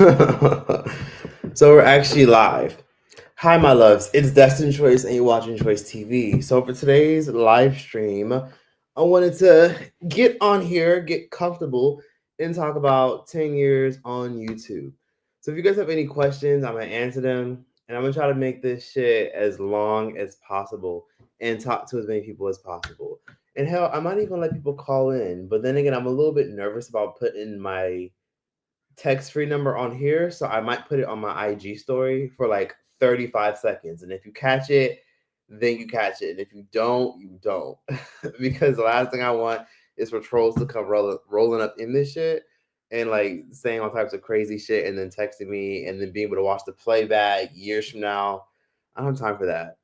So we're actually live. Hi, my loves. It's Destin Choice, and you're watching Choice TV. So for today's live stream, I wanted to get on here, get comfortable, and talk about 10 years on YouTube. So if you guys have any questions, I'm gonna answer them, and I'm gonna try to make this shit as long as possible and talk to as many people as possible. And hell, I might even let people call in, but then again, I'm a little bit nervous about putting my text-free number on here, so I might put it on my IG story for like 35 seconds. And if you catch it, then you catch it. And if you don't, you don't. Because the last thing I want is for trolls to come rolling up in this shit and like saying all types of crazy shit and then texting me and then being able to watch the playback years from now. I don't have time for that.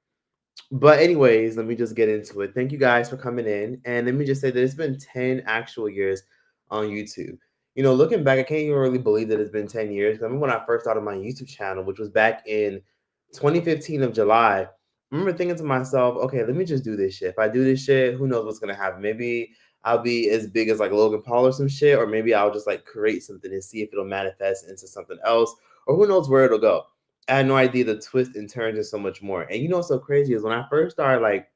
But anyways, let me just get into it. Thank you guys for coming in. And let me just say that it's been 10 actual years on YouTube. Looking back, I can't even really believe that it's been 10 years. I remember when I first started my YouTube channel, which was back in 2015 of July. I remember thinking to myself, okay, let me just do this shit. If I do this shit, who knows what's gonna happen? Maybe I'll be as big as like Logan Paul or some shit, or maybe I'll just like create something and see if it'll manifest into something else, or who knows where it'll go. I had no idea the twist and turns and so much more. And what's so crazy is when I first started like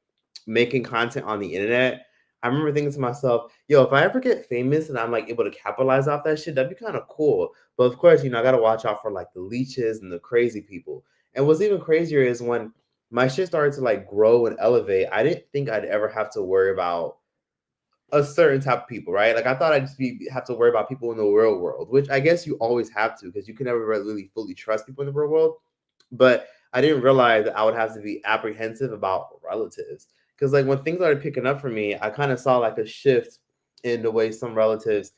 making content on the internet, I remember thinking to myself, yo, if I ever get famous and I'm like able to capitalize off that shit, that'd be kind of cool. But of course, I gotta watch out for like the leeches and the crazy people. And what's even crazier is when my shit started to like grow and elevate, I didn't think I'd ever have to worry about a certain type of people, right? Like I thought I'd just have to worry about people in the real world, which I guess you always have to because you can never really fully trust people in the real world. But I didn't realize that I would have to be apprehensive about relatives because like when things started picking up for me, I kind of saw like a shift in the way some relatives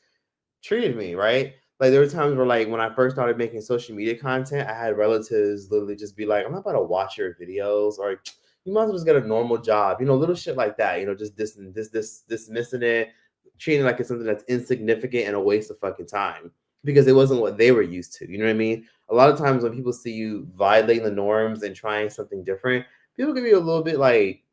treated me, right? Like there were times where like when I first started making social media content, I had relatives literally just be like, I'm not about to watch your videos, or you might as well just get a normal job, little shit like that, just dismissing it, treating it like it's something that's insignificant and a waste of fucking time because it wasn't what they were used to. You know what I mean? A lot of times when people see you violating the norms and trying something different, people can be a little bit like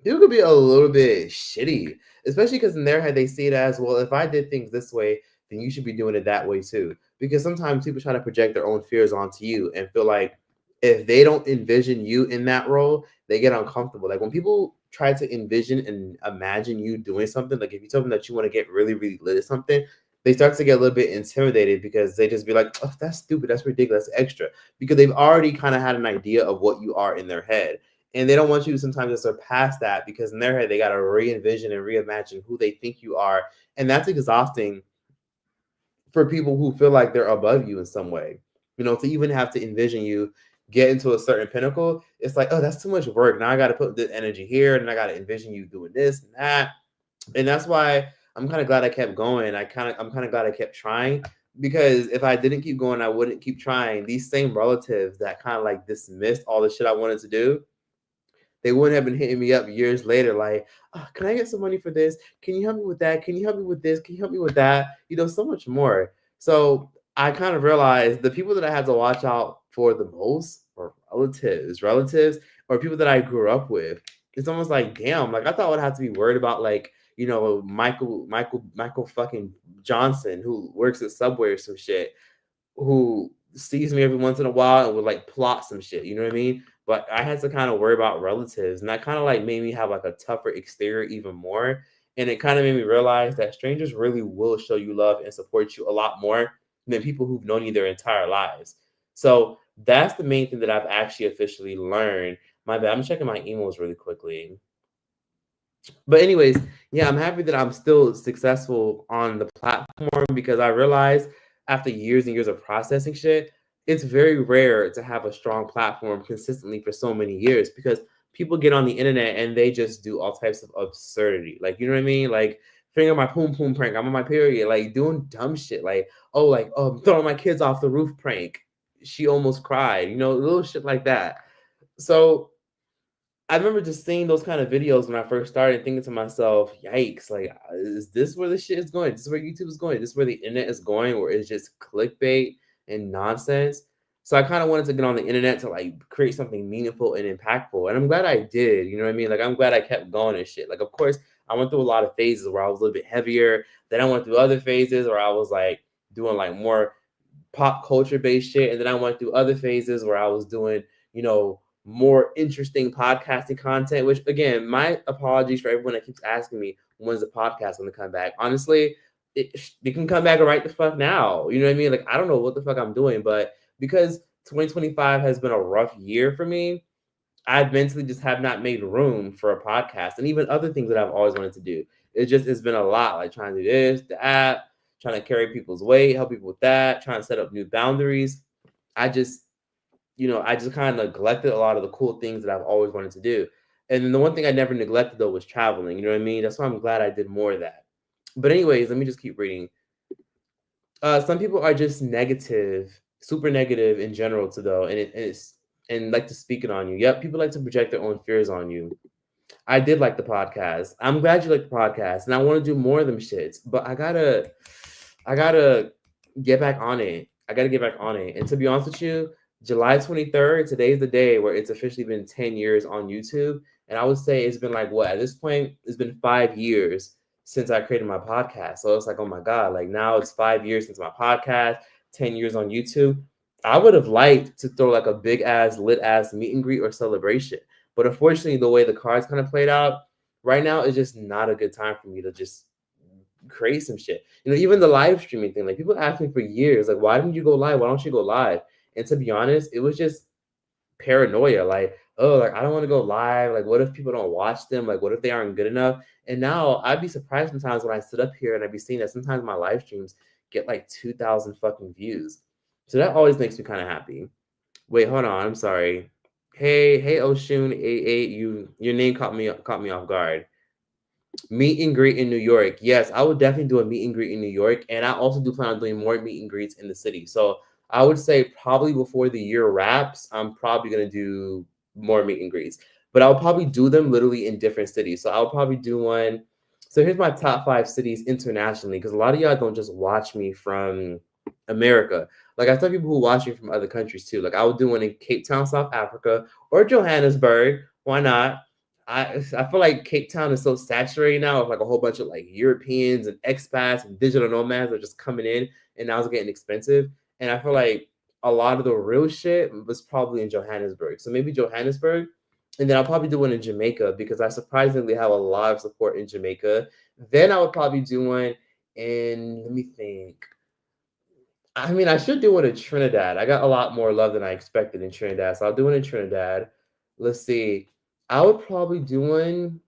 people could be a little bit shitty, especially because in their head they see it as, well, if I did things this way, then you should be doing it that way too. Because sometimes people try to project their own fears onto you and feel like if they don't envision you in that role, they get uncomfortable. Like when people try to envision and imagine you doing something, like if you tell them that you want to get really, really lit at something, they start to get a little bit intimidated because they just be like, oh, that's stupid, that's ridiculous, that's extra. Because they've already kind of had an idea of what you are in their head. And they don't want you to sometimes to surpass that because in their head they got to re-envision and reimagine who they think you are. And that's exhausting for people who feel like they're above you in some way. To even have to envision you get into a certain pinnacle, it's like, oh, that's too much work. Now I got to put the energy here and I got to envision you doing this and that. And that's why I'm kind of glad I kept going. I'm kind of glad I kept trying, because if I didn't keep going, I wouldn't keep trying. These same relatives that kind of like dismissed all the shit I wanted to do, they wouldn't have been hitting me up years later like, oh, can I get some money for this? Can you help me with that? Can you help me with this? Can you help me with that? So much more. So I kind of realized the people that I had to watch out for the most were relatives, or people that I grew up with. It's almost like, damn, like I thought I would have to be worried about like, Michael fucking Johnson, who works at Subway or some shit, who sees me every once in a while and would like plot some shit. You know what I mean? But I had to kind of worry about relatives, and that kind of like made me have like a tougher exterior even more. And it kind of made me realize that strangers really will show you love and support you a lot more than people who've known you their entire lives. So that's the main thing that I've actually officially learned. My bad. I'm checking my emails really quickly. But anyways, yeah, I'm happy that I'm still successful on the platform because I realized after years and years of processing shit, it's very rare to have a strong platform consistently for so many years because people get on the internet and they just do all types of absurdity. Like, you know what I mean? Like finger my poom poom prank, I'm on my period, like doing dumb shit. Like, I'm throwing my kids off the roof prank. She almost cried, little shit like that. So I remember just seeing those kind of videos when I first started, thinking to myself, yikes, like, is this where the shit is going? Is this where YouTube is going? Is this where the internet is going, or it's just clickbait and nonsense? So I kind of wanted to get on the internet to like create something meaningful and impactful. And I'm glad I did, you know what I mean? Like, I'm glad I kept going and shit. Like, of course, I went through a lot of phases where I was a little bit heavier. Then I went through other phases where I was like doing like more pop culture based shit. And then I went through other phases where I was doing, more interesting podcasting content, which again, my apologies for everyone that keeps asking me when's the podcast going to come back. Honestly, it can come back right the fuck now. You know what I mean? Like, I don't know what the fuck I'm doing, but because 2025 has been a rough year for me, I mentally just have not made room for a podcast and even other things that I've always wanted to do. It's been a lot, like trying to do this, the app, trying to carry people's weight, help people with that, trying to set up new boundaries. I just, I just kind of neglected a lot of the cool things that I've always wanted to do. And then the one thing I never neglected though was traveling. You know what I mean? That's why I'm glad I did more of that. But anyways, let me just keep reading. Some people are just negative, super negative in general to though, and like to speak it on you. Yep, people like to project their own fears on you. I did like the podcast. I'm glad you like the podcast, and I want to do more of them shits. But I gotta get back on it. I gotta get back on it. And to be honest with you, July 23rd, today's the day where it's officially been 10 years on YouTube. And I would say it's been like what at this point, it's been 5 years since I created my podcast. So it's like, oh my God, like now it's 5 years since my podcast, 10 years on YouTube. I would have liked to throw like a big ass, lit ass meet and greet or celebration. But unfortunately, the way the cards kind of played out right now is just not a good time for me to just create some shit. Even the live streaming thing, like people ask me for years, like, why didn't you go live? Why don't you go live? And to be honest, it was just paranoia. Like, oh, like I don't want to go live. Like, what if people don't watch them? Like, what if they aren't good enough? And now I'd be surprised sometimes when I sit up here and I'd be seeing that sometimes my live streams get like 2,000 fucking views. So that always makes me kind of happy. Wait, hold on. I'm sorry. Hey, Oshun 88, your name caught me off guard. Meet and greet in New York. Yes, I would definitely do a meet and greet in New York. And I also do plan on doing more meet and greets in the city. So I would say probably before the year wraps, I'm probably going to do more meet and greets. But I'll probably do them literally in different cities. So I'll probably do one. So here's my top 5 cities internationally, because a lot of y'all don't just watch me from America. Like I tell people who watch me from other countries too. Like I would do one in Cape Town, South Africa, or Johannesburg. Why not? I feel like Cape Town is so saturated now with like a whole bunch of like Europeans and expats and digital nomads are just coming in, and now it's getting expensive. And I feel like a lot of the real shit was probably in Johannesburg. So maybe Johannesburg, and then I'll probably do one in Jamaica because I surprisingly have a lot of support in Jamaica. Then I would probably do one in, let me think. I mean, I should do one in Trinidad. I got a lot more love than I expected in Trinidad, so I'll do one in Trinidad. Let's see. I would probably do one.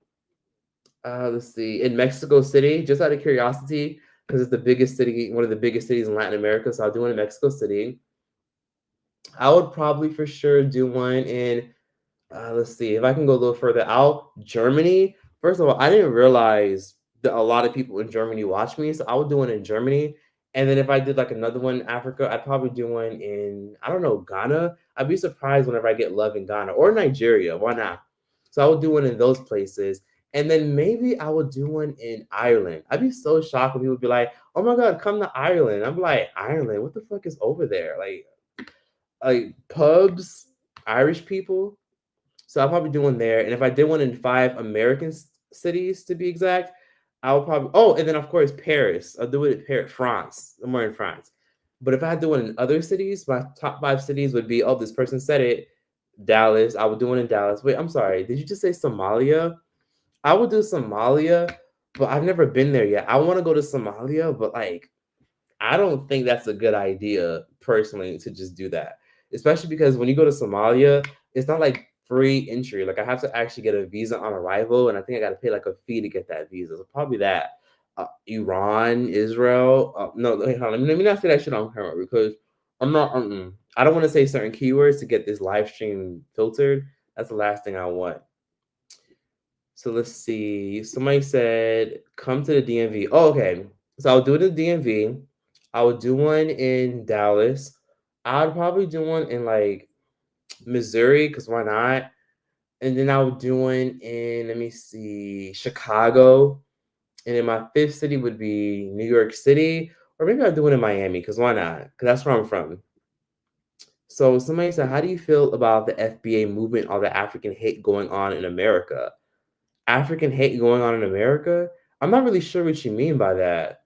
Let's see, in Mexico City, just out of curiosity, because it's the biggest city, one of the biggest cities in Latin America. So I'll do one in Mexico City. I would probably for sure do one in. Let's see if I can go a little further out. Germany. First of all, I didn't realize that a lot of people in Germany watch me, so I would do one in Germany. And then if I did like another one in Africa, I'd probably do one in, I don't know, Ghana. I'd be surprised whenever I get love in Ghana or Nigeria. Why not? So I would do one in those places. And then maybe I would do one in Ireland. I'd be so shocked when people would be like, oh my God, come to Ireland. I'm like, Ireland, what the fuck is over there? Like pubs, Irish people. So I'll probably do one there. And if I did one in 5 American cities to be exact, I'll probably, oh, and then of course Paris. I'll do it in Paris, France. I'm more in France. But if I had to do one in other cities, my top 5 cities would be, oh, this person said it, Dallas. I would do one in Dallas. Wait, I'm sorry. Did you just say Somalia? I would do Somalia, but I've never been there yet. I want to go to Somalia, but like I don't think that's a good idea personally to just do that. Especially because when you go to Somalia, it's not like free entry. Like I have to actually get a visa on arrival, and I think I got to pay like a fee to get that visa. So probably that. Iran, Israel. No, wait, hold on. Let me not say that shit on camera because I'm not. I don't want to say certain keywords to get this live stream filtered. That's the last thing I want. So let's see. Somebody said, come to the DMV. Oh, okay. So I'll do it in the DMV. I would do one in Dallas. I'd probably do one in like Missouri, because why not? And then I would do one in, let me see, Chicago. And then my 5th city would be New York City. Or maybe I'll do one in Miami, because why not? Because that's where I'm from. So somebody said, how do you feel about the FBA movement, all the African hate going on in America? African hate going on in America? I'm not really sure what you mean by that.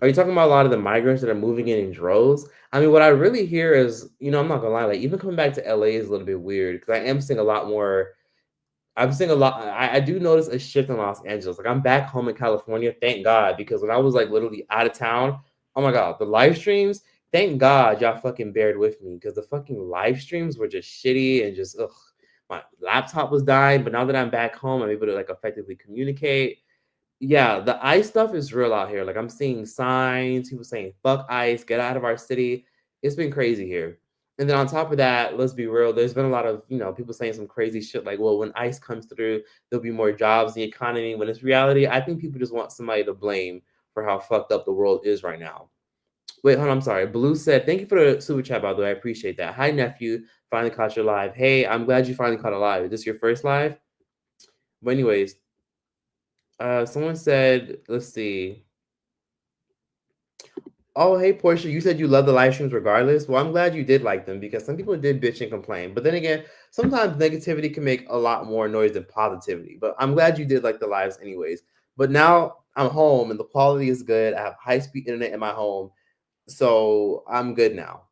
Are you talking about a lot of the migrants that are moving in droves? I mean, what I really hear is, I'm not gonna lie, like even coming back to LA is a little bit weird because I am seeing a lot more. I'm seeing a lot. I do notice a shift in Los Angeles. Like I'm back home in California, thank God, because when I was like literally out of town, oh my God, the live streams. Thank God y'all fucking bared with me because the fucking live streams were just shitty and just ugh. My laptop was dying, but now that I'm back home, I'm able to like effectively communicate. Yeah, the ICE stuff is real out here. Like I'm seeing signs, people saying "fuck ICE, get out of our city." It's been crazy here. And then on top of that, let's be real. There's been a lot of people saying some crazy shit like, "Well, when ICE comes through, there'll be more jobs in the economy." When it's reality, I think people just want somebody to blame for how fucked up the world is right now. Wait, hold on. I'm sorry. Blue said, "Thank you for the super chat, by the way. I appreciate that." Hi, nephew. Finally caught your live. Hey, I'm glad you finally caught a live. Is this your first live? But anyways, someone said, let's see. Oh, hey, Portia, you said you love the live streams regardless. Well, I'm glad you did like them because some people did bitch and complain. But then again, sometimes negativity can make a lot more noise than positivity. But I'm glad you did like the lives anyways. But now I'm home and the quality is good. I have high-speed internet in my home. So I'm good now.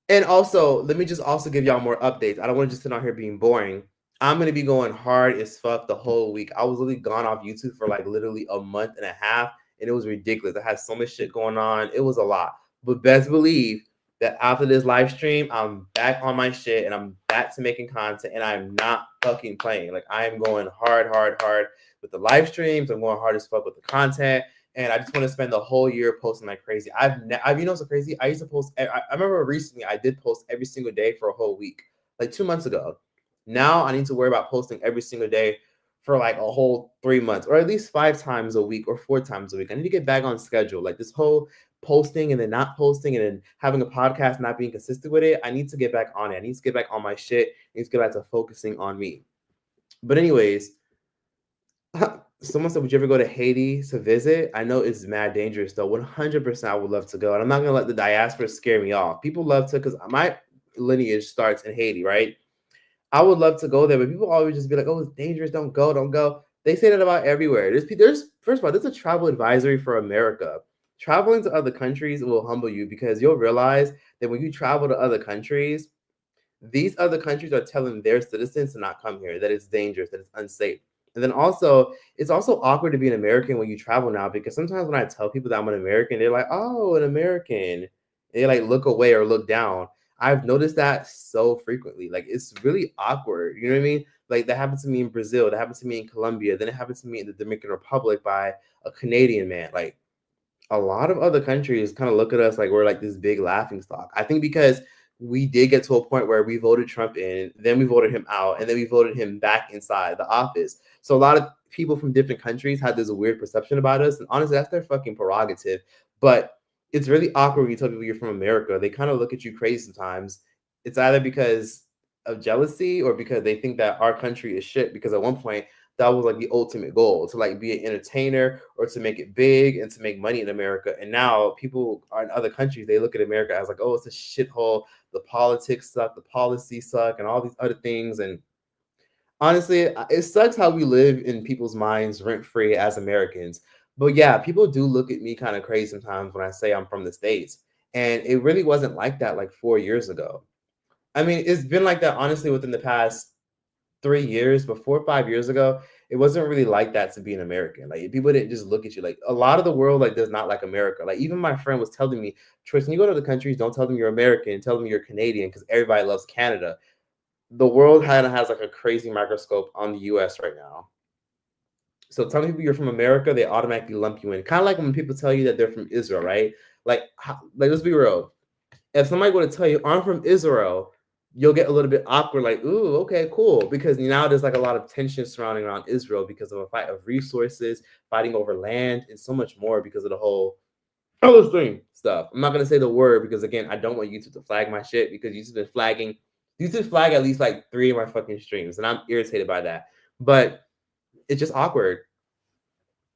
And also, let me just also give y'all more updates. I don't want to just sit out here being boring. I'm gonna be going hard as fuck the whole week. I was literally gone off YouTube for like literally a month and a half, and it was ridiculous. I had so much shit going on. It was a lot. But best believe that after this live stream, I'm back on my shit and I'm back to making content and I'm not fucking playing. Like I am going hard, hard, hard with the live streams. I'm going hard as fuck with the content. And I just want to spend the whole year posting like crazy. I've so crazy. I used to post. I remember recently I did post every single day for a whole week, like 2 months ago. Now I need to worry about posting every single day for like a whole 3 months, or at least 5 times a week or 4 times a week. I need to get back on schedule. Like this whole posting and then not posting and then having a podcast, not being consistent with it. I need to get back on it. I need to get back on my shit. I need to get back to focusing on me. But anyways, someone said, "Would you ever go to Haiti to visit?" I know it's mad dangerous though. 100%, I would love to go, and I'm not gonna let the diaspora scare me off. People love to, because my lineage starts in Haiti, right? I would love to go there, but people always just be like, "Oh, it's dangerous. Don't go. Don't go." They say that about everywhere. There's first of all, there's a travel advisory for America. Traveling to other countries will humble you because you'll realize that when you travel to other countries, these other countries are telling their citizens to not come here, that it's dangerous, that it's unsafe. And then also, it's also awkward to be an American when you travel now because sometimes when I tell people that I'm an American, they're like, "Oh, an American." And they like look away or look down. I've noticed that so frequently. Like it's really awkward. You know what I mean? Like that happened to me in Brazil, that happened to me in Colombia, then it happened to me in the Dominican Republic by a Canadian man. Like a lot of other countries kind of look at us like we're like this big laughing stock. I think because we did get to a point where we voted Trump in, then we voted him out, and then we voted him back inside the office. So a lot of people from different countries had this weird perception about us, and honestly, that's their fucking prerogative. But it's really awkward when you tell people you're from America. They kind of look at you crazy sometimes. It's either because of jealousy or because they think that our country is shit. Because at one point that was like the ultimate goal to like be an entertainer or to make it big and to make money in America. And now people are in other countries, they look at America as like, oh, it's a shithole. The politics suck, the policies suck, and all these other things. And honestly, it sucks how we live in people's minds rent free as Americans. But yeah, people do look at me kind of crazy sometimes when I say I'm from the States. And it really wasn't like that like 4 years ago. I mean, it's been like that honestly within the past 3 years, but 4 or 5 years ago, it wasn't really like that to be an American. Like people didn't just look at you. Like a lot of the world like does not like America. Like even my friend was telling me, Tristan, you go to other countries, don't tell them you're American, tell them you're Canadian because everybody loves Canada. The world kind of has like a crazy microscope on the US right now. So telling people you're from America, they automatically lump you in. Kind of like when people tell you that they're from Israel, right? Like let's be real. If somebody were to tell you I'm from Israel, you'll get a little bit awkward, like, ooh, okay, cool. Because now there's like a lot of tension surrounding around Israel because of a fight of resources, fighting over land, and so much more because of the whole Palestine stuff. I'm not gonna say the word because again, I don't want YouTube to flag my shit because YouTube's been flagging. YouTube flag at least like 3 of my fucking streams, and I'm irritated by that. But it's just awkward.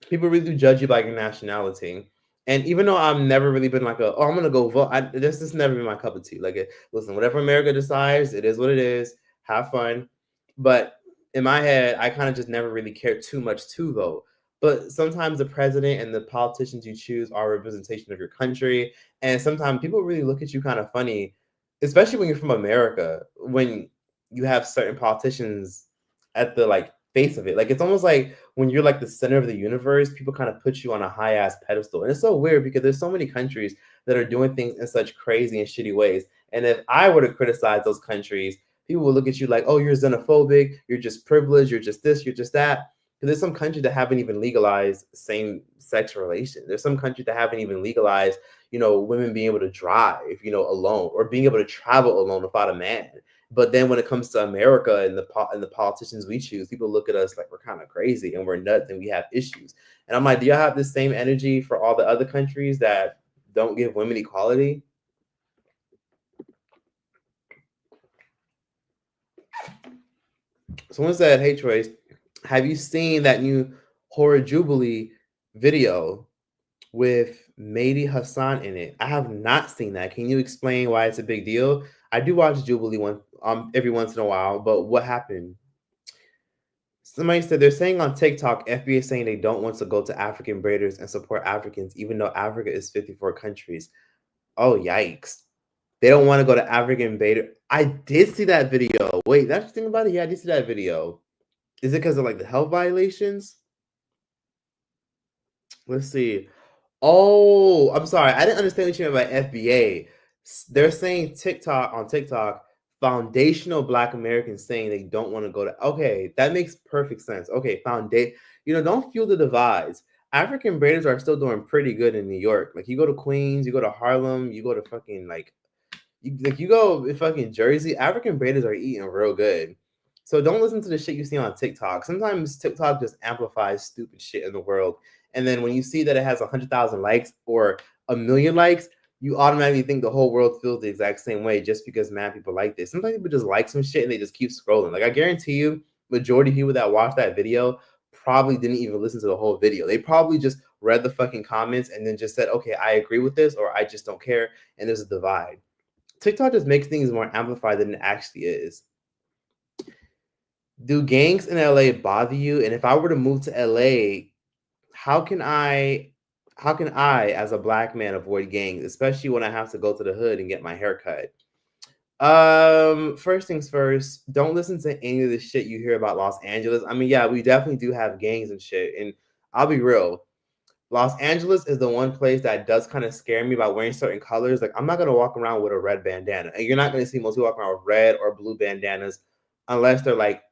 People really do judge you by your nationality. And even though I've never really been like I'm gonna go vote. This has never been my cup of tea. Like, listen, whatever America decides, it is what it is. Have fun. But in my head, I kind of just never really cared too much to vote. But sometimes the president and the politicians you choose are a representation of your country. And sometimes people really look at you kind of funny, especially when you're from America, when you have certain politicians at the like face of it. Like it's almost like when you're like the center of the universe, people kind of put you on a high ass pedestal. And it's so weird because there's so many countries that are doing things in such crazy and shitty ways. And if I were to criticize those countries, people will look at you like, oh, you're xenophobic, you're just privileged, you're just this, you're just that. Because there's some countries that haven't even legalized same-sex relations. There's some countries that haven't even legalized, women being able to drive, alone, or being able to travel alone without a man. But then when it comes to America and the politicians we choose, people look at us like we're kind of crazy and we're nuts and we have issues. And I'm like, do y'all have the same energy for all the other countries that don't give women equality? Someone said, "Hey Troy, have you seen that new horror Jubilee video with Mehdi Hassan in it?" I have not seen that. Can you explain why it's a big deal? I do watch Jubilee one every once in a while, but what happened? Somebody said they're saying on TikTok, FBA is saying they don't want to go to African braiders and support Africans, even though Africa is 54 countries. Oh, yikes. They don't want to go to African braider. I did see that video. Wait, that's the thing about it? Yeah, I did see that video. Is it because of like the health violations? Let's see. Oh, I'm sorry. I didn't understand what you meant by FBA. They're saying TikTok, foundational Black Americans saying they don't want to go to. Okay, that makes perfect sense. Okay, don't fuel the divides. African braiders are still doing pretty good in New York. Like you go to Queens, you go to Harlem, you go to fucking like you go in fucking Jersey, African braiders are eating real good. So don't listen to the shit you see on TikTok. Sometimes TikTok just amplifies stupid shit in the world. And then when you see that it has 100,000 likes or a million likes, you automatically think the whole world feels the exact same way just because mad people like this. Sometimes people just like some shit and they just keep scrolling. Like I guarantee you, majority of people that watch that video probably didn't even listen to the whole video. They probably just read the fucking comments and then just said, okay, I agree with this or I just don't care. And there's a divide. TikTok just makes things more amplified than it actually is. Do gangs in LA bother you? And if I were to move to LA, how can I as a Black man avoid gangs, especially when I have to go to the hood and get my hair cut? First things first, don't listen to any of the shit you hear about Los Angeles. I mean, yeah, we definitely do have gangs and shit. And I'll be real, Los Angeles is the one place that does kind of scare me about wearing certain colors. Like, I'm not gonna walk around with a red bandana, and you're not gonna see most people walking around with red or blue bandanas unless they're like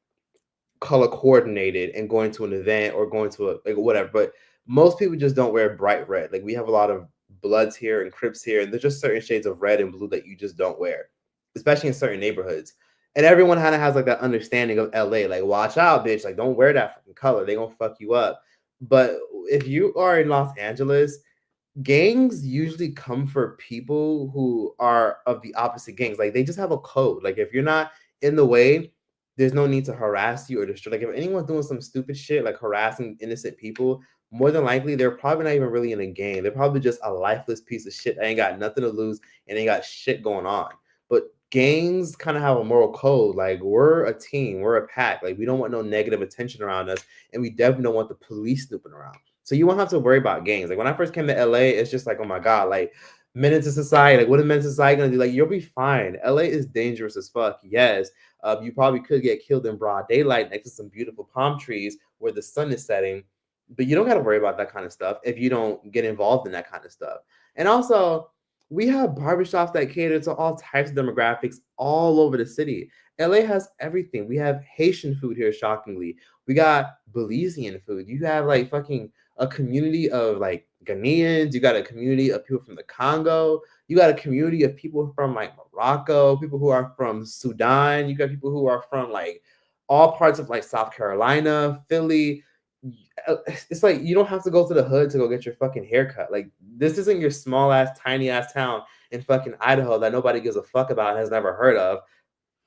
color coordinated and going to an event or going to a like whatever. But most people just don't wear bright red. Like, we have a lot of Bloods here and Crips here, and there's just certain shades of red and blue that you just don't wear, especially in certain neighborhoods. And everyone kind of has like that understanding of LA, like, watch out, bitch, like, don't wear that fucking color, they gonna fuck you up. But if you are in Los Angeles, gangs usually come for people who are of the opposite gangs. Like, they just have a code. Like, if you're not in the way, there's no need to harass you or destroy. Like, if anyone's doing some stupid shit, like harassing innocent people, more than likely they're probably not even really in a gang. They're probably just a lifeless piece of shit that ain't got nothing to lose and ain't got shit going on. But gangs kind of have a moral code. Like, we're a team, we're a pack. Like, we don't want no negative attention around us, and we definitely don't want the police snooping around. So you won't have to worry about gangs. Like, when I first came to LA, it's just like, oh my God, like, menace to society. Like, what is menace to society gonna do? Like, you'll be fine. LA is dangerous as fuck. Yes. You probably could get killed in broad daylight next to some beautiful palm trees where the sun is setting, but you don't got to worry about that kind of stuff if you don't get involved in that kind of stuff. And also, we have barbershops that cater to all types of demographics all over the city. LA has everything. We have Haitian food here, shockingly. We got Belizean food. You have like fucking a community of like Ghanaians. You got a community of people from the Congo. You got a community of people from like Morocco, people who are from Sudan. You got people who are from like all parts of like South Carolina, Philly. It's like you don't have to go to the hood to go get your fucking haircut. Like, this isn't your small ass, tiny ass town in fucking Idaho that nobody gives a fuck about and has never heard of.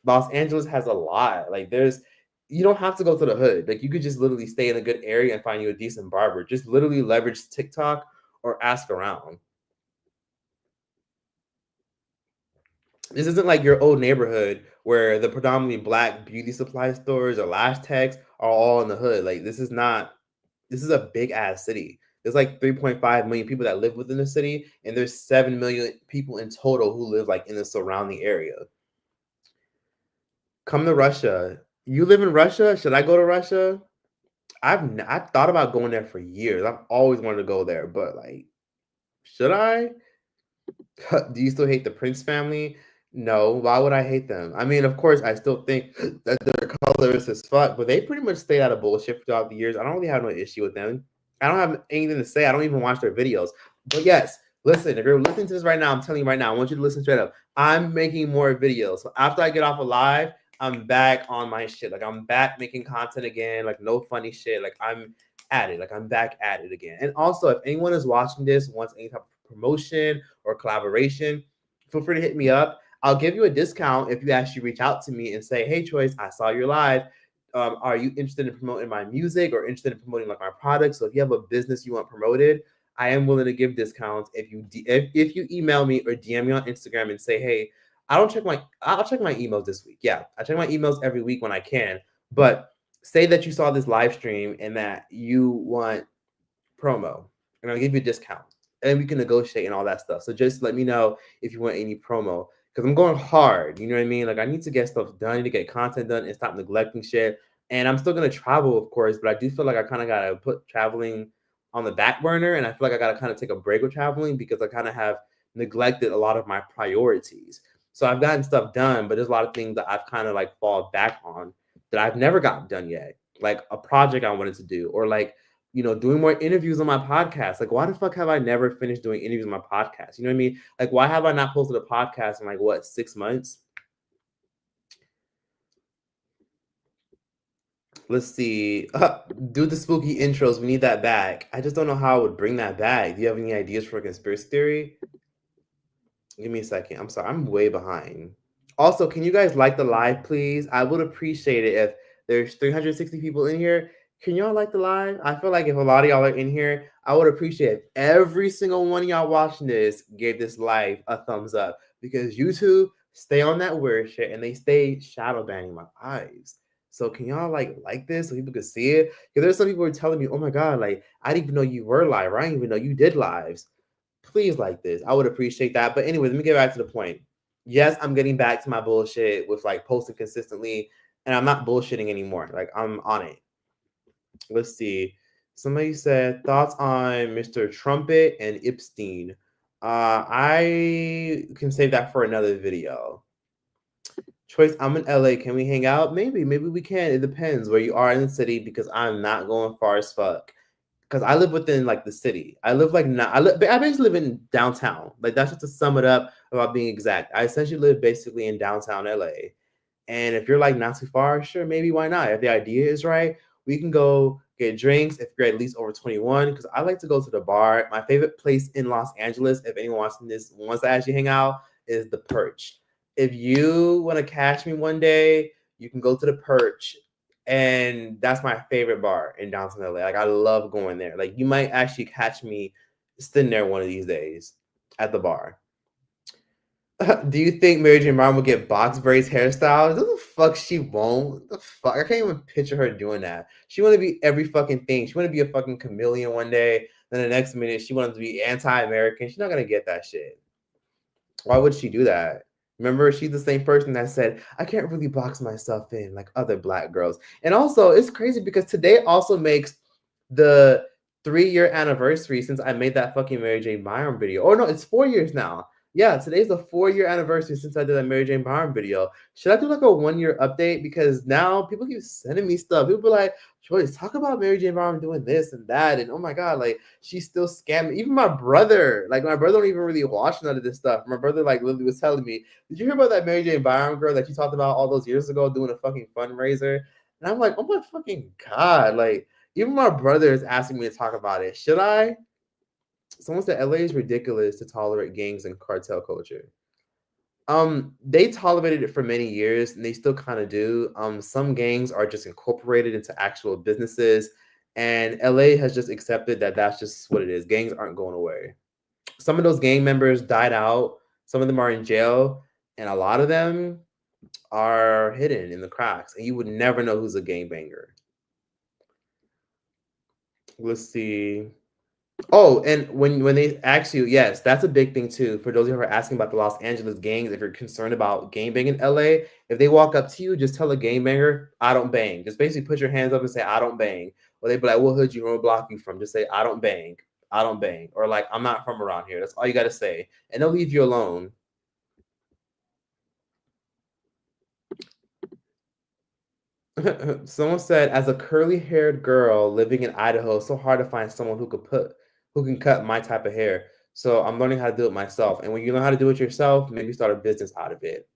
Los Angeles has a lot. Like, you don't have to go to the hood. Like, you could just literally stay in a good area and find you a decent barber. Just literally leverage TikTok or ask around. This isn't like your old neighborhood where the predominantly Black beauty supply stores or lash techs are all in the hood. Like, this is not. This is a big ass city. There's like 3.5 million people that live within the city, and there's 7 million people in total who live like in the surrounding area. Come to Russia. You live in Russia? Should I go to Russia? I've thought about going there for years. I've always wanted to go there, but like, should I? Do you still hate the Prince family? No. Why would I hate them? I mean, of course, I still think that they're colorist as fuck, but they pretty much stay out of bullshit throughout the years. I don't really have no issue with them. I don't have anything to say. I don't even watch their videos. But yes, listen, if you're listening to this right now, I'm telling you right now, I want you to listen straight up. I'm making more videos. So after I get off of live, I'm back on my shit. Like I'm back making content again. Like no funny shit. Like I'm at it. Like I'm back at it again. And also, if anyone is watching this, wants any type of promotion or collaboration, feel free to hit me up. I'll give you a discount if you actually reach out to me and say, "Hey, Choice, I saw your live. Are you interested in promoting my music or interested in promoting like my products? So if you have a business you want promoted, I am willing to give discounts if you email me or DM me on Instagram and say, hey, I'll check my emails this week. Yeah, I check my emails every week when I can. But say that you saw this live stream and that you want promo, and I'll give you a discount, and we can negotiate and all that stuff. So just let me know if you want any promo because I'm going hard. You know what I mean? Like I need to get stuff done, to get content done, and stop neglecting shit. And I'm still gonna travel, of course, but I do feel like I kind of gotta put traveling on the back burner, and I feel like I gotta kind of take a break with traveling because I kind of have neglected a lot of my priorities. So I've gotten stuff done, but there's a lot of things that I've kind of like fall back on that I've never gotten done yet, like a project I wanted to do, or like doing more interviews on my podcast. Like, why the fuck have I never finished doing interviews on my podcast? You know what I mean? Like, why have I not posted a podcast in like what 6 months? Let's see. Do the spooky intros. We need that back. I just don't know how I would bring that back. Do you have any ideas for a conspiracy theory? Give me a second. I'm sorry. I'm way behind. Also, can you guys like the live, please? I would appreciate it if there's 360 people in here. Can y'all like the live? I feel like if a lot of y'all are in here, I would appreciate if every single one of y'all watching this gave this live a thumbs up because YouTube stay on that weird shit and they stay shadow banning my lives. So can y'all like this so people can see it? Because there's some people who are telling me, oh my god, like I didn't even know you were live. Or I didn't even know you did lives. Please like this. I would appreciate that. But anyway, let me get back to the point. Yes, I'm getting back to my bullshit with like posting consistently, and I'm not bullshitting anymore. Like I'm on it. Let's see. Somebody said thoughts on Mr. Trumpet and Epstein. I can save that for another video. Choice, I'm in LA. Can we hang out? Maybe we can. It depends where you are in the city because I'm not going far as fuck because I live within like the city. I live like not. I basically live in downtown. Like that's just to sum it up about being exact. I essentially live basically in downtown LA. And if you're like not too far, sure, maybe why not? If the idea is right, we can go get drinks if you're at least over 21. Because I like to go to the bar. My favorite place in Los Angeles, if anyone watching this wants to actually hang out, is the Perch. If you want to catch me one day, you can go to the Perch and that's my favorite bar in downtown LA. Like I love going there. Like you might actually catch me sitting there one of these days at the bar. Do you think Mary J. Brown will get box braids hairstyles? The fuck she won't. The fuck I can't even picture her doing that. She want to be every fucking thing. She want to be a fucking chameleon one day. Then the next minute she wants to be anti-American. She's not gonna get that shit. Why would she do that? Remember, she's the same person that said, I can't really box myself in like other black girls. And also, it's crazy because today also makes the 3-year anniversary since I made that fucking Mary Jane Byron video. Oh no, it's 4 years now. Yeah, today's the 4-year anniversary since I did that Mary Jane Byron video. Should I do like a 1-year update? Because now people keep sending me stuff. People are like, Joyce, talk about Mary Jane Byron doing this and that. And oh my God, like she's still scamming. Even my brother don't even really watch none of this stuff. My brother like literally was telling me, did you hear about that Mary Jane Byron girl that you talked about all those years ago doing a fucking fundraiser? And I'm like, oh my fucking God. Like, even my brother is asking me to talk about it. Should I? Someone said LA is ridiculous to tolerate gangs and cartel culture. They tolerated it for many years and they still kind of do. Some gangs are just incorporated into actual businesses, and LA has just accepted that that's just what it is. Gangs aren't going away. Some of those gang members died out, some of them are in jail, and a lot of them are hidden in the cracks, and you would never know who's a gangbanger. Let's see. Oh, and when they ask you, yes, that's a big thing too. For those of you who are asking about the Los Angeles gangs, if you're concerned about gang banging in LA, if they walk up to you, just tell a gang banger, I don't bang. Just basically put your hands up and say, I don't bang. Or they be like, what hood you or block you from? Just say, I don't bang. I don't bang. Or like, I'm not from around here. That's all you got to say. And they'll leave you alone. Someone said, as a curly-haired girl living in Idaho, it's so hard to find someone who can cut my type of hair. So I'm learning how to do it myself. And when you learn how to do it yourself, maybe start a business out of it.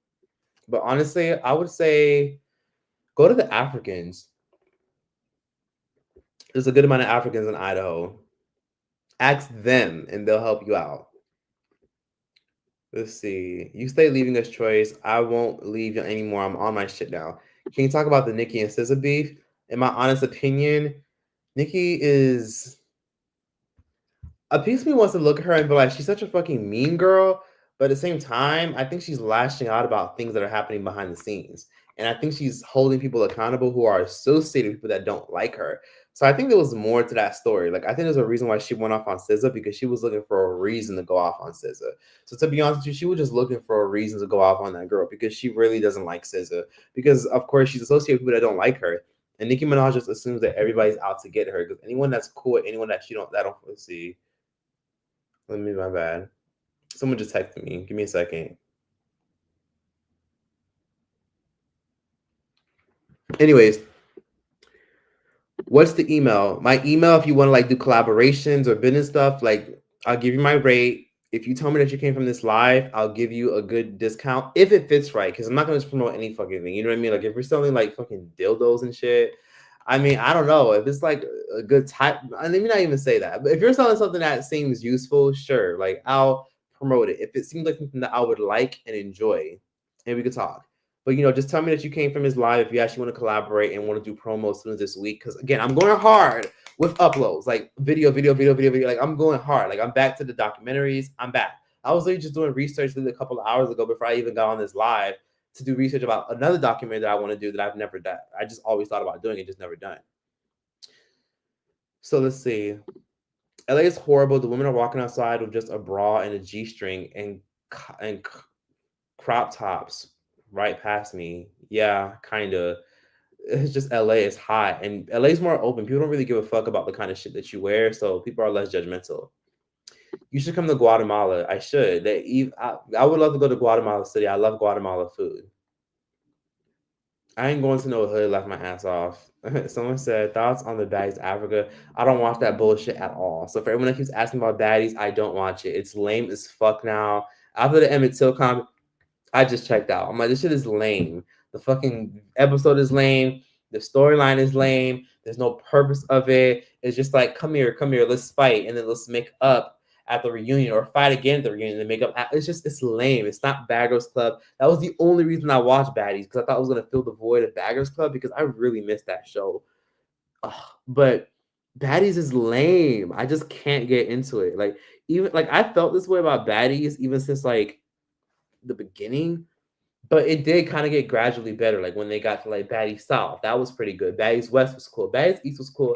But honestly, I would say go to the Africans. There's a good amount of Africans in Idaho. Ask them, and they'll help you out. Let's see. You stay leaving us, choice. I won't leave you anymore. I'm on my shit now. Can you talk about the Nicki and SZA beef? In my honest opinion, Nicki is a piece of me wants to look at her and be like, she's such a fucking mean girl. But at the same time, I think she's lashing out about things that are happening behind the scenes. And I think she's holding people accountable who are associated with people that don't like her. So I think there was more to that story. Like, I think there's a reason why she went off on SZA because she was looking for a reason to go off on SZA. So to be honest with you, she was just looking for a reason to go off on that girl because she really doesn't like SZA. Because, of course, she's associated with people that don't like her. And Nicki Minaj just assumes that everybody's out to get her because anyone that's cool, anyone that she don't, that don't see. Let me, my bad. Someone just texted me. Give me a second. Anyways, what's the email? My email, if you want to like do collaborations or business stuff, like I'll give you my rate. If you tell me that you came from this live, I'll give you a good discount if it fits right. Because I'm not gonna just promote any fucking thing. You know what I mean? Like if we're selling like fucking dildos and shit, I mean, I don't know if it's like a good type. I mean, not even say that, but if you're selling something that seems useful, sure, like I'll promote it. If it seems like something that I would like and enjoy, and we could talk. But just tell me that you came from his live if you actually want to collaborate and want to do promos soon as this week. Because again, I'm going hard with uploads, like video. Like I'm going hard. Like I'm back to the documentaries. I'm back. I was literally just doing research a couple of hours ago before I even got on this live to do research about another documentary that I want to do that I've never done. I just always thought about doing it, just never done. So let's see. LA is horrible. The women are walking outside with just a bra and a G-string and crop tops right past me. Yeah, kind of. It's just LA is hot and LA is more open. People don't really give a fuck about the kind of shit that you wear, so people are less judgmental. You should come to Guatemala. I should. I would love to go to Guatemala City. I love Guatemala food. I ain't going to no hood, laugh my ass off. Someone said, thoughts on the baddies Africa. I don't watch that bullshit at all. So for everyone that keeps asking about baddies, I don't watch it. It's lame as fuck now. After the Emmett Till comment, I just checked out. I'm like, this shit is lame. The fucking episode is lame. The storyline is lame. There's no purpose of it. It's just like, come here, let's fight, and then let's make up at the reunion or fight again at the reunion and make up. It's lame. It's not Bad Girls Club. That was the only reason I watched Baddies because I thought it was gonna fill the void of Bad Girls Club because I really missed that show. Ugh, but Baddies is lame. I just can't get into it. Like even like I felt this way about Baddies even since like the beginning. But it did kind of get gradually better, like when they got to like Baddies South, that was pretty good. Baddies West was cool. Baddies East was cool.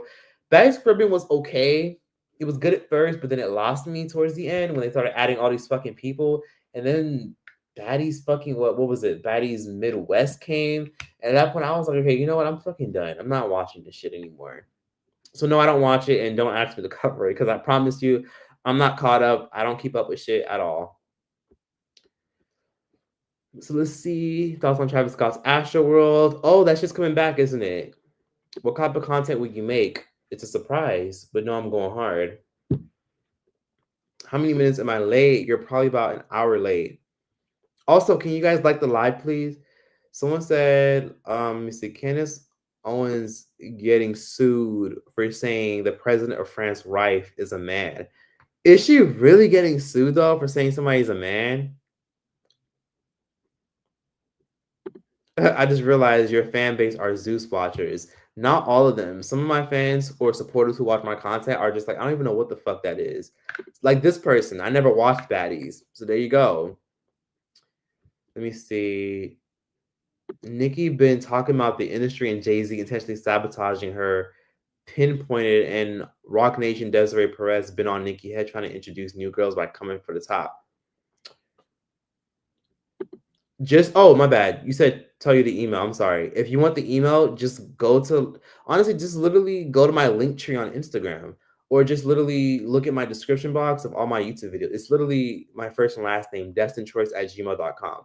Baddies Caribbean was okay. It was good at first, but then it lost me towards the end when they started adding all these fucking people. And then Baddies fucking what was it? Baddies Midwest came. And at that point, I was like, okay, you know what? I'm fucking done. I'm not watching this shit anymore. So no, I don't watch it, and don't ask me to cover it because I promise you, I'm not caught up. I don't keep up with shit at all. So let's see. Thoughts on Travis Scott's Astroworld. Oh, that's just coming back, isn't it? What type of content would you make? It's a surprise, but no, I'm going hard. How many minutes am I late? You're probably about an hour late. Also, can you guys like the live, please? Someone said, let me see, Candace Owens getting sued for saying the president of France, Rife, is a man. Is she really getting sued, though, for saying somebody's a man? I just realized your fan base are Zeuss watchers. Not all of them. Some of my fans or supporters who watch my content are just like, I don't even know what the fuck that is. Like this person, I never watched Baddies. So there you go. Let me see. Nicki been talking about the industry and Jay-Z intentionally sabotaging her pinpointed, and Rock Nation Desiree Perez been on Nikki Head trying to introduce new girls by coming for the top. Just oh my bad. You said tell you the email. I'm sorry. If you want the email, just go to honestly, just literally go to my link tree on Instagram. Or just literally look at my description box of all my YouTube videos. It's literally my first and last name, destinchoice@gmail.com.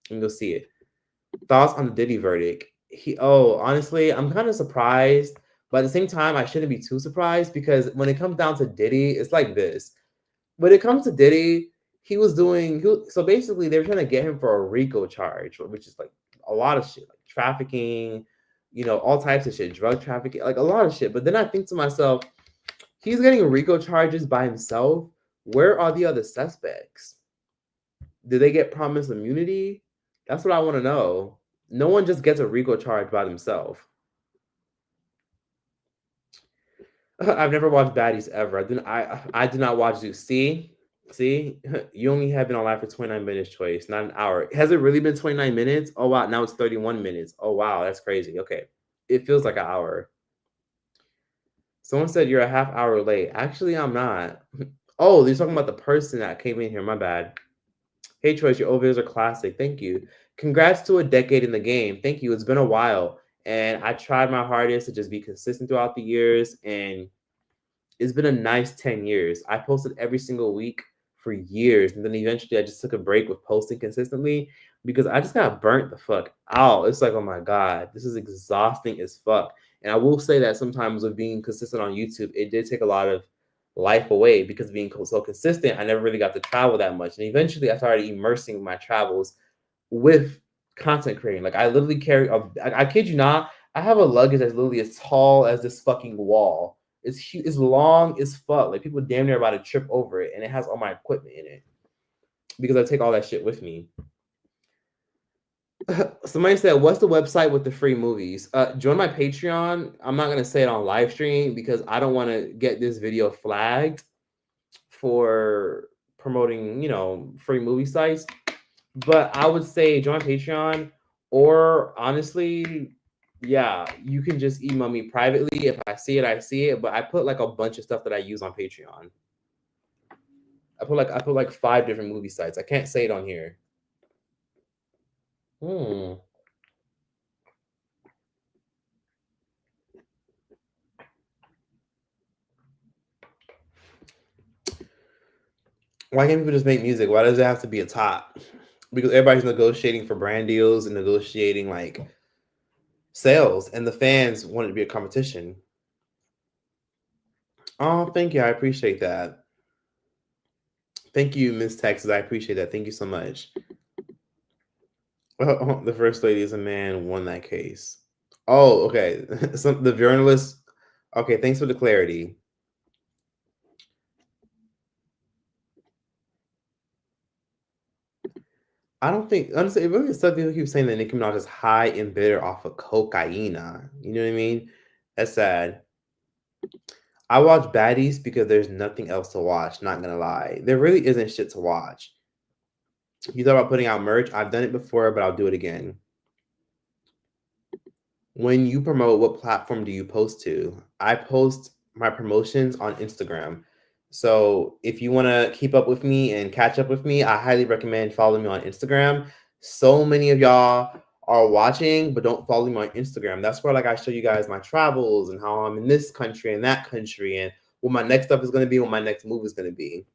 And you'll see it. Thoughts on the Diddy verdict? Honestly, I'm kind of surprised, but at the same time, I shouldn't be too surprised because when it comes down to Diddy, it's like this. When it comes to Diddy, so basically they were trying to get him for a RICO charge, which is like a lot of shit, like trafficking, all types of shit, drug trafficking, like a lot of shit. But then I think to myself, he's getting RICO charges by himself. Where are the other suspects? Did they get promised immunity? That's what I want to know. No one just gets a RICO charge by themselves. I've never watched Baddies ever. I did not watch Zeuss. See, you only have been on live for 29 minutes, Choice, not an hour. Has it really been 29 minutes? Oh wow, now it's 31 minutes. Oh wow, that's crazy. Okay, it feels like an hour. Someone said you're a half hour late. Actually, I'm not. Oh, they're talking about the person that came in here. My bad. Hey, Choice, your videos are classic. Thank you. Congrats to a decade in the game. Thank you. It's been a while. And I tried my hardest to just be consistent throughout the years. And it's been a nice 10 years. I posted every single week for years. And then eventually I just took a break with posting consistently because I just got burnt the fuck out. It's like, oh my God, this is exhausting as fuck. And I will say that sometimes with being consistent on YouTube, it did take a lot of life away because being so consistent, I never really got to travel that much. And eventually I started immersing my travels with content creating. Like I literally I kid you not, I have a luggage that's literally as tall as this fucking wall. It's huge, it's long as fuck. Like people damn near about to trip over it, and it has all my equipment in it because I take all that shit with me. Somebody said, "What's the website with the free movies?" Join my Patreon. I'm not gonna say it on live stream because I don't want to get this video flagged for promoting, free movie sites. But I would say join Patreon, or honestly, yeah, you can just email me privately. If I see it, I see it. But I put like a bunch of stuff that I use on Patreon. I put like 5 different movie sites. I can't say it on here. Why can't people just make music? Why does it have to be a top? Because everybody's negotiating for brand deals and negotiating like sales, and the fans want it to be a competition. Oh, thank you. I appreciate that. Thank you, Miss Texas. I appreciate that. Thank you so much. The first lady is a man, won that case. Oh, okay. The journalist. Okay, thanks for the clarity. I don't think honestly, it really sucks. People keep saying that Nicki Minaj is high and bitter off of cocaine. You know what I mean? That's sad. I watch Baddies because there's nothing else to watch. Not gonna lie, there really isn't shit to watch. You thought about putting out merch? I've done it before, but I'll do it again. When you promote, what platform do you post to? I post my promotions on Instagram. So if you want to keep up with me and catch up with me, I highly recommend following me on Instagram. So many of y'all are watching, but don't follow me on Instagram. That's where like I show you guys my travels and how I'm in this country and that country and what my next stuff is going to be, what my next move is going to be.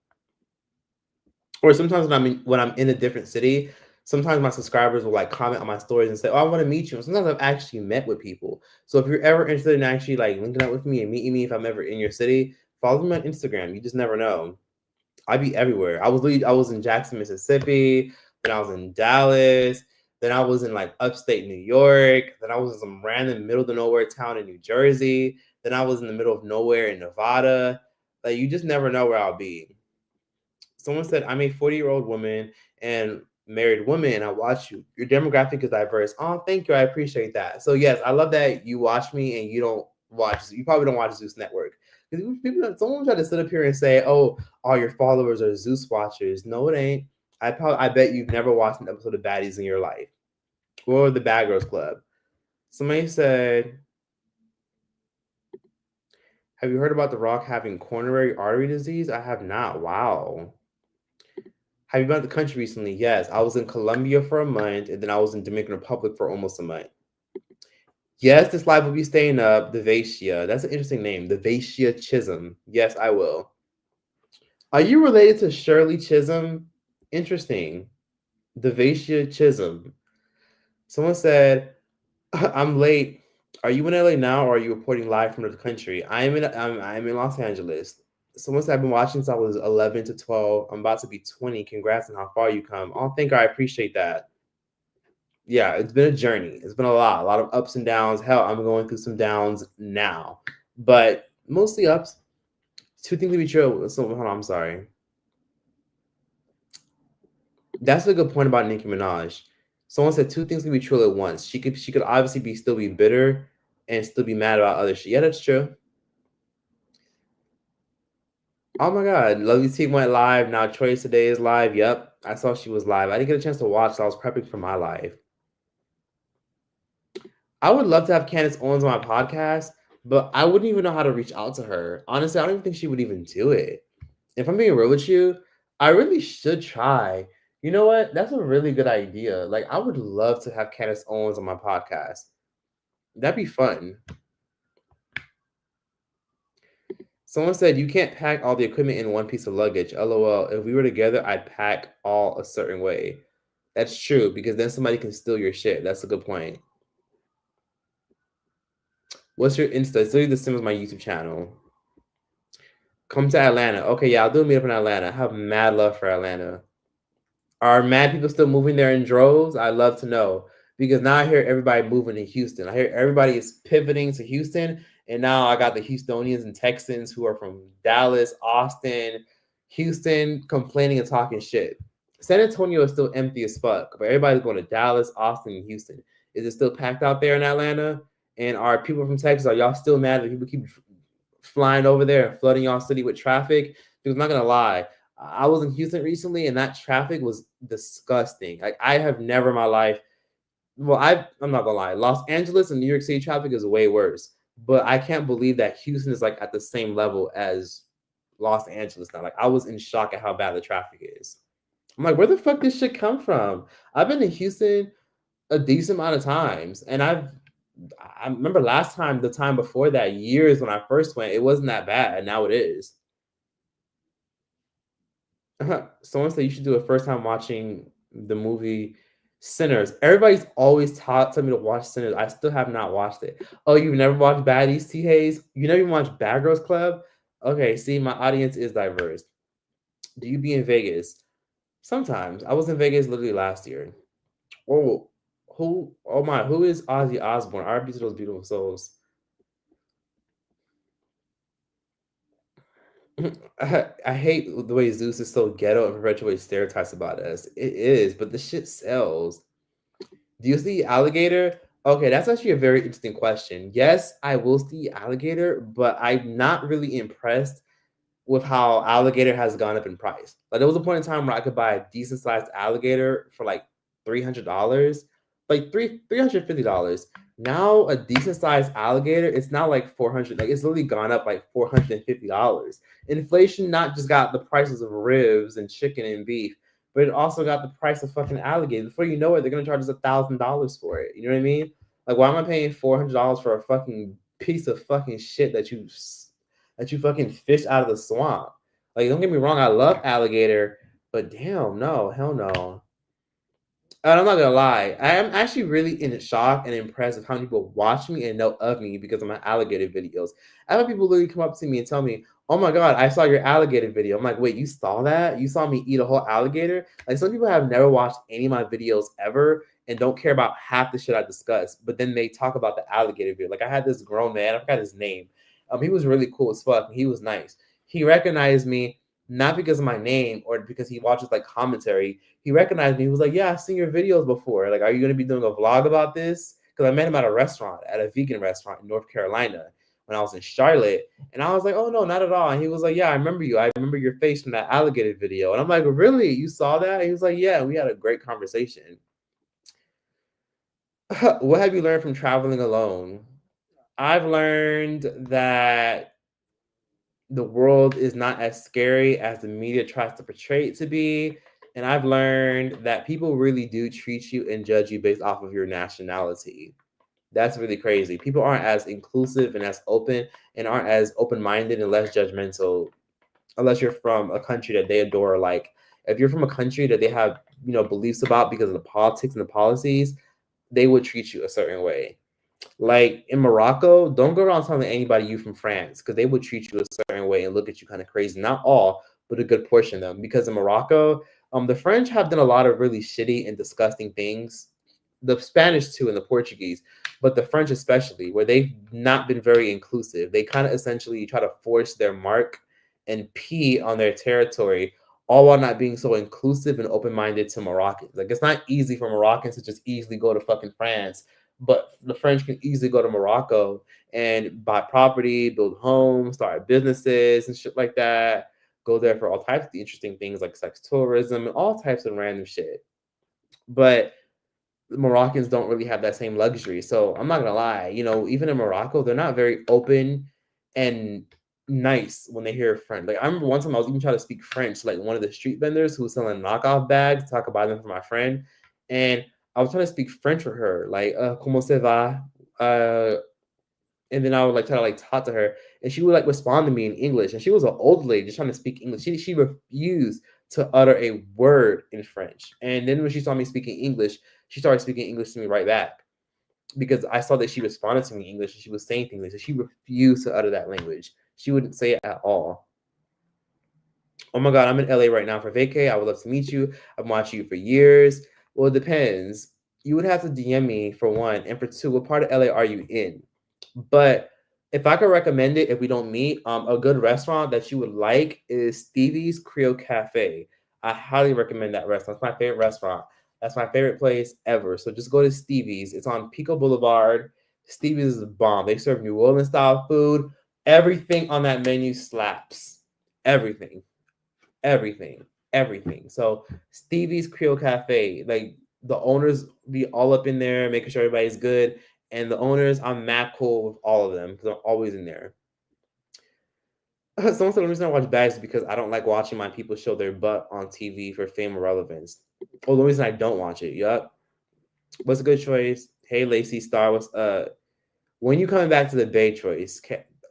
Or sometimes when I'm in a different city, sometimes my subscribers will like comment on my stories and say, "Oh, I want to meet you." And sometimes I've actually met with people. So if you're ever interested in actually like linking up with me and meeting me if I'm ever in your city, follow me on Instagram. You just never know. I be everywhere. I was in Jackson, Mississippi. Then I was in Dallas. Then I was in like upstate New York. Then I was in some random middle of nowhere town in New Jersey. Then I was in the middle of nowhere in Nevada. Like you just never know where I'll be. Someone said, I'm a 40-year-old woman and married woman, and I watch you. Your demographic is diverse. Oh, thank you. I appreciate that. So, yes, I love that you watch me and you probably don't watch Zeuss Network. Because someone tried to sit up here and say, oh, all your followers are Zeuss watchers. No, it ain't. I bet you've never watched an episode of Baddies in your life or the Bad Girls Club. Somebody said, Have you heard about The Rock having coronary artery disease? I have not. Wow. Have you been out the country recently? Yes. I was in Colombia for a month, and then I was in Dominican Republic for almost a month. Yes, this live will be staying up. The Vaishya. That's an interesting name. The Vaishya Chisholm. Yes, I will. Are you related to Shirley Chisholm? Interesting. The Vaishya Chisholm. Someone said, I'm late. Are you in LA now, or are you reporting live from the country? I'm in Los Angeles. Someone said I've been watching since I was 11 to 12. I'm about to be 20. Congrats on how far you come. Oh, thank you. I appreciate that. Yeah, it's been a journey. It's been a lot of ups and downs. Hell, I'm going through some downs now, but mostly ups. Two things to be true. So hold on, I'm sorry. That's a good point about Nicki Minaj. Someone said two things can be true at once. She could obviously still be bitter and still be mad about other shit. Yeah, that's true. Oh my god, Lovely T went live. Now Troy today is live. Yep. I saw she was live. I didn't get a chance to watch, so I was prepping for my live. I would love to have Candace Owens on my podcast, but I wouldn't even know how to reach out to her. Honestly, I don't even think she would even do it. If I'm being real with you, I really should try. You know what? That's a really good idea. Like, I would love to have Candace Owens on my podcast. That'd be fun. Someone said you can't pack all the equipment in one piece of luggage. LOL. If we were together, I'd pack all a certain way. That's true because then somebody can steal your shit. That's a good point. What's your Insta? It's literally the same as my YouTube channel. Come to Atlanta. Okay, yeah, I'll do a meetup in Atlanta. I have mad love for Atlanta. Are mad people still moving there in droves? I'd love to know because now I hear everybody moving to Houston. I hear everybody is pivoting to Houston, and now I got the Houstonians and Texans who are from Dallas, Austin, Houston complaining and talking shit. San Antonio is still empty as fuck, but everybody's going to Dallas, Austin, and Houston. Is it still packed out there in Atlanta? And are people from Texas, are y'all still mad that people keep flying over there and flooding y'all city with traffic? Because I'm not gonna lie, I was in Houston recently, and that traffic was disgusting. Like I have never in my life. Well, I'm not gonna lie. Los Angeles and New York City traffic is way worse, but I can't believe that Houston is like at the same level as Los Angeles now. Like I was in shock at how bad the traffic is. I'm like, where the fuck this shit come from? I've been to Houston a decent amount of times, and I remember last time, the time before that, years when I first went, it wasn't that bad. And now it is. Someone said you should do a first time watching the movie Sinners. Everybody's always telling me to watch Sinners. I still have not watched it. Oh, you've never watched Baddies, T. Hayes? You never even watched Bad Girls Club? Okay, see, my audience is diverse. Do you be in Vegas? Sometimes. I was in Vegas literally last year. Oh, who? Oh my, who is Ozzy Osbourne? R.I.P. to those beautiful souls. I hate the way Zeus is so ghetto and perpetuates stereotypes about us. It is, but the shit sells. Do you see alligator? Okay, that's actually a very interesting question. Yes, I will see alligator, but I'm not really impressed with how alligator has gone up in price. Like there was a point in time where I could buy a decent sized alligator for like $300, like $350. Now a decent sized alligator, it's now like 400. Like it's literally gone up like $450. Inflation not just got the prices of ribs and chicken and beef, but it also got the price of fucking alligator. Before you know it, they're gonna charge us $1,000 for it. You know what I mean? Like why am I paying $400 for a fucking piece of fucking shit that you fucking fish out of the swamp? Like, don't get me wrong, I love alligator, but damn, no, hell no. And I'm not gonna lie, I am actually really in shock and impressed with how many people watch me and know of me because of my alligator videos. I have people literally come up to me and tell me, "Oh my god, I saw your alligator video." I'm like, "Wait, you saw that? You saw me eat a whole alligator?" Like some people have never watched any of my videos ever and don't care about half the shit I discuss, but then they talk about the alligator video. Like I had this grown man, I forgot his name. He was really cool as fuck. He was nice. He recognized me not because of my name or because he watches like commentary. He recognized me. He was like, "Yeah, I've seen your videos before. Like, are you going to be doing a vlog about this?" Because I met him at a restaurant, at a vegan restaurant in North Carolina when I was in Charlotte. And I was like, "Oh, no, not at all." And he was like, "Yeah, I remember you. I remember your face from that alligator video." And I'm like, "Really? You saw that?" And he was like, "Yeah, we had a great conversation." What have you learned from traveling alone? I've learned that the world is not as scary as the media tries to portray it to be. And I've learned that people really do treat you and judge you based off of your nationality. That's really crazy. People aren't as inclusive and as open and aren't as open minded and less judgmental unless you're from a country that they adore. Like if you're from a country that they have, beliefs about because of the politics and the policies, they would treat you a certain way. Like in Morocco, don't go around telling anybody you from France because they would treat you a certain way and look at you kind of crazy. Not all, but a good portion of them. Because in Morocco, the French have done a lot of really shitty and disgusting things. The Spanish too and the Portuguese, but the French especially, where they've not been very inclusive. They kind of essentially try to force their mark and pee on their territory, all while not being so inclusive and open-minded to Moroccans. Like it's not easy for Moroccans to just easily go to fucking France, but the French can easily go to Morocco and buy property, build homes, start businesses and shit like that. Go there for all types of interesting things like sex tourism and all types of random shit. But the Moroccans don't really have that same luxury. So I'm not gonna lie, even in Morocco, they're not very open and nice when they hear French. Like I remember one time I was even trying to speak French to like one of the street vendors who was selling knockoff bags so I could buy them for my friend. And I was trying to speak French with her, like comment ça va? And then I would like try to like talk to her, and she would like respond to me in English. And she was an old lady just trying to speak English. She refused to utter a word in French. And then when she saw me speaking English, she started speaking English to me right back because I saw that she responded to me in English and she was saying things. And she refused to utter that language. She wouldn't say it at all. Oh my God, I'm in LA right now for vacay. I would love to meet you. I've watched you for years. Well, it depends. You would have to DM me for one. And for two, what part of LA are you in? But if I could recommend it, if we don't meet, a good restaurant that you would like is Stevie's Creole Cafe. I highly recommend that restaurant. It's my favorite restaurant. That's my favorite place ever. So just go to Stevie's. It's on Pico Boulevard. Stevie's is a bomb. They serve New Orleans style food. Everything on that menu slaps. Everything. Everything. Everything. So Stevie's Creole Cafe, like the owners be all up in there, making sure everybody's good. And the owners, I'm mad cool with all of them because I'm always in there. Someone said the reason I watch Bags is because I don't like watching my people show their butt on TV for fame or relevance. Oh, the reason I don't watch it. Yup. What's a good choice? Hey, Lacey Star. What's when you coming back to the Bay choice?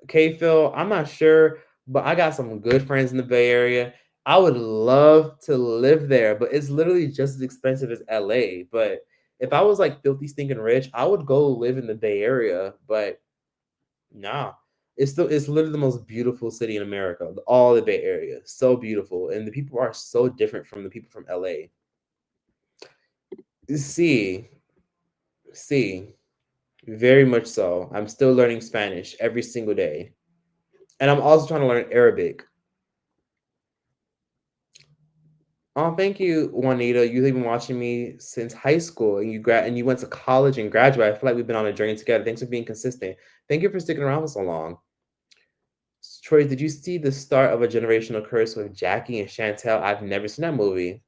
K Phil, I'm not sure, but I got some good friends in the Bay Area. I would love to live there, but it's literally just as expensive as LA. But if I was like filthy stinking rich, I would go live in the Bay Area. But nah, it's literally the most beautiful city in America. All the Bay Area, so beautiful, and the people are so different from the people from LA. See, see, very much so. I'm still learning Spanish every single day, and I'm also trying to learn Arabic. Oh, thank you, Juanita. You've been watching me since high school, and you went to college and graduated. I feel like we've been on a journey together. Thanks for being consistent. Thank you for sticking around for so long. Troy, did you see the start of a generational curse with Jackie and Chantel? I've never seen that movie.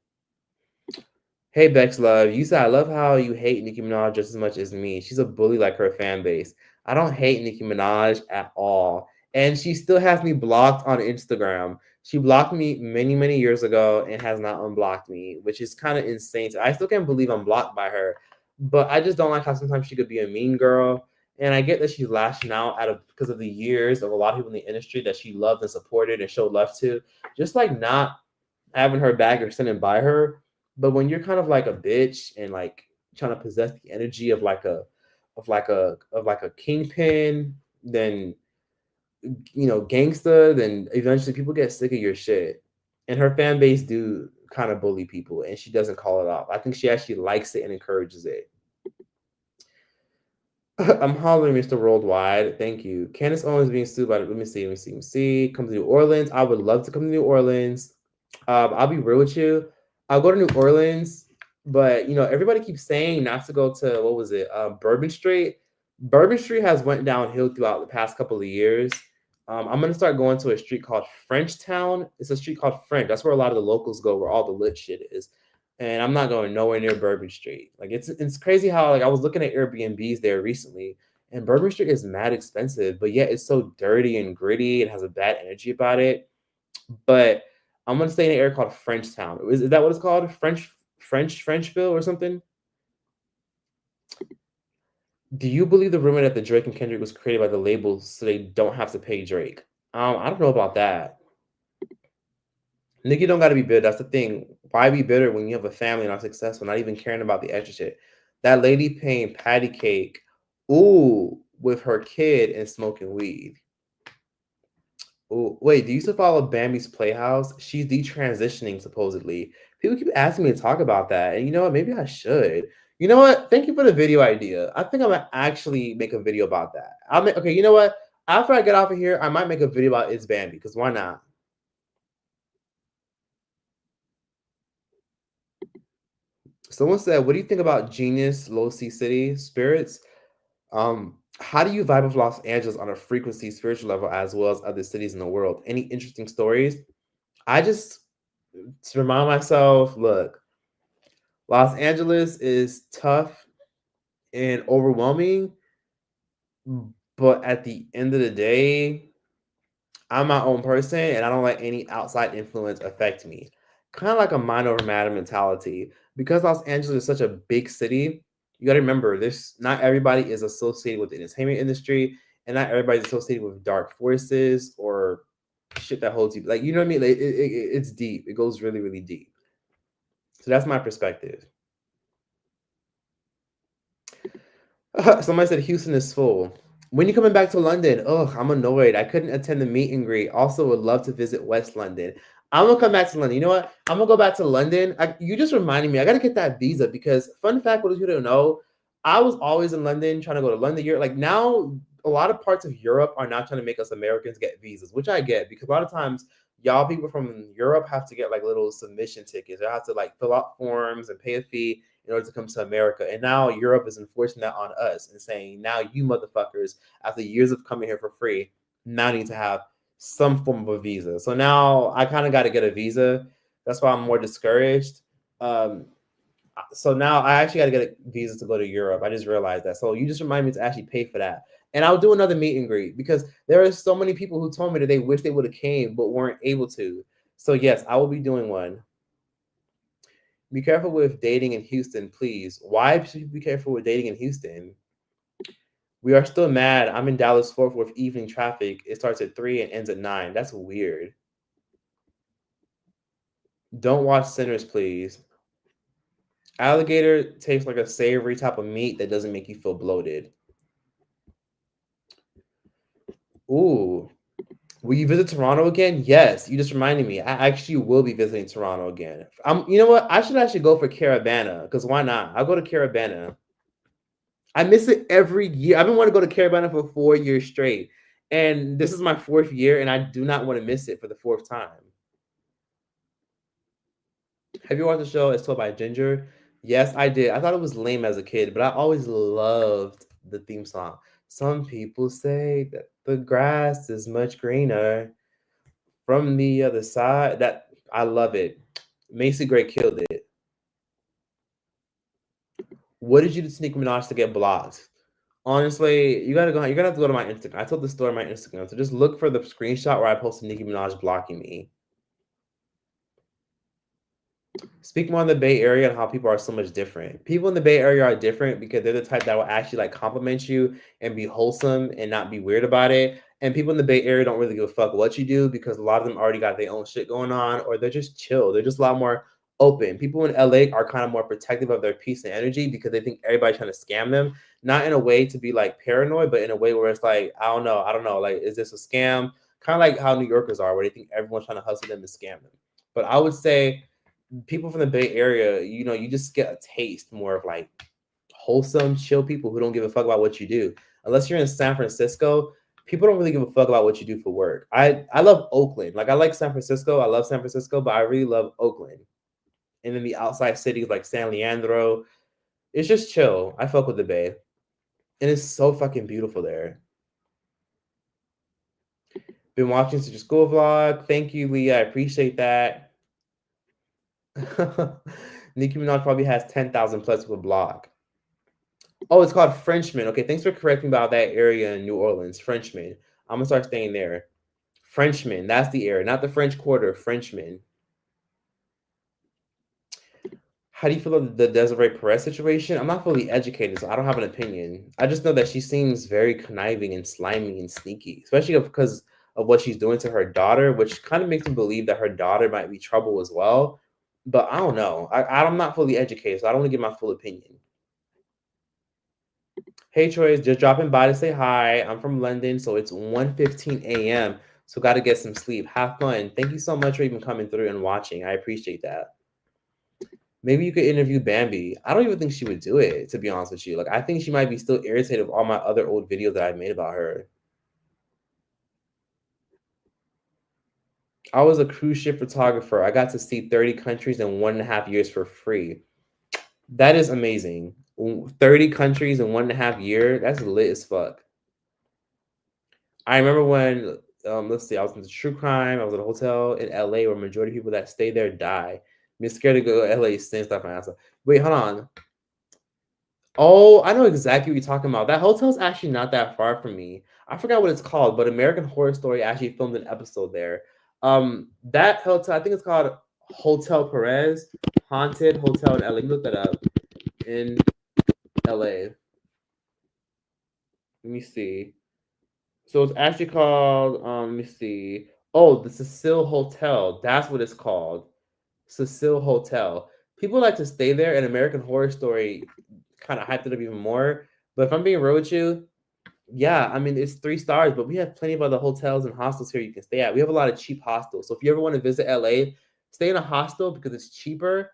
Hey, Bex Love, you said I love how you hate Nicki Minaj just as much as me. She's a bully like her fan base. I don't hate Nicki Minaj at all. And she still has me blocked on Instagram. She blocked me many, many years ago and has not unblocked me, which is kind of insane. I still can't believe I'm blocked by her. But I just don't like how sometimes she could be a mean girl. And I get that she's lashing out because of the years of a lot of people in the industry that she loved and supported and showed love to. Just like not having her back or sitting by her. But when you're kind of like a bitch and like trying to possess the energy of like a kingpin, then gangsta, then eventually people get sick of your shit. And her fan base do kind of bully people, and she doesn't call it off. I think she actually likes it and encourages it. I'm hollering, Mr. Worldwide. Thank you. Candace Owens being sued by. Let me see. Come to New Orleans. I would love to come to New Orleans. I'll be real with you. I'll go to New Orleans, but everybody keeps saying not to go to what was it? Bourbon Street. Bourbon Street has went downhill throughout the past couple of years. I'm gonna start going to a street called Frenchtown. It's a street called French. That's where a lot of the locals go, where all the lit shit is. And I'm not going nowhere near Bourbon Street. Like it's crazy how like I was looking at Airbnbs there recently, And Bourbon Street is mad expensive, but yet it's so dirty and gritty. It has a bad energy about it. But I'm gonna stay in an area called Frenchtown. Is that what it's called? Frenchville or something? Do you believe the rumor that the Drake and Kendrick was created by the labels so they don't have to pay Drake? I don't know about that. Nicki don't gotta be bitter. That's the thing. Why be bitter when you have a family and are successful, not even caring about the extra shit? That lady paying patty cake, ooh, with her kid and smoking weed. Oh, wait, do you still follow Bambi's Playhouse? She's detransitioning supposedly. People keep asking me to talk about that, and you know what? Maybe I should. You know what? Thank you for the video idea. I think I'm gonna actually make a video about that. I'll make okay. You know what? After I get off of here, I might make a video about It's Bambi because why not? Someone said, "What do you think about Genius, Low C City Spirits? How do you vibe with Los Angeles on a frequency, spiritual level, as well as other cities in the world? Any interesting stories?" I just to remind myself, look, Los Angeles is tough and overwhelming, but at the end of the day, I'm my own person and I don't let any outside influence affect me. Kind of like a mind over matter mentality. Because Los Angeles is such a big city, you got to remember this not everybody is associated with the entertainment industry and not everybody's associated with dark forces or shit that holds you. Like, you know what I mean? Like, it's deep. It goes really, really deep. So that's my perspective. Somebody said Houston is full. When you coming back to London? Oh, I'm annoyed. I couldn't attend the meet and greet. Also, would love to visit West London. I'm gonna come back to London. You know what? I'm gonna go back to London. You just reminded me. I gotta get that visa because fun fact, what you don't know, I was always in London trying to go to London. Europe. Like now, a lot of parts of Europe are now trying to make us Americans get visas, which I get because a lot of times y'all people from Europe have to get like little submission tickets. They have to like fill out forms and pay a fee in order to come to America. And now Europe is enforcing that on us and saying, now you motherfuckers, after years of coming here for free, now need to have some form of a visa. So now I kind of got to get a visa. That's why I'm more discouraged. So now I actually got to get a visa to go to Europe. I just realized that. So you just remind me to actually pay for that. And I'll do another meet and greet because there are so many people who told me that they wish they would have came but weren't able to. So yes, I will be doing one. Be careful with dating in Houston, please. Why should you be careful with dating in Houston? We are still mad. I'm in Dallas Fort Worth evening traffic. It starts at 3 and ends at 9. That's weird. Don't watch Sinners, please. Alligator tastes like a savory type of meat that doesn't make you feel bloated. Ooh. Will you visit Toronto again? Yes. You just reminded me. I actually will be visiting Toronto again. You know what? I should actually go for Carabana because why not? I'll go to Carabana. I miss it every year. I've been wanting to go to Carabana for 4 years straight. And this is my 4th year, and I do not want to miss it for the 4th time. Have you watched the show It's Told by Ginger? Yes, I did. I thought it was lame as a kid, but I always loved the theme song. Some people say that the grass is much greener from the other side. That I love it. Macy Gray killed it. What did you do to Nicki Minaj to get blocked? Honestly, you gotta go. You're gonna have to go to my Instagram. I told the story on my Instagram, so just look for the screenshot where I posted Nicki Minaj blocking me. Speak more on the Bay Area and how people are so much different. People in the Bay Area are different because they're the type that will actually like compliment you and be wholesome and not be weird about it. And people in the Bay Area don't really give a fuck what you do because a lot of them already got their own shit going on, or they're just chill. They're just a lot more open. People in LA are kind of more protective of their peace and energy because they think everybody's trying to scam them. Not in a way to be like paranoid, but in a way where it's like, I don't know, like, is this a scam? Kind of like how New Yorkers are, where they think everyone's trying to hustle them and scam them. But I would say people from the Bay Area, you know, you just get a taste more of like wholesome, chill people who don't give a fuck about what you do. Unless you're in San Francisco, people don't really give a fuck about what you do for work. I love Oakland. Like I like San Francisco. I love San Francisco, but I really love Oakland. And then the outside cities like San Leandro, it's just chill. I fuck with the Bay. And it's so fucking beautiful there. Been watching such a school vlog. Thank you, Leah. I appreciate that. Nicki Minaj probably has 10,000 plus with a blog. Oh, it's called Frenchman. Okay, thanks for correcting me about that area in New Orleans. Frenchman. I'm gonna start staying there. Frenchman. That's the area, not the French Quarter. Frenchman. How do you feel about the Desiree Perez situation? I'm not fully educated, so I don't have an opinion. I just know that she seems very conniving and slimy and sneaky, especially because of what she's doing to her daughter, which kind of makes me believe that her daughter might be trouble as well. But I don't know. I'm not fully educated, so I don't want to give my full opinion. Hey, Troy, just dropping by to say hi. I'm from London, so it's 1:15 a.m. So got to get some sleep. Have fun. Thank you so much for even coming through and watching. I appreciate that. Maybe you could interview Bambi. I don't even think she would do it, to be honest with you. Like, I think she might be still irritated with all my other old videos that I've made about her. I was a cruise ship photographer. I got to see 30 countries in 1.5 years for free. That is amazing. 30 countries in 1.5 year. That's lit as fuck. I remember when, let's see, I was in the true crime. I was at a hotel in LA where majority of people that stay there die. I'm scared to go to LA since stuff my ass off. Wait, hold on. Oh, I know exactly what you're talking about. That hotel's actually not that far from me. I forgot what it's called, but American Horror Story actually filmed an episode there. That hotel, I think it's called Hotel Perez, Haunted Hotel in LA. Let me look that up in LA. Let me see. So it's actually called, let me see. Oh, the Cecil Hotel. That's what it's called. Cecil Hotel. People like to stay there, and American Horror Story kind of hyped it up even more. But if I'm being real with you, yeah, I mean it's 3 stars, but we have plenty of other hotels and hostels here you can stay at. We have a lot of cheap hostels. So if you ever want to visit LA, stay in a hostel because it's cheaper.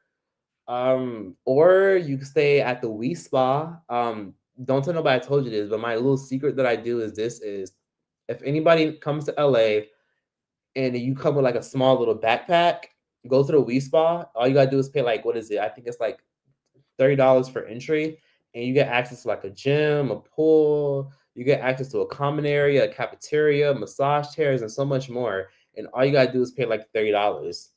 Or you can stay at the We Spa. Don't tell nobody I told you this, but my little secret that I do is this is if anybody comes to LA and you come with like a small little backpack, go to the We Spa. All you gotta do is pay like what is it? I think it's like $30 for entry, and you get access to like a gym, a pool. You get access to a common area, a cafeteria, massage chairs, and so much more. And all you gotta do is pay like $30.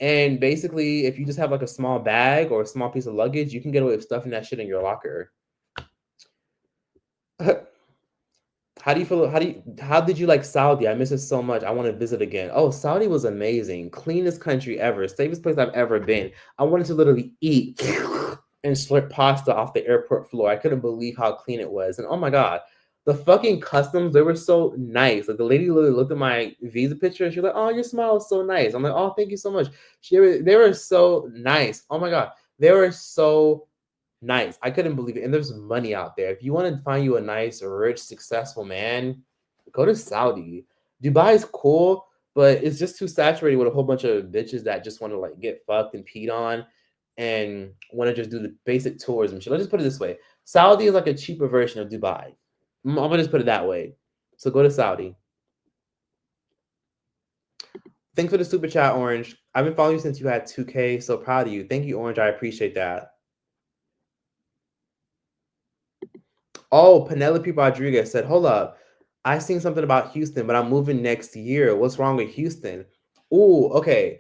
And basically, if you just have like a small bag or a small piece of luggage, you can get away with stuffing that shit in your locker. How do you feel? How did you like Saudi? I miss it so much. I want to visit again. Oh, Saudi was amazing. Cleanest country ever. Safest place I've ever been. I wanted to literally eat and slurp pasta off the airport floor. I couldn't believe how clean it was. And oh my god, the fucking customs, they were so nice. Like the lady literally looked at my visa picture and she was like, "Oh, your smile is so nice." I'm like, "Oh, thank you so much." They were so nice. Oh my god. They were so nice. I couldn't believe it. And there's money out there. If you want to find you a nice, rich, successful man, go to Saudi. Dubai is cool, but it's just too saturated with a whole bunch of bitches that just want to like get fucked and peed on and want to just do the basic tourism shit. Let's just put it this way. Saudi is like a cheaper version of Dubai. I'm gonna just put it that way. So go to Saudi. Thanks for the super chat, Orange. I've been following you since you had 2K. So proud of you. Thank you, Orange. I appreciate that. Oh, Penelope Rodriguez said, "Hold up, I seen something about Houston, but I'm moving next year. What's wrong with Houston?" Ooh, okay.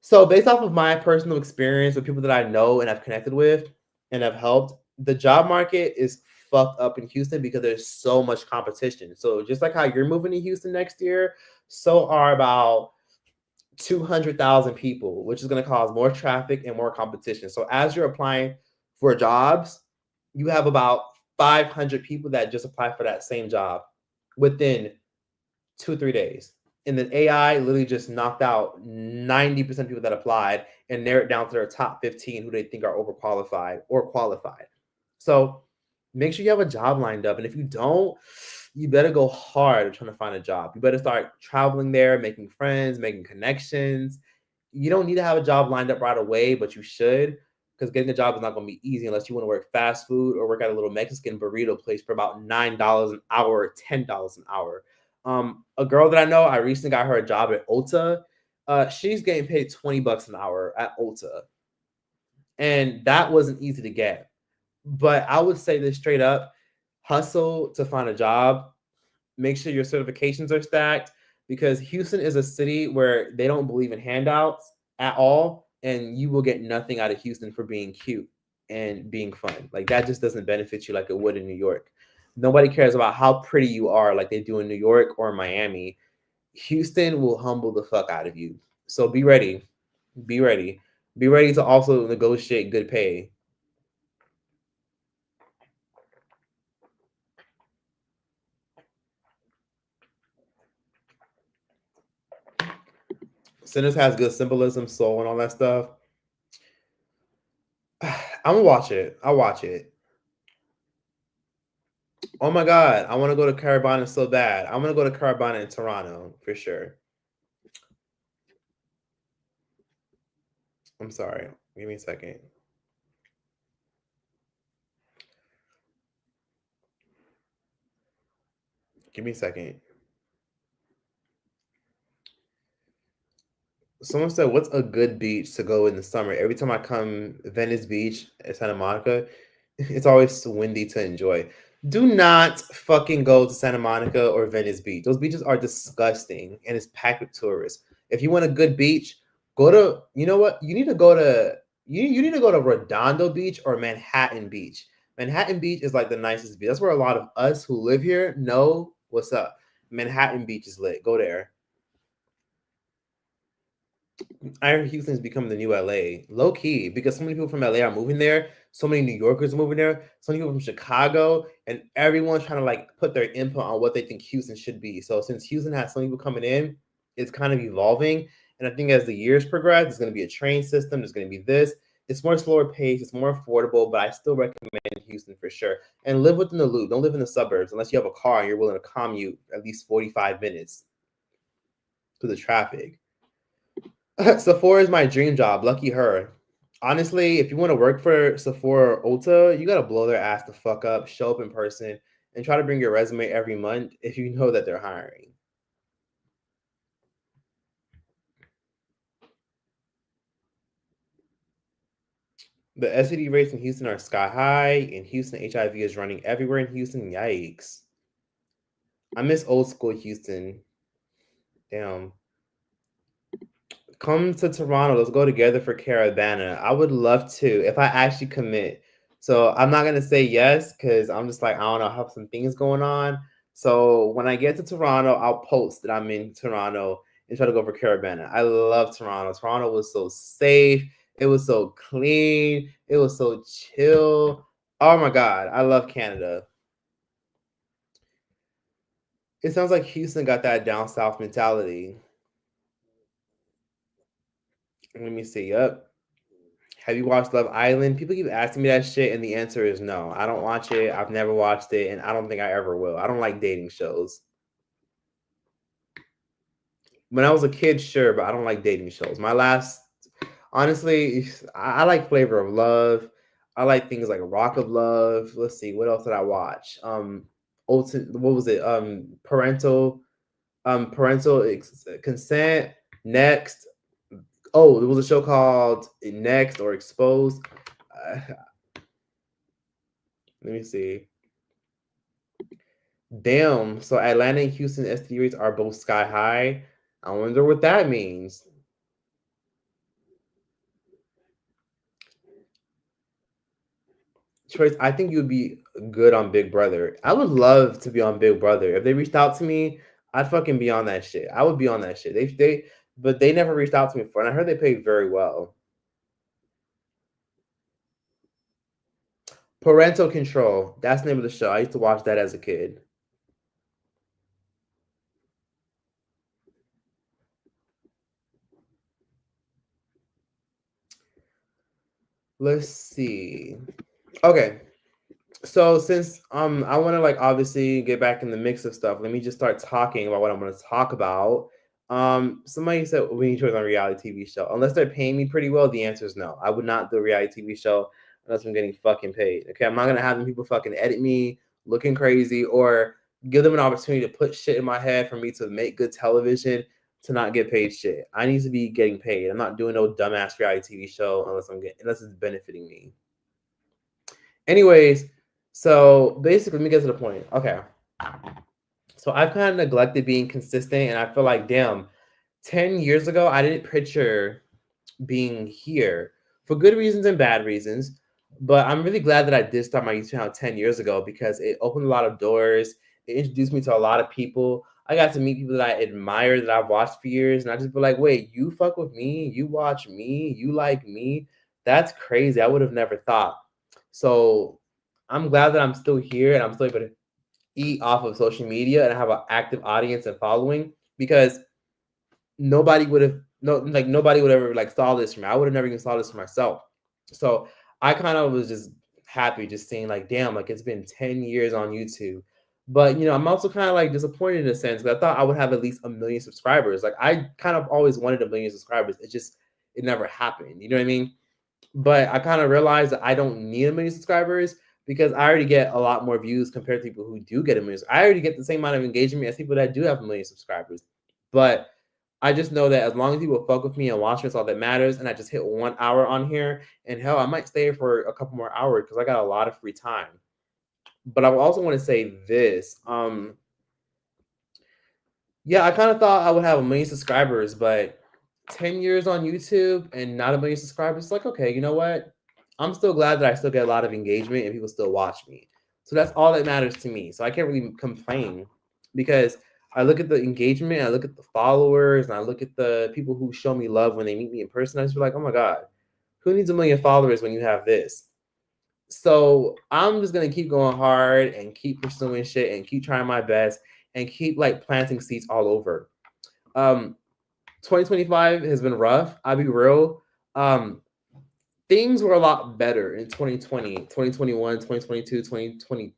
So based off of my personal experience with people that I know and have connected with and have helped, the job market is fucked up in Houston because there's so much competition. So just like how you're moving to Houston next year, so are about 200,000 people, which is going to cause more traffic and more competition. So as you're applying for jobs, you have about 500 people that just apply for that same job within 2 or 3 days. And then AI literally just knocked out 90% of people that applied and narrowed down to their top 15 who they think are overqualified or qualified. So make sure you have a job lined up. And if you don't, you better go hard at trying to find a job. You better start traveling there, making friends, making connections. You don't need to have a job lined up right away, but you should, because getting a job is not going to be easy unless you want to work fast food or work at a little Mexican burrito place for about $9 an hour or $10 an hour. A girl that I know, I recently got her a job at Ulta. She's getting paid $20 an hour at Ulta, and that wasn't easy to get. But I would say this straight up: hustle to find a job. Make sure your certifications are stacked because Houston is a city where they don't believe in handouts at all, and you will get nothing out of Houston for being cute and being fun. Like that just doesn't benefit you like it would in New York. Nobody cares about how pretty you are like they do in New York or Miami. Houston will humble the fuck out of you. So be ready. Be ready. Be ready to also negotiate good pay. Sinners has good symbolism, soul, and all that stuff. I'm gonna watch it. I'll watch it. Oh my god, I want to go to Carabana so bad. I'm gonna go to Carabana in Toronto for sure. I'm sorry. Give me a second. Give me a second. Someone said, "What's a good beach to go in the summer?" Every time I come Venice Beach at Santa Monica, it's always windy to enjoy. Do not fucking go to Santa Monica or Venice Beach. Those beaches are disgusting and it's packed with tourists. If you want a good beach, go to, you know what? You need to go to you need to go to Redondo Beach or Manhattan Beach. Manhattan Beach is like the nicest beach. That's where a lot of us who live here know what's up. Manhattan Beach is lit. Go there. I heard Houston's becoming the new LA, low key, because so many people from LA are moving there. So many New Yorkers are moving there. So many people from Chicago, and everyone's trying to like put their input on what they think Houston should be. So since Houston has so many people coming in, it's kind of evolving. And I think as the years progress, it's going to be a train system. There's going to be this. It's more slower pace. It's more affordable, but I still recommend Houston for sure. And live within the loop. Don't live in the suburbs unless you have a car and you're willing to commute at least 45 minutes to the traffic. Sephora is my dream job. Lucky her. Honestly, if you want to work for Sephora or Ulta, you gotta blow their ass the fuck up, show up in person, and try to bring your resume every month if you know that they're hiring. The STD rates in Houston are sky high. In Houston, HIV is running everywhere in Houston. Yikes. I miss old school Houston. Damn. Come to Toronto. Let's go together for Caravana. I would love to if I actually commit. So I'm not gonna say yes because I'm just like I don't know. I have some things going on. So when I get to Toronto, I'll post that I'm in Toronto and try to go for Caravana. I love Toronto. Toronto was so safe. It was so clean. It was so chill. Oh my god, I love Canada. It sounds like Houston got that down south mentality. Let me see. Yep. Have you watched Love Island? People keep asking me that shit, and the answer is no. I don't watch it. I've never watched it, and I don't think I ever will. I don't like dating shows. When I was a kid, sure, but I don't like dating shows. My last, honestly, I like Flavor of Love. I like things like Rock of Love. Let's see, what else did I watch? What was it? Consent. Next. Oh, there was a show called Next or Exposed. Let me see. Damn. So Atlanta and Houston STD rates are both sky high. I wonder what that means. Choice, I think you'd be good on Big Brother. I would love to be on Big Brother. If they reached out to me, I'd fucking be on that shit. I would be on that shit. But they never reached out to me for it. And I heard they pay very well. Parental Control. That's the name of the show. I used to watch that as a kid. Let's see. Okay. So since I want to like obviously get back in the mix of stuff, let me just start talking about what I'm going to talk about. Somebody said we need choice on a reality TV show. Unless they're paying me pretty well, the answer is no. I would not do a reality TV show unless I'm getting fucking paid. Okay, I'm not gonna have them people fucking edit me looking crazy or give them an opportunity to put shit in my head for me to make good television to not get paid shit. I need to be getting paid. I'm not doing no dumbass reality TV show unless it's benefiting me. Anyways, so basically, let me get to the point. Okay. So I've kind of neglected being consistent, and I feel like, damn, 10 years ago, I didn't picture being here for good reasons and bad reasons. But I'm really glad that I did start my YouTube channel 10 years ago because it opened a lot of doors. It introduced me to a lot of people. I got to meet people that I admire, that I've watched for years. And I just be like, wait, you fuck with me? You watch me? You like me? That's crazy. I would have never thought. So I'm glad that I'm still here and I'm still able to eat off of social media and I have an active audience and following because nobody would have nobody would ever like saw this from me. I would have never even saw this for myself. So I kind of was just happy just seeing like, damn, like it's been 10 years on YouTube. But I'm also kind of like disappointed in a sense because I thought I would have at least a million subscribers. Like I kind of always wanted a million subscribers. It never happened. You know what I mean? But I kind of realized that I don't need a million subscribers because I already get a lot more views compared to people who do get a million. I already get the same amount of engagement as people that do have a million subscribers. But I just know that as long as people fuck with me and watch me, it's all that matters. And I just hit 1 hour on here. And hell, I might stay for a couple more hours because I got a lot of free time. But I also want to say this. Yeah, I kind of thought I would have a million subscribers, but 10 years on YouTube and not a million subscribers, it's like, okay, you know what? I'm still glad that I still get a lot of engagement and people still watch me. So that's all that matters to me. So I can't really complain because I look at the engagement, I look at the followers, and I look at the people who show me love when they meet me in person. I just be like, oh my God, who needs a million followers when you have this? So I'm just gonna keep going hard and keep pursuing shit and keep trying my best and keep like planting seeds all over. Um, 2025 has been rough. I'll be real. Things were a lot better in 2020, 2021, 2022, 2020,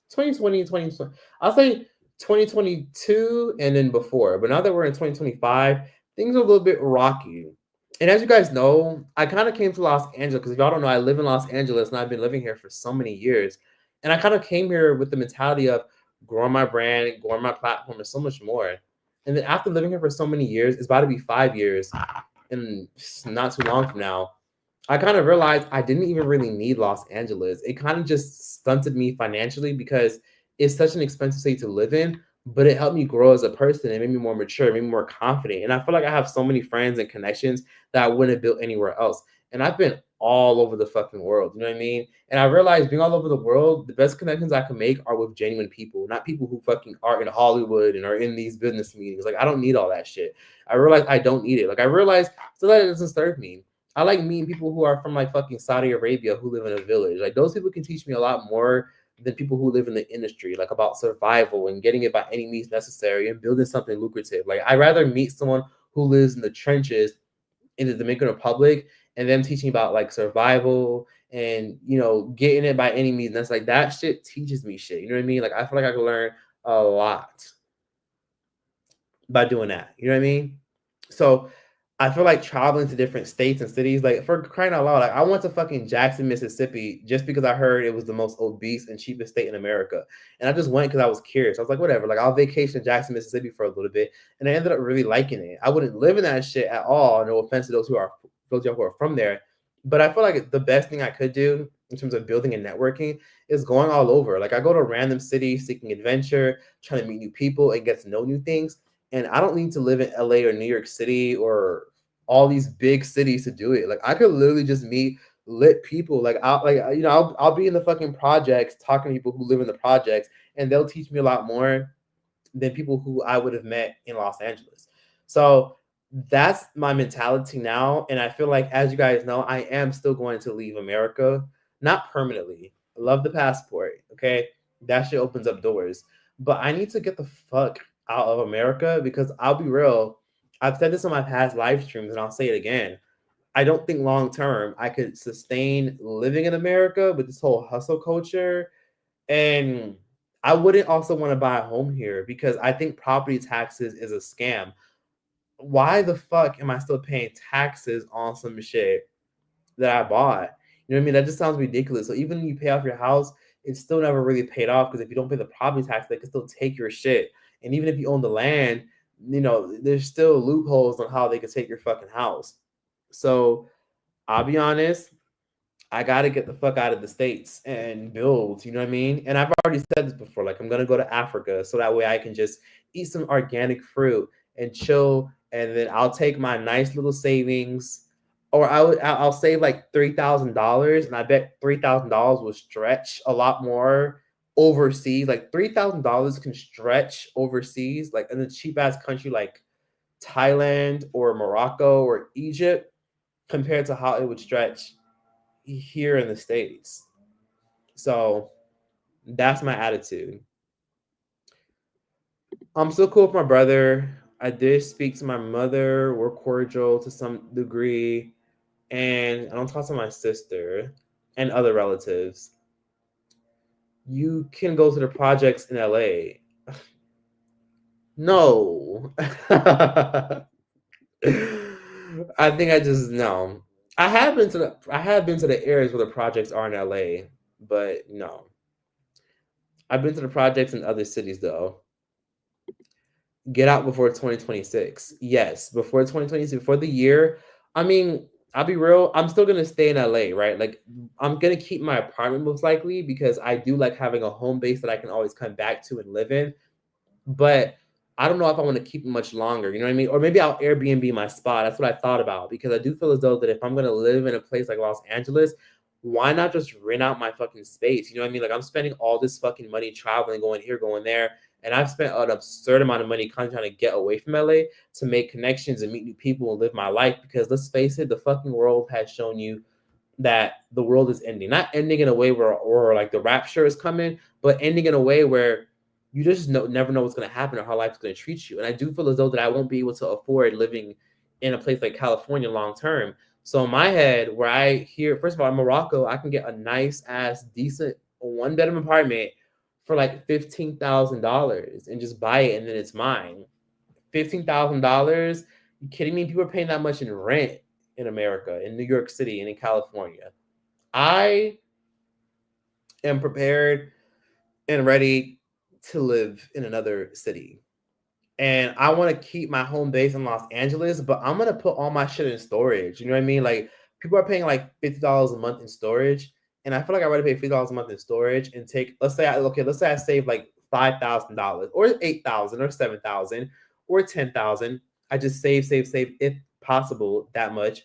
2020, 2020. I'll say 2022 and then before. But now that we're in 2025, things are a little bit rocky. And as you guys know, I kind of came to Los Angeles because if y'all don't know, I live in Los Angeles and I've been living here for so many years. And I kind of came here with the mentality of growing my brand, growing my platform, and so much more. And then after living here for so many years, it's about to be 5 years and not too long from now. I kind of realized I didn't even really need Los Angeles. It kind of just stunted me financially because it's such an expensive city to live in, but it helped me grow as a person. It made me more mature, made me more confident. And I feel like I have so many friends and connections that I wouldn't have built anywhere else. And I've been all over the fucking world. You know what I mean? And I realized being all over the world, the best connections I can make are with genuine people, not people who fucking are in Hollywood and are in these business meetings. Like, I don't need all that shit. I realized I don't need it. Like, I realized so that it doesn't serve me. I like meeting people who are from like fucking Saudi Arabia who live in a village. Like those people can teach me a lot more than people who live in the industry, like about survival and getting it by any means necessary and building something lucrative. Like I'd rather meet someone who lives in the trenches in the Dominican Republic and them teaching about like survival and getting it by any means. That's like that shit teaches me shit. You know what I mean? Like I feel like I could learn a lot by doing that. You know what I mean? So I feel like traveling to different states and cities, like for crying out loud, like I went to fucking Jackson, Mississippi, just because I heard it was the most obese and cheapest state in America. And I just went because I was curious. I was like, whatever, like I'll vacation in Jackson, Mississippi for a little bit. And I ended up really liking it. I wouldn't live in that shit at all. No offense to those who are from there. But I feel like the best thing I could do in terms of building and networking is going all over. Like I go to random cities seeking adventure, trying to meet new people and get to know new things. And I don't need to live in LA or New York City or all these big cities to do it. Like I could literally just meet lit people. Like I'll be in the fucking projects talking to people who live in the projects, and they'll teach me a lot more than people who I would have met in Los Angeles. So that's my mentality now. And I feel like, as you guys know, I am still going to leave America, not permanently. I love the passport. Okay. That shit opens up doors. But I need to get the fuck out of America because I'll be real. I've said this on my past live streams and I'll say it again. I don't think long term I could sustain living in America with this whole hustle culture. And I wouldn't also want to buy a home here because I think property taxes is a scam. Why the fuck am I still paying taxes on some shit that I bought? You know what I mean? That just sounds ridiculous. So even when you pay off your house, it's still never really paid off because if you don't pay the property tax, they can still take your shit. And even if you own the land, there's still loopholes on how they can take your fucking house. So I'll be honest, I got to get the fuck out of the States and build, you know what I mean? And I've already said this before, like I'm going to go to Africa so that way I can just eat some organic fruit and chill. And then I'll take my nice little savings. or I'll save like $3,000, and I bet $3,000 will stretch a lot more overseas. Like $3,000 can stretch overseas, like in a cheap ass country like Thailand or Morocco or Egypt, compared to how it would stretch here in the States. So that's my attitude. I'm still cool with my brother. I did speak to my mother. We're cordial to some degree. And I don't talk to my sister and other relatives. You can go to the projects in LA. No. I think I just no. I have been to the areas where the projects are in LA, but no. I've been to the projects in other cities though. Get out before 2026. Yes, before 2026, before the year. I mean, I'll be real, I'm still gonna stay in LA, right? Like I'm gonna keep my apartment most likely because I do like having a home base that I can always come back to and live in. But I don't know if I want to keep it much longer. You know what I mean? Or maybe I'll Airbnb my spot. That's what I thought about because I do feel as though that if I'm gonna live in a place like Los Angeles, why not just rent out my fucking space? You know what I mean? Like I'm spending all this fucking money traveling, going here, going there, and I've spent an absurd amount of money kind of trying to get away from LA to make connections and meet new people and live my life. Because let's face it, the fucking world has shown you that the world is ending. Not ending in a way where or like the rapture is coming, but ending in a way where you just never know what's going to happen or how life's going to treat you. And I do feel as though that I won't be able to afford living in a place like California long term. So in my head, where I hear, first of all, in Morocco, I can get a nice ass, decent one bedroom apartment for like $15,000 and just buy it and then it's mine. $15,000? You kidding me? People are paying that much in rent in America, in New York City, and in California. I am prepared and ready to live in another city. And I want to keep my home base in Los Angeles, but I'm gonna put all my shit in storage. You know what I mean? Like people are paying like $50 a month in storage, and I feel like I'd rather pay $50 a month in storage and take. Let's say I save like $5,000 or 8,000 or 7,000 or 10,000. I just save if possible that much,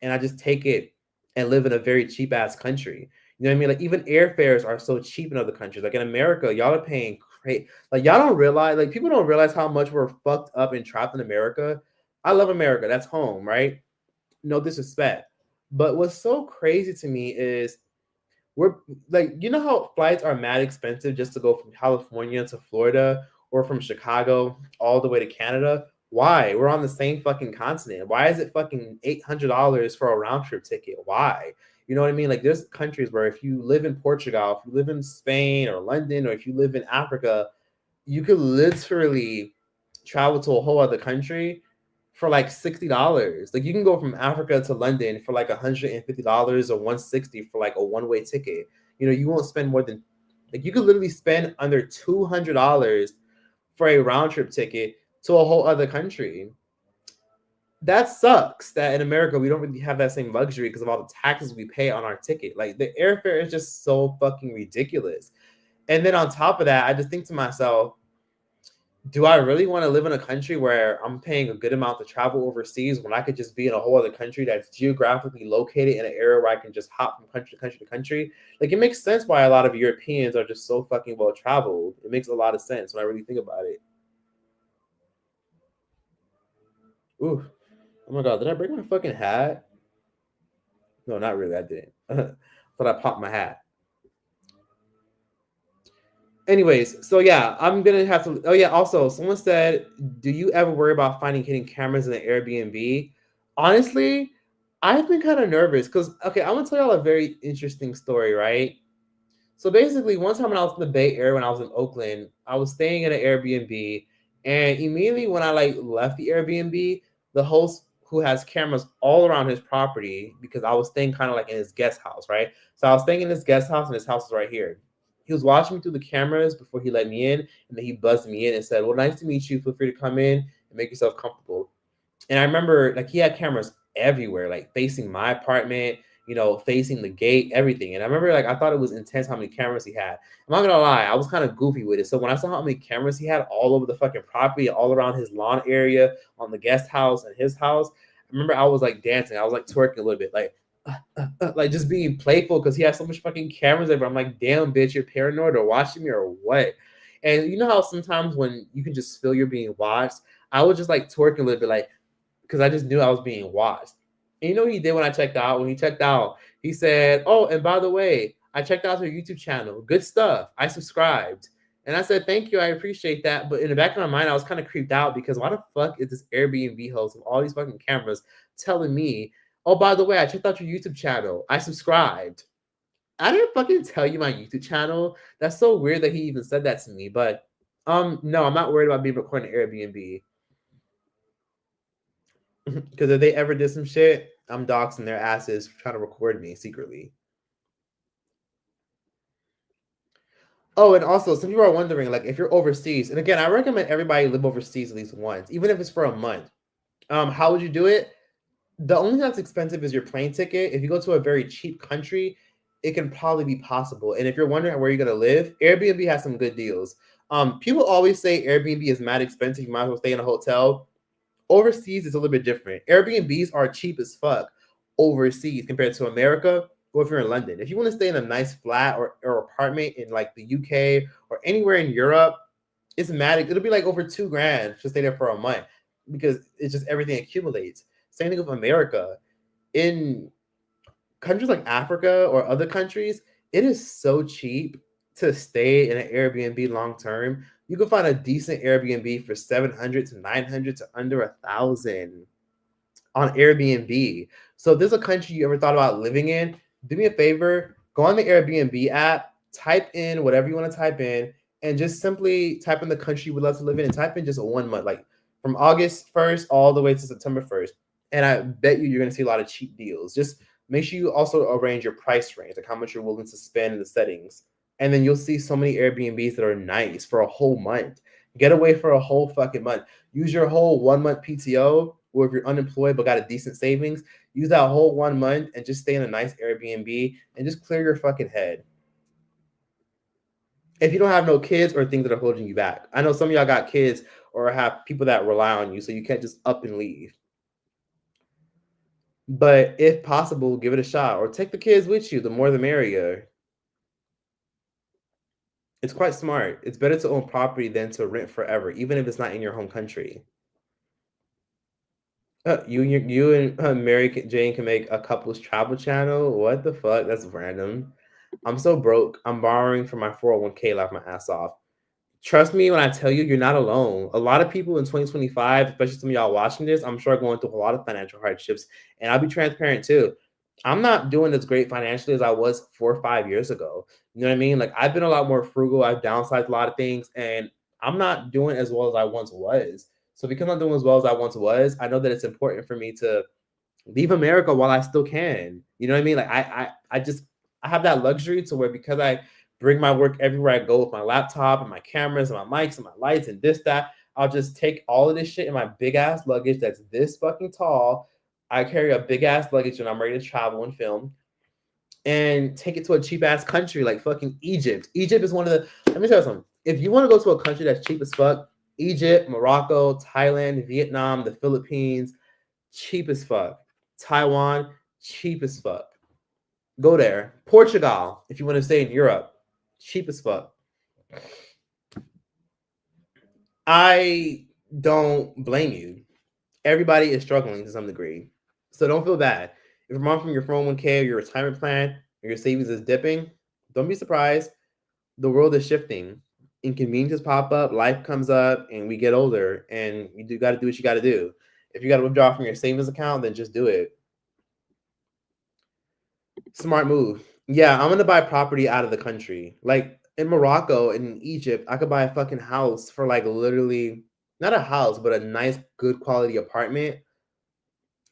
and I just take it and live in a very cheap ass country. You know what I mean? Like even airfares are so cheap in other countries. Like in America, y'all are paying crazy. Like y'all don't realize, like people don't realize how much we're fucked up and trapped in America. I love America. That's home, right? No disrespect. But what's so crazy to me is we're like, you know how flights are mad expensive just to go from California to Florida or from Chicago all the way to Canada? Why? We're on the same fucking continent. Why is it fucking $800 for a round trip ticket? Why? You know what I mean? Like there's countries where if you live in Portugal, if you live in Spain or London, or if you live in Africa, you could literally travel to a whole other country for like $60. Like you can go from Africa to London for like $150 or 160 for like a one-way ticket. You know, you won't spend more than like you could literally spend under $200 for a round trip ticket to a whole other country. That sucks that in America we don't really have that same luxury because of all the taxes we pay on our ticket. Like the airfare is just so fucking ridiculous. And then on top of that, I just think to myself, do I really want to live in a country where I'm paying a good amount to travel overseas when I could just be in a whole other country that's geographically located in an area where I can just hop from country to country to country? Like it makes sense why a lot of Europeans are just so fucking well traveled. It makes a lot of sense when I really think about it. Ooh, oh my god, did I break my fucking hat? No, not really. I didn't. Thought I popped my hat. Anyways, so yeah, I'm gonna have to. Oh yeah, also, someone said, "Do you ever worry about finding hidden cameras in the Airbnb?" Honestly, I've been kind of nervous because okay, I'm gonna tell y'all a very interesting story, right? So basically, one time when I was in the Bay Area, when I was in Oakland, I was staying in an Airbnb, and immediately when I like left the Airbnb, the host who has cameras all around his property because I was staying kind of like in his guest house, right? So I was staying in his guest house, and his house is right here. He was watching me through the cameras before he let me in, and then he buzzed me in and said, "Well, nice to meet you. Feel free to come in and make yourself comfortable." And I remember like he had cameras everywhere, like facing my apartment, facing the gate, everything. And I remember like I thought it was intense how many cameras he had. I'm not gonna lie, I was kind of goofy with it. So when I saw how many cameras he had all over the fucking property, all around his lawn area, on the guest house and his house, remember I was like dancing. I was like twerking a little bit, like just being playful because he has so much fucking cameras everywhere. I'm like, damn, bitch, you're paranoid or watching me or what? And you know how sometimes when you can just feel you're being watched, I was just like twerking a little bit, like, because I just knew I was being watched. And you know what he did when I checked out? When he checked out, he said, "Oh, and by the way, I checked out your YouTube channel. Good stuff. I subscribed." And I said, "Thank you. I appreciate that." But in the back of my mind, I was kind of creeped out because why the fuck is this Airbnb host with all these fucking cameras telling me, "Oh, by the way, I checked out your YouTube channel. I subscribed." I didn't fucking tell you my YouTube channel. That's so weird that he even said that to me. But no, I'm not worried about being recording Airbnb. Because if they ever did some shit, I'm doxing their asses for trying to record me secretly. Oh, and also, some people are wondering, like, if you're overseas, and again, I recommend everybody live overseas at least once, even if it's for a month. How would you do it? The only thing that's expensive is your plane ticket. If you go to a very cheap country, it can probably be possible. And if you're wondering where you're gonna live, Airbnb has some good deals. People always say Airbnb is mad expensive. You might as well stay in a hotel. Overseas, it's a little bit different. Airbnbs are cheap as fuck overseas compared to America, or if you're in London. If you want to stay in a nice flat or apartment in like the UK or anywhere in Europe, it's mad. It'll be like over $2,000 to stay there for a month because it's just everything accumulates. Same thing with America. In countries like Africa or other countries, it is so cheap to stay in an Airbnb long term. You can find a decent Airbnb for 700 to 900 to under 1,000 on Airbnb. So if there's a country you ever thought about living in, do me a favor, go on the Airbnb app, type in whatever you want to type in, and just simply type in the country you would love to live in and type in just 1 month, like from August 1st all the way to September 1st. And I bet you're going to see a lot of cheap deals. Just make sure you also arrange your price range, like how much you're willing to spend in the settings. And then you'll see so many Airbnbs that are nice for a whole month. Get away for a whole fucking month. Use your whole 1 month PTO, or if you're unemployed but got a decent savings, use that whole 1 month and just stay in a nice Airbnb and just clear your fucking head. If you don't have no kids or things that are holding you back. I know some of y'all got kids or have people that rely on you, so you can't just up and leave. But if possible, give it a shot or take the kids with you. The more the merrier. It's quite smart. It's better to own property than to rent forever, even if it's not in your home country. You and Mary Jane can make a couple's travel channel. What the fuck? That's random. I'm so broke. I'm borrowing from my 401k, laugh my ass off. Trust me when I tell you, you're not alone. A lot of people in 2025, especially some of y'all watching this, I'm sure are going through a lot of financial hardships. And I'll be transparent too. I'm not doing as great financially as I was 4 or 5 years ago. You know what I mean? Like I've been a lot more frugal. I've downsized a lot of things, and I'm not doing as well as I once was. So because I'm doing as well as I once was, I know that it's important for me to leave America while I still can. You know what I mean? Like I have that luxury to where because I bring my work everywhere I go with my laptop and my cameras and my mics and my lights and this, that, I'll just take all of this shit in my big ass luggage that's this fucking tall. I carry a big ass luggage when I'm ready to travel and film and take it to a cheap ass country like fucking Egypt. Egypt is one of the, let me tell you something. If you want to go to a country that's cheap as fuck, Egypt, Morocco, Thailand, Vietnam, the Philippines, cheap as fuck. Taiwan, cheap as fuck. Go there. Portugal, if you want to stay in Europe, cheap as fuck. I don't blame you. Everybody is struggling to some degree. So don't feel bad. If you're monitoring your 401k or your retirement plan or your savings is dipping, don't be surprised. The world is shifting. Inconveniences pop up, life comes up, and we get older, and you got to do what you got to do. If you got to withdraw from your savings account, then just do it. Smart move. Yeah, I'm gonna buy property out of the country. Like in Morocco and in Egypt, I could buy a fucking house for like literally not a house, but a nice, good quality apartment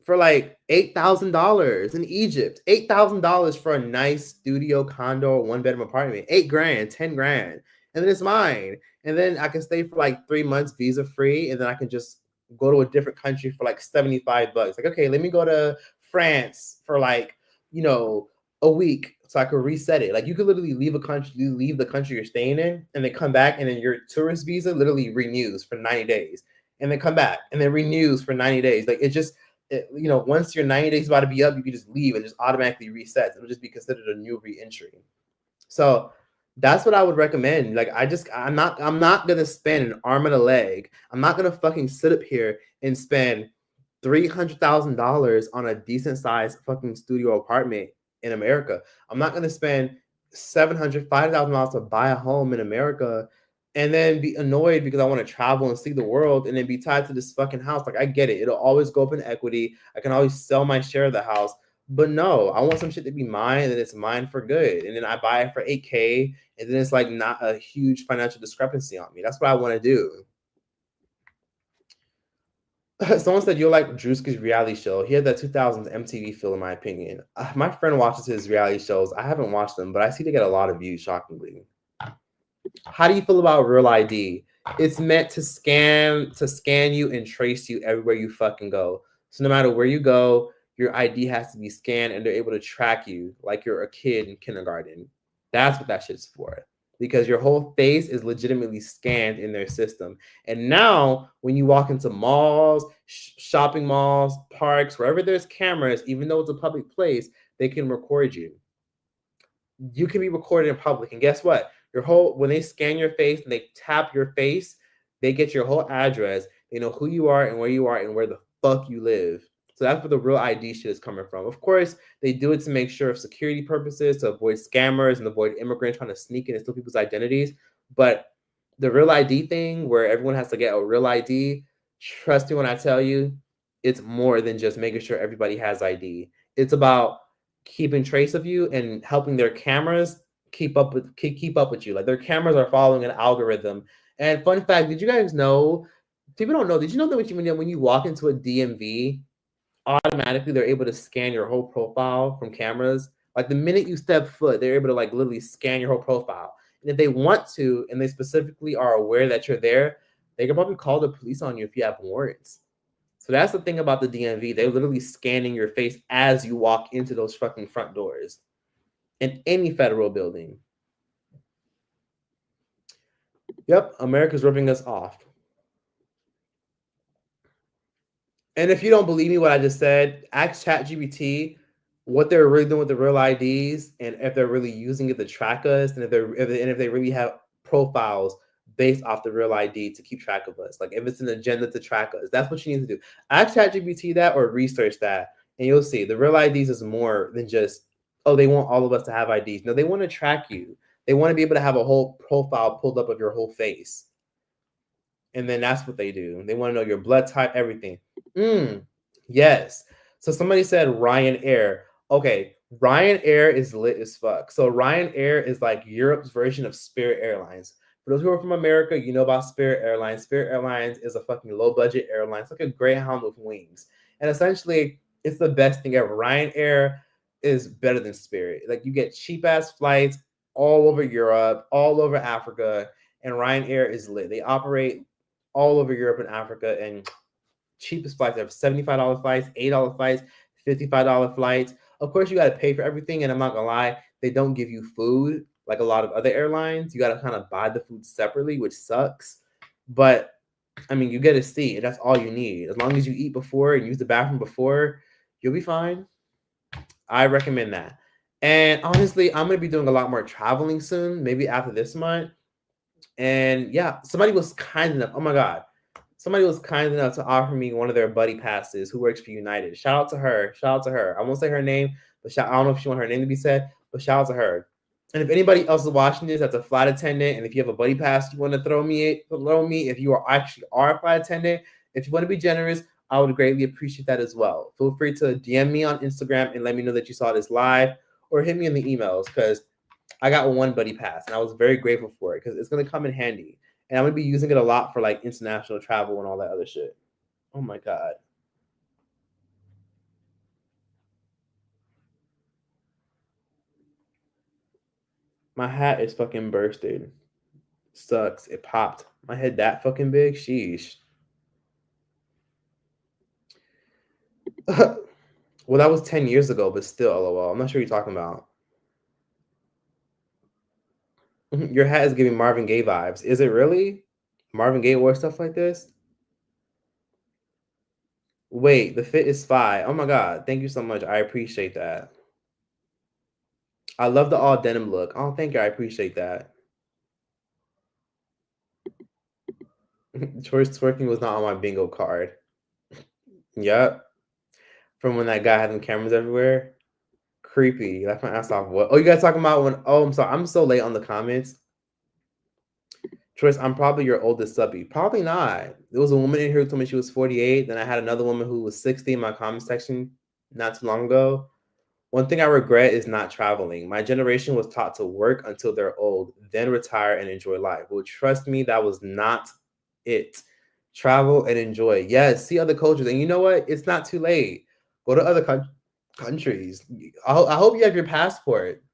for like $8,000 in Egypt. $8,000 for a nice studio condo, 1 bedroom apartment. 8 grand, 10 grand, and then it's mine. And then I can stay for like 3 months visa free, and then I can just go to a different country for like $75. Like, okay, let me go to France for like, a week so I could reset it. Like you could literally leave a country, you leave the country you're staying in, and then come back, and then your tourist visa literally renews for 90 days, and then come back and then renews for 90 days. Like once your 90 days about to be up, you can just leave and just automatically resets. It'll just be considered a new re-entry. So that's what I would recommend. Like I'm not gonna spend an arm and a leg. I'm not gonna fucking sit up here and spend $300,000 on a decent sized fucking studio apartment in America. I'm not gonna spend $5,000 to buy a home in America and then be annoyed because I want to travel and see the world and then be tied to this fucking house. Like I get it. It'll always go up in equity. I can always sell my share of the house. But no, I want some shit to be mine and it's mine for good. And then I buy it for 8K and then it's like not a huge financial discrepancy on me. That's what I want to do. Someone said you'll like Drewski's reality show. He had that 2000s MTV feel, in my opinion. My friend watches his reality shows. I haven't watched them, but I see they get a lot of views, shockingly. How do you feel about Real ID? It's meant to scan you and trace you everywhere you fucking go. So no matter where you go, your ID has to be scanned and they're able to track you like you're a kid in kindergarten. That's what that shit's for. Because your whole face is legitimately scanned in their system. And now, when you walk into malls, shopping malls, parks, wherever there's cameras, even though it's a public place, they can record you. You can be recorded in public. And guess what? When they scan your face and they tap your face, they get your whole address. They know who you are and where the fuck you live. So that's where the Real ID shit is coming from. Of course, they do it to make sure of security purposes, to avoid scammers and avoid immigrants trying to sneak in and steal people's identities. But the Real ID thing, where everyone has to get a Real ID, trust me when I tell you, it's more than just making sure everybody has ID. It's about keeping trace of you and helping their cameras keep up with you. Like their cameras are following an algorithm. And fun fact, did you guys know? People don't know. Did you know that when you walk into a DMV, automatically they're able to scan your whole profile from cameras? Like the minute you step foot, they're able to like literally scan your whole profile. And if they want to, and they specifically are aware that you're there, they can probably call the police on you if you have warrants. So that's the thing about the DMV. They're literally scanning your face as you walk into those fucking front doors in any federal building. Yep, America's ripping us off. And if you don't believe me, what I just said, ask ChatGPT what they're really doing with the Real IDs, and if they're really using it to track us, and if they really have profiles based off the Real ID to keep track of us. Like if it's an agenda to track us, that's what you need to do. Ask ChatGPT that or research that, and you'll see the Real IDs is more than just, oh, they want all of us to have IDs. No, they want to track you. They want to be able to have a whole profile pulled up of your whole face. And then that's what they do. They want to know your blood type, everything. Yes. So somebody said Ryanair. Okay, Ryanair is lit as fuck. So Ryanair is like Europe's version of Spirit Airlines. For those who are from America, you know about Spirit Airlines. Spirit Airlines is a fucking low budget airline. It's like a Greyhound with wings. And essentially, it's the best thing ever. Ryanair is better than Spirit. Like you get cheap ass flights all over Europe, all over Africa, and Ryanair is lit. They operate all over Europe and Africa, and cheapest flights. They have $75 flights, $8 flights, $55 flights. Of course, you got to pay for everything, and I'm not gonna lie, they don't give you food like a lot of other airlines. You got to kind of buy the food separately, which sucks. But I mean, you get a seat, and that's all you need. As long as you eat before and use the bathroom before, you'll be fine. I recommend that. And honestly, I'm gonna be doing a lot more traveling soon, maybe after this month. And yeah, somebody was kind enough. Oh my god. Somebody was kind enough to offer me one of their buddy passes who works for United. Shout out to her. Shout out to her. I won't say her name, but I don't know if she want her name to be said, but shout out to her. And if anybody else is watching this that's a flight attendant, and if you have a buddy pass you want to throw me, if you are actually a flight attendant, if you want to be generous, I would greatly appreciate that as well. Feel free to DM me on Instagram and let me know that you saw this live, or hit me in the emails, because I got one buddy pass and I was very grateful for it because it's going to come in handy. And I'm going to be using it a lot for like international travel and all that other shit. Oh my God. My hat is fucking bursted. Sucks. It popped. My head that fucking big? Sheesh. Well, that was 10 years ago, but still, lol. I'm not sure what you're talking about. Your hat is giving Marvin Gaye vibes. Is it really? Marvin Gaye wore stuff like this? Wait, the fit is fine. Oh my god, thank you so much. I appreciate that. I love the all denim look. Oh, thank you. I appreciate that. Choice twerking was not on my bingo card. Yep. From when that guy had them cameras everywhere. Creepy. That's my ass off. What? Oh, you guys talking about when? Oh, I'm sorry. I'm so late on the comments. Choice, I'm probably your oldest subby. Probably not. There was a woman in here who told me she was 48. Then I had another woman who was 60 in my comment section not too long ago. One thing I regret is not traveling. My generation was taught to work until they're old, then retire and enjoy life. Well, trust me, that was not it. Travel and enjoy. Yes, see other cultures. And you know what? It's not too late. Go to other countries. I hope you have your passport.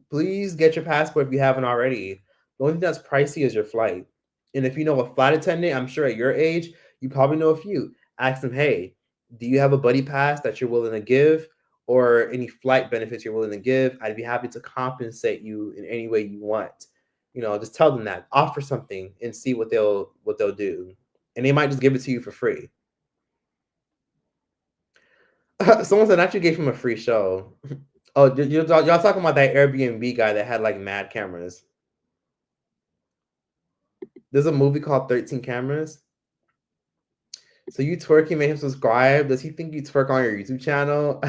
Please get your passport if you haven't already. The only thing that's pricey is your flight. And if you know a flight attendant, I'm sure at your age, you probably know a few. Ask them, hey, do you have a buddy pass that you're willing to give or any flight benefits you're willing to give? I'd be happy to compensate you in any way you want. You know, just tell them that. Offer something and see what they'll do. And they might just give it to you for free. Someone said I actually gave him a free show. Oh, y'all talking about that Airbnb guy that had like mad cameras? There's a movie called 13 Cameras. So you twerking made him subscribe. Does he think you twerk on your YouTube channel?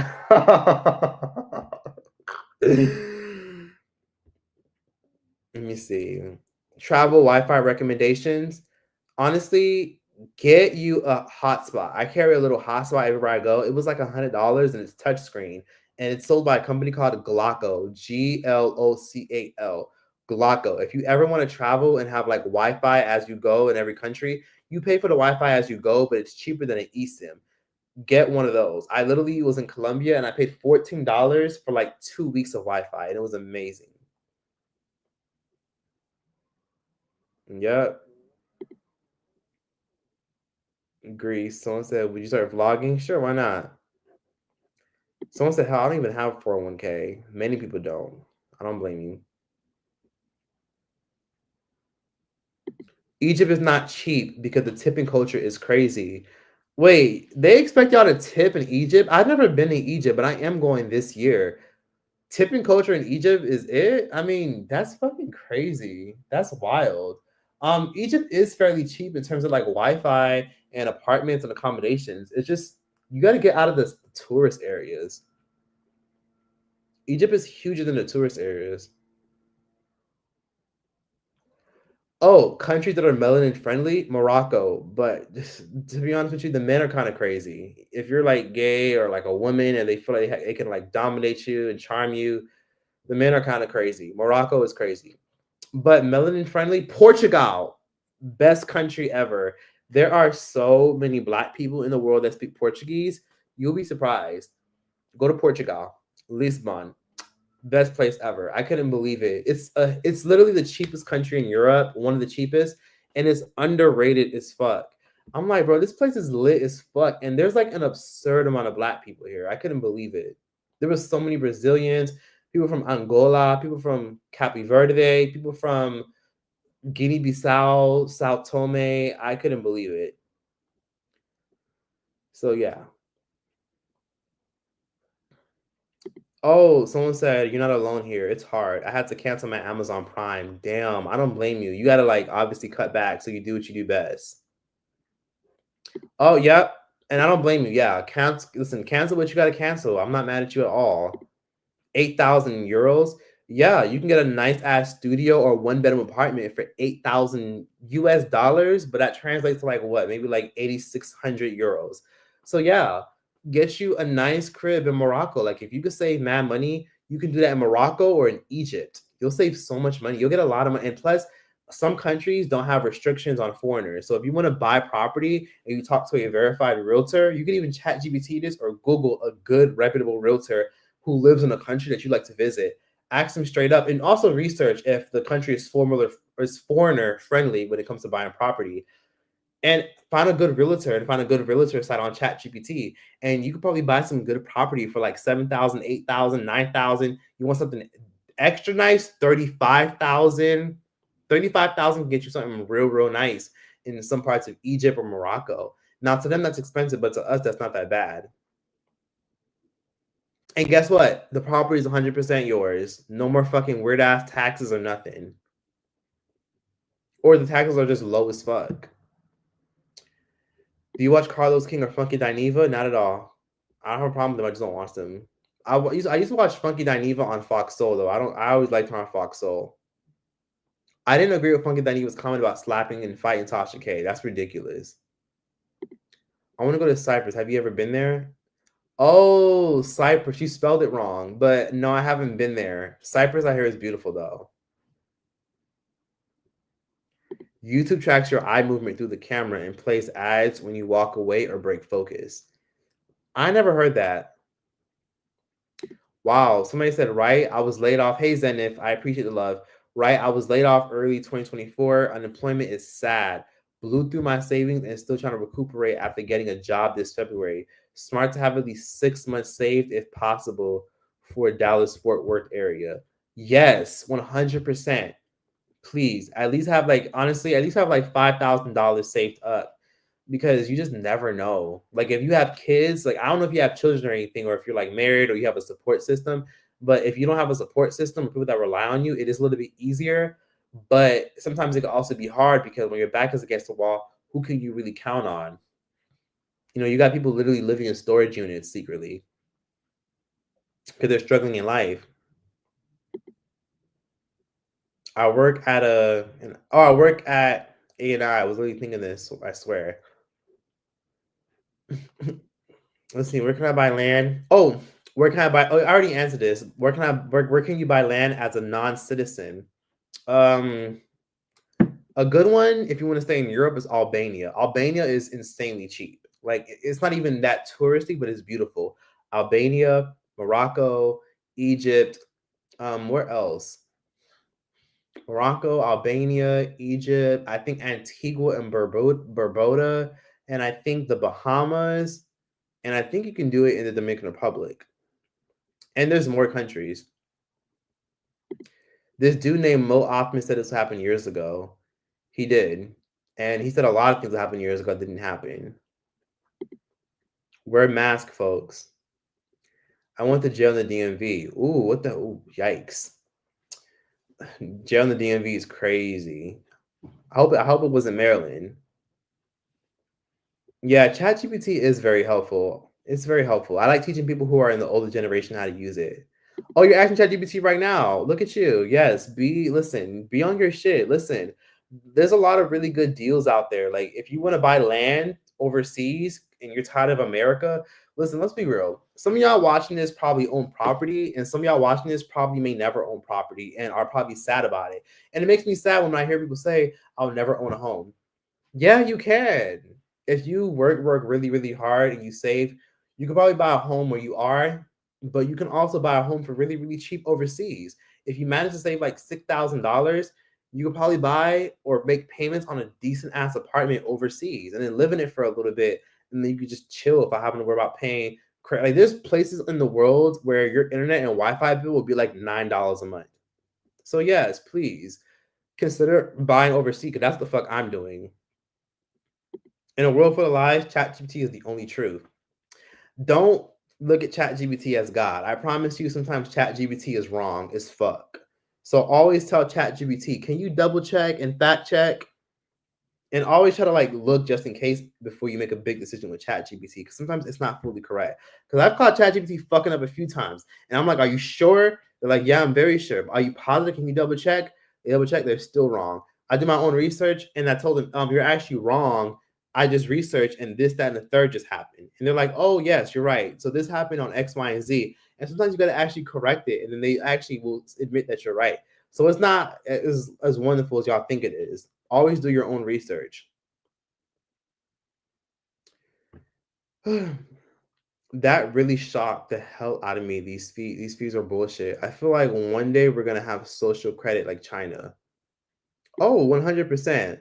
Let me see. Travel Wi-Fi recommendations. Honestly, get you a hotspot. I carry a little hotspot everywhere I go. It was like $100 and it's touchscreen. And it's sold by a company called Glocko. Glocal. Glocko. If you ever want to travel and have like Wi-Fi as you go in every country, you pay for the Wi-Fi as you go, but it's cheaper than an eSIM. Get one of those. I literally was in Colombia and I paid $14 for like 2 weeks of Wi-Fi, and it was amazing. Yep. Greece. Someone said, would you start vlogging? Sure, why not? Someone said, hell, I don't even have 401k. Many people don't. I don't blame you. Egypt is not cheap because the tipping culture is crazy. Wait, they expect y'all to tip in Egypt? I've never been to Egypt, but I am going this year. Tipping culture in Egypt is it? I mean, that's fucking crazy. That's wild. Egypt is fairly cheap in terms of like Wi-Fi and apartments and accommodations. It's just you got to get out of the tourist areas. Egypt is huger than the tourist areas. Oh, countries that are melanin friendly, Morocco. But to be honest with you, the men are kind of crazy. If you're like gay or like a woman and they feel like they can like dominate you and charm you, the men are kind of crazy. Morocco is crazy. But melanin friendly, Portugal, best country ever. There are so many black people in the world that speak Portuguese. You'll be surprised. Go to Portugal, Lisbon, best place ever. I couldn't believe it. It's literally the cheapest country in Europe, one of the cheapest, and it's underrated as fuck. I'm like, bro, this place is lit as fuck, and there's like an absurd amount of black people here. I couldn't believe it. There was so many Brazilians, people from Angola, people from Cape Verde, people from Guinea-Bissau, Sao Tome. I couldn't believe it. So yeah. Oh, someone said you're not alone here. It's hard. I had to cancel my Amazon Prime. Damn, I don't blame you. You gotta like obviously cut back so you do what you do best. Oh, yep. And I don't blame you. Yeah, cancel. Listen, cancel what you gotta cancel. I'm not mad at you at all. 8,000 euros. Yeah, you can get a nice ass studio or one bedroom apartment for 8,000 US dollars, but that translates to like what, maybe like 8,600 euros. So yeah, get you a nice crib in Morocco. Like if you could save mad money, you can do that in Morocco or in Egypt. You'll save so much money. You'll get a lot of money. And plus, some countries don't have restrictions on foreigners. So if you want to buy property and you talk to a verified realtor, you can even chat GPT this or Google a good reputable realtor who lives in a country that you like to visit. Ask them straight up, and also research if the country is foreigner friendly when it comes to buying property. And find a good realtor and find a good realtor site on ChatGPT, and you could probably buy some good property for like 7,000, 8,000, 9,000. You want something extra nice, 35,000. 35,000 can get you something real, real nice in some parts of Egypt or Morocco. Now, to them, that's expensive, but to us, that's not that bad. And guess what? The property is 100% yours. No more fucking weird ass taxes or nothing. Or the taxes are just low as fuck. Do you watch Carlos King or Funky Dineva? Not at all. I don't have a problem with them. I just don't watch them. I used to watch Funky Dineva on Fox Soul though. I always liked her on Fox Soul. I didn't agree with Funky Dineva's comment about slapping and fighting Tasha K. That's ridiculous. I want to go to Cyprus. Have you ever been there? Oh, Cyprus. You spelled it wrong, but no, I haven't been there. Cyprus, I hear, is beautiful though. YouTube tracks your eye movement through the camera and plays ads when you walk away or break focus. I never heard that. Wow, somebody said, right, I was laid off. Hey, Zenith, I appreciate the love. Right, I was laid off early 2024. Unemployment is sad. Blew through my savings and still trying to recuperate after getting a job this February. Smart to have at least 6 months saved if possible for Dallas Fort Worth area. Yes, 100%. Please, at least have like, honestly, at least have like $5,000 saved up, because you just never know. Like if you have kids, like I don't know if you have children or anything, or if you're like married or you have a support system, but if you don't have a support system or people that rely on you, it is a little bit easier. But sometimes it can also be hard because when your back is against the wall, who can you really count on? You know, you got people literally living in storage units secretly because they're struggling in life. I work at I work at A&I. I was really thinking this, I swear. Let's see, where can I buy land? Oh, where can I buy? Oh, I already answered this. Where can you buy land as a non-citizen? A good one, if you want to stay in Europe, is Albania. Albania is insanely cheap. Like it's not even that touristy, but it's beautiful. Albania, Morocco, Egypt. Where else? Morocco, Albania, Egypt. I think Antigua and Barbuda, and I think the Bahamas, and I think you can do it in the Dominican Republic. And there's more countries. This dude named Mo Othman said this happened years ago. He did. And he said a lot of things that happened years ago that didn't happen. Wear mask, folks. I went to jail in the DMV. Ooh, what the? Ooh, yikes. Jail in the DMV is crazy. I hope it wasn't Maryland. Yeah, ChatGPT is very helpful. It's very helpful. I like teaching people who are in the older generation how to use it. Oh, you're asking ChatGPT right now. Look at you. Yes, be on your shit. Listen, there's a lot of really good deals out there. Like if you want to buy land overseas and you're tired of America, listen, let's be real. Some of y'all watching this probably own property, and some of y'all watching this probably may never own property and are probably sad about it. And it makes me sad when I hear people say, I'll never own a home. Yeah, you can. If you work really, really hard and you save, you can probably buy a home where you are, but you can also buy a home for really, really cheap overseas. If you manage to save like $6,000, you could probably buy or make payments on a decent ass apartment overseas and then live in it for a little bit. And then you could just chill if I happen to worry about paying. Like there's places in the world where your internet and Wi-Fi bill will be like $9 a month. So yes, please consider buying overseas because that's the fuck I'm doing. In a world full of lies, ChatGPT is the only truth. Don't look at ChatGPT as God. I promise you, sometimes ChatGPT is wrong as fuck. So always tell ChatGPT, can you double check and fact check? And always try to like look just in case before you make a big decision with ChatGPT, because sometimes it's not fully correct. Because I've caught ChatGPT fucking up a few times, and I'm like, "Are you sure?" They're like, "Yeah, I'm very sure." Are you positive? Can you double check? They double check. They're still wrong. I did my own research, and I told them, "You're actually wrong. I just researched, and this, that, and the third just happened." And they're like, "Oh, yes, you're right. So this happened on X, Y, and Z." And sometimes you got to actually correct it, and then they actually will admit that you're right. So it's not as wonderful as y'all think it is. Always do your own research. That really shocked the hell out of me. These fees are bullshit. I feel like one day we're gonna have social credit like China. Oh, 100%.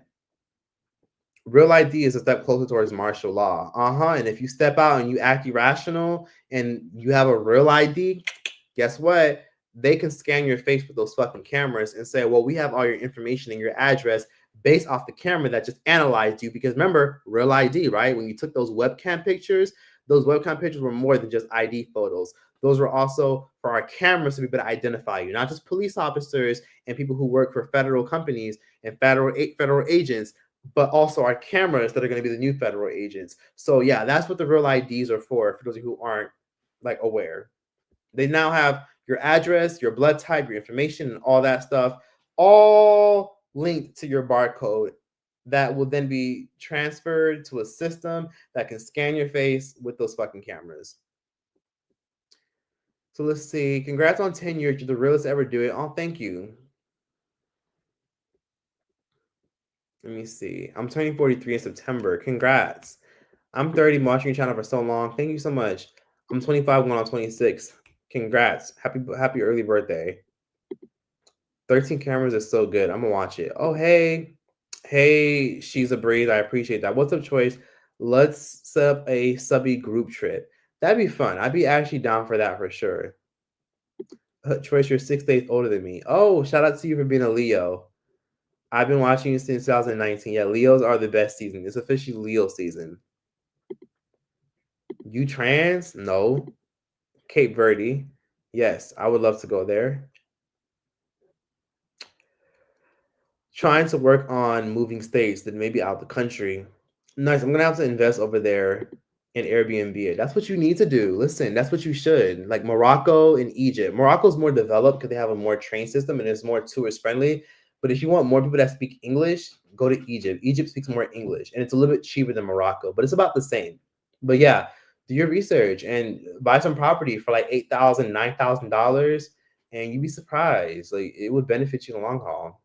Real ID is a step closer towards martial law. Uh-huh. And if you step out and you act irrational and you have a real ID, guess what? They can scan your face with those fucking cameras and say, well, we have all your information and your address. based off the camera that just analyzed you. Because remember, real ID, right? When you took those webcam pictures were more than just ID photos. Those were also for our cameras to be able to identify you, not just police officers and people who work for federal companies and federal agents, but also our cameras that are going to be the new federal agents. So yeah, that's what the real IDs are for those of you who aren't like aware. They now have your address, your blood type, your information, and all that stuff, all linked to your barcode that will then be transferred to a system that can scan your face with those fucking cameras. So let's see. Congrats on 10 years. You're the realest to ever do it. Oh, thank you. Let me see. I'm turning 43 in September. Congrats. I'm 30, watching your channel for so long. Thank you so much. I'm 25 going on 26. Congrats. Happy early birthday. 13 cameras is so good. I'm gonna watch it. Oh, hey. Hey, she's a breeze. I appreciate that. What's up, Choice? Let's set up a subby group trip. That'd be fun. I'd be actually down for that for sure. Choice, you're 6 days older than me. Oh, shout out to you for being a Leo. I've been watching you since 2019. Yeah, Leos are the best season. It's officially Leo season. You trans? No. Cape Verde? Yes, I would love to go there. Trying to work on moving states, then maybe out the country. Nice. I'm gonna have to invest over there in Airbnb it. That's what you need to do. Listen, that's what you should. Like Morocco and Egypt. Morocco's more developed because they have a more train system and it's more tourist friendly. But if you want more people that speak English, go to Egypt. Egypt speaks more English and it's a little bit cheaper than Morocco, but it's about the same. But yeah, do your research and buy some property for like $8,000, $9,000, and you'd be surprised. Like it would benefit you in the long haul.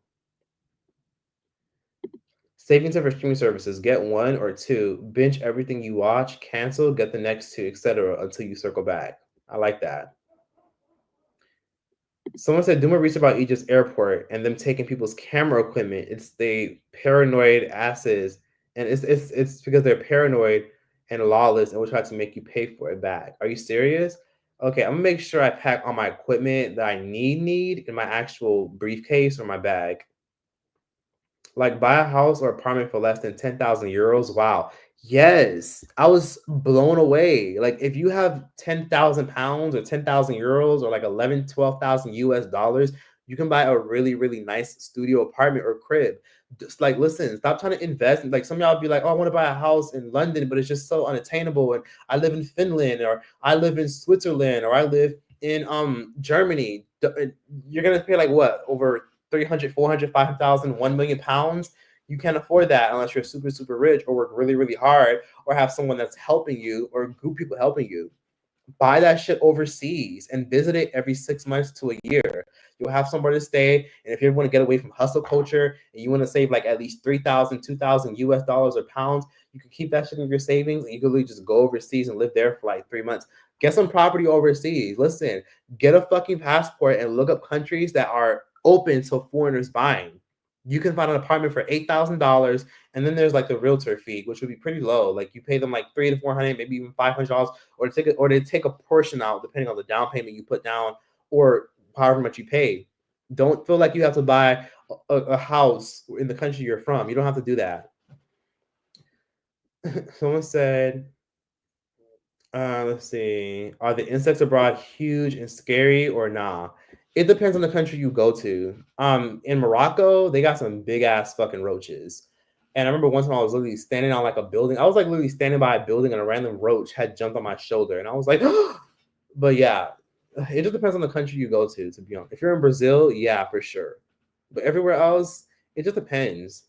Savings for streaming services. Get one or two. Binge everything you watch. Cancel. Get the next two, etc. until you circle back. I like that. Someone said, do more research about Egypt's airport and them taking people's camera equipment. It's the paranoid asses, and it's because they're paranoid and lawless and will try to make you pay for it back. Are you serious? Okay, I'm gonna make sure I pack all my equipment that I need in my actual briefcase or my bag. Like buy a house or apartment for less than 10,000 euros. Wow. Yes. I was blown away. Like if you have 10,000 pounds or 10,000 euros or like 11, 12,000 US dollars, you can buy a really, really nice studio apartment or crib. Just like, listen, stop trying to invest. Like some of y'all be like, oh, I want to buy a house in London, but it's just so unattainable. And I live in Finland or I live in Switzerland or I live in Germany. You're going to pay like what? Over 300, 400, 5,000, 1 million pounds. You can't afford that unless you're super, super rich or work really, really hard or have someone that's helping you or a group of people helping you. Buy that shit overseas and visit it every 6 months to a year. You'll have somewhere to stay. And if you want to get away from hustle culture and you want to save like at least 3,000, 2,000 US dollars or pounds, you can keep that shit in your savings and you can literally just go overseas and live there for like 3 months. Get some property overseas. Listen, get a fucking passport and look up countries that are open to foreigners buying. You can find an apartment for $8,000, and then there's like the realtor fee, which would be pretty low. Like you pay them like $300 to $400, maybe even $500, or they take a portion out depending on the down payment you put down, or however much you pay. Don't feel like you have to buy a house in the country you're from. You don't have to do that. Someone said, let's see, are the insects abroad huge and scary or nah? It depends on the country you go to. In Morocco, they got some big ass fucking roaches. And I remember one time I was literally standing on like a building. I was like literally standing by a building and a random roach had jumped on my shoulder. And I was like, but yeah, it just depends on the country you go to be honest. If you're in Brazil, yeah, for sure. But everywhere else, it just depends.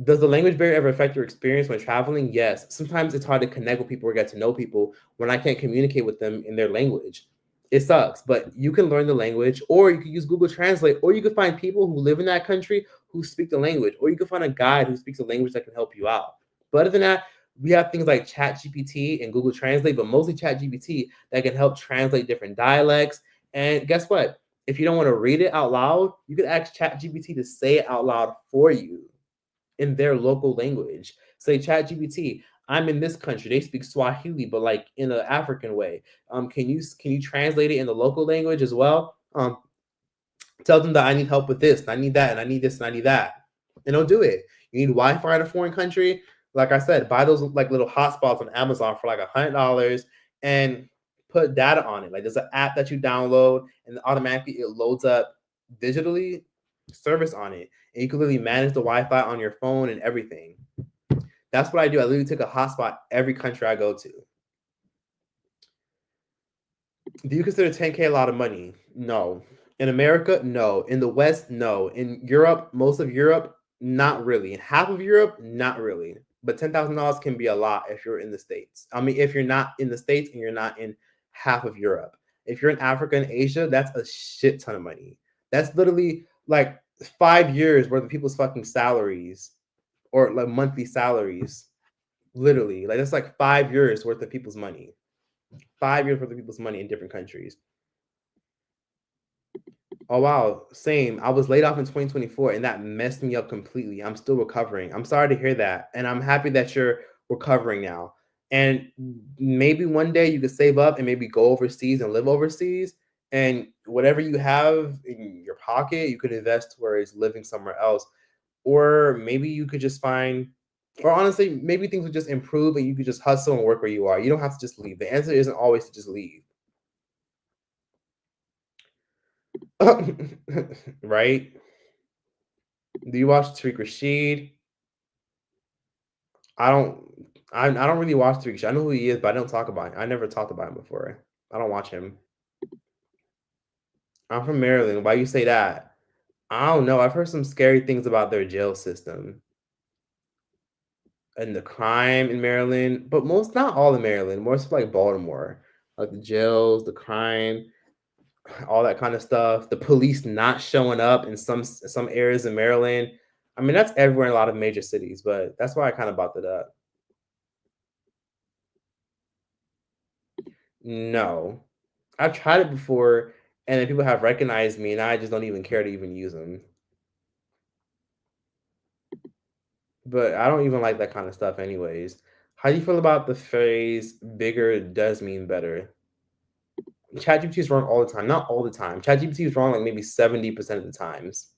Does the language barrier ever affect your experience when traveling? Yes. Sometimes it's hard to connect with people or get to know people when I can't communicate with them in their language. It sucks, but you can learn the language, or you can use Google Translate, or you can find people who live in that country who speak the language, or you can find a guide who speaks a language that can help you out. But other than that, we have things like ChatGPT and Google Translate, but mostly ChatGPT that can help translate different dialects. And guess what? If you don't want to read it out loud, you can ask ChatGPT to say it out loud for you in their local language. Say, ChatGPT, I'm in this country. They speak Swahili, but like in an African way. Can you translate it in the local language as well? Tell them that I need help with this, and I need that, and I need this, and I need that. And don't do it. You need Wi-Fi in a foreign country. Like I said, buy those like little hotspots on Amazon for like $100 and put data on it. Like there's an app that you download and automatically it loads up digitally service on it. And you can literally manage the Wi-Fi on your phone and everything. That's what I do. I literally take a hotspot every country I go to. Do you consider 10K a lot of money? No. In America, no. In the West, no. In Europe, most of Europe, not really. In half of Europe, not really. But $10,000 can be a lot if you're in the States. I mean, if you're not in the States and you're not in half of Europe. If you're in Africa and Asia, that's a shit ton of money. That's literally like 5 years worth of people's fucking salaries or like monthly salaries. Literally. Like that's like 5 years worth of people's money. 5 years worth of people's money in different countries. Oh wow, same. I was laid off in 2024 and that messed me up completely. I'm still recovering. I'm sorry to hear that. And I'm happy that you're recovering now. And maybe one day you could save up and maybe go overseas and live overseas. And whatever you have in your pocket, you could invest towards living somewhere else. Or maybe you could just find, or honestly, maybe things would just improve and you could just hustle and work where you are. You don't have to just leave. The answer isn't always to just leave. Right? Do you watch Tariq Rashid? I don't. I don't really watch Tariq Rashid. I know who he is, but I don't talk about him. I never talked about him before. I don't watch him. I'm from Maryland. Why you say that? I don't know. I've heard some scary things about their jail system and the crime in Maryland, but most, not all in Maryland. More so like Baltimore, like the jails, the crime, all that kind of stuff. The police not showing up in some areas in Maryland. I mean, that's everywhere in a lot of major cities, but that's why I kind of brought that up. No, I've tried it before, and then people have recognized me, and I just don't even care to even use them. But I don't even like that kind of stuff, anyways. How do you feel about the phrase "bigger does mean better"? ChatGPT is wrong all the time. Not all the time. ChatGPT is wrong like maybe 70% of the times.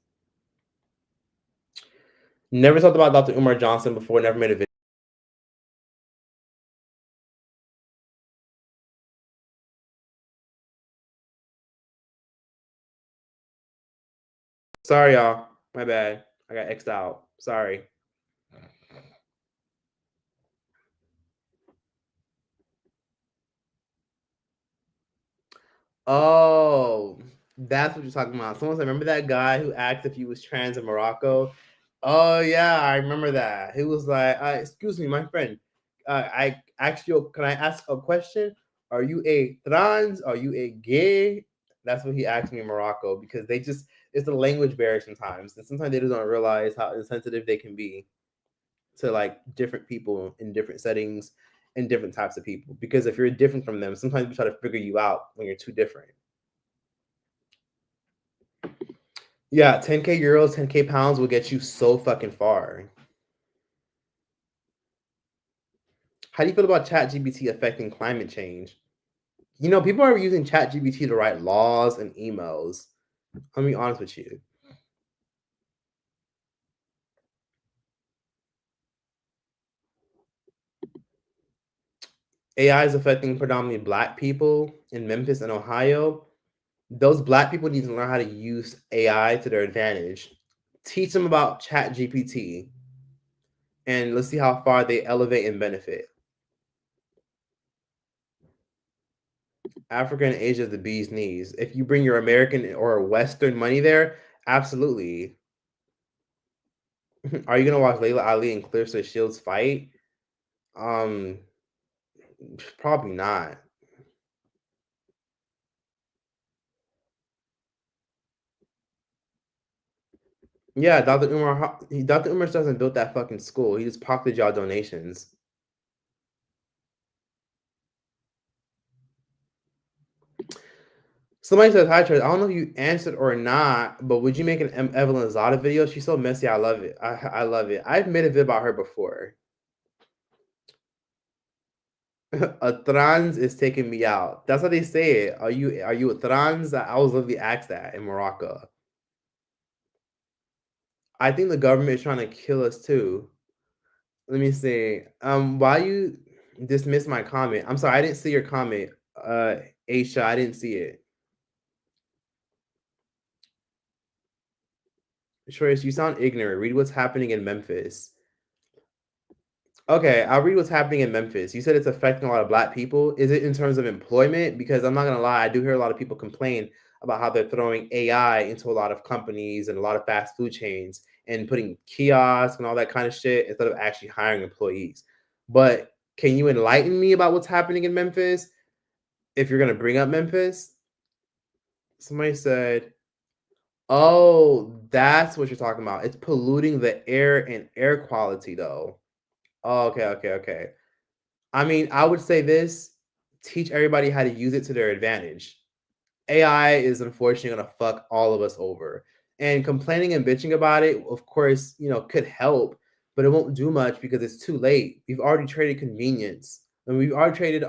Never talked about Dr. Umar Johnson before. Never made a video. Sorry, y'all. My bad. I got X'd out. Sorry. Oh, that's what you're talking about. Someone said, remember that guy who asked if he was trans in Morocco? Oh yeah, I remember that. He was like, "Excuse me, my friend. I asked you. Can I ask a question? Are you a trans? Are you a gay?" That's what he asked me in Morocco because they just it's the language barrier sometimes, and sometimes they just don't realize how insensitive they can be to like different people in different settings and different types of people. Because if you're different from them, sometimes we try to figure you out when you're too different. Yeah, 10K euros, 10K pounds will get you so fucking far. How do you feel about ChatGPT affecting climate change? You know, people are using ChatGPT to write laws and emails. Let me be honest with you. AI is affecting predominantly Black people in Memphis and Ohio. Those Black people need to learn how to use AI to their advantage. Teach them about ChatGPT, and let's see how far they elevate and benefit. Africa and Asia is the bee's knees. If you bring your American or Western money there, absolutely. Are you gonna watch Layla Ali and Clarissa Shields fight? Um, probably not. Yeah, Dr. Umar doesn't build that fucking school. He just pocketed y'all donations. Somebody says hi, Charles. I don't know if you answered or not, but would you make an Evelyn Zada video? She's so messy. I love it. I love it. I've made a video about her before. A trans is taking me out. That's how they say it. Are you a trans? I was literally asked that in Morocco. I think the government is trying to kill us too. Let me see. Why you dismiss my comment? I'm sorry, I didn't see your comment. Aisha, I didn't see it. Shores, you sound ignorant. Read what's happening in Memphis. Okay, I'll read what's happening in Memphis. You said it's affecting a lot of black people. Is it in terms of employment? Because I'm not gonna lie, I do hear a lot of people complain about how they're throwing AI into a lot of companies and a lot of fast food chains and putting kiosks and all that kind of shit instead of actually hiring employees. But can you enlighten me about what's happening in Memphis? If you're gonna bring up Memphis, somebody said, "Oh, that's what you're talking about. It's polluting the air and air quality, though." Oh, okay, okay, okay. I mean, I would say this: teach everybody how to use it to their advantage. AI is unfortunately gonna fuck all of us over. And complaining and bitching about it, of course, could help, but it won't do much because it's too late. We've already traded convenience, and we've already traded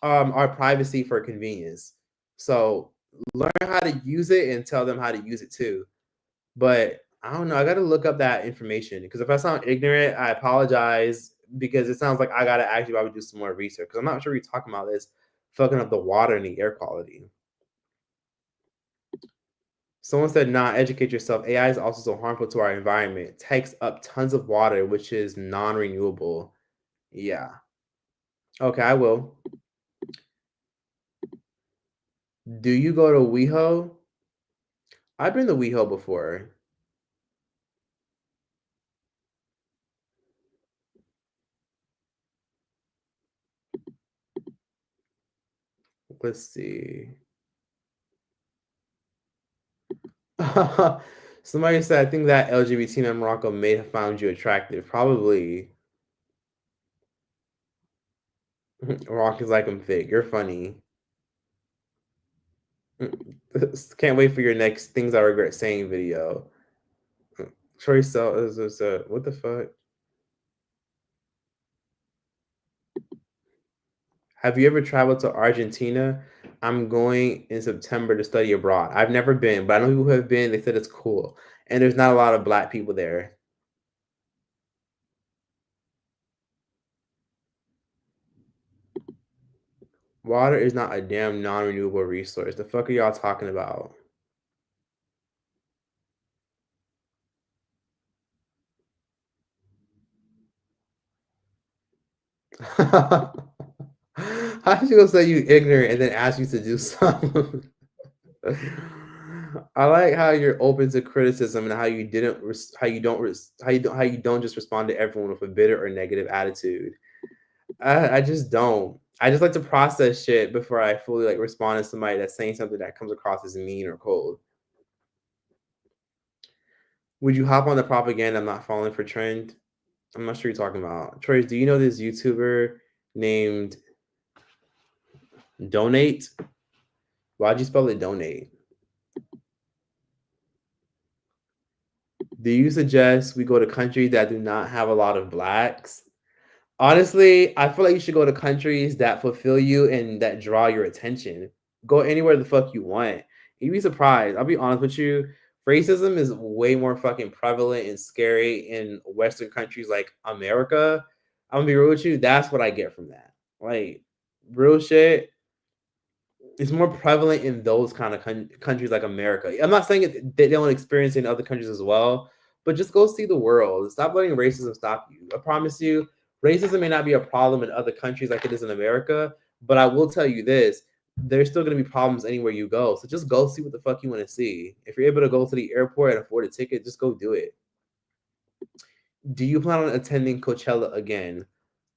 our privacy for convenience. So learn how to use it and tell them how to use it too. But I don't know. I got to look up that information because if I sound ignorant, I apologize because it sounds like I got to actually probably do some more research because I'm not sure we're talking about this fucking up the water and the air quality. Someone said, nah, educate yourself. AI is also so harmful to our environment. It takes up tons of water, which is non renewable. Yeah. Okay, I will. Do you go to WeHo? I've been to WeHo before. Let's see. Somebody said, I think that LGBT man Morocco may have found you attractive. Probably. Rock is like I'm fake. You're funny. Can't wait for your next things I regret saying video. Troy Sell is what the fuck? Have you ever traveled to Argentina? I'm going in September to study abroad. I've never been, but I know people who have been. They said it's cool, and there's not a lot of black people there. Water is not a damn non-renewable resource. The fuck are y'all talking about? How she gonna say you ignorant and then ask you to do something? I like how you're open to criticism and how you didn't how you don't how you don't just respond to everyone with a bitter or negative attitude. I just don't. I just like to process shit before I fully like respond to somebody that's saying something that comes across as mean or cold. Would you hop on the propaganda? I'm not falling for trend. I'm not sure you're talking about. Troy, do you know this YouTuber named Donate? Why'd you spell it donate? Do you suggest we go to countries that do not have a lot of blacks? Honestly, I feel like you should go to countries that fulfill you and that draw your attention. Go anywhere the fuck you want. You'd be surprised. I'll be honest with you. Racism is way more fucking prevalent and scary in Western countries like America. I'm gonna be real with you. That's what I get from that. Like, real shit. It's more prevalent in those kind of countries like America. I'm not saying they don't experience it in other countries as well, but just go see the world. Stop letting racism stop you. I promise you, racism may not be a problem in other countries like it is in America, but I will tell you this: there's still going to be problems anywhere you go. So just go see what the fuck you want to see. If you're able to go to the airport and afford a ticket, just go do it. Do you plan on attending Coachella again?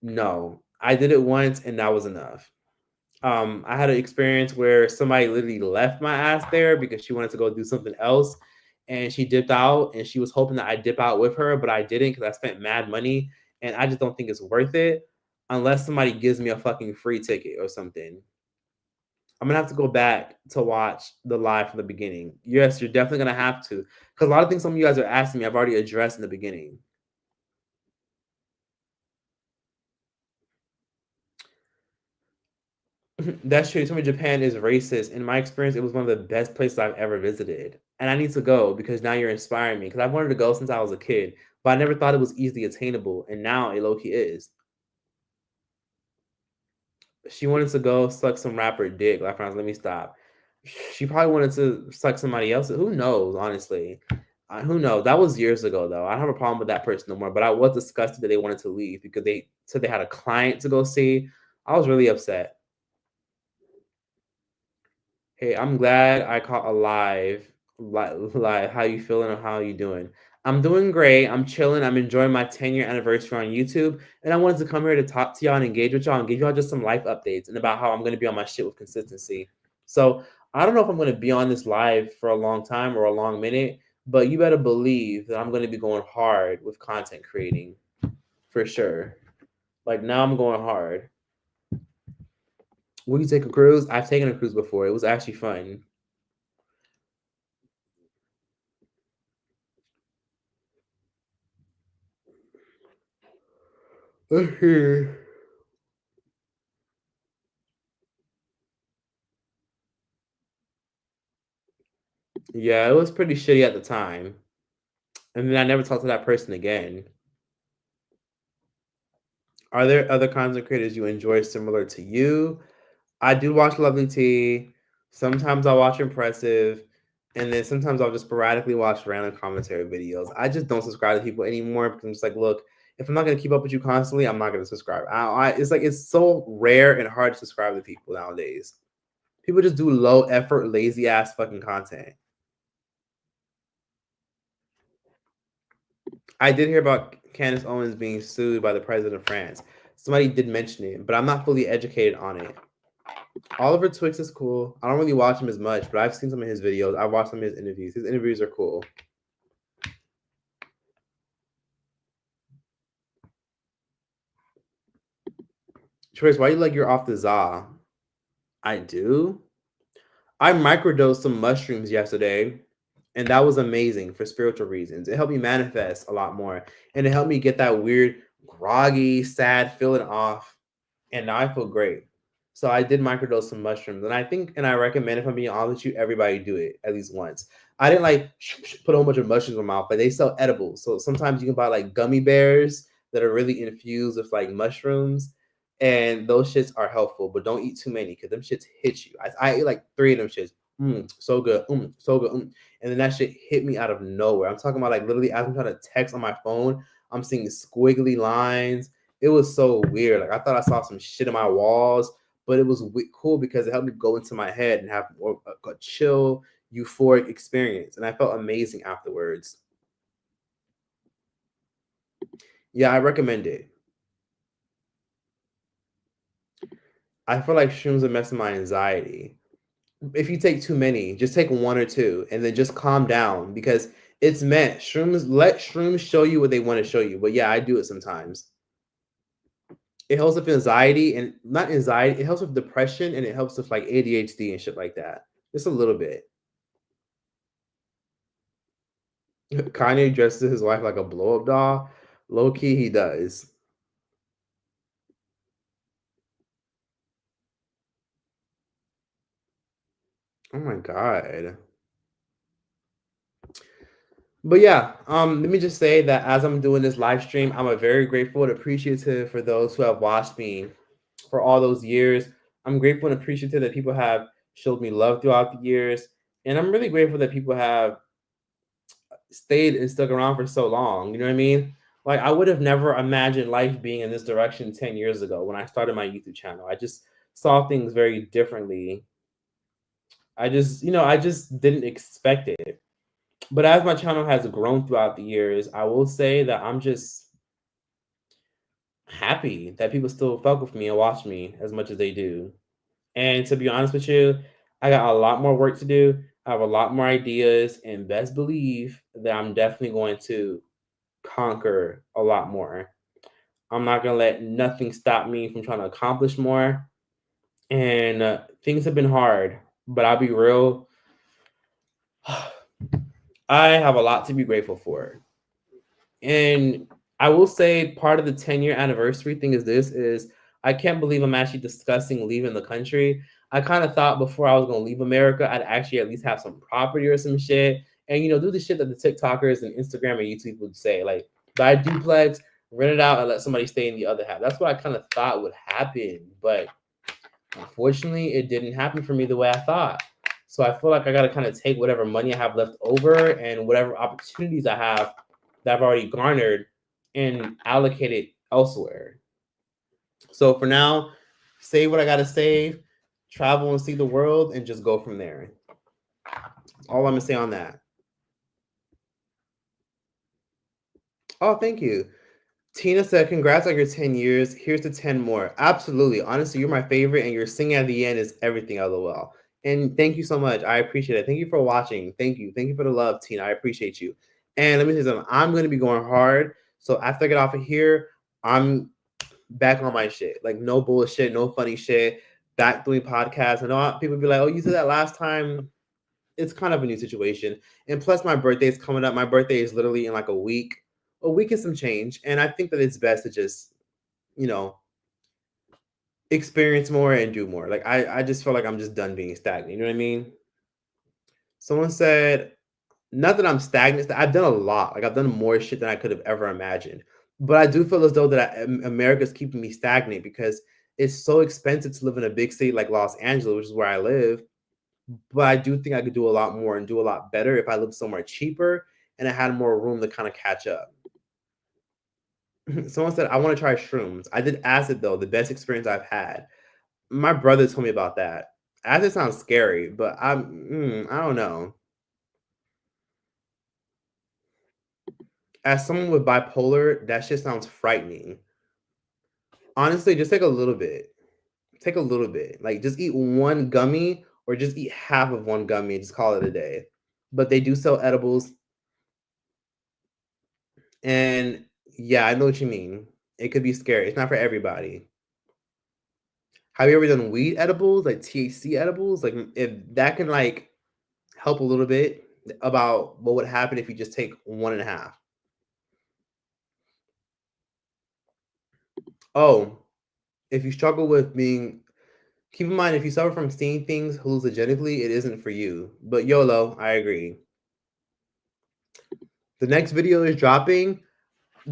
No, I did it once and that was enough. I had an experience where somebody literally left my ass there because she wanted to go do something else, and she dipped out, and she was hoping that I dip out with her, but I didn't because I spent mad money, and I just don't think it's worth it unless somebody gives me a fucking free ticket or something. I'm gonna have to go back to watch the live from the beginning. Yes, you're definitely gonna have to, because a lot of things some of you guys are asking me, I've already addressed in the beginning. That's true. You told me Japan is racist. In my experience, it was one of the best places I've ever visited. And I need to go because now you're inspiring me. Because I've wanted to go since I was a kid, but I never thought it was easily attainable. And now it low key is. She wanted to go suck some rapper dick. Like, friends, let me stop. She probably wanted to suck somebody else. Who knows, honestly? Who knows? That was years ago, though. I don't have a problem with that person no more. But I was disgusted that they wanted to leave because they said they had a client to go see. I was really upset. Hey, I'm glad I caught alive. Like, how you feeling or how you doing? I'm doing great. I'm chilling. I'm enjoying my 10-year anniversary on YouTube. And I wanted to come here to talk to y'all and engage with y'all and give y'all just some life updates and about how I'm going to be on my shit with consistency. So I don't know if I'm going to be on this live for a long time or a long minute, but you better believe that I'm going to be going hard with content creating for sure. Like now I'm going hard. Will you take a cruise? I've taken a cruise before. It was actually fun. Yeah, it was pretty shitty at the time. And then I never talked to that person again. Are there other content creators you enjoy similar to you? I do watch Lovely T. Sometimes I'll watch Impressive. And then sometimes I'll just sporadically watch random commentary videos. I just don't subscribe to people anymore because I'm just like, look, if I'm not going to keep up with you constantly, I'm not going to subscribe. It's like it's so rare and hard to subscribe to people nowadays. People just do low effort, lazy ass fucking content. I did hear about Candace Owens being sued by the president of France. Somebody did mention it, but I'm not fully educated on it. Oliver Twix is cool. I don't really watch him as much, but I've seen some of his videos. I've watched some of his interviews. His interviews are cool. Trace, why you like you're off the za? I do. I microdosed some mushrooms yesterday, and that was amazing for spiritual reasons. It helped me manifest a lot more, and it helped me get that weird, groggy, sad feeling off. And now I feel great. So I did microdose some mushrooms, and I think, and I recommend, if I'm being honest with you, everybody do it at least once. I didn't like put a whole bunch of mushrooms in my mouth, but they sell edibles. So sometimes you can buy like gummy bears that are really infused with like mushrooms, and those shits are helpful. But don't eat too many because them shits hit you. I ate like 3 of them shits. So good, so good. And then that shit hit me out of nowhere. I'm talking about like literally as I'm trying to text on my phone, I'm seeing squiggly lines. It was so weird. Like I thought I saw some shit in my walls, but it was cool because it helped me go into my head and have more a chill, euphoric experience, and I felt amazing afterwards. Yeah, I recommend it. I feel like shrooms are messing my anxiety. If you take too many, just take 1 or 2, and then just calm down because it's meant shrooms. Let shrooms show you what they want to show you. But yeah, I do it sometimes. It helps with anxiety and not anxiety. It helps with depression and it helps with like ADHD and shit like that. Just a little bit. Kanye dresses his wife like a blow up doll. Low key, he does. Oh my god. But yeah, let me just say that as I'm doing this live stream, I'm a very grateful and appreciative for those who have watched me for all those years. I'm grateful and appreciative that people have showed me love throughout the years, and I'm really grateful that people have stayed and stuck around for so long. You know what I mean? Like I would have never imagined life being in this direction 10 years ago when I started my YouTube channel. I just saw things very differently. I just didn't expect it. But as my channel has grown throughout the years, I will say that I'm just happy that people still fuck with me and watch me as much as they do. And to be honest with you, I got a lot more work to do. I have a lot more ideas, and best believe that I'm definitely going to conquer a lot more. I'm not going to let nothing stop me from trying to accomplish more. And things have been hard, but I'll be real. I have a lot to be grateful for. And I will say part of the 10-year anniversary thing is I can't believe I'm actually discussing leaving the country. I kind of thought before I was going to leave America, I'd actually at least have some property or some shit. And, do the shit that the TikTokers and Instagram and YouTube would say. Like, buy a duplex, rent it out, and let somebody stay in the other half. That's what I kind of thought would happen. But unfortunately, it didn't happen for me the way I thought. So I feel like I got to kind of take whatever money I have left over and whatever opportunities I have that I've already garnered and allocate it elsewhere. So for now, save what I got to save, travel and see the world, and just go from there. That's all I'm going to say on that. Oh, thank you. Tina said, congrats on your 10 years. Here's to 10 more. Absolutely. Honestly, you're my favorite, and your singing at the end is everything, LOL. And thank you so much. I appreciate it. Thank you for watching. Thank you. Thank you for the love, Tina. I appreciate you. And let me say something. I'm going to be going hard. So after I get off of here, I'm back on my shit. Like, no bullshit, no funny shit. Back doing podcasts. I know people be like, oh, you said that last time. It's kind of a new situation. And plus, my birthday is coming up. My birthday is literally in like a week and some change. And I think that it's best to just, experience more and do more. Like, I just feel like I'm just done being stagnant. You know what I mean? Someone said, not that I'm stagnant. I've done a lot. Like, I've done more shit than I could have ever imagined. But I do feel as though that America's keeping me stagnant because it's so expensive to live in a big city like Los Angeles, which is where I live. But I do think I could do a lot more and do a lot better if I lived somewhere cheaper and I had more room to kind of catch up. Someone said, I want to try shrooms. I did acid, though, the best experience I've had. My brother told me about that. Acid sounds scary, but I don't know. As someone with bipolar, that shit sounds frightening. Honestly, just take a little bit. Take a little bit. Like, just eat one gummy or just eat half of one gummy and just call it a day. But they do sell edibles. And yeah, I know what you mean. It could be scary. It's not for everybody. Have you ever done weed edibles, like THC edibles? Like, if that can like help a little bit about what would happen if you just take one and a half. Oh, if you struggle with being, keep in mind, if you suffer from seeing things hallucinogenically, it isn't for you. But YOLO, I agree. The next video is dropping.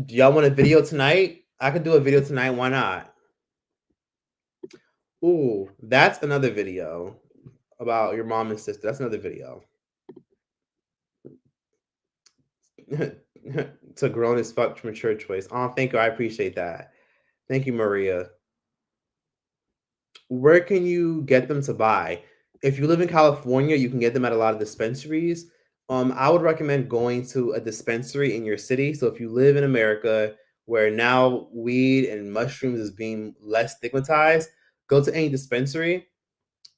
Do y'all want a video tonight? I could do a video tonight. Why not? Ooh, that's another video about your mom and sister. That's another video. To grown as fuck mature choice. Oh, thank you. I appreciate that. Thank you, Maria. Where can you get them to buy? If you live in California, you can get them at a lot of dispensaries. I would recommend going to a dispensary in your city. So if you live in America, where now weed and mushrooms is being less stigmatized, go to any dispensary,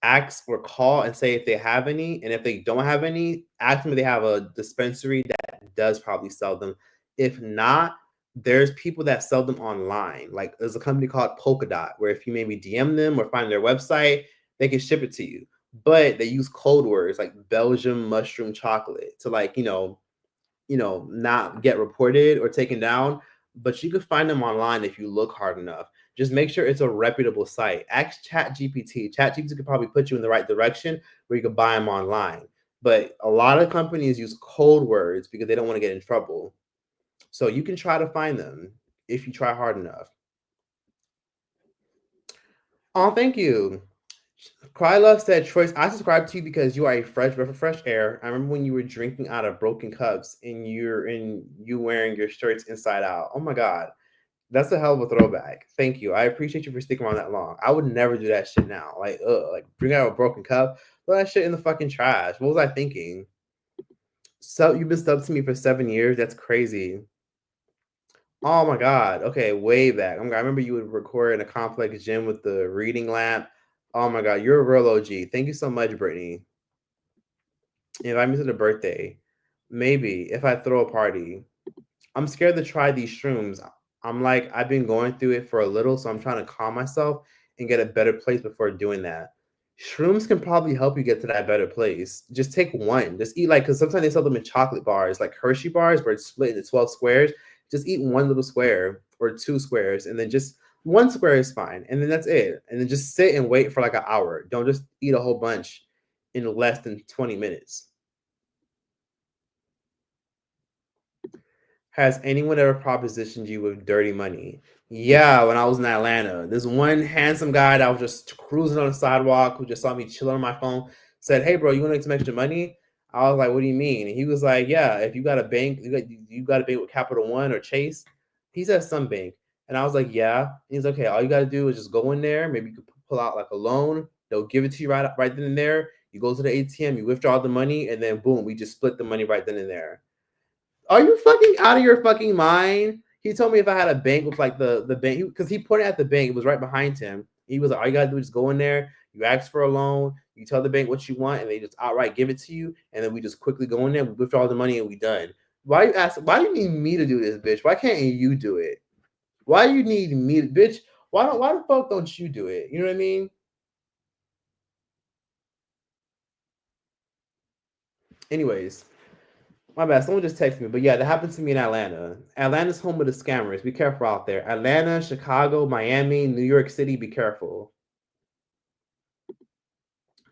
ask or call and say if they have any. And if they don't have any, ask them if they have a dispensary that does probably sell them. If not, there's people that sell them online. Like, there's a company called Polka Dot, where if you maybe DM them or find their website, they can ship it to you. But they use code words like Belgium mushroom chocolate to, like, not get reported or taken down. But you can find them online if you look hard enough. Just make sure it's a reputable site. Ask ChatGPT. ChatGPT could probably put you in the right direction where you can buy them online. But a lot of companies use code words because they don't want to get in trouble. So you can try to find them if you try hard enough. Oh, thank you. Krylove said, Troyce, I subscribe to you because you are a fresh breath of fresh air. I remember when you were drinking out of broken cups and you wearing your shirts inside out. Oh my God. That's a hell of a throwback. Thank you. I appreciate you for sticking around that long. I would never do that shit now. Like, bring out a broken cup, throw that shit in the fucking trash. What was I thinking? So you've been subbed to me for 7 years? That's crazy. Oh my God. Okay, way back. I remember you would record in a complex gym with the reading lamp. Oh my God, you're a real OG. Thank you so much, Brittany. Invite me to the birthday. Maybe if I throw a party. I'm scared to try these shrooms. I'm like, I've been going through it for a little, so I'm trying to calm myself and get a better place before doing that. Shrooms can probably help you get to that better place. Just take one. Just eat, like, because sometimes they sell them in chocolate bars, like Hershey bars, where it's split into 12 squares. Just eat one little square or 2 squares, and then just One square is fine, and then that's it. And then just sit and wait for like an hour. Don't just eat a whole bunch in less than 20 minutes. Has anyone ever propositioned you with dirty money? Yeah, when I was in Atlanta, this one handsome guy that was just cruising on the sidewalk who just saw me chilling on my phone said, "Hey, bro, you want to make some extra money?" I was like, "What do you mean?" And he was like, "Yeah, if you got a bank, you got a bank with Capital One or Chase." He said some bank, and I was like, "Yeah." And he's okay. All you got to do is just go in there. Maybe you could pull out like a loan. They'll give it to you right then and there. You go to the ATM, you withdraw the money, and then boom, we just split the money right then and there. Are you fucking out of your fucking mind? He told me if I had a bank with like the bank, because he pointed at the bank, it was right behind him. He was like, all you gotta do is go in there, you ask for a loan, you tell the bank what you want, and they just outright give it to you, and then we just quickly go in there, we withdraw the money, and we done. Why you ask? Why do you need me to do this, bitch? Why can't you do it? Why do you need me, bitch? Why the fuck don't you do it? You know what I mean? Anyways, my bad. Someone just texted me, but yeah, that happened to me in Atlanta. Atlanta's home of the scammers. Be careful out there. Atlanta, Chicago, Miami, New York City. Be careful.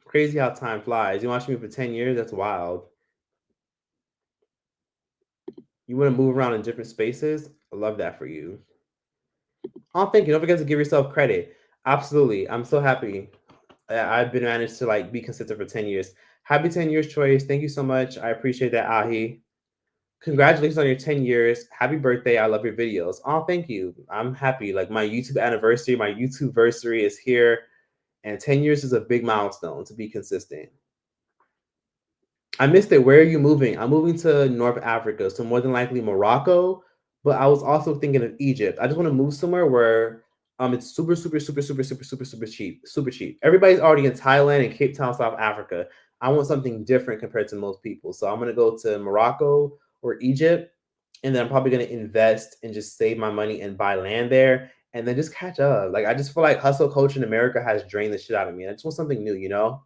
Crazy how time flies. You watched me for 10 years. That's wild. You want to move around in different spaces. I love that for you. Oh, thank you. Don't forget to give yourself credit. Absolutely. I'm so happy. I've been managed to like be consistent for 10 years. Happy 10 years, Choice. Thank you so much. I appreciate that, Ahi. Congratulations on your 10 years. Happy birthday. I love your videos. Oh, thank you. I'm happy. Like my YouTube anniversary, my YouTube versary is here. And 10 years is a big milestone to be consistent. I missed it. Where are you moving? I'm moving to North Africa. So more than likely Morocco. But I was also thinking of Egypt. I just want to move somewhere where it's super, super, super, super, super, super, super cheap. Super cheap. Everybody's already in Thailand and Cape Town, South Africa. I want something different compared to most people. So I'm gonna go to Morocco or Egypt, and then I'm probably gonna invest and just save my money and buy land there and then just catch up. Like I just feel like hustle culture in America has drained the shit out of me. I just want something new, you know?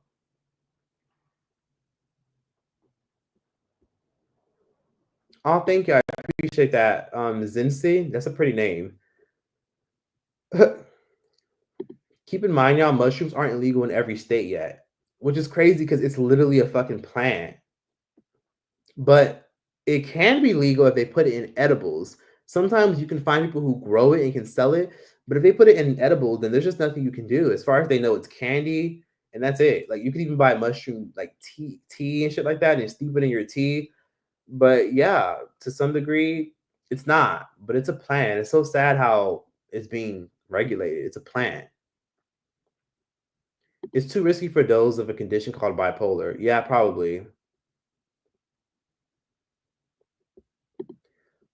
Oh, thank you. I appreciate that. Zinsi, that's a pretty name. Keep in mind, y'all, mushrooms aren't illegal in every state yet, which is crazy because it's literally a fucking plant. But it can be legal if they put it in edibles. Sometimes you can find people who grow it and can sell it, but if they put it in edibles, then there's just nothing you can do. As far as they know, it's candy, and that's it. Like you can even buy mushroom like tea and shit like that, and steep it in your tea. But yeah, to some degree, it's not. But it's a plant. It's so sad how it's being regulated. It's a plant. It's too risky for those of a condition called bipolar. Yeah, probably.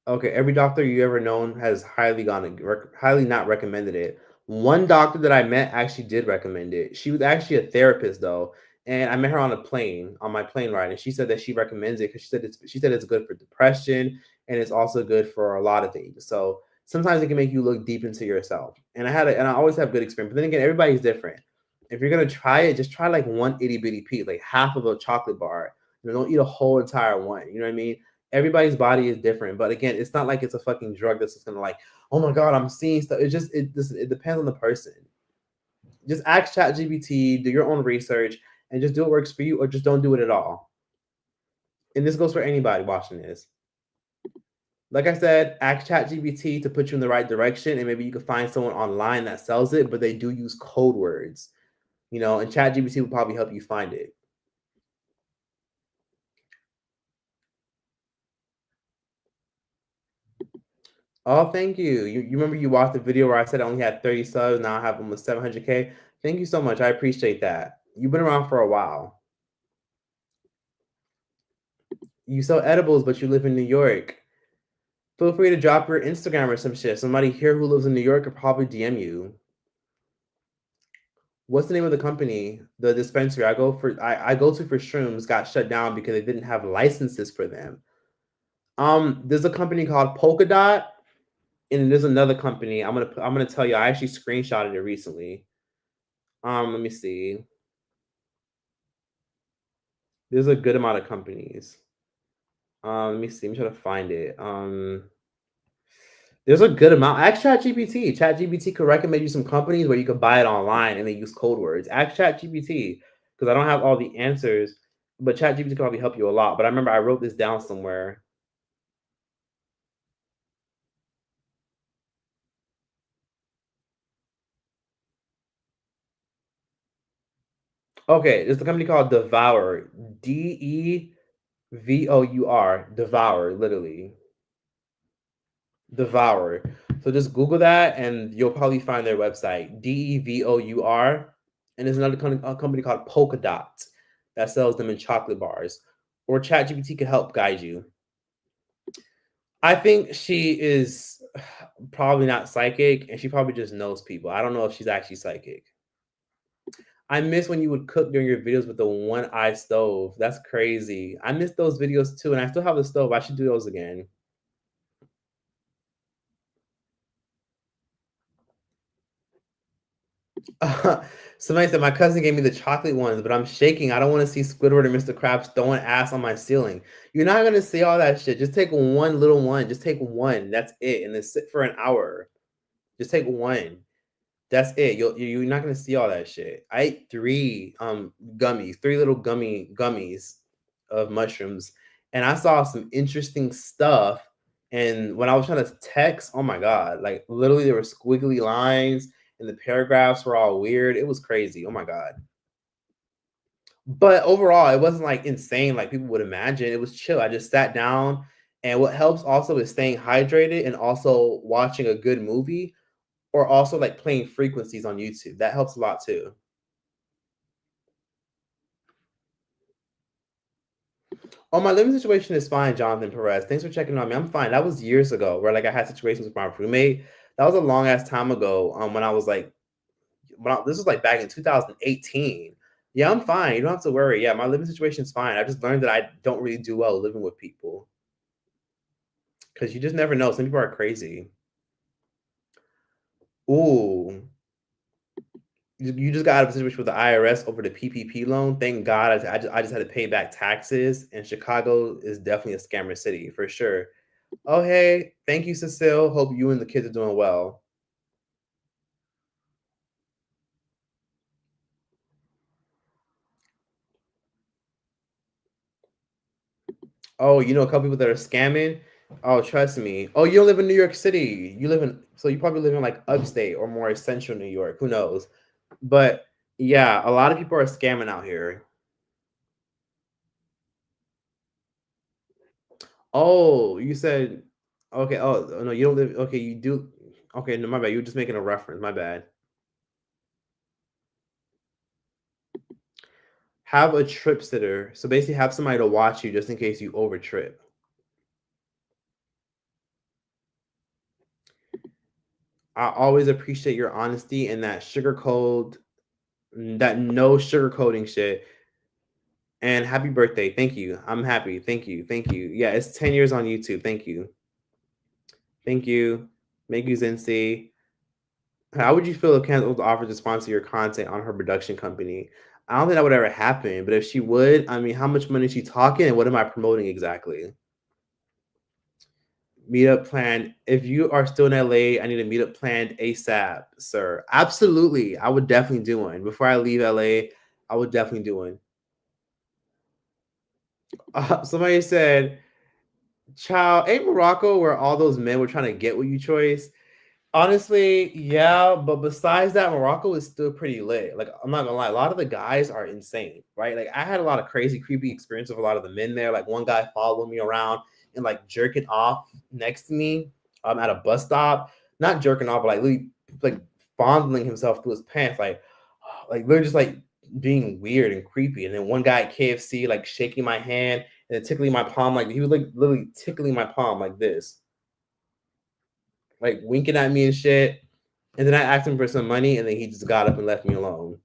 Okay, every doctor you ever known has highly not recommended it. One doctor that I met actually did recommend it. She was actually a therapist though, and I met her on a plane on my plane ride, and she said that she recommends it because she said it's good for depression and it's also good for a lot of things. So sometimes it can make you look deep into yourself. And I always have good experience. But then again, everybody's different. If you're gonna try it, just try like one itty bitty piece, like half of a chocolate bar. Don't eat a whole entire one. You know what I mean? Everybody's body is different, but again, it's not like it's a fucking drug that's just gonna like, oh my god, I'm seeing stuff. It depends on the person. Just ask ChatGPT, do your own research, and just do what works for you, or just don't do it at all. And this goes for anybody watching this. Like I said, ask ChatGPT to put you in the right direction, and maybe you can find someone online that sells it, but they do use code words, and ChatGPT will probably help you find it. Oh, thank you. You remember you watched the video where I said I only had 30 subs, now I have almost 700K? Thank you so much. I appreciate that. You've been around for a while. You sell edibles, but you live in New York. Feel free to drop your Instagram or some shit. Somebody here who lives in New York could probably DM you. What's the name of the company? The dispensary I go to for shrooms got shut down because they didn't have licenses for them. There's a company called Polka Dot, and there's another company. I'm gonna tell you. I actually screenshotted it recently. Let me see. There's a good amount of companies. Let me see. Let me try to find it. There's a good amount. Ask ChatGPT. ChatGPT could recommend you some companies where you could buy it online and they use code words. Ask ChatGPT because I don't have all the answers, but ChatGPT can probably help you a lot. But I remember I wrote this down somewhere. Okay, there's a company called Devour. Devour. Devour, literally. Devour. So just Google that and you'll probably find their website. Devour. And there's another company called Polka Dot that sells them in chocolate bars. Or ChatGPT can help guide you. I think she is probably not psychic and she probably just knows people. I don't know if she's actually psychic. I miss when you would cook during your videos with the one eye stove. That's crazy. I miss those videos too, and I still have the stove. I should do those again. Somebody said my cousin gave me the chocolate ones, but I'm shaking. I don't want to see Squidward and Mr. Krabs throwing ass on my ceiling. You're not gonna see all that shit. Just take one little one. Just take one. That's it, and then sit for an hour. Just take one. That's it. You're not gonna see all that shit. I ate three gummies, three little gummies of mushrooms, and I saw some interesting stuff. And when I was trying to text, oh my god, like literally there were squiggly lines and the paragraphs were all weird. It was crazy. Oh my god. But overall, it wasn't like insane like people would imagine. It was chill. I just sat down, and what helps also is staying hydrated and also watching a good movie or also like playing frequencies on YouTube. That helps a lot too. Oh, my living situation is fine, Jonathan Perez. Thanks for checking on me. I'm fine. That was years ago where like I had situations with my roommate. That was a long ass time ago. When I was like, this was like back in 2018. Yeah, I'm fine. You don't have to worry. Yeah, my living situation is fine. I just learned that I don't really do well living with people because you just never know. Some people are crazy. Ooh, you just got out of a situation with the IRS over the PPP loan. Thank God, I just had to pay back taxes, and Chicago is definitely a scammer city for sure. Oh, hey, thank you, Cecile. Hope you and the kids are doing well. Oh, you know a couple people that are scamming. Oh, trust me. Oh, you don't live in New York City. You live in, so you probably live in like upstate or more central New York. Who knows? But yeah, a lot of people are scamming out here. Oh, you said okay. Oh no, you don't live. Okay, you do. Okay, no, my bad. You were just making a reference. My bad. Have a trip sitter. So basically, have somebody to watch you just in case you over trip. I always appreciate your honesty and that no sugarcoating shit. And happy birthday. Thank you. I'm happy. Thank you. Thank you. Yeah, it's 10 years on YouTube. Thank you. Thank you. Thank you, Zensi. How would you feel if Candace offered to sponsor your content on her production company? I don't think that would ever happen, but if she would, I mean, how much money is she talking and what am I promoting exactly? Meetup planned. If you are still in LA, I need a meetup planned ASAP, sir. Absolutely. I would definitely do one. Before I leave LA, I would definitely do one. Somebody said, child, ain't Morocco where all those men were trying to get with you, Choice? Honestly, yeah, but besides that, Morocco is still pretty lit. Like, I'm not gonna lie, a lot of the guys are insane, right? Like, I had a lot of crazy, creepy experience with a lot of the men there. Like, one guy followed me around and like jerking off next to me at a bus stop. Not jerking off, but like really like fondling himself through his pants, like literally just like being weird and creepy. And then one guy at KFC like shaking my hand and then tickling my palm, like he was like literally tickling my palm like this, like winking at me and shit. And then I asked him for some money, and then he just got up and left me alone.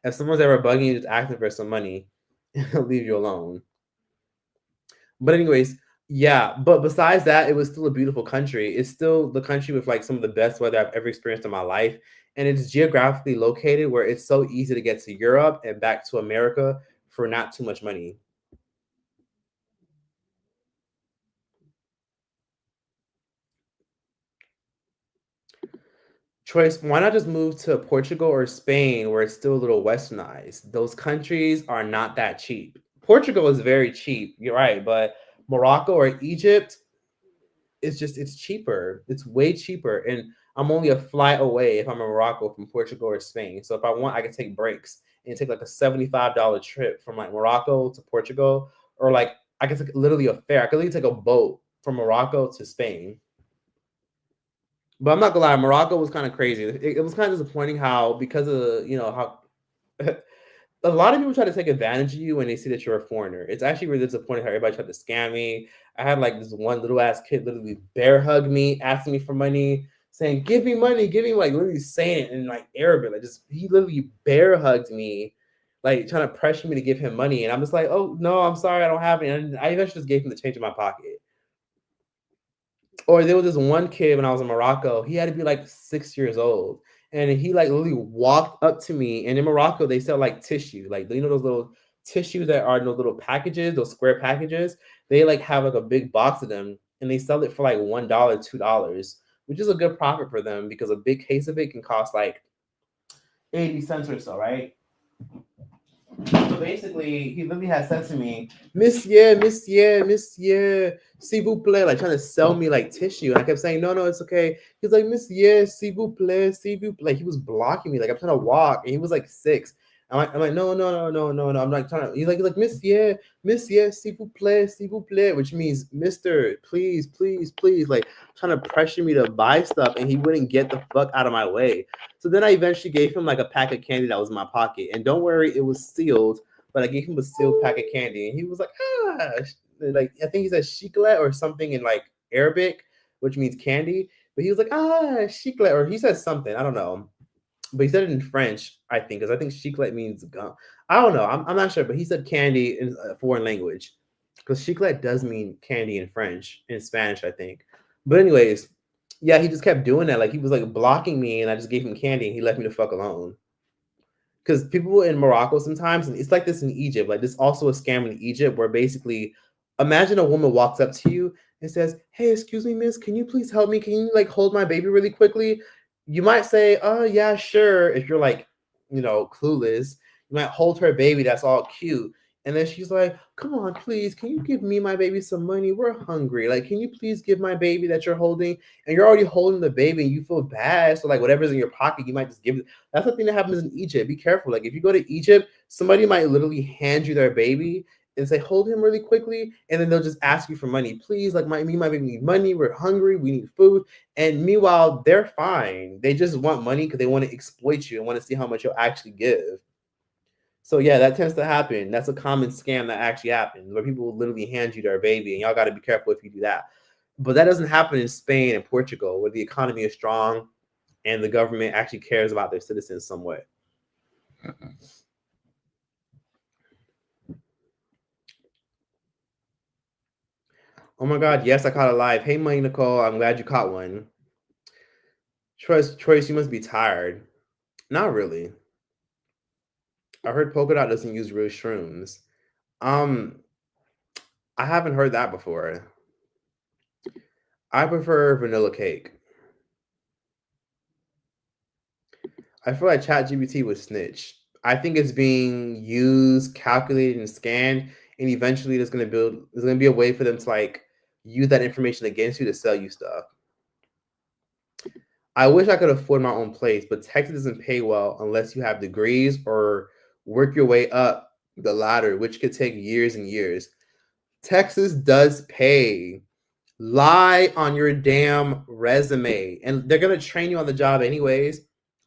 If someone's ever bugging you, just asking for some money, he'll leave you alone. But anyways, yeah. But besides that, it was still a beautiful country. It's still the country with like some of the best weather I've ever experienced in my life, and it's geographically located where it's so easy to get to Europe and back to America for not too much money. Choice, why not just move to Portugal or Spain where it's still a little westernized? Those countries are not that cheap. Portugal is very cheap, you're right, but Morocco or Egypt, it's cheaper. It's way cheaper. And I'm only a flight away if I'm in Morocco from Portugal or Spain. So if I want, I can take breaks and take like a $75 trip from like Morocco to Portugal, or like I can take literally a fare. I could literally take a boat from Morocco to Spain. But I'm not gonna lie, Morocco was kind of crazy. It was kind of disappointing how, because of how a lot of people try to take advantage of you when they see that you're a foreigner. It's actually really disappointing how everybody tried to scam me. I had like this one little ass kid literally bear hug me, asking me for money, saying, "Give me money, give me," like literally saying it in like Arabic. Like just he literally bear hugged me, like trying to pressure me to give him money. And I'm just like, "Oh no, I'm sorry, I don't have it." And I eventually just gave him the change in my pocket. Or there was this one kid when I was in Morocco. He had to be like 6 years old, and he like literally walked up to me. And in Morocco, they sell like tissue, like those little tissues that are in those little packages, those square packages. They like have like a big box of them, and they sell it for like $1, $2, which is a good profit for them because a big case of it can cost like 80 cents or so, right? So basically, he literally had said to me, "Monsieur, Monsieur, Monsieur, s'il vous plaît," like trying to sell me like tissue. And I kept saying, "No, no, it's okay." He's like, "Monsieur, s'il vous plaît, s'il vous plaît." Like he was blocking me. Like I'm trying to walk, and he was like 6. I'm like, no, no, no, no, no, no. I'm like trying to. He's like, Monsieur, Monsieur, s'il vous plaît, which means Mister, please, please, please. Like trying to pressure me to buy stuff, and he wouldn't get the fuck out of my way. So then I eventually gave him like a pack of candy that was in my pocket. And don't worry, it was sealed, but I gave him a sealed pack of candy. And he was like, ah, like I think he said chiclet or something in like Arabic, which means candy. But he was like, ah, chiclet, or he said something. I don't know. But he said it in French, I think, because I think chiclet means gum. I don't know. I'm not sure, but he said candy in a foreign language. Because chiclet does mean candy in French, in Spanish, I think. But anyways, yeah, he just kept doing that. Like he was like blocking me, and I just gave him candy, and he left me the fuck alone. Because people in Morocco sometimes, and it's like this in Egypt. Like this also a scam in Egypt, where basically, imagine a woman walks up to you and says, "Hey, excuse me, miss, can you please help me? Can you like hold my baby really quickly?" You might say, "Oh yeah, sure." If you're like, clueless, you might hold her baby that's all cute, and then she's like, "Come on, please, can you give me my baby some money? We're hungry. Like, can you please give my baby that you're holding?" And you're already holding the baby, and you feel bad. So like, whatever's in your pocket, you might just give it. That's the thing that happens in Egypt. Be careful. Like if you go to Egypt, somebody might literally hand you their baby and say, "Hold him really quickly," and then they'll just ask you for money. Please, like my baby need money. We're hungry. We need food. And meanwhile, they're fine. They just want money because they want to exploit you and want to see how much you'll actually give. So yeah, that tends to happen. That's a common scam that actually happens where people will literally hand you their baby, and y'all got to be careful if you do that. But that doesn't happen in Spain and Portugal, where the economy is strong and the government actually cares about their citizens somewhat. Oh my God, yes, I caught a live. Hey, Money Nicole, I'm glad you caught one. Choice, you must be tired. Not really. I heard Polka Dot doesn't use real shrooms. Um, I haven't heard that before. I prefer vanilla cake. I feel like ChatGPT would snitch. I think it's being used, calculated, and scanned, and eventually there's gonna be a way for them to like use that information against you to sell you stuff. I wish I could afford my own place, but Texas doesn't pay well unless you have degrees or work your way up the ladder, which could take years and years. Texas does pay. Lie on your damn resume, and they're gonna train you on the job anyways.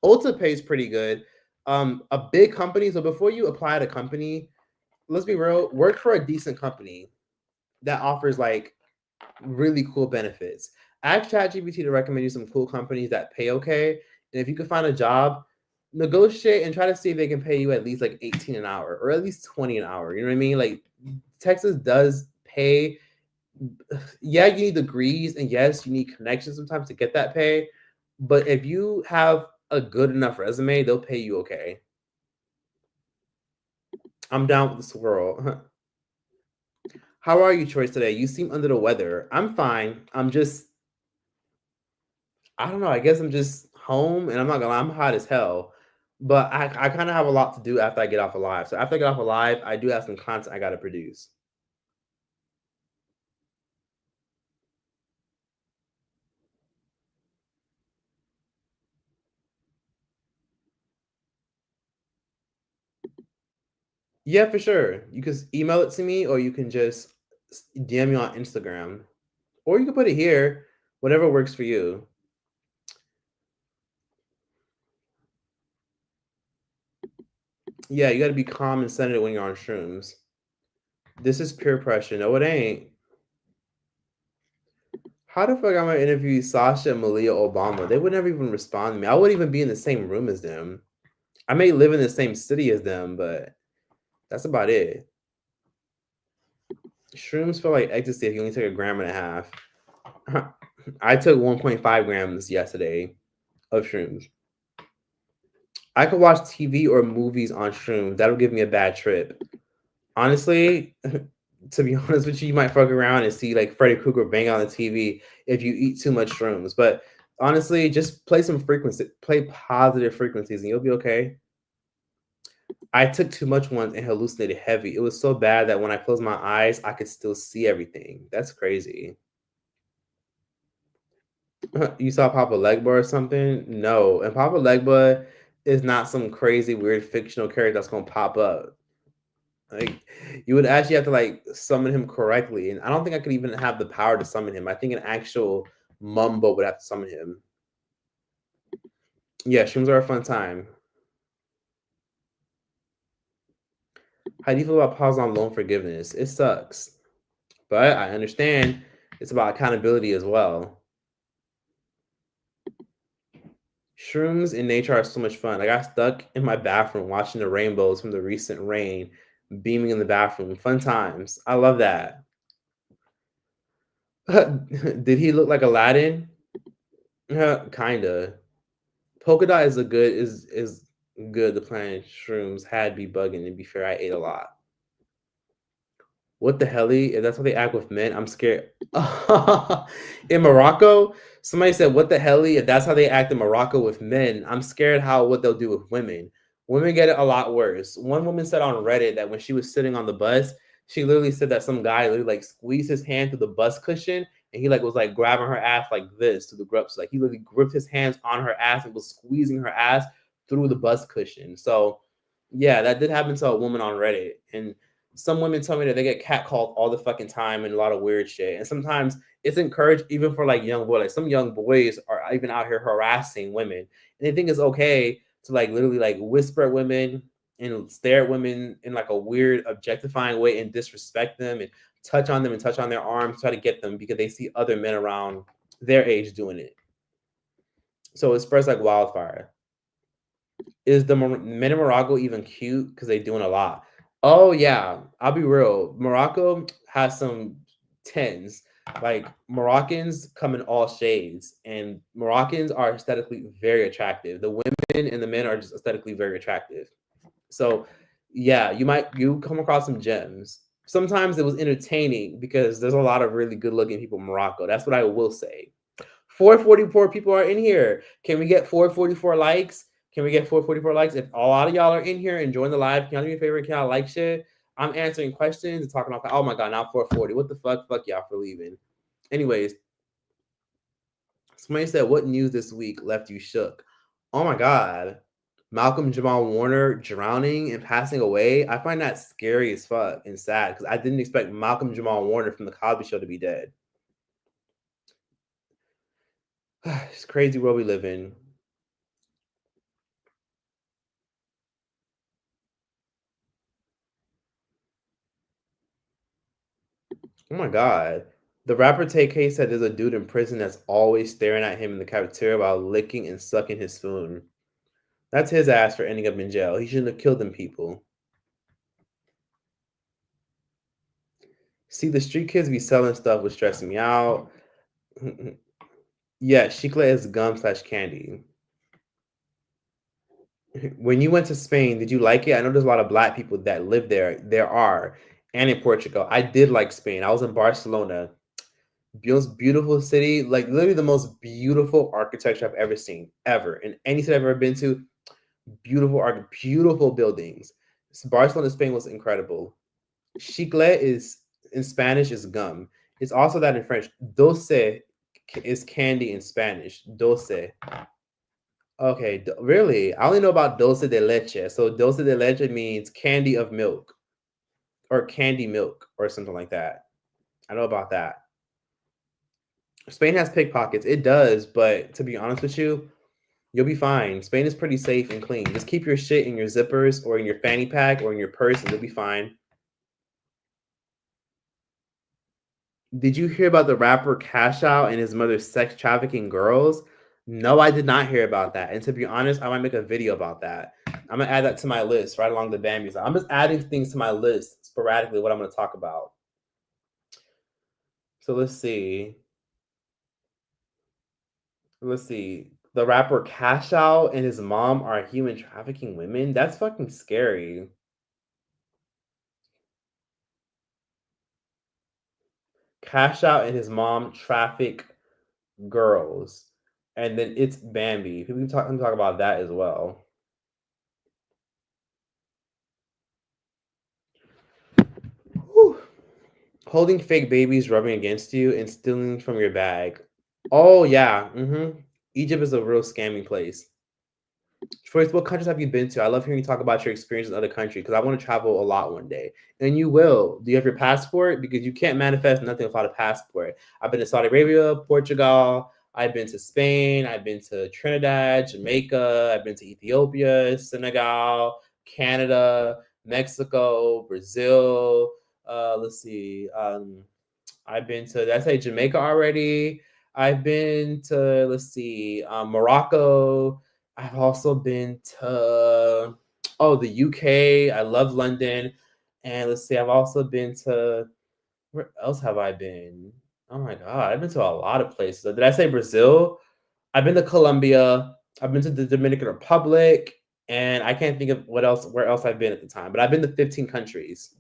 Ulta pays pretty good. A big company. So before you apply at a company, let's be real, work for a decent company that offers like really cool benefits. Ask ChatGPT to recommend you some cool companies that pay okay. And if you can find a job, negotiate and try to see if they can pay you at least like 18 an hour or at least 20 an hour. You know what I mean? Like Texas does pay. Yeah, you need degrees and yes, you need connections sometimes to get that pay. But if you have a good enough resume, they'll pay you okay. I'm down with the swirl. How are you, Choice, today? You seem under the weather. I'm fine. I don't know. I guess I'm just home, and I'm not gonna lie, I'm hot as hell. But I kind of have a lot to do after I get off of live. So after I get off of live, I do have some content I gotta produce. Yeah, for sure. You can email it to me, or you can just DM me on Instagram, or you can put it here, whatever works for you. Yeah, you got to be calm and centered when you're on shrooms. This is peer pressure. No, it ain't. How the fuck am I interview Sasha and Malia Obama? They would never even respond to me. I wouldn't even be in the same room as them. I may live in the same city as them, but that's about it. Shrooms feel like ecstasy if you only take a gram and a half. I took 1.5 grams yesterday of shrooms. I could watch TV or movies on shrooms. That'll give me a bad trip. Honestly, to be honest with you, you might fuck around and see like Freddy Krueger bang on the TV if you eat too much shrooms. But honestly, just play some frequency, play positive frequencies, and you'll be okay. I took too much once and hallucinated heavy. It was so bad that when I closed my eyes, I could still see everything. That's crazy. You saw Papa Legba or something? No. And Papa Legba is not some crazy, weird fictional character that's gonna pop up. Like you would actually have to like summon him correctly. And I don't think I could even have the power to summon him. I think an actual mumbo would have to summon him. Yeah, shrooms are a fun time. How do you feel about pause on loan forgiveness? It sucks. But I understand it's about accountability as well. Shrooms in nature are so much fun. I got stuck in my bathroom watching the rainbows from the recent rain beaming in the bathroom. Fun times. I love that. Did he look like Aladdin? Kinda. Polka dot is a good is good. The plan shrooms had be bugging. And be fair, I ate a lot. What the helly? If that's how they act with men, I'm scared. In Morocco, somebody said, "What the helly?" If that's how they act in Morocco with men, I'm scared how what they'll do with women. Women get it a lot worse. One woman said on Reddit that when she was sitting on the bus, she literally said that some guy literally like squeezed his hand through the bus cushion and he like was like grabbing her ass like this to the grips. Like he literally gripped his hands on her ass and was squeezing her ass through the bus cushion. So yeah, that did happen to a woman on Reddit. And some women tell me that they get catcalled all the fucking time and a lot of weird shit. And sometimes it's encouraged even for like young boys. Like some young boys are even out here harassing women. And they think it's okay to like literally like whisper at women and stare at women in like a weird objectifying way and disrespect them and touch on them and touch on their arms, try to get them because they see other men around their age doing it. So it spreads like wildfire. Is the men in Morocco even cute? Because they doing a lot. Oh yeah, I'll be real. Morocco has some tens. Like Moroccans come in all shades, and Moroccans are aesthetically very attractive. The women and the men are just aesthetically very attractive. So yeah, you come across some gems. Sometimes it was entertaining because there's a lot of really good looking people in Morocco. That's what I will say. 444 people are in here. Can we get 444 likes? Can we get 444 likes? If a lot of y'all are in here enjoying the live, can y'all do me a favor? Can y'all like shit? I'm answering questions and talking about, oh my God, now 440. What the fuck? Fuck y'all for leaving. Anyways, somebody said, what news this week left you shook? Oh my God. Malcolm Jamal Warner drowning and passing away. I find that scary as fuck and sad because I didn't expect Malcolm Jamal Warner from the Cosby Show to be dead. It's crazy world we live in. Oh my God. The rapper TK said there's a dude in prison that's always staring at him in the cafeteria while licking and sucking his spoon. That's his ass for ending up in jail. He shouldn't have killed them people. See, the street kids be selling stuff was stressing me out. Yeah, chicle is gum slash candy. When you went to Spain, did you like it? I know there's a lot of black people that live there. There are, and in Portugal. I did like Spain. I was in Barcelona. Most beautiful city, like literally the most beautiful architecture I've ever seen, ever in any city I've ever been to. Beautiful art, beautiful buildings. Barcelona, Spain was incredible. Chicle is in Spanish is gum. It's also that in French. Dulce is candy in Spanish. Dulce. Okay, really? I only know about dulce de leche. So dulce de leche means candy of milk or candy milk or something like that. I know about that. Spain has pickpockets. It does, but to be honest with you, you'll be fine. Spain is pretty safe and clean. Just keep your shit in your zippers or in your fanny pack or in your purse and you'll be fine. Did you hear about the rapper Cash Out and his mother sex trafficking girls? No, I did not hear about that. And to be honest, I might make a video about that. I'm gonna add that to my list right along the Bambi's. I'm just adding things to my list sporadically. What I'm gonna talk about. So let's see. Let's see. The rapper Cash Out and his mom are human trafficking women. That's fucking scary. Cash Out and his mom traffic girls, and then it's Bambi. People can talk about that as well. Whew. Holding fake babies rubbing against you and stealing from your bag. Oh yeah, Egypt is a real scamming place. Troy, what countries have you been to? I love hearing you talk about your experiences in other countries because I want to travel a lot one day. And you will. Do you have your passport? Because you can't manifest nothing without a passport. I've been to Saudi Arabia, Portugal. I've been to Spain. I've been to Trinidad, Jamaica. I've been to Ethiopia, Senegal, Canada, Mexico, Brazil. Let's see. I've been to, did I say Jamaica already? I've been to, let's see, Morocco. I've also been to, oh, the UK. I love London. And let's see, I've also been to, where else have I been? Oh my God, I've been to a lot of places. Did I say Brazil? I've been to Colombia. I've been to the Dominican Republic. And I can't think of where else I've been at the time, but I've been to 15 countries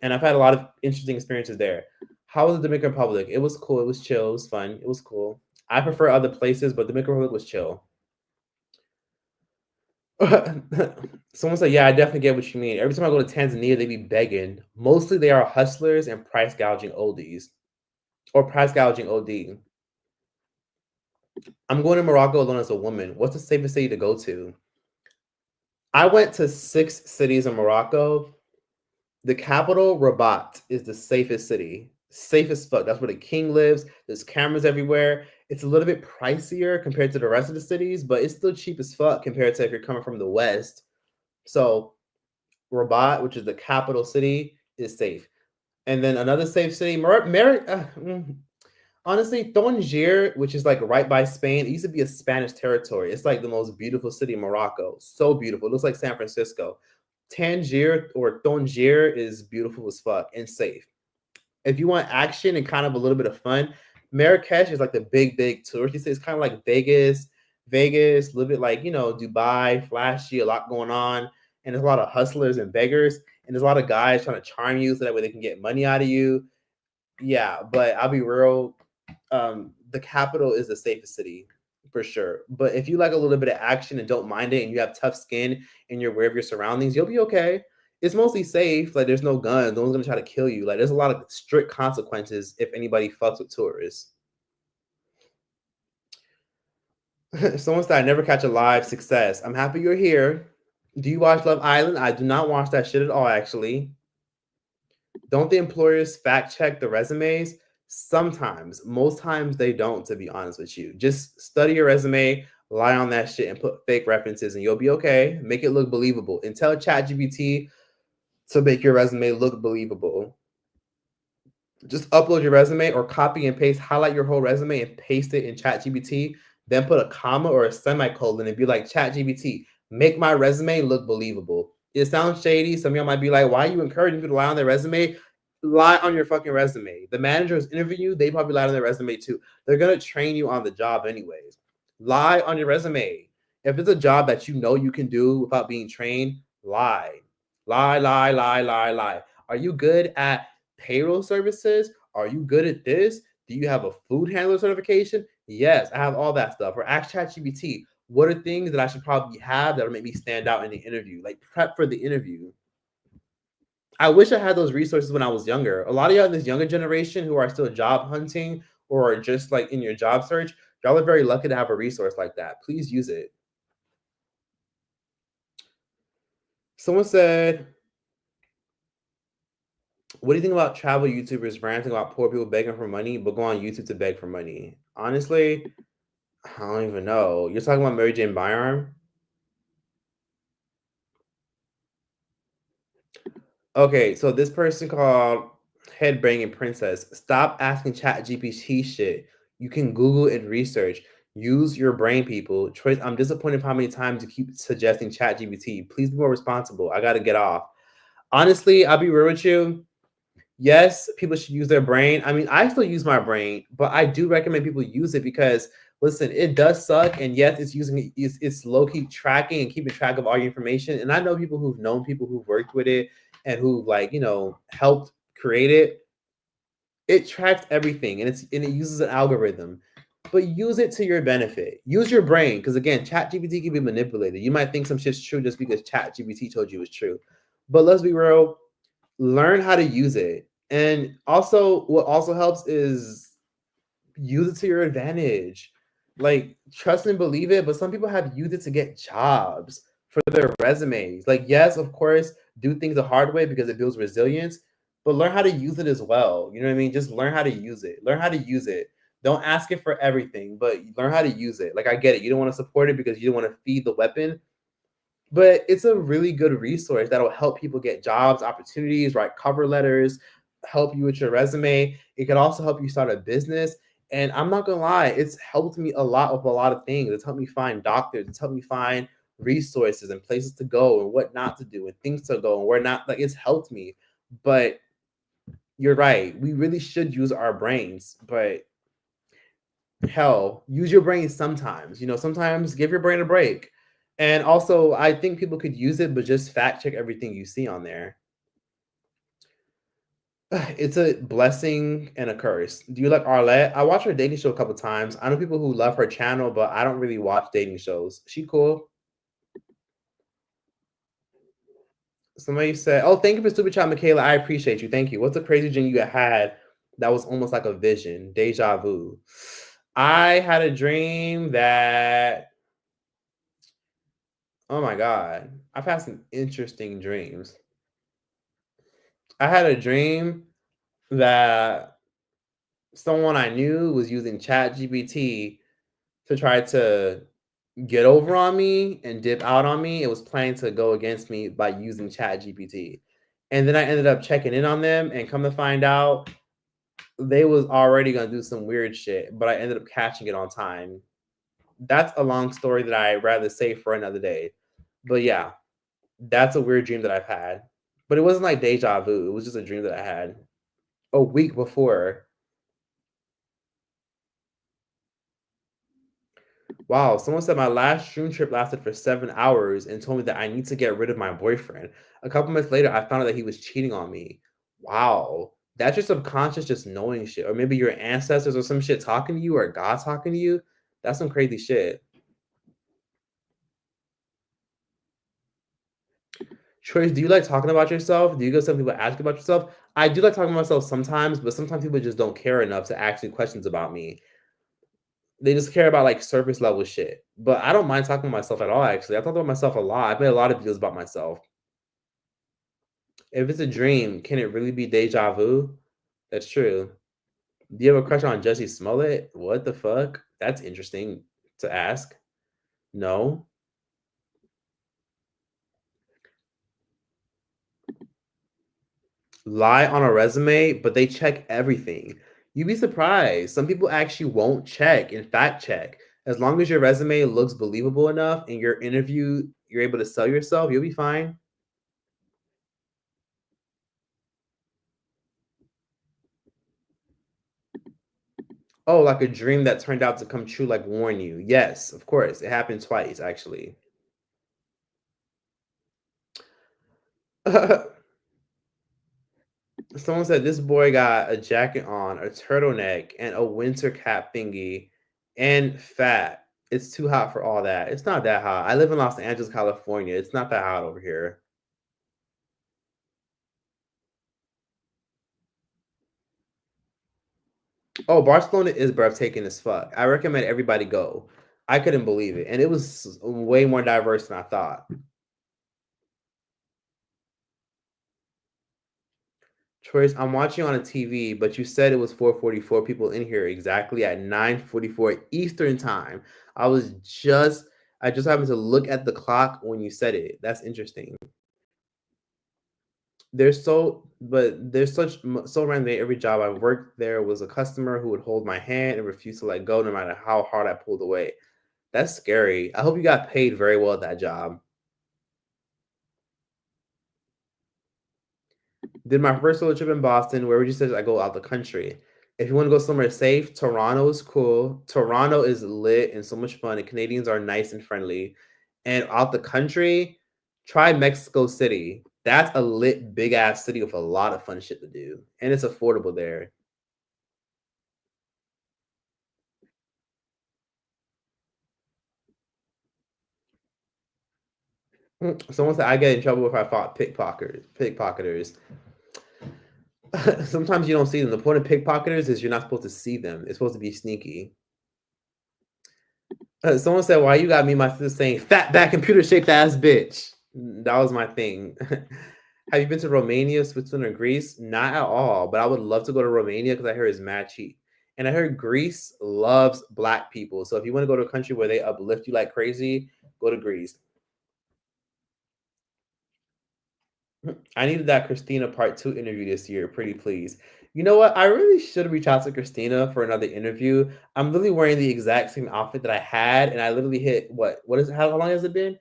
and I've had a lot of interesting experiences there. How was the Dominican Republic? It was cool. It was chill. It was fun. It was cool. I prefer other places, but Dominican Republic was chill. Someone said, "Yeah, I definitely get what you mean. Every time I go to Tanzania, they be begging. Mostly they are hustlers and price gouging oldies or price gouging OD. I'm going to Morocco alone as a woman. What's the safest city to go to? I went to 6 cities in Morocco. The capital, Rabat, is the safest city. Safest fuck. That's where the king lives. There's cameras everywhere. It's a little bit pricier compared to the rest of the cities, but it's still cheap as fuck compared to if you're coming from the west. So Rabat, which is the capital city, is safe. And then another safe city, honestly, Tangier, which is like right by Spain, it used to be a Spanish territory. It's like the most beautiful city in Morocco. So beautiful. It looks like San Francisco. Tangier or Tangier is beautiful as fuck and safe. If you want action and kind of a little bit of fun, Marrakesh is like the big touristy city. It's kind of like Vegas, a little bit like, Dubai, flashy, a lot going on. And there's a lot of hustlers and beggars. And there's a lot of guys trying to charm you so that way they can get money out of you. Yeah, but I'll be real. The capital is the safest city for sure. But if you like a little bit of action and don't mind it and you have tough skin and you're aware of your surroundings, you'll be okay. It's mostly safe. Like there's no guns. No one's gonna try to kill you. Like there's a lot of strict consequences if anybody fucks with tourists. Someone said I never catch a live success. I'm happy you're here. Do you watch Love Island? I do not watch that shit at all, actually. Don't the employers fact check the resumes? Sometimes. Most times they don't, to be honest with you. Just study your resume, lie on that shit, and put fake references, and you'll be okay. Make it look believable. And tell ChatGPT to make your resume look believable. Just upload your resume or copy and paste, highlight your whole resume and paste it in ChatGPT. Then put a comma or a semicolon and be like, ChatGPT, make my resume look believable. It sounds shady. Some of y'all might be like, why are you encouraging people to lie on their resume? Lie on your fucking resume. The managers interview you, they probably lie on their resume too. They're gonna train you on the job anyways. Lie on your resume. If it's a job that you know you can do without being trained, lie. Lie, lie, lie, lie, lie. Are you good at payroll services? Are you good at this? Do you have a food handler certification? Yes, I have all that stuff. Or ask ChatGPT, what are things that I should probably have that'll make me stand out in the interview? Like prep for the interview. I wish I had those resources when I was younger. A lot of y'all in this younger generation who are still job hunting or just like in your job search, y'all are very lucky to have a resource like that. Please use it. Someone said, what do you think about travel YouTubers ranting about poor people begging for money, but go on YouTube to beg for money? Honestly, I don't even know. You're talking about Mary Jane Byron? Okay, so this person called Headbanging Princess. Stop asking Chat GPT shit. You can Google and research. Use your brain, people. Choice. I'm disappointed how many times you keep suggesting Chat GPT. Please be more responsible. I gotta get off. Honestly, I'll be real with you. Yes, people should use their brain. I mean, I still use my brain, but I do recommend people use it because listen, it does suck. And yes, it's low key tracking and keeping track of all your information. And I know people who've known people who've worked with it and who like, helped create it. It tracks everything and it uses an algorithm. But use it to your benefit. Use your brain. Because again, ChatGPT can be manipulated. You might think some shit's true just because ChatGPT told you it's true. But let's be real, learn how to use it. And also, what also helps is use it to your advantage. Like, trust and believe it, but some people have used it to get jobs for their resumes. Like, yes, of course, do things the hard way because it builds resilience, but learn how to use it as well. You know what I mean? Just learn how to use it. Learn how to use it. Don't ask it for everything, but learn how to use it. Like, I get it. You don't want to support it because you don't want to feed the weapon, but it's a really good resource that'll help people get jobs, opportunities, write cover letters, help you with your resume. It can also help you start a business. And I'm not gonna lie, it's helped me a lot with a lot of things. It's helped me find doctors, it's helped me find resources and places to go and what not to do and things to go and where not. Like, it's helped me. But you're right, we really should use our brains, but hell, use your brain sometimes. Sometimes give your brain a break. And also, I think people could use it, but just fact check everything you see on there. It's a blessing and a curse. Do you like Arlette? I watched her dating show a couple times. I know people who love her channel, but I don't really watch dating shows. She cool. Somebody said, "Oh, thank you for stupid chat, Michaela. I appreciate you. Thank you. What's a crazy dream you had that was almost like a vision, deja vu?" I had a dream that, oh my god, I've had some interesting dreams. I had a dream that someone I knew was using Chat GPT to try to get over on me and dip out on me. It was planning to go against me by using Chat GPT. And then I ended up checking in on them and come to find out they was already gonna do some weird shit, but I ended up catching it on time. That's a long story that I'd rather save for another day. But yeah, that's a weird dream that I've had. But it wasn't like deja vu. It was just a dream that I had a week before. Wow, someone said my last June trip lasted for 7 hours and told me that I need to get rid of my boyfriend. A couple months later, I found out that he was cheating on me. Wow. That's your subconscious just knowing shit. Or maybe your ancestors or some shit talking to you or God talking to you. That's some crazy shit. Trish, do you like talking about yourself? Do you go some people ask about yourself? I do like talking about myself sometimes, but sometimes people just don't care enough to ask me questions about me. They just care about like surface level shit. But I don't mind talking about myself at all, actually. I talk about myself a lot. I've made a lot of videos about myself. If it's a dream, can it really be deja vu? That's true. Do you have a crush on Jussie Smollett? What the fuck? That's interesting to ask. No. Lie on a resume, but they check everything. You'd be surprised. Some people actually won't check and fact check. As long as your resume looks believable enough and your interview, you're able to sell yourself, you'll be fine. Oh, like a dream that turned out to come true, like warn you. Yes, of course. It happened twice, actually. Someone said this boy got a jacket on, a turtleneck, and a winter cap thingy, and fat. It's too hot for all that. It's not that hot. I live in Los Angeles, California. It's not that hot over here. Oh, Barcelona is breathtaking as fuck. I recommend everybody go. I couldn't believe it, and it was way more diverse than I thought. Choice, I'm watching on a TV, but you said it was 4:44 people in here exactly at 9:44 Eastern time. I was just I just happened to look at the clock when you said it. That's interesting. There's such so random. Every job I worked there was a customer who would hold my hand and refuse to let go no matter how hard I pulled away. That's scary. I hope you got paid very well at that job. Did my first solo trip in Boston. Where would you suggest I go out the country? If you want to go somewhere safe, Toronto is cool. Toronto is lit and so much fun, and Canadians are nice and friendly. And out the country, try Mexico City. That's a lit, big ass city with a lot of fun shit to do, and it's affordable there. Someone said I get in trouble if I fought pickpocketers. Pickpocketers. Sometimes you don't see them. The point of pickpocketers is you're not supposed to see them. It's supposed to be sneaky. Someone said, "Why you got me, my sister saying fat back computer shaped ass bitch?" That was my thing. Have you been to Romania, Switzerland, or Greece? Not at all, but I would love to go to Romania because I hear it's mad cheap. And I heard Greece loves black people. So if you want to go to a country where they uplift you like crazy, go to Greece. I needed that Christina part two interview this year. Pretty please. You know what? I really should reach out to Christina for another interview. I'm literally wearing the exact same outfit that I had, and I literally hit what is how long has it been?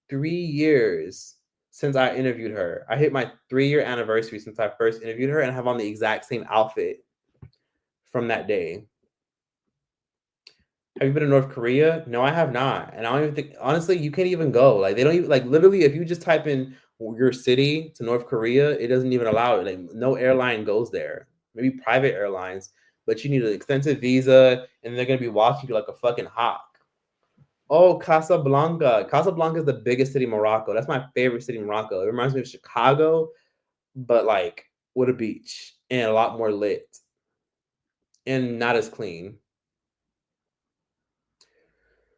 3 years since I interviewed her. I hit my 3 year anniversary since I first interviewed her, and I have on the exact same outfit from that day. Have you been to North Korea? No, I have not. And I don't even think honestly, you can't even go. Like they don't even like literally if you just type in your city to North Korea, it doesn't even allow it. Like no airline goes there. Maybe private airlines, but you need an extensive visa and they're gonna be watching you like a fucking hawk. Oh, Casablanca. Casablanca is the biggest city in Morocco. That's my favorite city in Morocco. It reminds me of Chicago, but like with a beach and a lot more lit and not as clean.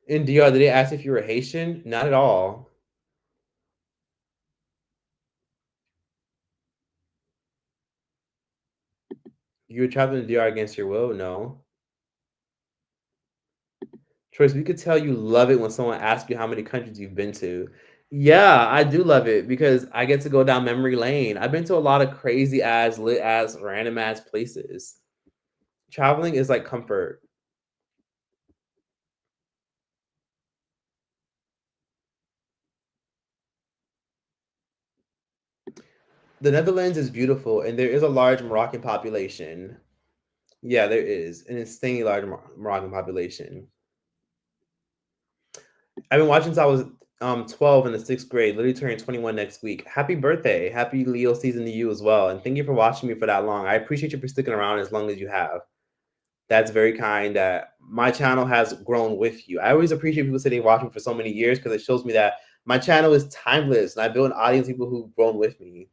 In DR, did they ask if you were Haitian? Not at all. You were traveling to DR against your will? No. Troyce, we could tell you love it when someone asks you how many countries you've been to. Yeah, I do love it because I get to go down memory lane. I've been to a lot of crazy ass, lit ass, random ass places. Traveling is like comfort. The Netherlands is beautiful and there is a large Moroccan population. Yeah, there is an insanely large Moroccan population. I've been watching since I was 12 in the sixth grade, literally turning 21 next week. Happy birthday. Happy Leo season to you as well. And thank you for watching me for that long. I appreciate you for sticking around as long as you have. That's very kind that my channel has grown with you. I always appreciate people sitting watching for so many years because it shows me that my channel is timeless and I build an audience of people who've grown with me.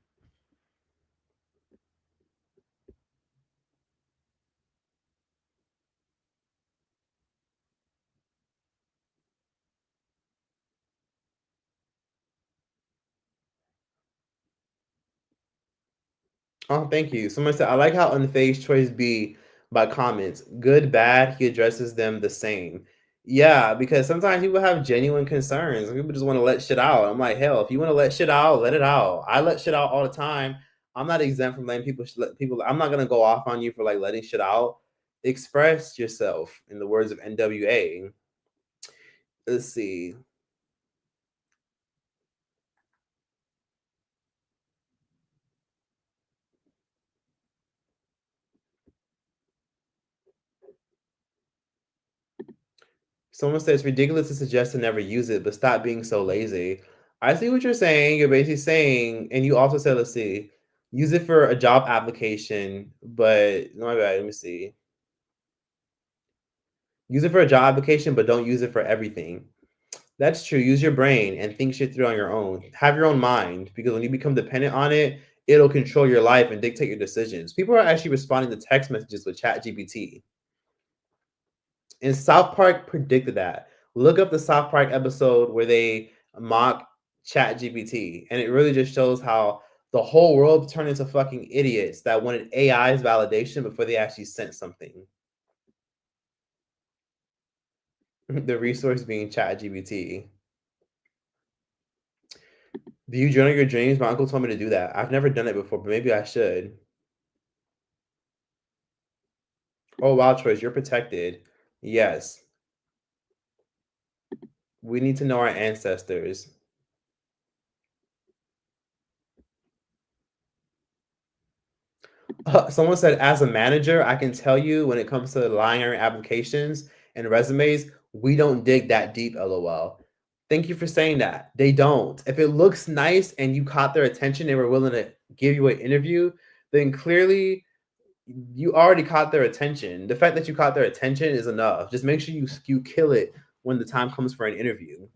Oh, thank you. Someone said, I like how unfazed choice B by comments. Good, bad, he addresses them the same. Yeah, because sometimes people have genuine concerns. People just want to let shit out. I'm like, hell, if you want to let shit out, let it out. I let shit out all the time. I'm not exempt from letting people. I'm not gonna go off on you for like letting shit out. Express yourself, in the words of NWA. Let's see. Someone says ridiculous to suggest to never use it, but stop being so lazy. I see what you're saying. You're basically saying, and you also said, let's see. Use it for a job application, but no, my bad. Let me see. Use it for a job application, but don't use it for everything. That's true. Use your brain and think shit through on your own. Have your own mind because when you become dependent on it, it'll control your life and dictate your decisions. People are actually responding to text messages with ChatGPT. And South Park predicted that. Look up the South Park episode where they mock ChatGPT, and it really just shows how the whole world turned into fucking idiots that wanted AI's validation before they actually sent something. The resource being ChatGPT. Do you journal your dreams? My uncle told me to do that. I've never done it before, but maybe I should. Oh, wow, Choice, you're protected. Yes. We need to know our ancestors. Someone said, as a manager, I can tell you when it comes to lying on your applications and resumes, we don't dig that deep, lol. Thank you for saying that. They don't. If it looks nice and you caught their attention, they were willing to give you an interview, then clearly you already caught their attention. The fact that you caught their attention is enough. Just make sure you kill it when the time comes for an interview.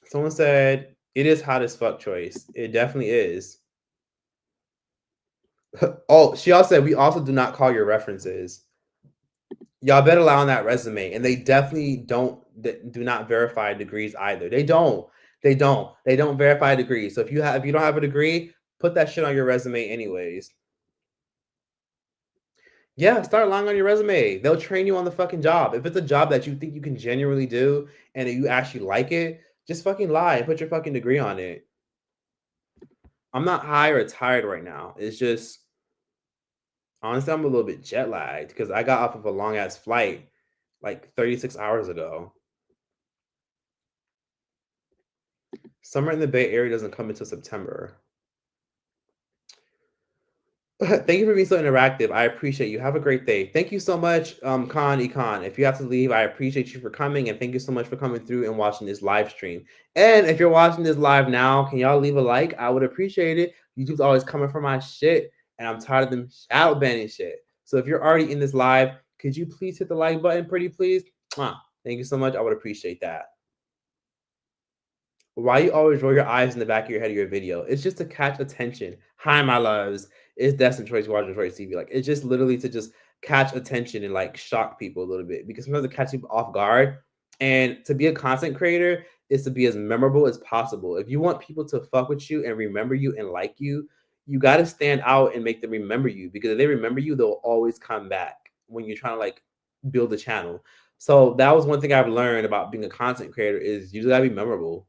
Someone said, it is hot as fuck, Choice. It definitely is. Oh, she also said, we also do not call your references. Y'all better lie on that resume. And they definitely do not verify degrees either. They don't. They don't verify degrees. So if you don't have a degree, put that shit on your resume anyways. Yeah, start lying on your resume. They'll train you on the fucking job. If it's a job that you think you can genuinely do and you actually like it, just fucking lie and put your fucking degree on it. I'm not high or tired right now. It's just honestly, I'm a little bit jet lagged because I got off of a long ass flight like 36 hours ago. Summer in the Bay Area doesn't come until September. Thank you for being so interactive. I appreciate you. Have a great day. Thank you so much, Khan Econ. If you have to leave, I appreciate you for coming and thank you so much for coming through and watching this live stream. And if you're watching this live now, can y'all leave a like? I would appreciate it. YouTube's always coming for my shit, and I'm tired of them shadow banning shit. So if you're already in this live, could you please hit the like button, pretty please? Mwah. Thank you so much. I would appreciate that. Why you always roll your eyes in the back of your head of your video? It's just to catch attention. Hi, my loves. It's Destin Choice watching Choice TV. Like it's just literally to just catch attention and like shock people a little bit because sometimes it catch people off guard. And to be a content creator is to be as memorable as possible. If you want people to fuck with you and remember you and like you got to stand out and make them remember you because if they remember you, they'll always come back when you're trying to like build a channel. So that was one thing I've learned about being a content creator is you gotta be memorable.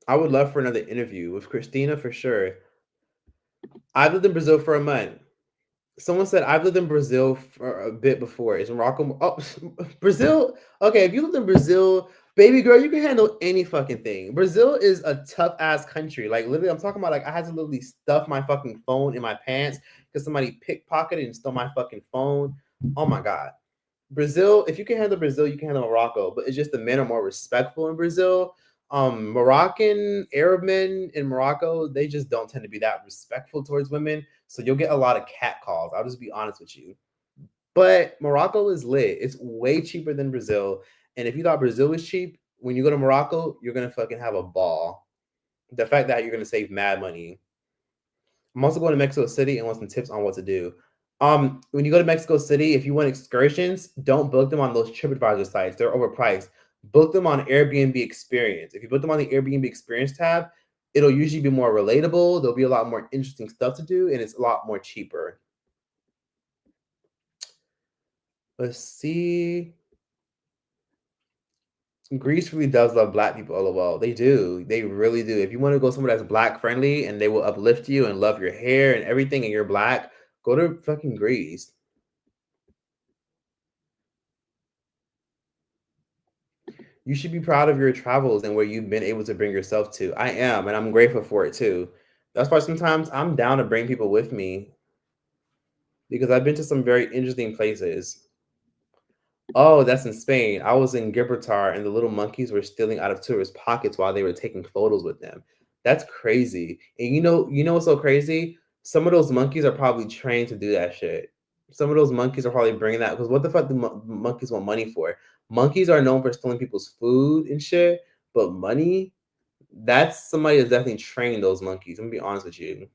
I would love for another interview with Christina for sure. I've lived in Brazil for a month. Someone said I've lived in Brazil for a bit before. Is Morocco? Oh, Brazil. Okay, if you lived in Brazil, baby girl, you can handle any fucking thing. Brazil is a tough ass country. Like literally, I'm talking about like I had to literally stuff my fucking phone in my pants because somebody pickpocketed and stole my fucking phone. Oh my god. Brazil, if you can handle Brazil, you can handle Morocco, but it's just the men are more respectful in Brazil. Moroccan Arab men in Morocco, they just don't tend to be that respectful towards women. So you'll get a lot of cat calls. I'll just be honest with you. But Morocco is lit. It's way cheaper than Brazil. And if you thought Brazil was cheap, when you go to Morocco, you're gonna fucking have a ball. The fact that you're gonna save mad money. I'm also going to Mexico City and want some tips on what to do. When you go to Mexico City, if you want excursions, don't book them on those TripAdvisor sites. They're overpriced. Book them on Airbnb Experience. If you book them on the Airbnb Experience tab, it'll usually be more relatable. There'll be a lot more interesting stuff to do, and it's a lot more cheaper. Let's see. Greece really does love black people, lol. They do. They really do. If you want to go somewhere that's black friendly and they will uplift you and love your hair and everything and you're black, go to fucking Greece. You should be proud of your travels and where you've been able to bring yourself to. I am, and I'm grateful for it too. That's why sometimes I'm down to bring people with me because I've been to some very interesting places. Oh, that's in Spain. I was in Gibraltar and the little monkeys were stealing out of tourists' pockets while they were taking photos with them. That's crazy. And you know what's so crazy? Some of those monkeys are probably trained to do that shit. Some of those monkeys are probably bringing that because what the fuck do monkeys want money for? Monkeys are known for stealing people's food and shit, but money, that's somebody that's definitely trained those monkeys. I'm gonna be honest with you.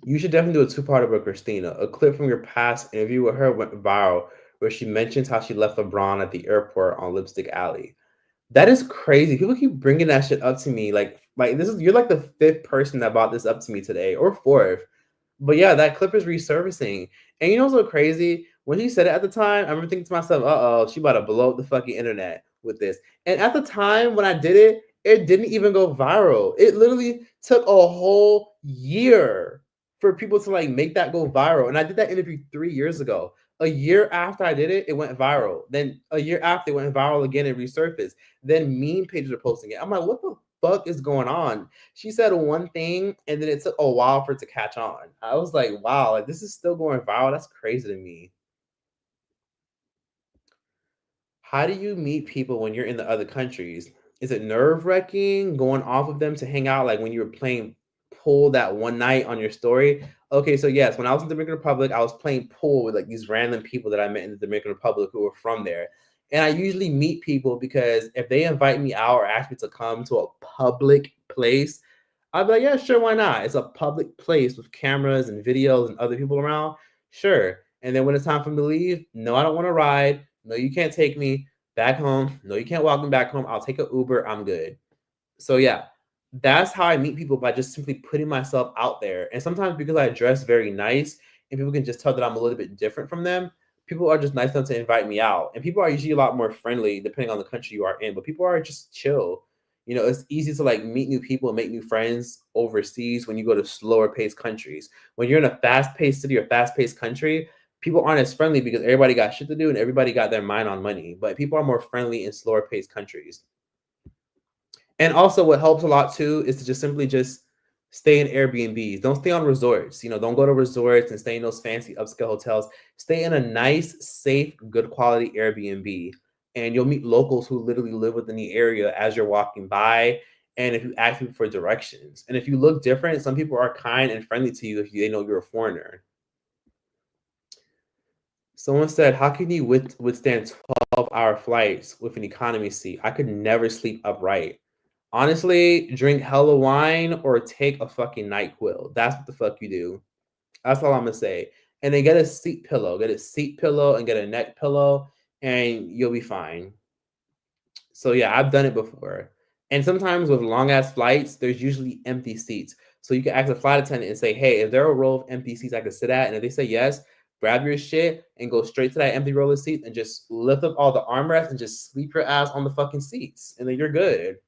You should definitely do a two-part about Christina. A clip from your past interview with her went viral, where she mentions how she left LeBron at the airport on Lipstick Alley. That is crazy. People keep bringing that shit up to me. Like this is you're like the fifth person that brought this up to me today, or fourth. But yeah, that clip is resurfacing. And you know what's so crazy? When she said it at the time, I remember thinking to myself, uh-oh, she about to blow up the fucking internet with this. And at the time when I did it, it didn't even go viral. It literally took a whole year for people to like make that go viral. And I did that interview 3 years ago. A year after I did it, it went viral. Then a year after, it went viral again and resurfaced. Then meme pages are posting it. I'm like, what the fuck is going on? She said one thing and then it took a while for it to catch on. I was like, wow, like this is still going viral. That's crazy to me. How do you meet people when you're in the other countries? Is it nerve wracking going off of them to hang out like when you were playing pool that one night on your story? Okay, so yes, when I was in the Dominican Republic, I was playing pool with like these random people that I met in the Dominican Republic who were from there. And I usually meet people because if they invite me out or ask me to come to a public place, I'd be like, yeah, sure, why not? It's a public place with cameras and videos and other people around. Sure. And then when it's time for me to leave, no, I don't want to ride. No, you can't take me back home. No, you can't walk me back home. I'll take an Uber. I'm good. So yeah, that's how I meet people by just simply putting myself out there. And sometimes because I dress very nice and people can just tell that I'm a little bit different from them, people are just nice enough to invite me out. And people are usually a lot more friendly depending on the country you are in, but people are just chill. You know, it's easy to like meet new people and make new friends overseas when you go to slower paced countries. When you're in a fast paced city or fast paced country, people aren't as friendly because everybody got shit to do and everybody got their mind on money. But people are more friendly in slower paced countries. And also what helps a lot too is to just simply just stay in Airbnbs. Don't stay on resorts. You know, don't go to resorts and stay in those fancy upscale hotels. Stay in a nice, safe, good quality Airbnb. And you'll meet locals who literally live within the area as you're walking by. And if you ask people for directions. And if you look different, some people are kind and friendly to you if they know you're a foreigner. Someone said, how can you withstand 12-hour flights with an economy seat? I could never sleep upright. Honestly, drink hella wine or take a fucking NyQuil. That's what the fuck you do. That's all I'm gonna say. And then get a seat pillow. Get a seat pillow and get a neck pillow, and you'll be fine. So yeah, I've done it before. And sometimes with long ass flights, there's usually empty seats. So you can ask a flight attendant and say, hey, is there a row of empty seats I could sit at? And if they say yes, grab your shit and go straight to that empty row of seats and just lift up all the armrests and just sleep your ass on the fucking seats. And then you're good.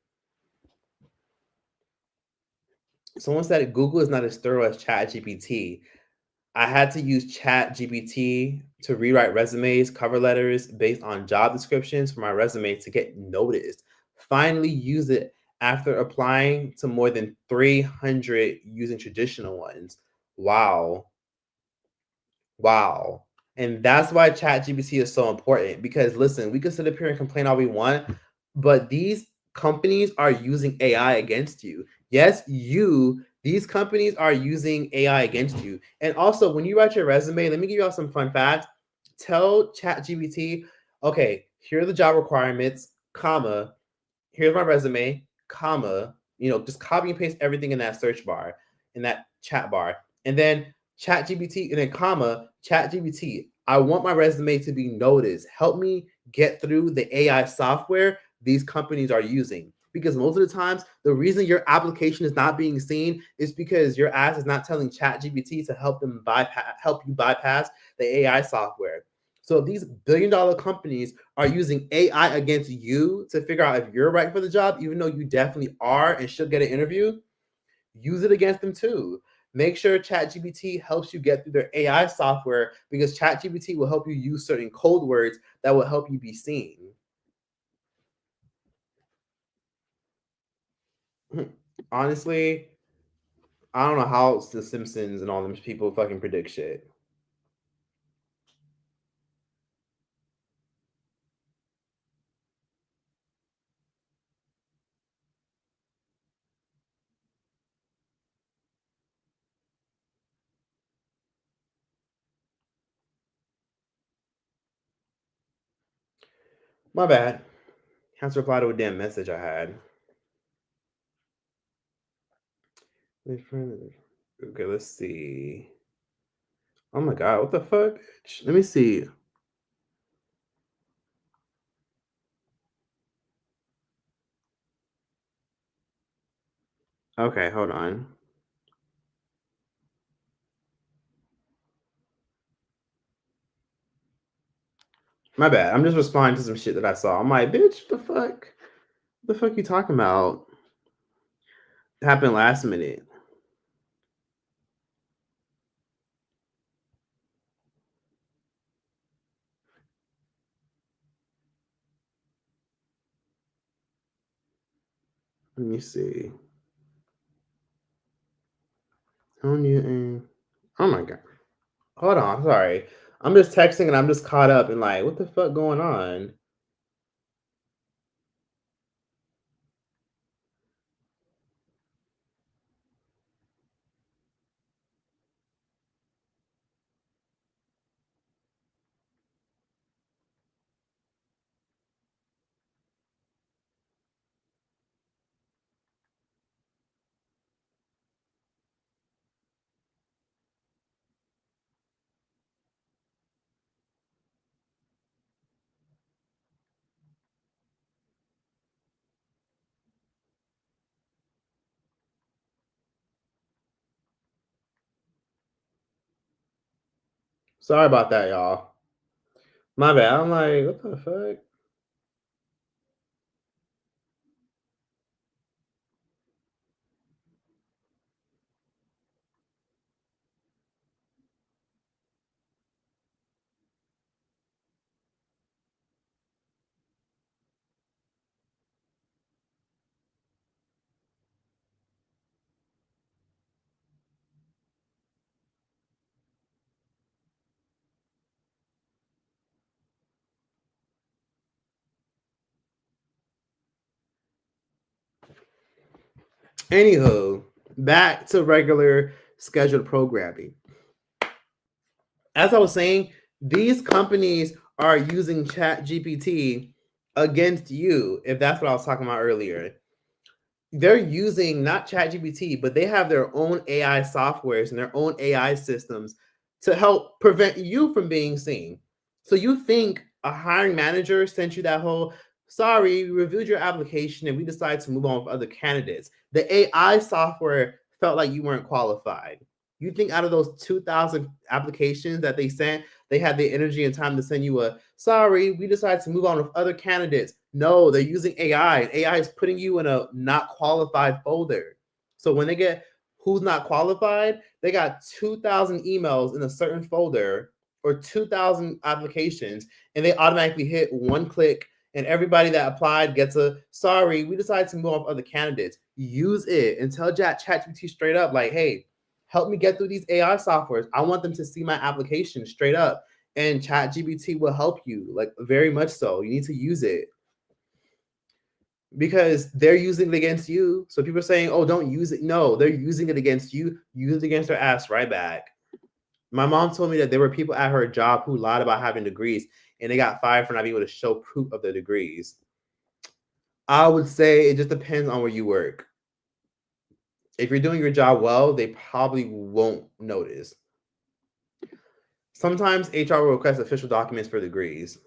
Someone said Google is not as thorough as ChatGPT. I had to use ChatGPT to rewrite resumes, cover letters based on job descriptions for my resume to get noticed. Finally, use it after applying to more than 300 using traditional ones. Wow. Wow. And that's why ChatGPT is so important because listen, we can sit up here and complain all we want, but these companies are using AI against you. Yes, these companies are using AI against you. And also, when you write your resume, let me give you all some fun facts. Tell ChatGPT, okay, here are the job requirements, comma, here's my resume, comma, just copy and paste everything in that search bar, in that chat bar. And then chat GPT, and then comma, chat GPT. I want my resume to be noticed. Help me get through the AI software these companies are using. Because most of the times, the reason your application is not being seen is because your ass is not telling chat GPT to help you bypass the AI software. So these billion-dollar companies are using AI against you to figure out if you're right for the job, even though you definitely are and should get an interview. Use it against them too. Make sure ChatGPT helps you get through their AI software because ChatGPT will help you use certain code words that will help you be seen. Honestly, I don't know how the Simpsons and all them people fucking predict shit. My bad. Has to reply to a damn message I had. Okay, let's see. Oh my god, what the fuck, bitch? Let me see. Okay, hold on. My bad. I'm just responding to some shit that I saw. I'm like, bitch, what the fuck? What the fuck you talking about? It happened last minute. Let me see. On you and oh my god. Hold on, sorry. I'm just texting and I'm just caught up and like, what the fuck going on? Sorry about that, y'all. My bad. I'm like, what the fuck? Anywho, back to regular scheduled programming. As I was saying, these companies are using Chat GPT against you, if that's what I was talking about earlier. They're using not ChatGPT, but they have their own AI softwares and their own AI systems to help prevent you from being seen. So you think a hiring manager sent you that whole, sorry, we reviewed your application and we decided to move on with other candidates. The AI software felt like you weren't qualified. You think out of those 2,000 applications that they sent, they had the energy and time to send you a, sorry, we decided to move on with other candidates. No, they're using AI. And AI is putting you in a not qualified folder. So when they get who's not qualified, they got 2,000 emails in a certain folder or 2,000 applications, and they automatically hit one click, and everybody that applied gets a, sorry, we decided to move on with other candidates. Use it and tell ChatGPT straight up, like, hey, help me get through these AI softwares. I want them to see my application straight up. And ChatGPT will help you, like very much so. You need to use it because they're using it against you. So people are saying, oh, don't use it. No, they're using it against you. Use it against their ass right back. My mom told me that there were people at her job who lied about having degrees and they got fired for not being able to show proof of their degrees. I would say it just depends on where you work. If you're doing your job well, they probably won't notice. Sometimes HR will request official documents for degrees.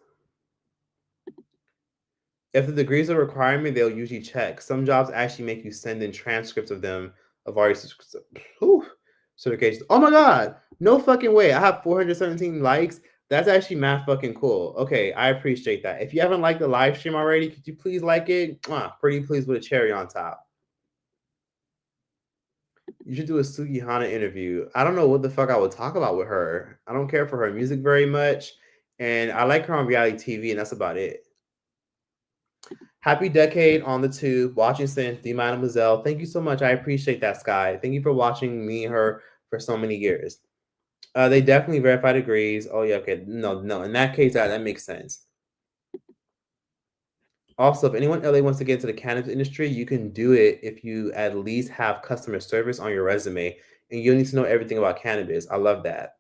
If the degrees are a requirement, they'll usually check. Some jobs actually make you send in transcripts of them of our certifications. Oh my god, no fucking way! I have 417 likes. That's actually mad fucking cool. Okay, I appreciate that. If you haven't liked the live stream already, could you please like it? Pretty please with a cherry on top. You should do a Sugihana interview. I don't know what the fuck I would talk about with her. I don't care for her music very much, and I like her on reality TV, and that's about it. Happy decade on the tube, watching since the Mademoiselle. Thank you so much. I appreciate that, Sky. Thank you for watching me and her for so many years. They definitely verified degrees. Oh yeah, okay. No, no. In that case, that makes sense. Also, if anyone LA wants to get into the cannabis industry, you can do it if you at least have customer service on your resume, and you don't need to know everything about cannabis. I love that.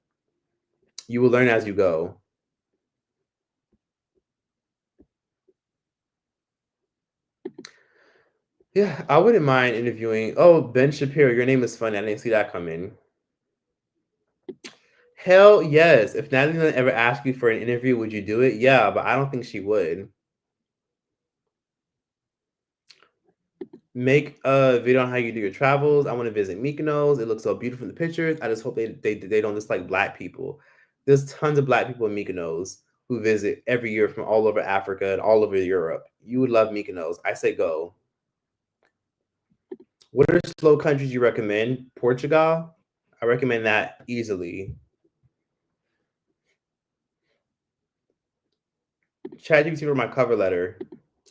You will learn as you go. Yeah, I wouldn't mind interviewing. Oh, Ben Shapiro, your name is funny. I didn't see that coming. Hell yes. If Natalie Nunn ever asked you for an interview, would you do it? Yeah, but I don't think she would. Make a video on how you do your travels. I want to visit Mykonos. It looks so beautiful in the pictures. I just hope they don't dislike black people. There's tons of black people in Mykonos who visit every year from all over Africa and all over Europe. You would love Mykonos. I say go. What are slow countries you recommend? Portugal? I recommend that easily. ChatGPT for my cover letter.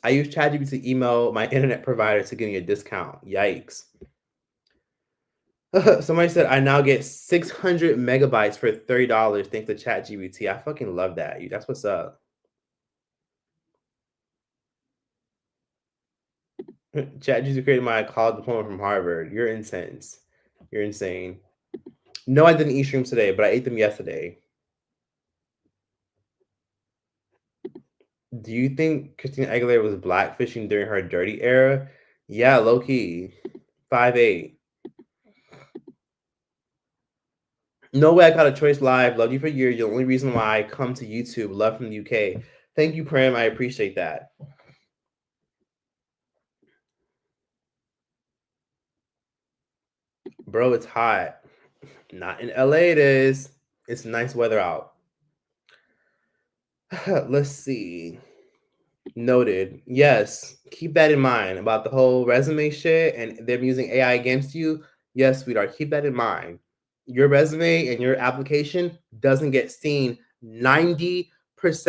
I use ChatGPT to email my internet provider to give me a discount. Yikes. Somebody said I now get 600 megabytes for $30 thanks to ChatGPT. I fucking love that. That's what's up. ChatGPT created my college diploma from Harvard. You're intense. You're insane. No, I didn't eat shrooms today, but I ate them yesterday. Do you think Christina Aguilera was blackfishing during her dirty era? Yeah, low key. 5'8". No way I caught a choice live. Loved you for years. You're the only reason why I come to YouTube. Love from the UK. Thank you, Prem. I appreciate that. Bro, it's hot. Not in LA, it is. It's nice weather out. Let's see. Noted. Yes, keep that in mind about the whole resume shit and them using AI against you. Yes, sweetheart, keep that in mind. Your resume and your application doesn't get seen 90%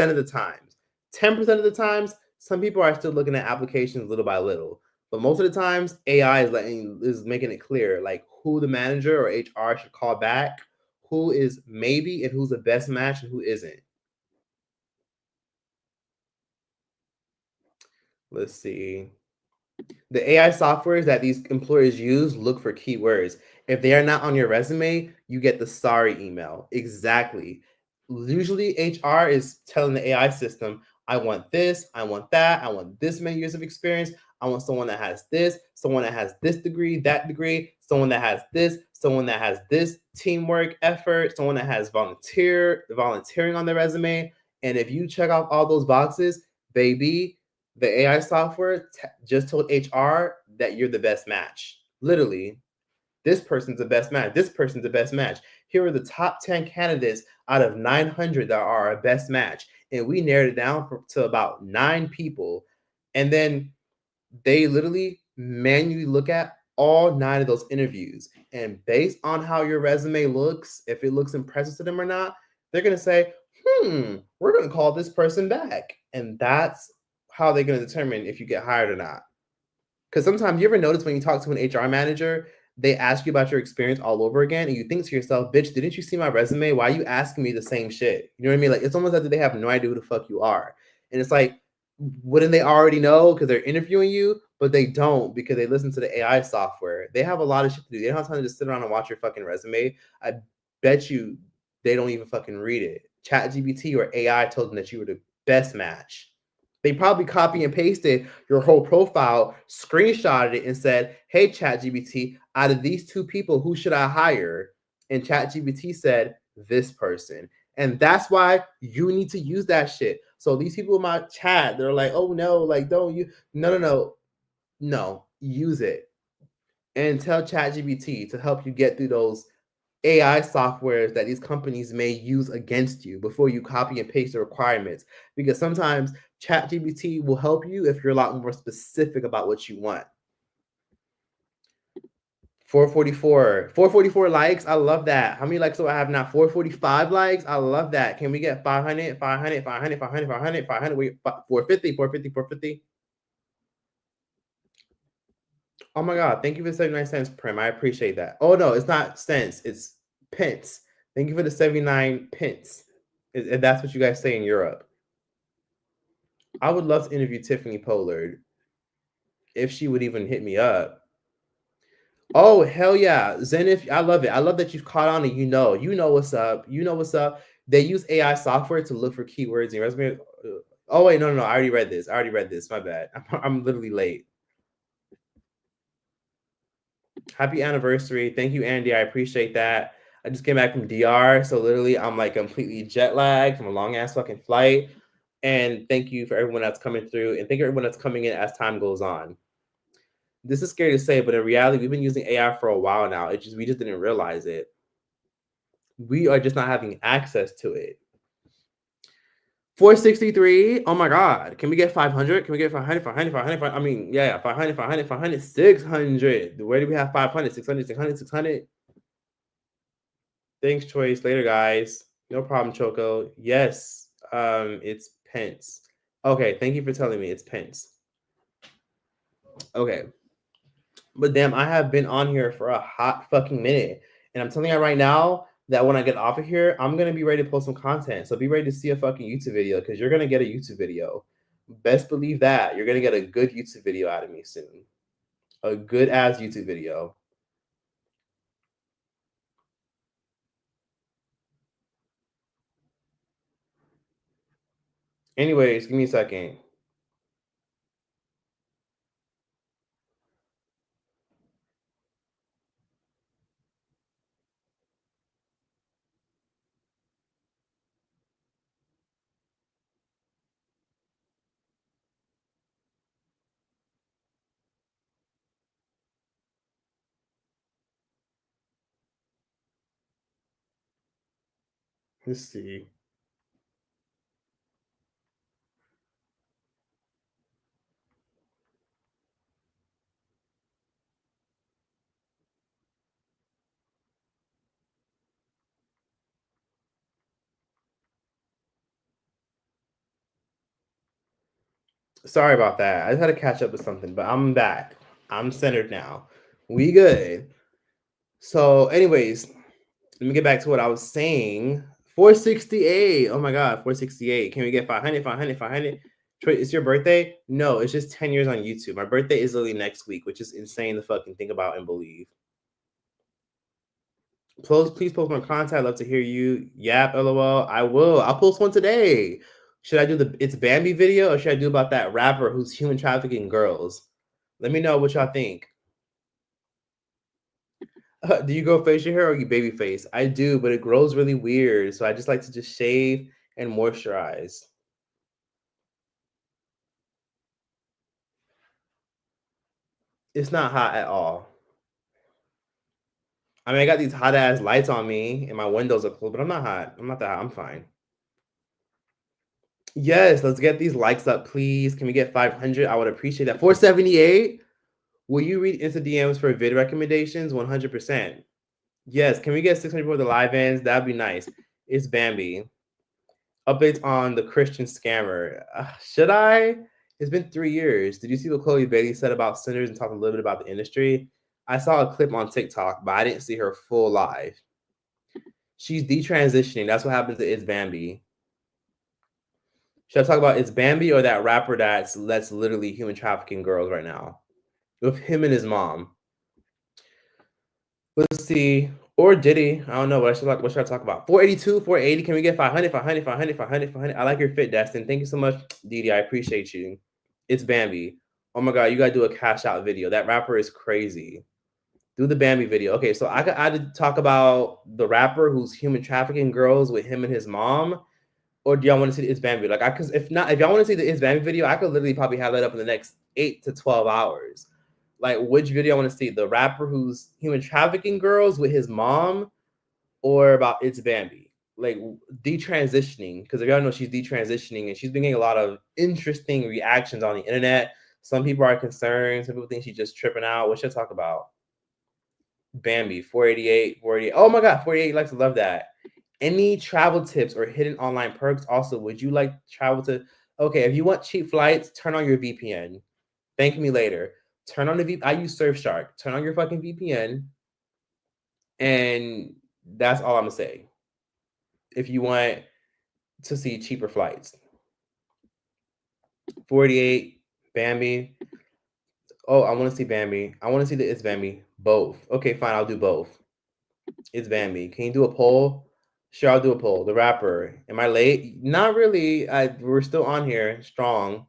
of the times. 10% of the times, some people are still looking at applications little by little. But most of the times, AI is making it clear like who the manager or HR should call back, who is maybe and who's the best match and who isn't. Let's see. The AI softwares that these employers use look for keywords. If they are not on your resume, you get the sorry email. Exactly. Usually, HR is telling the AI system, I want this, I want that, I want this many years of experience. I want someone that has this, someone that has this degree, that degree, someone that has this, someone that has this teamwork effort, someone that has volunteering on their resume. And if you check off all those boxes, baby, the AI software just told HR that you're the best match. Literally, this person's the best match. This person's the best match. Here are the top 10 candidates out of 900 that are our best match. And we narrowed it down to about 9 people. And then they literally manually look at all 9 of those interviews. And based on how your resume looks, if it looks impressive to them or not, they're going to say, we're going to call this person back. And that's how they're going to determine if you get hired or not. Because sometimes you ever notice when you talk to an HR manager, they ask you about your experience all over again, and you think to yourself, bitch, didn't you see my resume? Why are you asking me the same shit? You know what I mean? Like, it's almost as if they have no idea who the fuck you are. And it's like, wouldn't they already know because they're interviewing you? But they don't because they listen to the AI software. They have a lot of shit to do. They don't have time to just sit around and watch your fucking resume. I bet you they don't even fucking read it. ChatGPT or AI told them that you were the best match. They probably copy and pasted your whole profile, screenshotted it, and said, hey, ChatGPT, out of these 2 people, who should I hire? And ChatGPT said, this person. And that's why you need to use that shit. So these people in my chat, they're like, oh no, like, don't you? No, use it. And tell ChatGPT to help you get through those AI softwares that these companies may use against you before you copy and paste the requirements. Because sometimes ChatGPT will help you if you're a lot more specific about what you want. 444 likes. I love that. How many likes do I have now? 445 likes. I love that. Can we get 500, 500, 500, 500, 500, 500, 450, 450, 450? Oh my God. Thank you for the 79 cents, Prim. I appreciate that. Oh no, it's not cents. It's pence. Thank you for the 79 pence. If that's what you guys say in Europe. I would love to interview Tiffany Pollard if she would even hit me up. Oh hell yeah, Zenith! I love it. I love that you've caught on and you know what's up. You know what's up. They use AI software to look for keywords in your resume. Oh wait, no. I already read this. My bad. I'm literally late. Happy anniversary. Thank you, Andy. I appreciate that. I just came back from DR, so literally I'm like completely jet lagged from a long ass fucking flight. And thank you for everyone that's coming through, and thank you everyone that's coming in as time goes on. This is scary to say, but in reality, we've been using AI for a while now. We just didn't realize it. We are just not having access to it. 463. Oh my God. Can we get 500? Can we get 500, 500, 500? I mean, yeah, 500, 500, 500, 600. Where do we have 500, 600, 600, 600? Thanks, Choice. Later, guys. No problem, Choco. Yes, it's Pence. Okay, thank you for telling me it's Pence. Okay. But damn, I have been on here for a hot fucking minute. And I'm telling you right now that when I get off of here, I'm going to be ready to post some content. So be ready to see a fucking YouTube video because you're going to get a YouTube video. Best believe that. You're going to get a good YouTube video out of me soon. A good ass YouTube video. Anyways, give me a second. Let's see. Sorry about that. I just had to catch up with something, but I'm back. I'm centered now. We good. So, anyways, let me get back to what I was saying. 468. Oh my God, 468. Can we get 500, 500, 500? Troy, it's your birthday? No, it's just 10 years on YouTube. My birthday is literally next week, which is insane to fucking think about and believe. Please post my content. I'd love to hear you. Yap, LOL. I will. I'll post one today. Should I do the It's Bambi video or should I do about that rapper who's human trafficking girls? Let me know what y'all think. Do you grow facial hair or you baby face? I do, but it grows really weird. So I just like to just shave and moisturize. It's not hot at all. I mean, I got these hot ass lights on me and my windows are closed, but I'm not hot. I'm not that hot. I'm fine. Yes, let's get these likes up, please. Can we get 500? I would appreciate that. 478. Will you read into DMs for vid recommendations? 100%. Yes. Can we get 600 for the live ends? That'd be nice. It's Bambi. Updates on the Christian scammer. Should I? It's been 3 years. Did you see what Chloe Bailey said about sinners and talk a little bit about the industry? I saw a clip on TikTok, but I didn't see her full live. She's detransitioning. That's what happens to It's Bambi. Should I talk about It's Bambi or that rapper that's literally human trafficking girls right now? With him and his mom. Let's see. Or Diddy. I don't know. What should I talk about? 482, 480. Can we get 500, 500, 500, 500, 500? I like your fit, Destin. Thank you so much, Diddy. I appreciate you. It's Bambi. Oh my God, you gotta do a cash out video. That rapper is crazy. Do the Bambi video. Okay, so I could talk about the rapper who's human trafficking girls with him and his mom. Or do y'all want to see the It's Bambi? Like, cause if y'all want to see the It's Bambi video, I could literally probably have that up in the next 8 to 12 hours. Like, which video I want to see? The rapper who's human trafficking girls with his mom, or about It's Bambi? Like, detransitioning. Because if y'all know, she's detransitioning and she's been getting a lot of interesting reactions on the internet. Some people are concerned. Some people think she's just tripping out. What should I talk about? Bambi, 488, 488. Oh my God, 48 likes to love that. Any travel tips or hidden online perks? Also, would you like travel to? Okay, if you want cheap flights, turn on your VPN. Thank me later. Turn on the VPN. I use Surfshark. Turn on your fucking VPN, and that's all I'm gonna say. If you want to see cheaper flights, 48 Bambi. Oh, I want to see Bambi. I want to see the It's Bambi. Both. Okay, fine. I'll do both. It's Bambi. Can you do a poll? Sure, I'll do a poll. The rapper. Am I late? Not really. We're still on here, strong.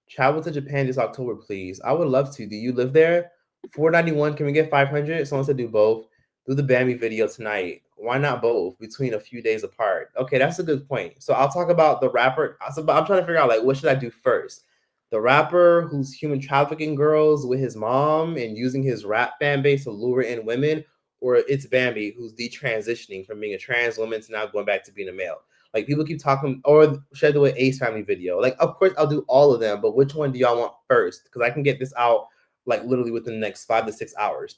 Travel to Japan this October, please. I would love to. Do you live there? $4.91. Can we get 500? Someone said do both. Do the Bambi video tonight. Why not both between a few days apart? Okay, that's a good point. So I'll talk about the rapper. I'm trying to figure out like what should I do first. The rapper who's human trafficking girls with his mom and using his rap fan base to lure in women, or it's Bambi who's detransitioning from being a trans woman to now going back to being a male. Like people keep talking, or should I do an Ace Family video? Like, of course I'll do all of them, but which one do y'all want first? Because I can get this out like literally within the next 5 to 6 hours.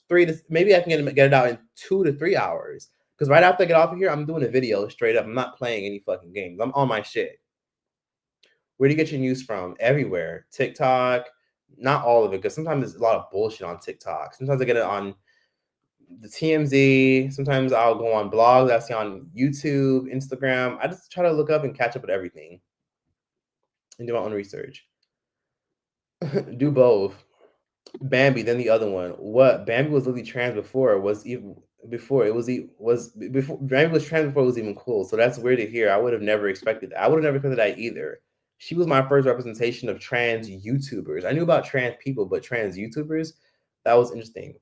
Maybe I can get it out in 2 to 3 hours. Because right after I get off of here, I'm doing a video straight up. I'm not playing any fucking games. I'm on my shit. Where do you get your news from? Everywhere. TikTok, not all of it, because sometimes there's a lot of bullshit on TikTok. Sometimes I get it on the TMZ. Sometimes I'll go on blogs I see on YouTube, Instagram. I just try to look up and catch up with everything and do my own research. Do both. Bambi, then the other one. What Bambi was literally trans before was even before it was before Bambi was trans before it was even cool. So that's weird to hear. I would have never expected that. I would have never expected that either. She was my first representation of trans YouTubers. I knew about trans people, but trans YouTubers, that was interesting.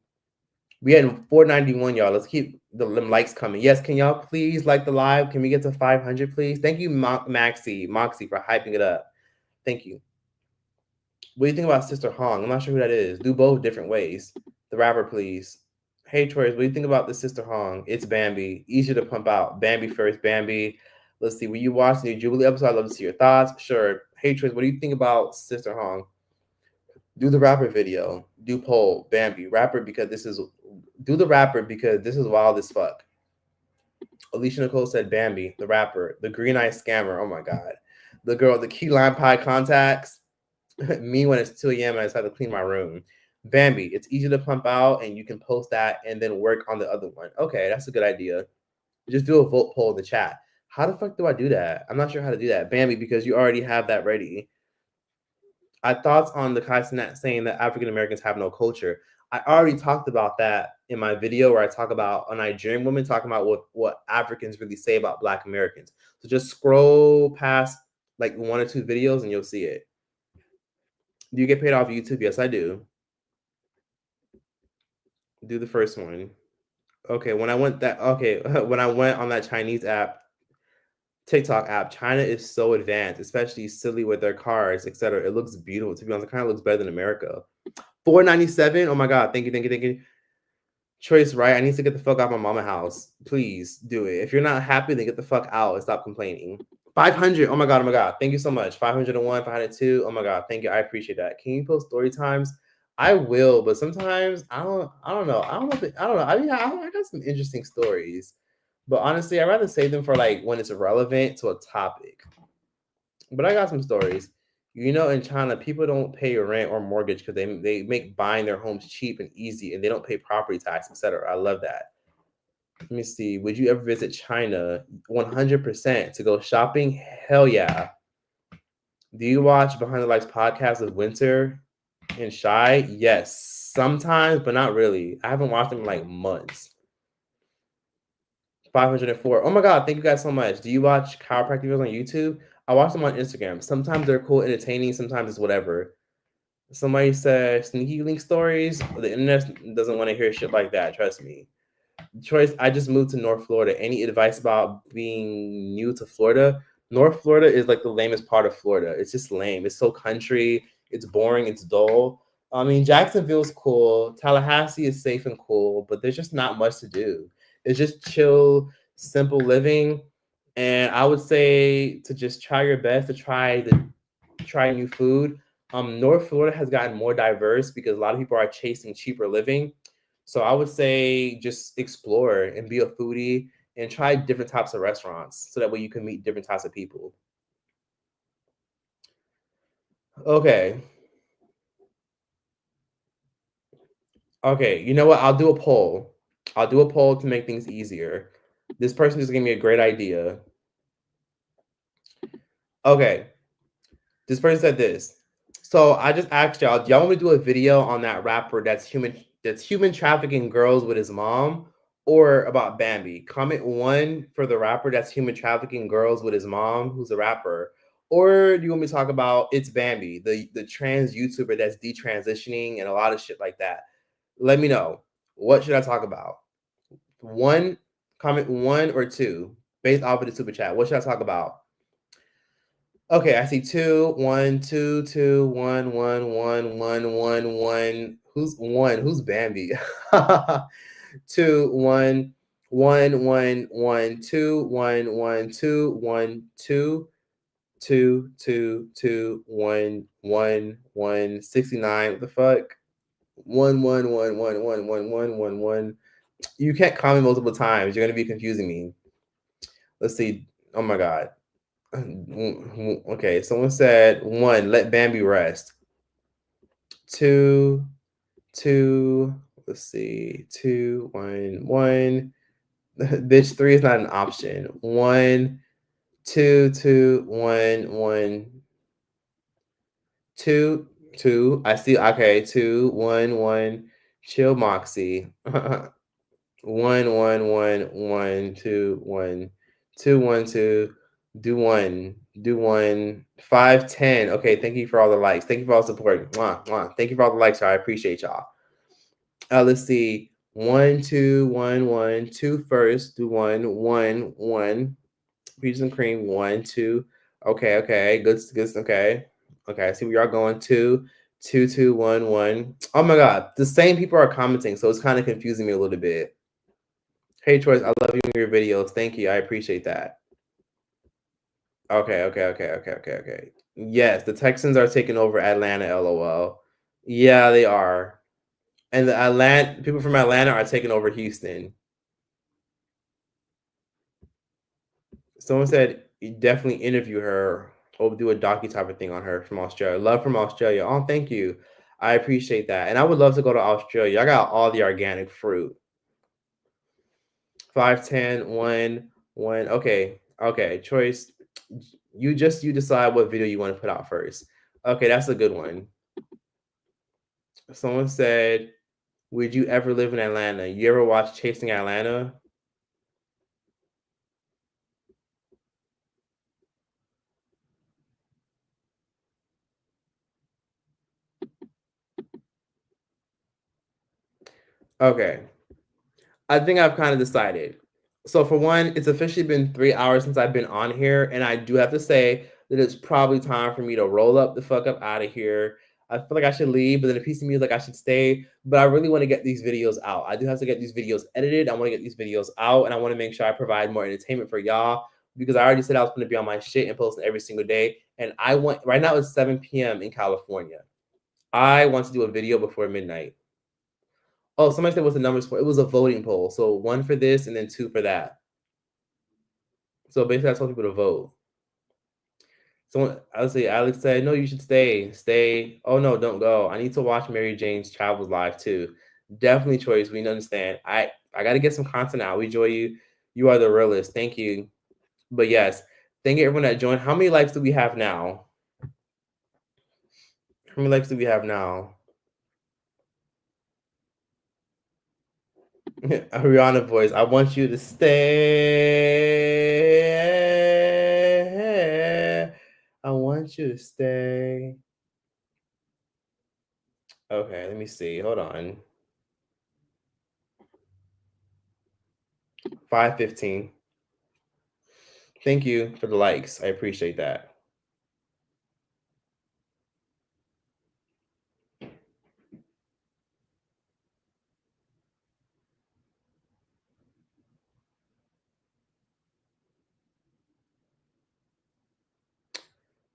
We had 491, y'all. Let's keep the likes coming. Yes, can y'all please like the live? Can we get to 500, please? Thank you, Moxie, for hyping it up. Thank you. What do you think about Sister Hong? I'm not sure who that is. Do both different ways. The rapper, please. Hey, Troy, what do you think about the Sister Hong? It's Bambi. Easier to pump out. Bambi first. Bambi. Let's see. Will you watch the new Jubilee episode? I'd love to see your thoughts. Sure. Hey, Troy, what do you think about Sister Hong? Do the rapper video. Do poll. Bambi. Rapper because this is... Do the rapper because this is wild as fuck. Alicia Nicole said Bambi, the rapper. The green eye scammer. Oh, my God. The girl, the key lime pie contacts. Me when it's 2 a.m. and I just have to clean my room. Bambi, it's easy to pump out and you can post that and then work on the other one. Okay, that's a good idea. Just do a vote poll in the chat. How the fuck do I do that? I'm not sure how to do that. Bambi, because you already have that ready. Thoughts on the Kai Cenat saying that African Americans have no culture. I already talked about that in my video where I talk about a Nigerian woman talking about what Africans really say about Black Americans. So just scroll past like 1 or 2 videos and you'll see it. Do you get paid off YouTube? Yes, I do. Do the first one. Okay, when I went when I went on that Chinese app, TikTok app, China is so advanced, especially silly with their cars, etc. It looks beautiful. To be honest, it kind of looks better than America. $4.97. Oh my God, thank you. Choice, right? I need to get the fuck out of my mama house. Please do it. If you're not happy, then get the fuck out and stop complaining. 500. Oh my God. Thank you so much. 501, 502. Oh my God. Thank you. I appreciate that. Can you post story times? I will, but sometimes I don't know. I don't know. I mean, I got some interesting stories, but honestly, I'd rather save them for like when it's relevant to a topic. But I got some stories. You know, in China, people don't pay rent or mortgage because they make buying their homes cheap and easy, and they don't pay property tax, etc. I love that. Let me see. Would you ever visit China? 100% to go shopping? Hell yeah. Do you watch Behind the Lights podcast of Winter and Shy? Yes, sometimes, but not really. I haven't watched them in like months. 504. Oh my God, thank you guys so much. Do you watch chiropractic videos on YouTube? I watch them on Instagram. Sometimes they're cool, entertaining. Sometimes it's whatever. Somebody said sneaky link stories. The internet doesn't want to hear shit like that. Trust me. Choice, I just moved to North Florida. Any advice about being new to Florida? North Florida is like the lamest part of Florida. It's just lame. It's so country. It's boring. It's dull. I mean, Jacksonville's cool. Tallahassee is safe and cool, but there's just not much to do. It's just chill, simple living. And I would say to just try your best to try new food. North Florida has gotten more diverse because a lot of people are chasing cheaper living. So I would say just explore and be a foodie and try different types of restaurants so that way you can meet different types of people. Okay. Okay, you know what? I'll do a poll. I'll do a poll to make things easier. This person just gave me a great idea. Okay. This person said this. So I just asked y'all, do y'all want me to do a video on that rapper that's human trafficking girls with his mom, or about Bambi? Comment 1 for the rapper that's human trafficking girls with his mom, who's a rapper. Or do you want me to talk about it's Bambi, the trans YouTuber that's detransitioning and a lot of shit like that? Let me know. What should I talk about? One, comment one or two based off of the super chat. What should I talk about? Okay, I see two, one, two, two, one, one, one, one, one, one. Who's one? Who's Bambi? Two, one, one, one, one, two, one, one, two, one, two, two, two, two, one, one, one, 69. What the fuck? One, one, one, one, one, one, one, one, one. You can't comment multiple times. You're gonna be confusing me. Let's see. Oh my god. Okay, someone said one, let Bambi rest. Two, two, let's see, two, one, one. Bitch, three is not an option. One, two, two, one, one, two, two. I see. Okay, two, one, one. Chill, Moxie. One, one, one, one, two, one, two, one, two. Do one. 510. Okay, thank you for all the likes. Thank you for all the support. Mwah, mwah. Thank you for all the likes, y'all. I appreciate y'all. Let's see. One, two, one, one, two first. Do one, one, one. Peaches and cream. One, two. Okay, okay. Good, good. Okay. Okay, I see where y'all going. Two, two, two, one, one. Oh my god. The same people are commenting, so it's kind of confusing me a little bit. Hey, Troy, I love you in your videos. Thank you. I appreciate that. Okay, okay, okay, okay, okay, okay. Yes, the Texans are taking over Atlanta, LOL. Yeah, they are. And the Atlanta people from Atlanta are taking over Houston. Someone said you definitely interview her or do a docu type of thing on her from Australia. Love from Australia. Oh, thank you. I appreciate that. And I would love to go to Australia. I got all the organic fruit. 510, 1, 1. Okay. Okay. Choice. You decide what video you want to put out first. Okay, that's a good one. Someone said, would you ever live in Atlanta? You ever watch Chasing Atlanta? Okay. I think I've kind of decided. So for one, it's officially been 3 hours since I've been on here, and I do have to say that it's probably time for me to roll up the fuck up out of here. I feel like I should leave, but then a piece of me is like I should stay. But I really want to get these videos out. I do have to get these videos edited. I want to get these videos out, and I want to make sure I provide more entertainment for y'all because I already said I was going to be on my shit and posting every single day. And I want right now it's 7 p.m. in California. I want to do a video before midnight. Oh, somebody said what's the numbers for? It was a voting poll. So one for this and then two for that. So basically I told people to vote. Someone obviously Alex said, no, you should stay. Stay. Oh no, don't go. I need to watch Mary Jane's Travels live too. Definitely choice. We understand. I gotta get some content out. We enjoy you. You are the realest. Thank you. But yes, thank you everyone that joined. How many likes do we have now? How many likes do we have now? Ariana voice. I want you to stay. I want you to stay. Okay, let me see. Hold on. 515. Thank you for the likes. I appreciate that.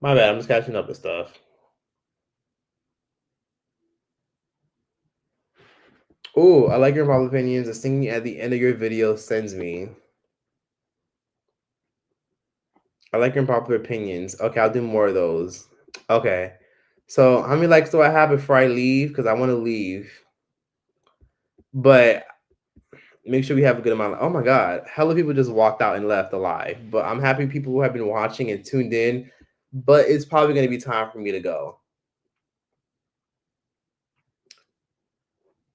My bad. I'm just catching up with stuff. Oh, I like your pop opinions. The singing at the end of your video sends me. I like your popular opinions. Okay, I'll do more of those. Okay. So how many likes do I have before I leave? Because I want to leave. But make sure we have a good amount. Oh my God. Hella people just walked out and left alive. But I'm happy people who have been watching and tuned in. But it's probably going to be time for me to go.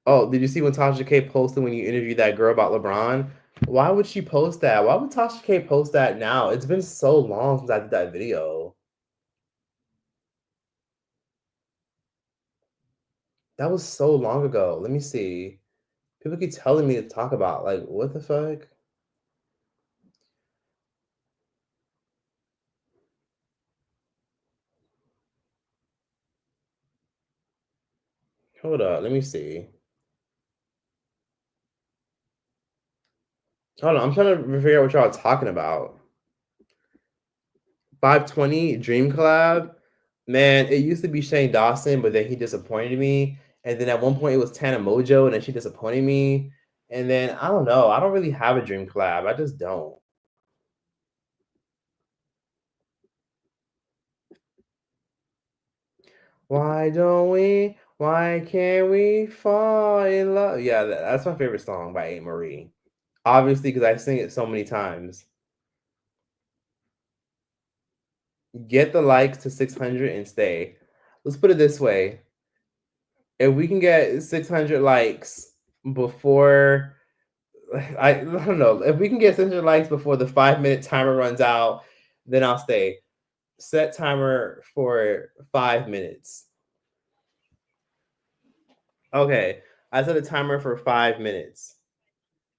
Oh, did you see when Tasha K posted when you interviewed that girl about LeBron? Why would she post that? Why would Tasha K post that now? It's been so long since I did that video. That was so long ago. Let me see. People keep telling me to talk about, like, what the fuck? Hold up, let me see. Hold on, I'm trying to figure out what y'all are talking about. 520 Dream Collab. Man, it used to be Shane Dawson, but then he disappointed me. And then at one point it was Tana Mojo, and then she disappointed me. And then I don't know. I don't really have a dream collab. I just don't. Why don't we? Why can't we fall in love? Yeah, that's my favorite song by A. Marie. Obviously, because I sing it so many times. Get the likes to 600 and stay. Let's put it this way. If we can get 600 likes before I don't know, if we can get 600 likes before the 5-minute timer runs out, then I'll stay. Set timer for 5 minutes. Okay, I set a timer for 5 minutes.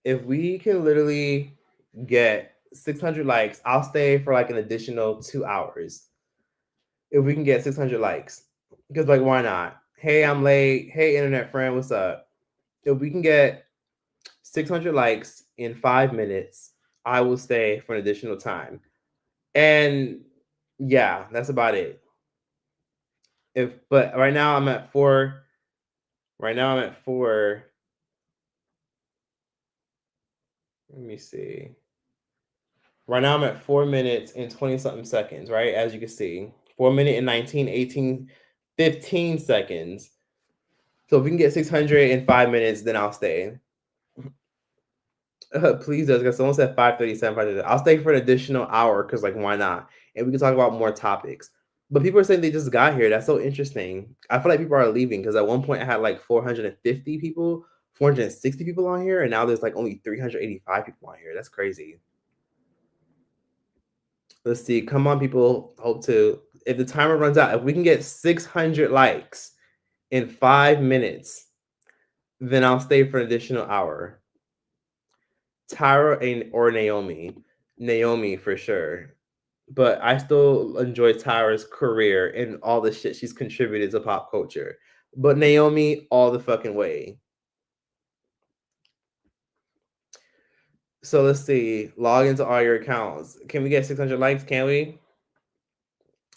If we can literally get 600 likes, I'll stay for like an additional 2 hours. If we can get 600 likes. Because like why not? Hey, I'm late. Hey, internet friend, what's up? If we can get 600 likes in 5 minutes, I will stay for an additional time. And yeah, that's about it. But right now I'm at 4. Right now I'm at 4. Let me see. Right now I'm at 4 minutes and 20 something seconds, right? As you can see, 4 minute and 19, 18, 15 seconds. So if we can get 600 in 5 minutes, then I'll stay. Please do, because someone said 5:37, 5:37. I'll stay for an additional hour because, like, why not? And we can talk about more topics. But people are saying they just got here. That's so interesting. I feel like people are leaving because at one point I had like 450 people, 460 people on here, and now there's like only 385 people on here. That's crazy. Let's see. Come on, people. Hope to. If the timer runs out, if we can get 600 likes in 5 minutes, then I'll stay for an additional hour. Tyra or Naomi. Naomi for sure. But I still enjoy Tyra's career and all the shit she's contributed to pop culture. But Naomi, all the fucking way. So let's see. Log into all your accounts. Can we get 600 likes? Can we?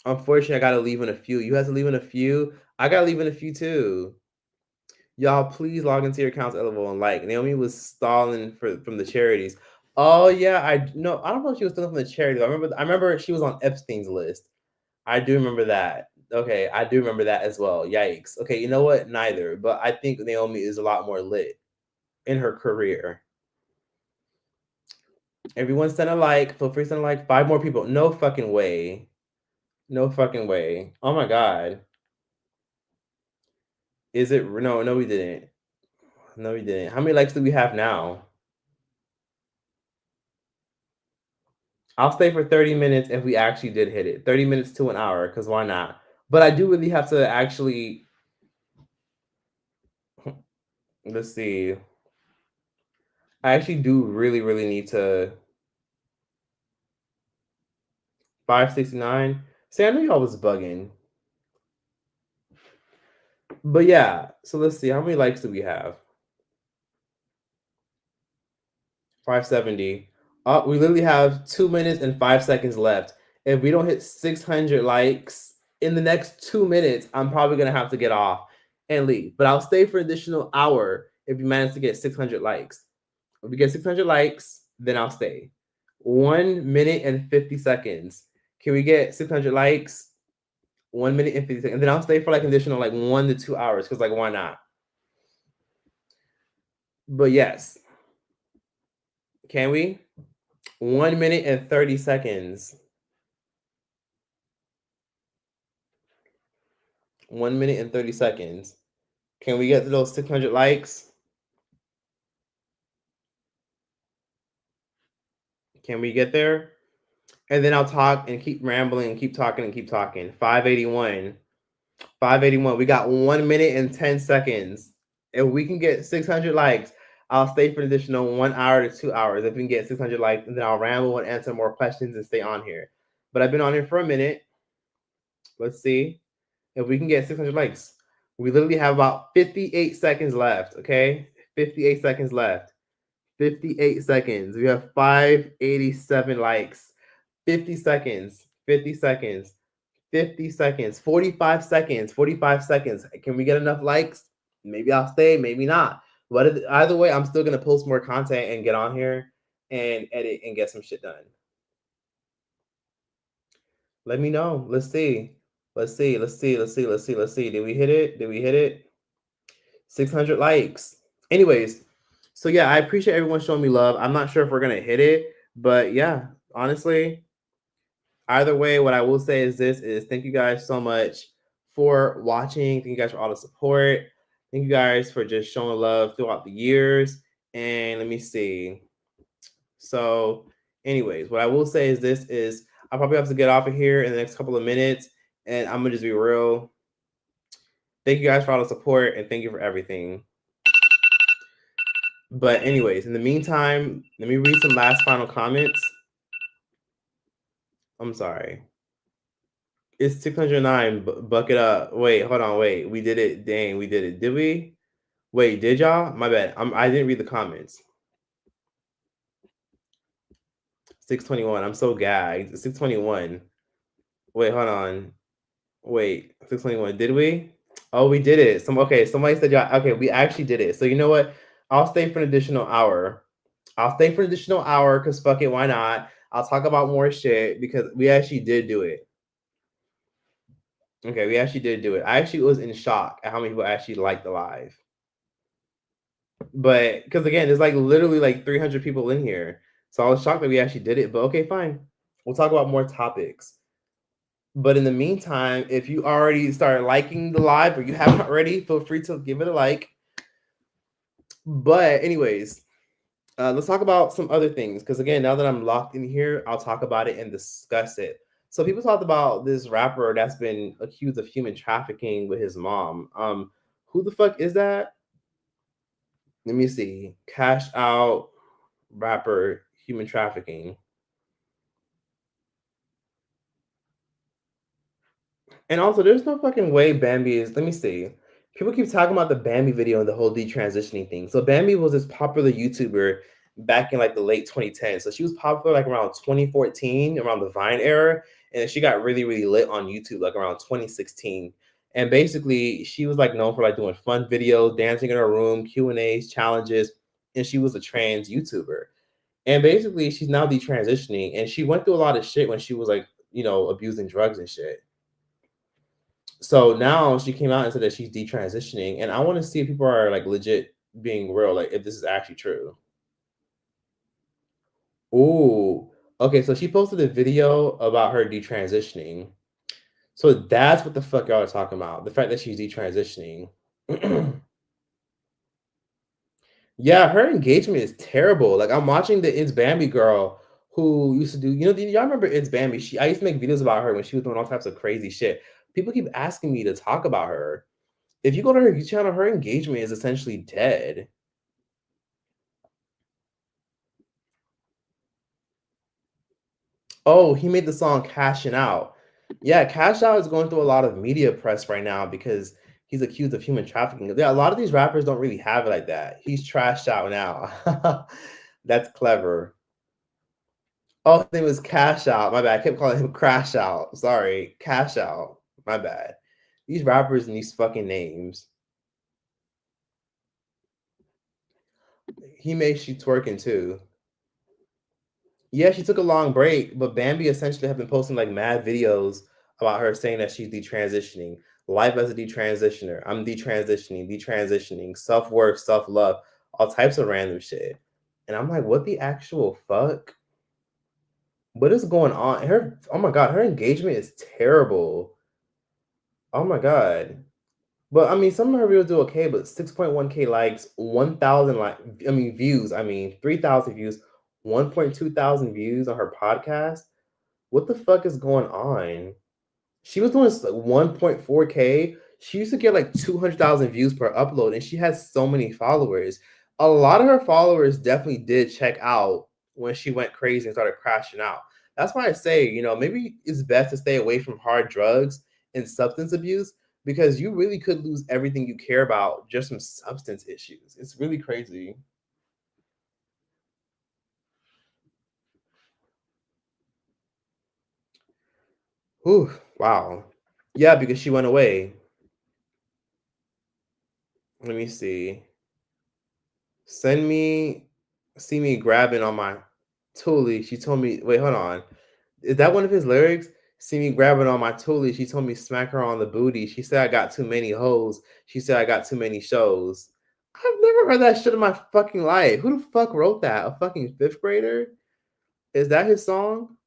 Unfortunately, I gotta leave in a few. You have to leave in a few. I gotta leave in a few too. Y'all, please log into your accounts, LOL, and like. Naomi was stalling from the charities. Oh yeah, I no, I don't know if she was stealing from the charities. I remember she was on Epstein's list. I do remember that. Okay, I do remember that as well. Yikes. Okay, you know what? Neither. But I think Naomi is a lot more lit in her career. Everyone send a like. Feel free to send a like. 5 more people. No fucking way. No fucking way. Oh my god. Is it? No, no, we didn't. No, we didn't. How many likes do we have now? I'll stay for 30 minutes if we actually did hit it. 30 minutes to an hour, because why not? But I do really have to actually. Let's see. I actually do really, really need to. 569. See, I knew y'all was bugging. But yeah, so let's see. How many likes do we have? 570. We literally have 2 minutes and 5 seconds left. If we don't hit 600 likes in the next 2 minutes, I'm probably going to have to get off and leave. But I'll stay for an additional hour if we manage to get 600 likes. If we get 600 likes, then I'll stay. 1 minute and 50 seconds. Can we get 600 likes? 1 minute and 50 seconds. And then I'll stay for like an additional like 1 to 2 hours because, like, why not? But yes. Can we? 1 minute and 30 seconds. 1 minute and 30 seconds. Can we get to those 600 likes? Can we get there? And then I'll talk and keep rambling and keep talking and keep talking. 581. 581. We got 1 minute and 10 seconds. If we can get 600 likes, I'll stay for an additional 1 hour to 2 hours. If we can get 600 likes, and then I'll ramble and answer more questions and stay on here. But I've been on here for a minute. Let's see if we can get 600 likes. We literally have about 58 seconds left. Okay, 58 seconds left. 58 seconds. We have 587 likes. 50 seconds. 50 seconds. 50 seconds, 45 seconds, 45 seconds. Can we get enough likes? Maybe I'll stay, maybe not. But either way, I'm still going to post more content and get on here and edit and get some shit done. Let me know. Let's see. Let's see. Let's see. Let's see. Let's see. Let's see. Did we hit it? Did we hit it? 600 likes. Anyways, so yeah, I appreciate everyone showing me love. I'm not sure if we're going to hit it, but yeah, honestly, either way, what I will say is this is thank you guys so much for watching. Thank you guys for all the support. Thank you guys for just showing love throughout the years. And let me see. So, anyways, what I will say is this is I'll probably have to get off of here in the next couple of minutes. And I'm gonna just be real. Thank you guys for all the support and thank you for everything. But anyways, in the meantime, let me read some last final comments. I'm sorry. It's 609. Buck it up. Wait, hold on. Wait, we did it. Dang, we did it. Did we? Wait, did y'all? My bad. I didn't read the comments. 621. I'm so gagged. 621. Wait, hold on. Wait, 621. Did we? Oh, we did it. Okay, somebody said y'all. Okay, we actually did it. So you know what? I'll stay for an additional hour. I'll stay for an additional hour because fuck it, why not? I'll talk about more shit because we actually did do it. Okay, we actually did do it. I actually was in shock at how many people actually liked the live. But because again, there's like literally like 300 people in here. So I was shocked that we actually did it. But okay, fine. We'll talk about more topics. But in the meantime, if you already started liking the live or you haven't already, feel free to give it a like. But anyways, let's talk about some other things. Because again, now that I'm locked in here, I'll talk about it and discuss it. So people talked about this rapper that's been accused of human trafficking with his mom. Who the fuck is that? Let me see. Cash out rapper human trafficking. And also, there's no fucking way Bambi is. Let me see. People keep talking about the Bambi video and the whole detransitioning thing. So Bambi was this popular YouTuber back in like the late 2010s. So she was popular like around 2014, around the Vine era, and she got really, really lit on YouTube like around 2016. And basically, she was like known for like doing fun videos, dancing in her room, Q&As, challenges, and she was a trans YouTuber. And basically, she's now detransitioning, and she went through a lot of shit when she was like, abusing drugs and shit. So now she came out and said that she's detransitioning, and I want to see if people are like legit being real, like if this is actually true. Ooh, okay. So she posted a video about her detransitioning. So that's what the fuck y'all are talking about. The fact that she's detransitioning. Yeah, her engagement is terrible. Like I'm watching the It's Bambi girl who used to do, y'all remember It's Bambi? I used to make videos about her when she was doing all types of crazy shit. People keep asking me to talk about her. If you go to her channel, her engagement is essentially dead. Oh, he made the song Cashing Out. Yeah, Cash Out is going through a lot of media press right now because he's accused of human trafficking. Yeah, a lot of these rappers don't really have it like that. He's trashed out now. That's clever. Oh, his name was Cash Out. My bad. I kept calling him Crash Out. Sorry. Cash Out. My bad. These rappers and these fucking names. He makes you twerking too. Yeah, she took a long break, but Bambi essentially have been posting like mad videos about her saying that she's detransitioning. Life as a detransitioner. I'm detransitioning, self-worth, self-love, all types of random shit. And I'm like, what the actual fuck? What is going on? Oh my god, her engagement is terrible. Oh my god. But I mean, some of her videos do okay, but 6.1K likes, 1,000 views. I mean, 3,000 views, 1.2 thousand views on her podcast. What the fuck is going on? She was doing 1.4K. She used to get like 200,000 views per upload, and she has so many followers. A lot of her followers definitely did check out when she went crazy and started crashing out. That's why I say, maybe it's best to stay away from hard drugs and substance abuse because you really could lose everything you care about just from substance issues. It's really crazy. Whew, wow. Yeah, because she went away. Let me see. Send me, see me grabbing on my toolie. She told me, wait, hold on. Is that one of his lyrics? See me grabbing on my toolie. She told me smack her on the booty. She said I got too many hoes. She said I got too many shows. I've never heard that shit in my fucking life. Who the fuck wrote that? A fucking fifth grader? Is that his song?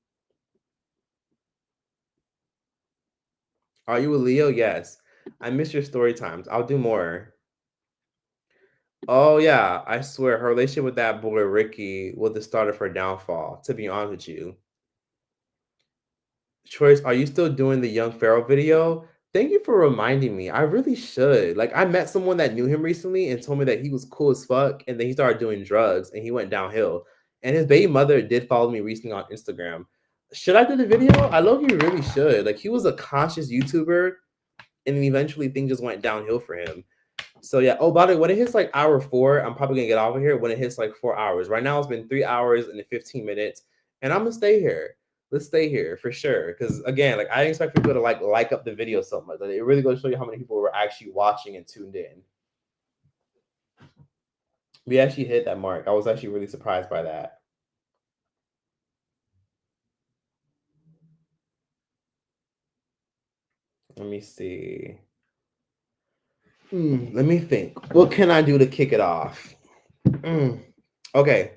Are you a Leo? Yes. I miss your story times. I'll do more. Oh yeah, I swear her relationship with that boy Ricky was the start of her downfall, to be honest with you. Choice, are you still doing the Young Pharaoh video? Thank you for reminding me. I really should. Like, I met someone that knew him recently and told me that he was cool as fuck, and then he started doing drugs and he went downhill. And his baby mother did follow me recently on Instagram. Should I do the video? I low key really should. Like, he was a conscious YouTuber, and then eventually things just went downhill for him. So yeah. Oh, by the way, when it hits like hour 4, I'm probably gonna get off of here. When it hits like 4 hours, right now it's been 3 hours and 15 minutes, and I'm gonna stay here. Let's stay here for sure. Because again, like I didn't expect people to like up the video so much. Like, it really goes to show you how many people were actually watching and tuned in. We actually hit that mark. I was actually really surprised by that. Let me see. Let me think. What can I do to kick it off? Okay.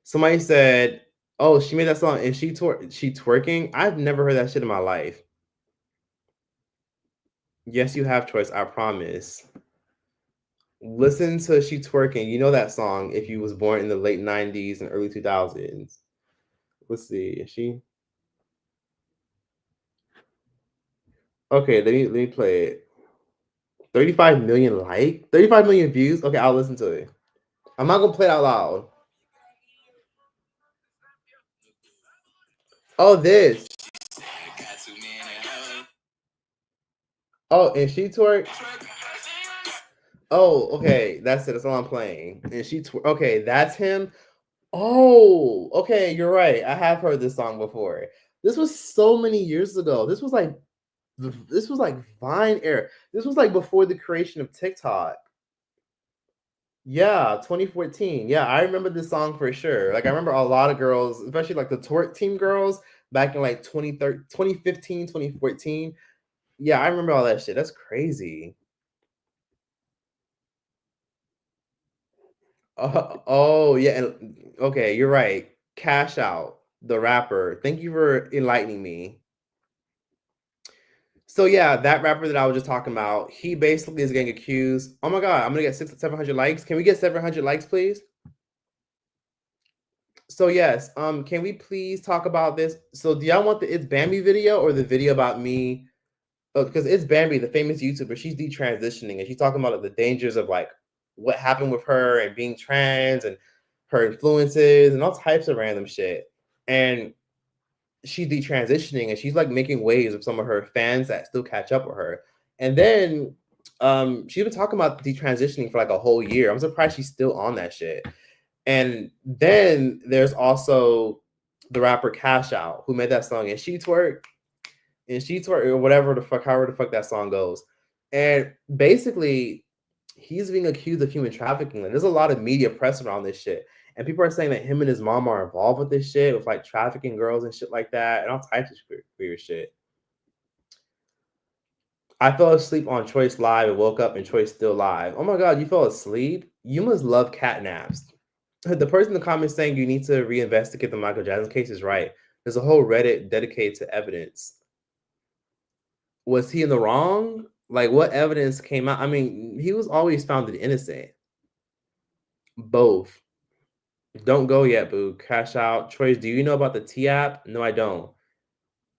Somebody said, "Oh, she made that song and she twerking." I've never heard that shit in my life. Yes, you have choice. I promise. Listen to "She Twerking." You know that song if you was born in the late '90s and early 2000s. Let's see. She okay? Let me play it. 35 million 35 million views. Okay, I'll listen to it. I'm not gonna play it out loud. Oh, this. Oh, and she twerk. Oh, okay. That's it. That's all I'm playing. And she okay. That's him. Oh, okay, you're right. I have heard this song before. This was so many years ago. This was like Vine era. This was like before the creation of TikTok. Yeah, 2014. Yeah, I remember this song for sure. Like I remember a lot of girls, especially like the twerk team girls back in like 2013, 2015, 2014. Yeah, I remember all that shit. That's crazy. Oh, yeah, and okay, you're right. Cash Out, the rapper. Thank you for enlightening me. So yeah, that rapper that I was just talking about, he basically is getting accused. Oh my god, I'm gonna get 700 likes. Can we get 700 likes, please? So yes, can we please talk about this? So do y'all want the It's Bambi video or the video about me? Because It's Bambi, the famous YouTuber, she's detransitioning and she's talking about like, the dangers of like what happened with her and being trans and her influences and all types of random shit. And she's detransitioning and she's like making waves of some of her fans that still catch up with her. And then she's been talking about detransitioning for like a whole year. I'm surprised she's still on that shit. And then there's also the rapper Cash Out who made that song and she twerk or whatever the fuck, however the fuck that song goes. And basically, he's being accused of human trafficking. And there's a lot of media press around this shit. And people are saying that him and his mom are involved with this shit, with like trafficking girls and shit like that, and all types of weird shit. I fell asleep on Choice Live and woke up and Choice still live. Oh my god, you fell asleep? You must love cat naps. The person in the comments saying you need to reinvestigate the Michael Jackson case is right. There's a whole Reddit dedicated to evidence. Was he in the wrong? Like, what evidence came out? I mean, he was always found innocent. Both. Don't go yet, boo. Cash out. Troy's, do you know about the T app? No, I don't.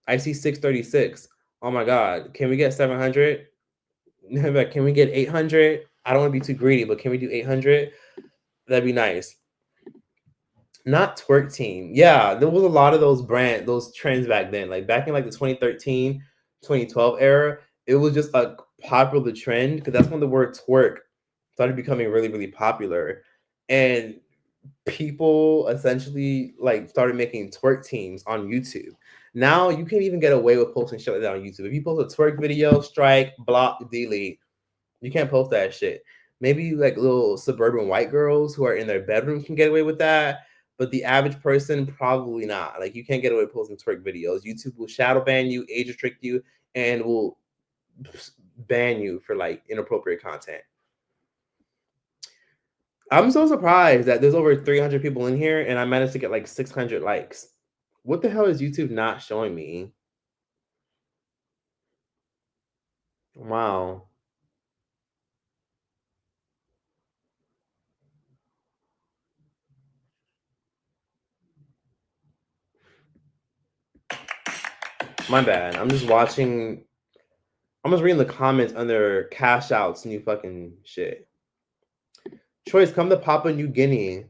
I see 636. Oh my God. Can we get 700? Can we get 800? I don't want to be too greedy, but can we do 800? That'd be nice. Not twerk team. Yeah, there was a lot of those trends back then. Like back in like the 2013, 2012 era, it was just a popular trend because that's when the word twerk started becoming really, really popular. And people essentially like started making twerk teams on YouTube. Now you can't even get away with posting shit like that on YouTube. If you post a twerk video, strike, block, delete. You can't post that shit. Maybe like little suburban white girls who are in their bedroom can get away with that, but the average person probably not. Like you can't get away with posting twerk videos. YouTube will shadow ban you, age restrict you, and will ban you for like inappropriate content. I'm so surprised that there's over 300 people in here and I managed to get like 600 likes. What the hell is YouTube not showing me? Wow. My bad. I'm just watching. I'm just reading the comments under Cash Out's new fucking shit. Choice, come to Papua New Guinea.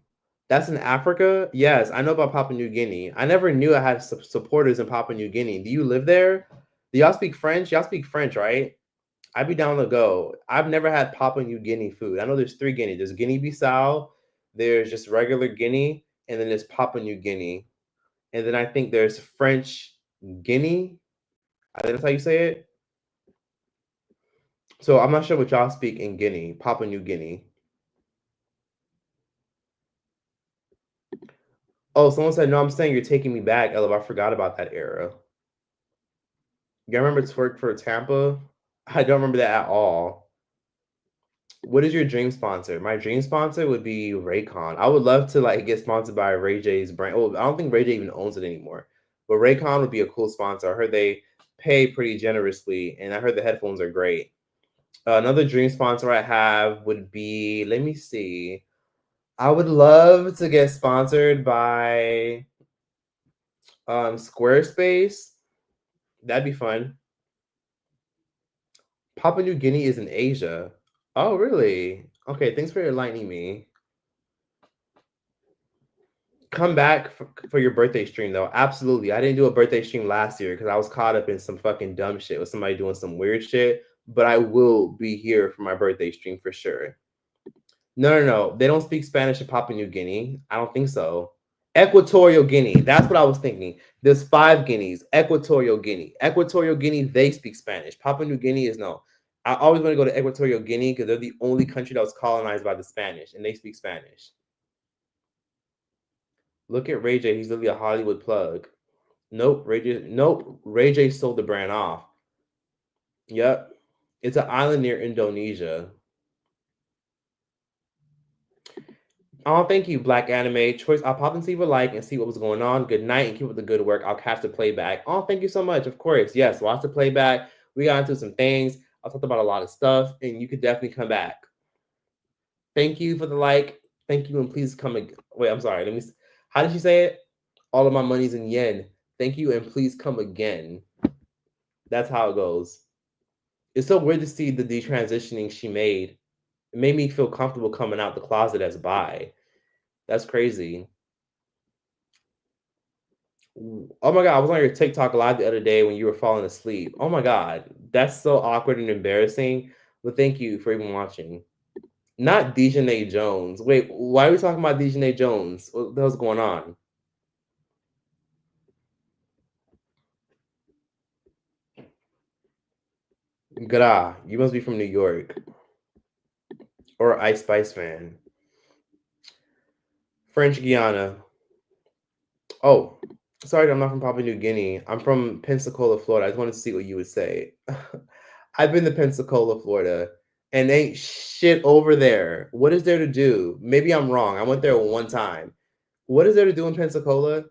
That's in Africa? Yes, I know about Papua New Guinea. I never knew I had supporters in Papua New Guinea. Do you live there? Do y'all speak French? Y'all speak French, right? I'd be down to go. I've never had Papua New Guinea food. I know there's 3 Guinea. There's Guinea-Bissau, there's just regular Guinea, and then there's Papua New Guinea. And then I think there's French Guinea. I think that's how you say it. So I'm not sure what y'all speak in Guinea, Papua New Guinea. Oh, someone said, no, I'm saying you're taking me back, Ella. I forgot about that era. You remember Twerk for Tampa? I don't remember that at all. What is your dream sponsor? My dream sponsor would be Raycon. I would love to like get sponsored by Ray J's brand. Oh, I don't think Ray J even owns it anymore. But Raycon would be a cool sponsor. I heard they pay pretty generously, and I heard the headphones are great. Another dream sponsor I have would be, let me see. I would love to get sponsored by Squarespace. That'd be fun. Papua New Guinea is in Asia. Oh, really? Okay, thanks for enlightening me. Come back for your birthday stream, though. Absolutely. I didn't do a birthday stream last year because I was caught up in some fucking dumb shit with somebody doing some weird shit. But I will be here for my birthday stream for sure. No, no, no. They don't speak Spanish in Papua New Guinea. I don't think so. Equatorial Guinea. That's what I was thinking. There's 5 Guineas. Equatorial Guinea. Equatorial Guinea, they speak Spanish. Papua New Guinea is no. I always want to go to Equatorial Guinea because they're the only country that was colonized by the Spanish, and they speak Spanish. Look at Ray J. He's literally a Hollywood plug. Nope, Ray J. Nope, Ray J sold the brand off. Yep, it's an island near Indonesia. Oh, thank you, Black Anime Choice. I'll pop and see a like and see what was going on. Good night and keep up the good work. I'll catch the playback. Oh, thank you so much. Of course, yes. Watch the playback. We got into some things. I talked about a lot of stuff, and you could definitely come back. Thank you for the like. Thank you, and please come again. Wait, I'm sorry. Let me. How did she say it? All of my money's in yen. Thank you, and please come again. That's how it goes. It's so weird to see the detransitioning she made. It made me feel comfortable coming out the closet as bi. That's crazy. Oh my god, I was on your TikTok live the other day when you were falling asleep. Oh my god, that's so awkward and embarrassing. But thank you for even watching. Not Dejanay Jones. Wait, why are we talking about Dejanay Jones? What the hell's going on? Gra, you must be from New York. Or Ice Spice fan. French Guiana. Oh, sorry, I'm not from Papua New Guinea. I'm from Pensacola, Florida. I just wanted to see what you would say. I've been to Pensacola, Florida, and ain't shit over there. What is there to do? Maybe I'm wrong. I went there one time. What is there to do in Pensacola?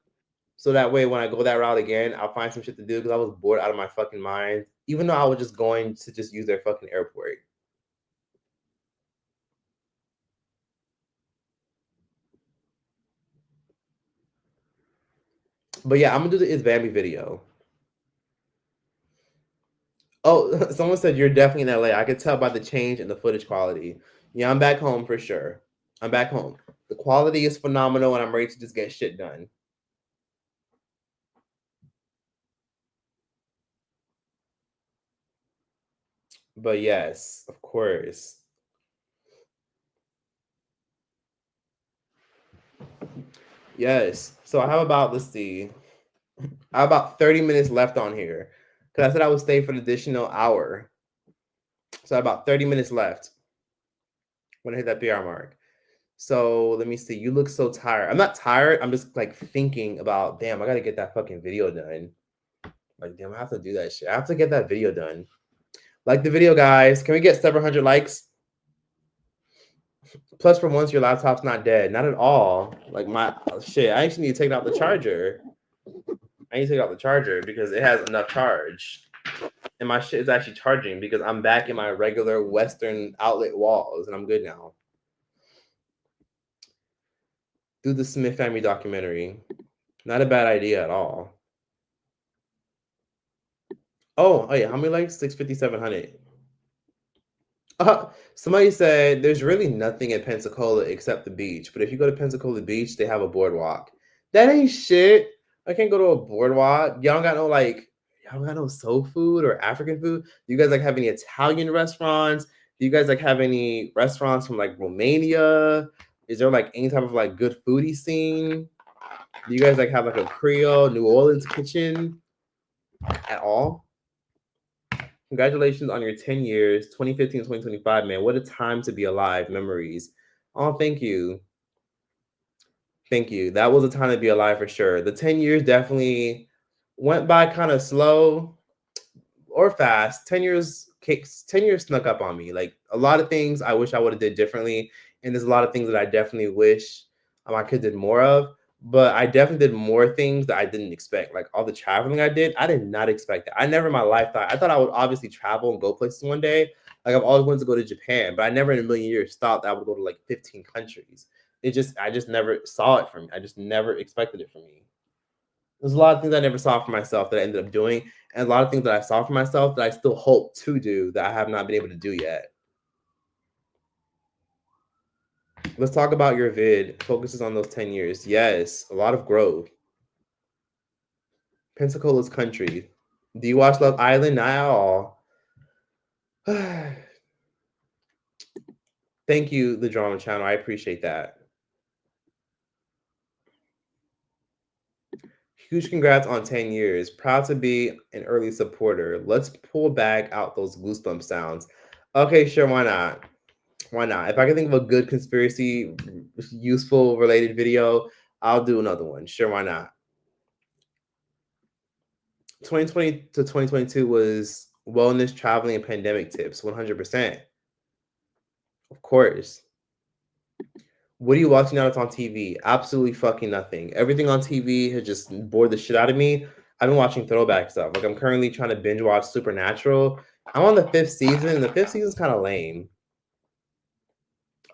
So that way, when I go that route again, I'll find some shit to do because I was bored out of my fucking mind. Even though I was just going to just use their fucking airport. But yeah, I'm gonna do the It's Bambi video. Oh, someone said you're definitely in LA. I could tell by the change in the footage quality. Yeah, I'm back home for sure. I'm back home. The quality is phenomenal, and I'm ready to just get shit done. But yes, of course. Yes. So I have about, let's see, I have about 30 minutes left on here. Because I said I would stay for an additional hour. So I have about 30 minutes left when I hit that PR mark. So let me see. You look so tired. I'm not tired. I'm just like thinking about, damn, I gotta get that fucking video done. Like, damn, I have to do that shit. I have to get that video done. Like the video, guys. Can we get several hundred likes? Plus, for once, your laptop's not dead. Not at all. Like my shit. I actually need to take out the charger. I need to take out the charger because it has enough charge. And my shit is actually charging because I'm back in my regular Western outlet walls and I'm good now. Do the Smith family documentary. Not a bad idea at all. Oh yeah, how many likes? 650, 700. Somebody said there's really nothing in Pensacola except the beach. But if you go to Pensacola Beach, they have a boardwalk. That ain't shit. I can't go to a boardwalk. Y'all don't got no y'all don't got no soul food or African food. Do you guys like have any Italian restaurants? Do you guys like have any restaurants from like Romania? Is there like any type of like good foodie scene? Do you guys like have like a Creole New Orleans kitchen at all? Congratulations on your 10 years, 2015 to 2025, man. What a time to be alive. Memories. Oh, thank you. Thank you. That was a time to be alive for sure. The 10 years definitely went by kind of slow or fast. 10 years snuck up on me. Like a lot of things I wish I would have did differently. And there's a lot of things that I definitely wish I could have did more of. But I definitely did more things that I didn't expect. Like all the traveling I did not expect that. I never in my life thought I thought I would obviously travel and go places one day. Like I've always wanted to go to Japan, but I never in a million years thought that I would go to like 15 countries. I just never saw it for me. I just never expected it for me. There's a lot of things I never saw for myself that I ended up doing, and a lot of things that I saw for myself that I still hope to do that I have not been able to do yet. Let's talk about your vid. Focuses on those 10 years. Yes, a lot of growth. Pensacola's country. Do you watch Love Island? Not at all. Thank you, the drama channel. I appreciate that. Huge congrats on 10 years. Proud to be an early supporter. Let's pull back out those goosebump sounds. Okay, sure, why not? Why not? If I can think of a good conspiracy, useful related video, I'll do another one. Sure, why not? 2020 to 2022 was wellness, traveling, and pandemic tips. 100%. Of course. What are you watching now that's on TV? Absolutely fucking nothing. Everything on TV has just bored the shit out of me. I've been watching throwback stuff. Like I'm currently trying to binge watch Supernatural. I'm on the 5th season, and the 5th season's kind of lame.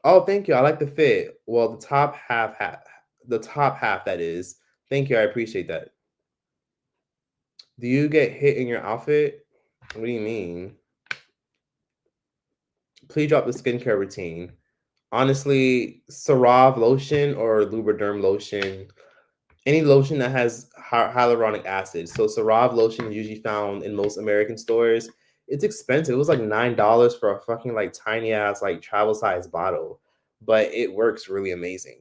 Oh, thank you. I like the fit. Well, the top half that is. Thank you. I appreciate that. Do you get hit in your outfit? What do you mean? Please drop the skincare routine. Honestly, CeraVe lotion or Lubriderm lotion, any lotion that has hyaluronic acid. So CeraVe lotion is usually found in most American stores. It's expensive. It was like $9 for a fucking like tiny ass like travel size bottle, but it works really amazing.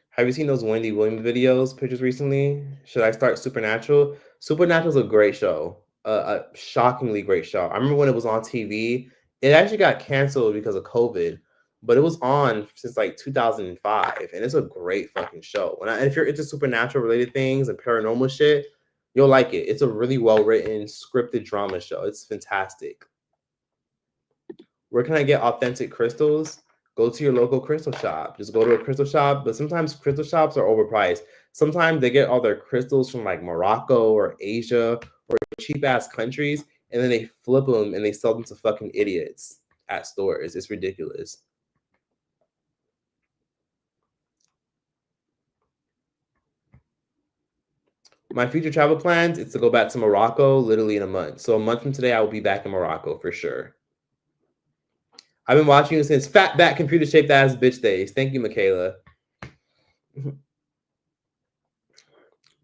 Have you seen those Wendy Williams videos, pictures recently? Should I start Supernatural? Supernatural's a great show, a shockingly great show. I remember when it was on TV. It actually got canceled because of COVID, but it was on since like 2005, and it's a great fucking show. If you're into supernatural related things and paranormal shit, you'll like it. It's a really well written, scripted drama show. It's fantastic. Where can I get authentic crystals? Go to your local crystal shop. Just go to a crystal shop, but sometimes crystal shops are overpriced. Sometimes they get all their crystals from like Morocco or Asia or cheap ass countries, and then they flip them and they sell them to fucking idiots at stores. It's ridiculous. My future travel plans is to go back to Morocco literally in a month. So a month from today, I will be back in Morocco for sure. I've been watching you since fat back computer shaped ass bitch days. Thank you, Michaela.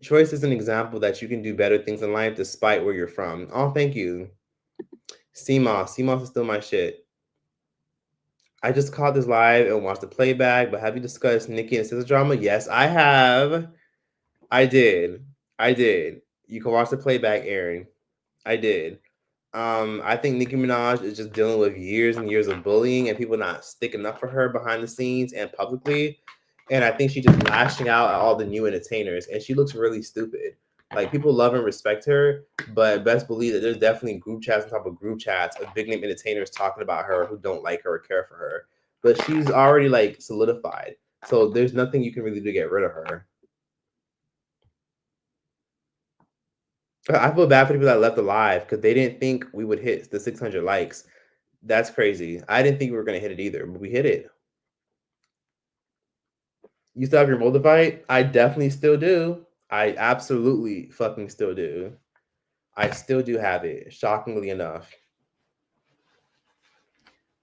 Choice is an example that you can do better things in life despite where you're from. Oh, thank you. CMOS. CMOS is still my shit. I just caught this live and watched the playback, but have you discussed Nikki and Sister drama? Yes, I have. I did. I did. You can watch the playback, Aaron. I did. I think Nicki Minaj is just dealing with years and years of bullying and people not sticking up for her behind the scenes and publicly. And I think she's just lashing out at all the new entertainers, and she looks really stupid. Like people love and respect her, but best believe that there's definitely group chats on top of group chats of big name entertainers talking about her who don't like her or care for her. But she's already like solidified, so there's nothing you can really do to get rid of her. I feel bad for people that left alive because they didn't think we would hit the 600 likes. That's crazy. I didn't think we were gonna hit it either, but we hit it. You still have your Moldavite? I definitely still do. I absolutely fucking still do. I still do have it, shockingly enough.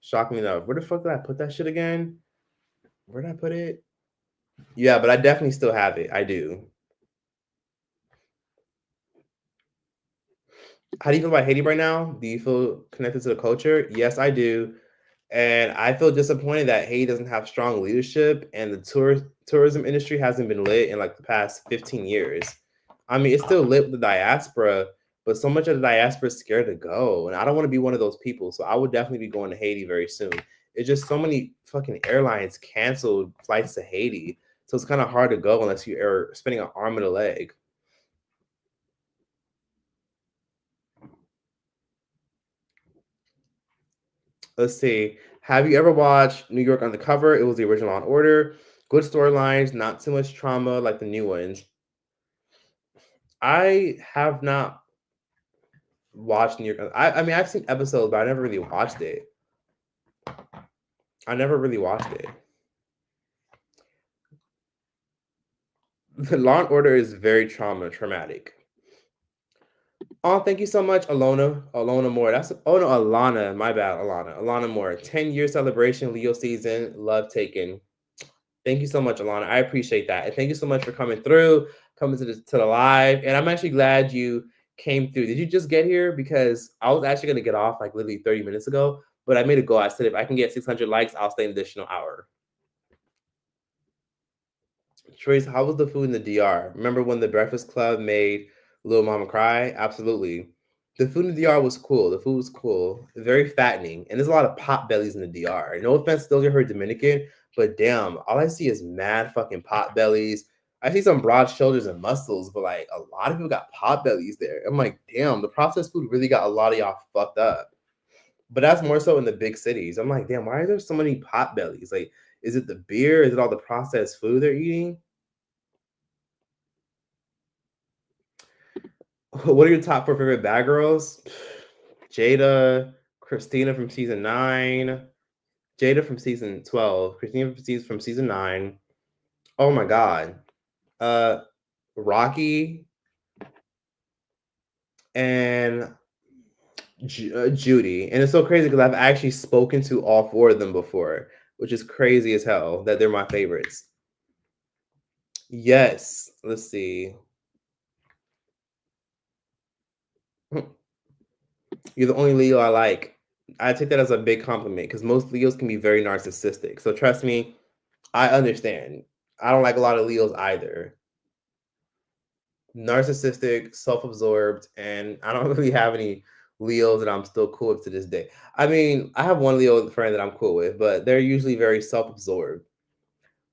Shockingly enough. Where the fuck did I put that shit again? Where did I put it? Yeah, but I definitely still have it. I do. How do you feel about Haiti right now? Do you feel connected to the culture? Yes, I do. And I feel disappointed that Haiti doesn't have strong leadership and the tourism industry hasn't been lit in like the past 15 years. I mean, it's still lit with the diaspora, but so much of the diaspora is scared to go. And I don't want to be one of those people. So I would definitely be going to Haiti very soon. It's just so many fucking airlines canceled flights to Haiti. So it's kind of hard to go unless you are spending an arm and a leg. Let's see. Have you ever watched New York Undercover? It was the original On Order. Good storylines, not too much trauma like the new ones. I have not watched New York. I mean, I've seen episodes, but I never really watched it. I never really watched it. The Law and Order is very traumatic. Oh, thank you so much, Alona Moore. Oh no, Alana. My bad, Alana Moore. 10-year celebration, Leo season, love taken. Thank you so much, Alana. I appreciate that. And thank you so much for coming through, coming to the live. And I'm actually glad you came through. Did you just get here? Because I was actually going to get off like literally 30 minutes ago, but I made a goal. I said, if I can get 600 likes, I'll stay an additional hour. Trace, how was the food in the DR? Remember when the Breakfast Club made Little Mama cry? Absolutely. The food in the DR was cool. The food was cool, very fattening, and there's a lot of pot bellies in the DR. No offense to those who heard Dominican, but damn, all I see is mad fucking pot bellies. I see some broad shoulders and muscles, but like a lot of people got pot bellies there. I'm like, damn, the processed food really got a lot of y'all fucked up. But that's more so in the big cities. I'm like, damn, why are there so many pot bellies? Like, is it the beer? Is it all the processed food they're eating? What are your top 4 favorite bad girls? Jada, Christina from season 9, Jada from season 12, Christina from season 9. Oh my god. Uh Rocky and Judy. And it's so crazy because I've actually spoken to all 4 of them before, which is crazy as hell that they're my favorites. Yes. Let's see. You're the only Leo I like. I take that as a big compliment because most Leos can be very narcissistic. So trust me, I understand. I don't like a lot of Leos either. Narcissistic, self-absorbed, and I don't really have any Leos that I'm still cool with to this day. I mean, I have one Leo friend that I'm cool with, but they're usually very self-absorbed.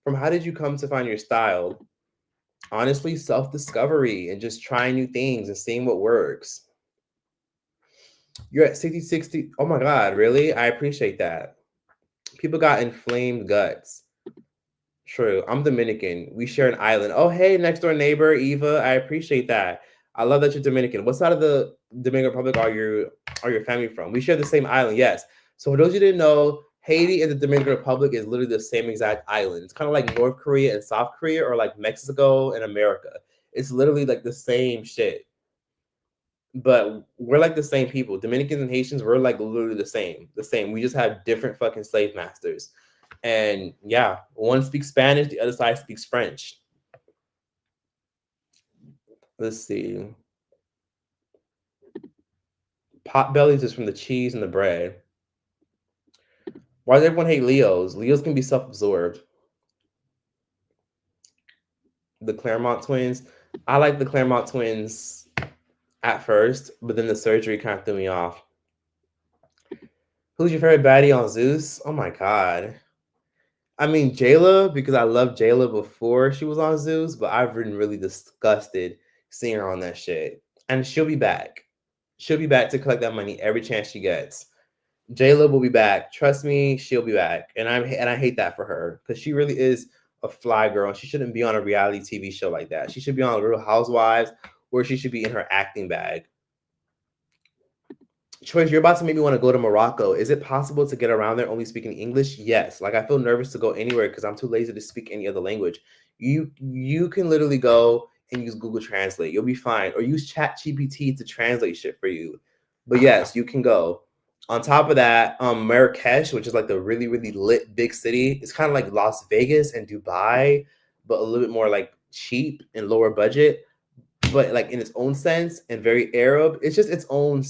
From how did you come to find your style? Honestly, self-discovery and just trying new things and seeing what works. You're at 60. Oh my God, really? I appreciate that. People got inflamed guts. True. I'm Dominican. We share an island. Oh, hey, next door neighbor, Eva. I appreciate that. I love that you're Dominican. What side of the Dominican Republic are your family from? We share the same island, yes. So for those you didn't know, Haiti and the Dominican Republic is literally the same exact island. It's kind of like North Korea and South Korea, or like Mexico and America. It's literally like the same shit. But we're like the same people. Dominicans and Haitians, we're like literally the same. The same. We just have different fucking slave masters. And yeah, one speaks Spanish, the other side speaks French. Let's see. Pot bellies is from the cheese and the bread. Why does everyone hate Leos? Leos can be self-absorbed. The Claremont twins. I like the Claremont twins at first, but then the surgery kind of threw me off. Who's your favorite baddie on Zeuss? Oh my god. I mean Jayla, because I loved Jayla before she was on Zeuss, but I've been really disgusted seeing her on that shit. And she'll be back. She'll be back to collect that money every chance she gets. Jayla will be back. Trust me, she'll be back. And I hate that for her because she really is a fly girl and she shouldn't be on a reality TV show like that. She should be on Real Housewives or she should be in her acting bag. Choice, you're about to make me want to go to Morocco. Is it possible to get around there only speaking English? Yes. Like I feel nervous to go anywhere because I'm too lazy to speak any other language. You can literally go and use Google Translate. You'll be fine. Or use Chat GPT to translate shit for you. But yes, you can go. On top of that, Marrakesh, which is like the really, really lit big city, it's kind of like Las Vegas and Dubai, but a little bit more like cheap and lower budget, but like in its own sense and very Arab. It's just its own.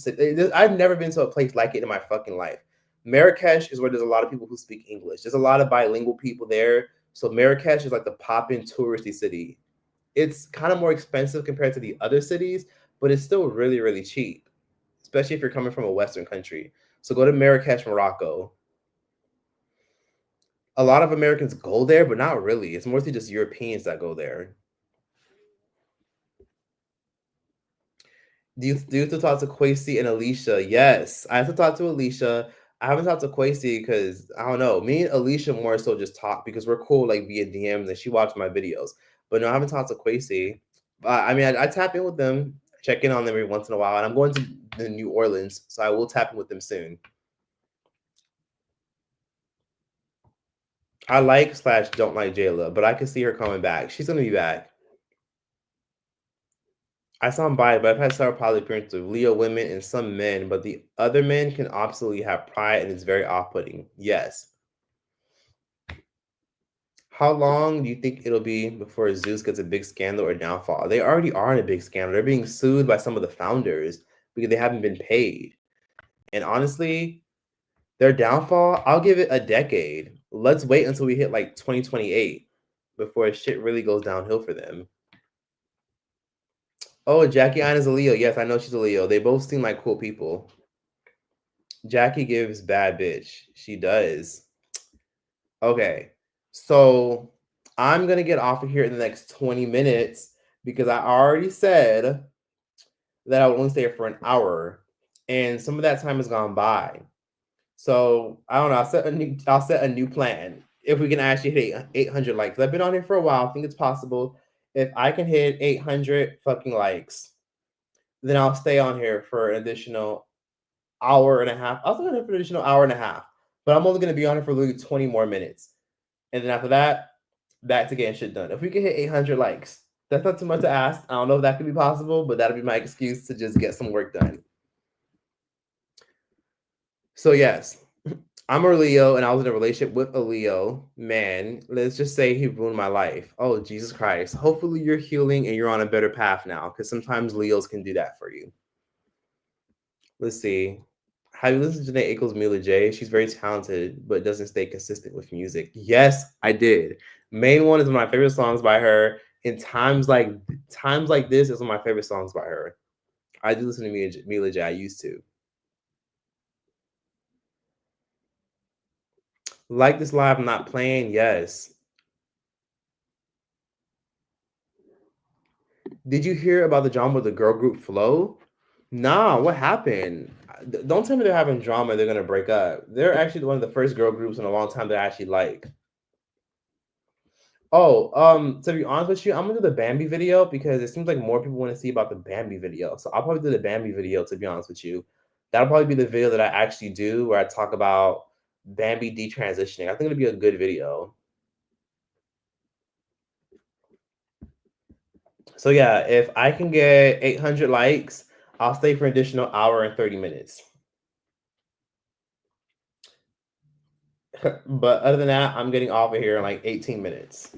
I've never been to a place like it in my fucking life. Marrakesh is where there's a lot of people who speak English. There's a lot of bilingual people there. So Marrakesh is like the pop-in touristy city. It's kind of more expensive compared to the other cities, but it's still really, really cheap, especially if you're coming from a Western country. So go to Marrakesh, Morocco. A lot of Americans go there, but not really. It's mostly just Europeans that go there. Do you have to talk to Quasi and Alicia? Yes, I have to talk to Alicia. I haven't talked to Quasi because I don't know. Me and Alicia more so just talk because we're cool like via DM and she watched my videos. But no, I haven't talked to Quasi. I mean, I tap in with them, check in on them every once in a while, and I'm going to the New Orleans, so I will tap in with them soon. I like slash don't like Jayla, but I can see her coming back. She's gonna be back. I sound biased, but I've had several positive appearances of Leo women and some men, but the other men can absolutely have pride and it's very off-putting. Yes. How long do you think it'll be before Zeuss gets a big scandal or downfall? They already are in a big scandal. They're being sued by some of the founders because they haven't been paid. And honestly, their downfall, I'll give it a decade. Let's wait until we hit like 2028 before shit really goes downhill for them. Oh, Jackie Aina is a Leo. Yes, I know she's a Leo. They both seem like cool people. Jackie gives bad bitch. She does. Okay. So I'm going to get off of here in the next 20 minutes because I already said that I would only stay here for an hour. And some of that time has gone by. So I don't know. I'll set a new plan. If we can actually hit 800 likes. I've been on here for a while. I think it's possible. If I can hit 800 fucking likes, then I'll stay on here for an additional hour and a half. I was going to for an additional hour and a half, but I'm only going to be on it for literally 20 more minutes. And then after that, back to getting shit done. If we can hit 800 likes, that's not too much to ask. I don't know if that could be possible, but that'll be my excuse to just get some work done. So yes, I'm a Leo and I was in a relationship with a Leo man. Let's just say he ruined my life. Oh, Jesus Christ. Hopefully you're healing and you're on a better path now because sometimes Leos can do that for you. Let's see. Have you listened to Janae Aiko's Mila J? She's very talented, but doesn't stay consistent with music. Yes, I did. Main one is one of my favorite songs by her. And times like this is one of my favorite songs by her. I do listen to Mila J. I used to. Like this live, I'm not playing. Yes. Did you hear about the drama with the girl group Flow? Nah, what happened? Don't tell me they're having drama. They're gonna break up. They're actually one of the first girl groups in a long time that I actually like. Oh, to be honest with you, I'm gonna do the Bambi video because it seems like more people want to see about the Bambi video. So I'll probably do the Bambi video, to be honest with you. That'll probably be the video that I actually do where I talk about Bambi detransitioning. I think it'll be a good video. So yeah, if I can get 800 likes, I'll stay for an additional hour and 30 minutes. But other than that, I'm getting off of here in like 18 minutes.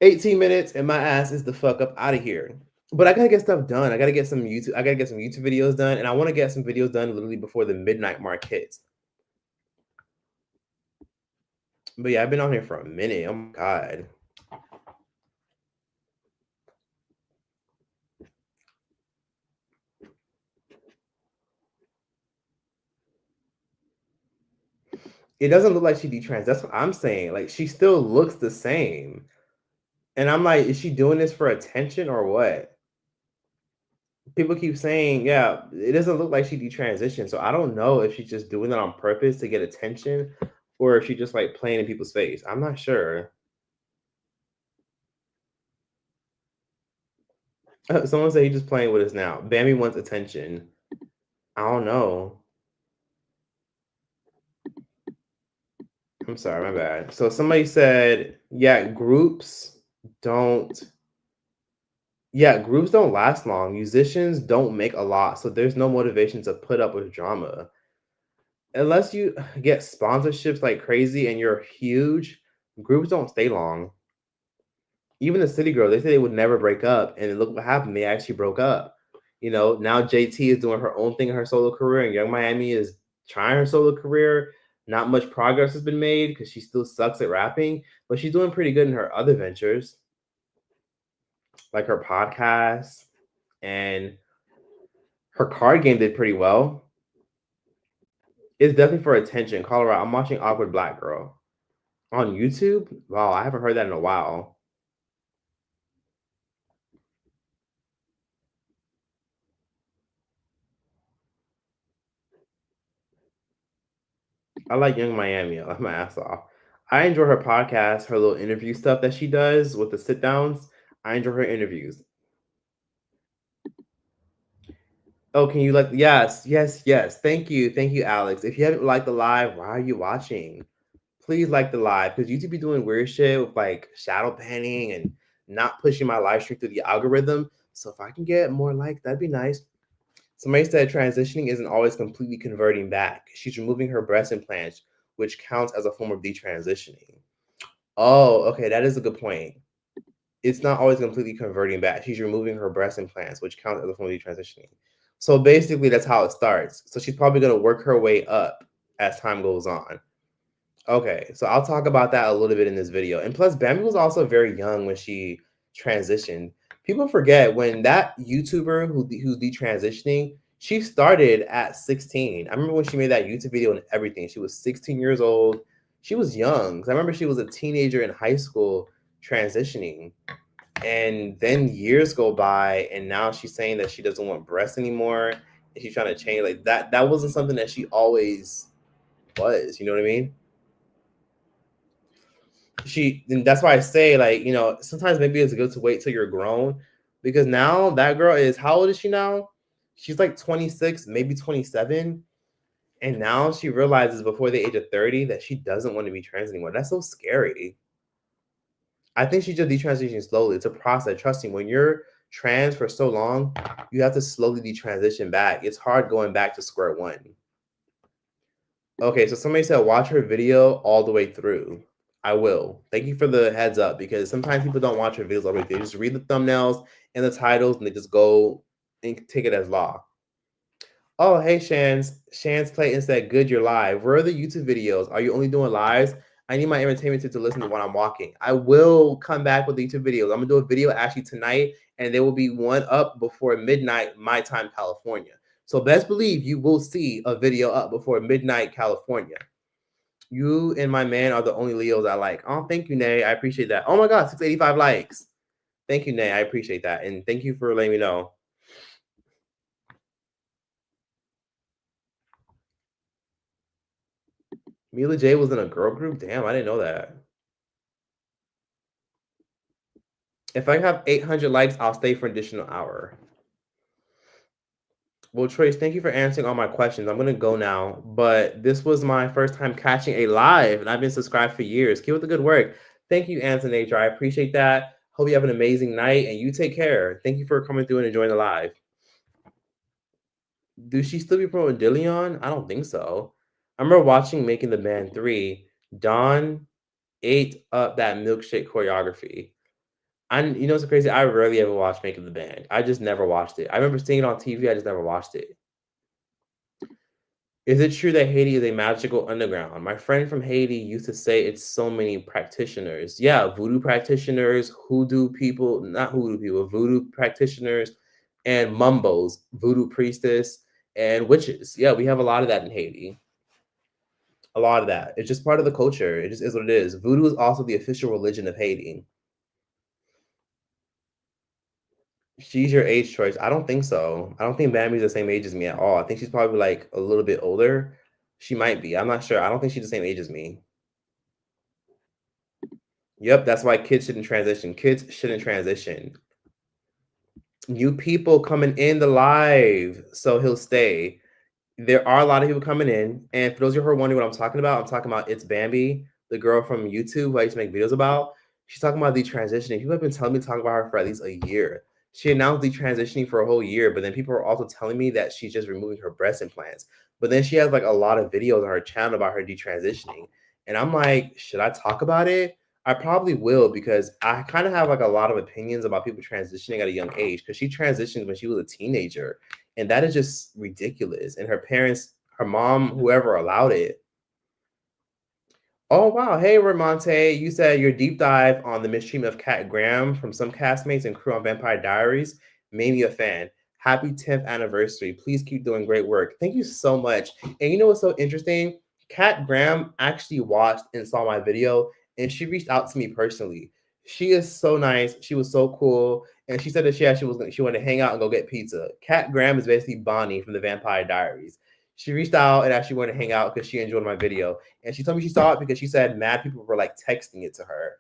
18 minutes and my ass is the fuck up out of here. But I gotta get stuff done. I gotta get some YouTube videos done, and I want to get some videos done literally before the midnight mark hits. But yeah, I've been on here for a minute. Oh my god. It doesn't look like she detrans. That's what I'm saying. Like she still looks the same. And I'm like, is she doing this for attention or what? People keep saying, yeah, it doesn't look like she detransitioned. So I don't know if she's just doing that on purpose to get attention or if she just like playing in people's face. I'm not sure. Someone said he's just playing with us now. Bambi wants attention. I don't know. I'm sorry, my bad. So somebody said, don't groups don't last long. Musicians don't make a lot, so there's no motivation to put up with drama. Unless you get sponsorships like crazy and you're huge, groups don't stay long. Even the City Girls, they said they would never break up, and look what happened. They actually broke up. You know, now JT is doing her own thing in her solo career, and Young Miami is trying her solo career. Not much progress has been made because she still sucks at rapping, but she's doing pretty good in her other ventures, like her podcast and her card game did pretty well. It's definitely for attention. Colorado, I'm watching Awkward Black Girl on YouTube. Wow, I haven't heard that in a while. I like Young Miami. I laugh my ass off. I enjoy her podcast, her little interview stuff that she does with the sit downs. I enjoy her interviews. Oh, can you like? Yes, yes, yes. Thank you, Alex. If you haven't liked the live, why are you watching? Please like the live because YouTube be doing weird shit with like shadow panning and not pushing my live stream through the algorithm. So if I can get more likes, that'd be nice. Somebody said transitioning isn't always completely converting back. She's removing her breast implants, which counts as a form of detransitioning. Oh, okay, that is a good point. It's not always completely converting back. She's removing her breast implants, which counts as a form of detransitioning. So basically, that's how it starts. So she's probably going to work her way up as time goes on. Okay, so I'll talk about that a little bit in this video. And plus, Bambi was also very young when she transitioned. People forget when that YouTuber who's detransitioning, she started at 16. I remember when she made that YouTube video and everything. She was 16 years old. She was young. 'Cause I remember she was a teenager in high school transitioning. And then years go by, and now she's saying that she doesn't want breasts anymore. And she's trying to change like that. That wasn't something that she always was. You know what I mean? And that's why I say, like, you know, sometimes maybe it's good to wait till you're grown because now that girl is, how old is she now? She's like 26, maybe 27. And now she realizes before the age of 30 that she doesn't want to be trans anymore. That's so scary. I think she's just detransitioning slowly. It's a process. Trust me, when you're trans for so long, you have to slowly detransition back. It's hard going back to square one. Okay, so somebody said watch her video all the way through. I will. Thank you for the heads up because sometimes people don't watch her videos all the way through. They just read the thumbnails and the titles and they just go and take it as law. Oh, hey, Shans. Shans Clayton said, good, you're live. Where are the YouTube videos? Are you only doing lives? I need my entertainment to listen to when I'm walking. I will come back with the YouTube videos. I'm going to do a video actually tonight, and there will be one up before midnight, my time, California. So best believe you will see a video up before midnight, California. You and my man are the only Leos I like. Oh, thank you, Nay. I appreciate that. Oh my God, 685 likes. Thank you, Nay. I appreciate that. And thank you for letting me know. Mila J was in a girl group? Damn, I didn't know that. If I have 800 likes, I'll stay for an additional hour. Well, Trace, thank you for answering all my questions. I'm going to go now, but this was my first time catching a live, and I've been subscribed for years. Keep up the good work. Thank you, Anson Nature. I appreciate that. Hope you have an amazing night and you take care. Thank you for coming through and enjoying the live. Do she still be promoting Dillion? I don't think so. I remember watching Making the Band 3. Dawn ate up that milkshake choreography. You know what's crazy? I rarely ever watched Making the Band. I just never watched it. I remember seeing it on TV. I just never watched it. Is it true that Haiti is a magical underground? My friend from Haiti used to say it's so many practitioners. Yeah, voodoo practitioners, hoodoo people, not hoodoo people, voodoo practitioners, and mumbos, voodoo priestess, and witches. Yeah, we have a lot of that in Haiti. A lot of that. It's just part of the culture. It just is what it is. Voodoo is also the official religion of Haiti. She's your age choice. I don't think so. I don't think Bambi's the same age as me at all. I think she's probably like a little bit older. She might be. I'm not sure. I don't think she's the same age as me. Yep, that's why kids shouldn't transition. Kids shouldn't transition. New people coming in the live, so he'll stay. There are a lot of people coming in, and for those of you who are wondering what I'm talking about It's Bambi, the girl from YouTube who I used to make videos about. She's talking about detransitioning. People have been telling me to talk about her for at least a year. She announced detransitioning for a whole year, but then people are also telling me that she's just removing her breast implants. But then she has like a lot of videos on her channel about her detransitioning. And I'm like, should I talk about it? I probably will because I kind of have like a lot of opinions about people transitioning at a young age because she transitioned when she was a teenager. And that is just ridiculous. And her parents, her mom, whoever allowed it. Oh wow. Hey Ramonte, you said your deep dive on the mistreatment of Kat Graham from some castmates and crew on Vampire Diaries made me a fan. Happy 10th anniversary. Please keep doing great work. Thank you so much. And you know what's so interesting? Kat Graham actually watched and saw my video and she reached out to me personally. She is so nice. She was so cool. And she said that she wanted to hang out and go get pizza. Kat Graham is basically Bonnie from the Vampire Diaries. She reached out and actually wanted to hang out because she enjoyed my video. And she told me she saw it because she said mad people were like texting it to her.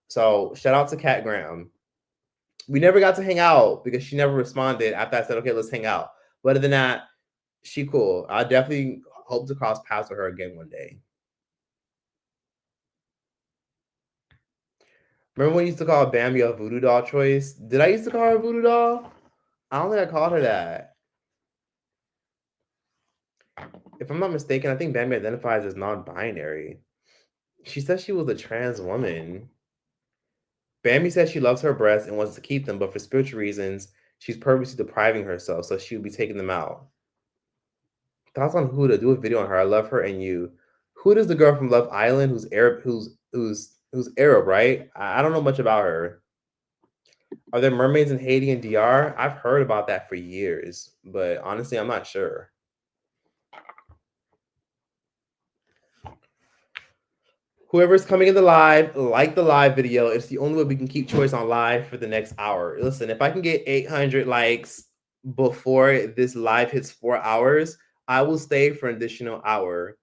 So shout out to Kat Graham. We never got to hang out because she never responded after I said, okay, let's hang out. But other than that, she cool. I definitely hope to cross paths with her again one day. Remember when we used to call Bambi a voodoo doll choice? Did I used to call her a voodoo doll? I don't think I called her that. If I'm not mistaken, I think Bambi identifies as non-binary. She said she was a trans woman. Bambi says she loves her breasts and wants to keep them, but for spiritual reasons, she's purposely depriving herself, so she'll be taking them out. Thoughts on Huda? Do a video on her. I love her and you. Huda's the girl from Love Island who's Arab, who's Arab, right? I don't know much about her. Are there mermaids in Haiti and DR? I've heard about that for years, but honestly, I'm not sure. Whoever's coming in the live, like the live video. It's the only way we can keep choice on live for the next hour. Listen, if I can get 800 likes before this live hits 4 hours, I will stay for an additional hour.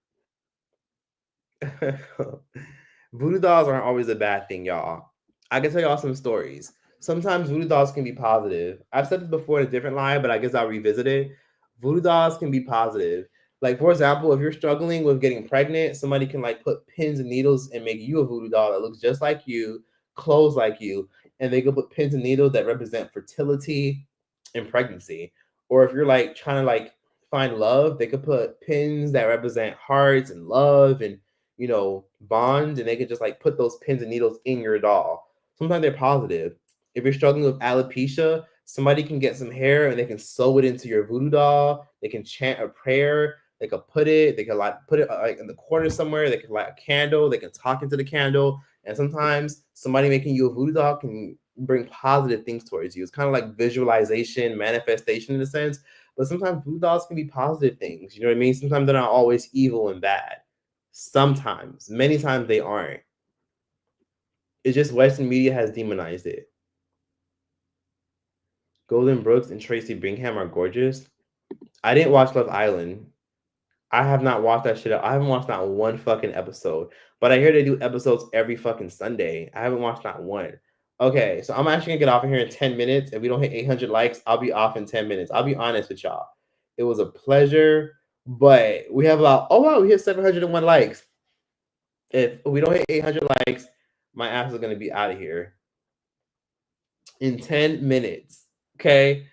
Voodoo dolls aren't always a bad thing, y'all. I can tell y'all some stories. Sometimes voodoo dolls can be positive. I've said this before in a different live, but I guess I'll revisit it. Voodoo dolls can be positive. Like, for example, if you're struggling with getting pregnant, somebody can like put pins and needles and make you a voodoo doll that looks just like you, clothes like you, and they can put pins and needles that represent fertility and pregnancy. Or if you're like trying to like find love, they could put pins that represent hearts and love and bond, and they could just like put those pins and needles in your doll. Sometimes they're positive. If you're struggling with alopecia, somebody can get some hair and they can sew it into your voodoo doll. They can chant a prayer. They could they can like put it like in the corner somewhere. They can light a candle. They can talk into the candle. And sometimes somebody making you a voodoo doll can bring positive things towards you. It's kind of like visualization, manifestation in a sense. But sometimes voodoo dolls can be positive things. You know what I mean? Sometimes they're not always evil and bad. Sometimes, many times they aren't. It's just Western media has demonized it. Golden Brooks and Tracy Bingham are gorgeous. I didn't watch Love Island. I have not watched that shit. I haven't watched not one fucking episode. But I hear they do episodes every fucking Sunday. I haven't watched not one. Okay, so I'm actually gonna get off of here in 10 minutes. If we don't hit 800 likes, I'll be off in 10 minutes. I'll be honest with y'all. It was a pleasure, but we have about, oh wow, we hit 701 likes. If we don't hit 800 likes, my ass is gonna be out of here. in 10 minutes. Okay.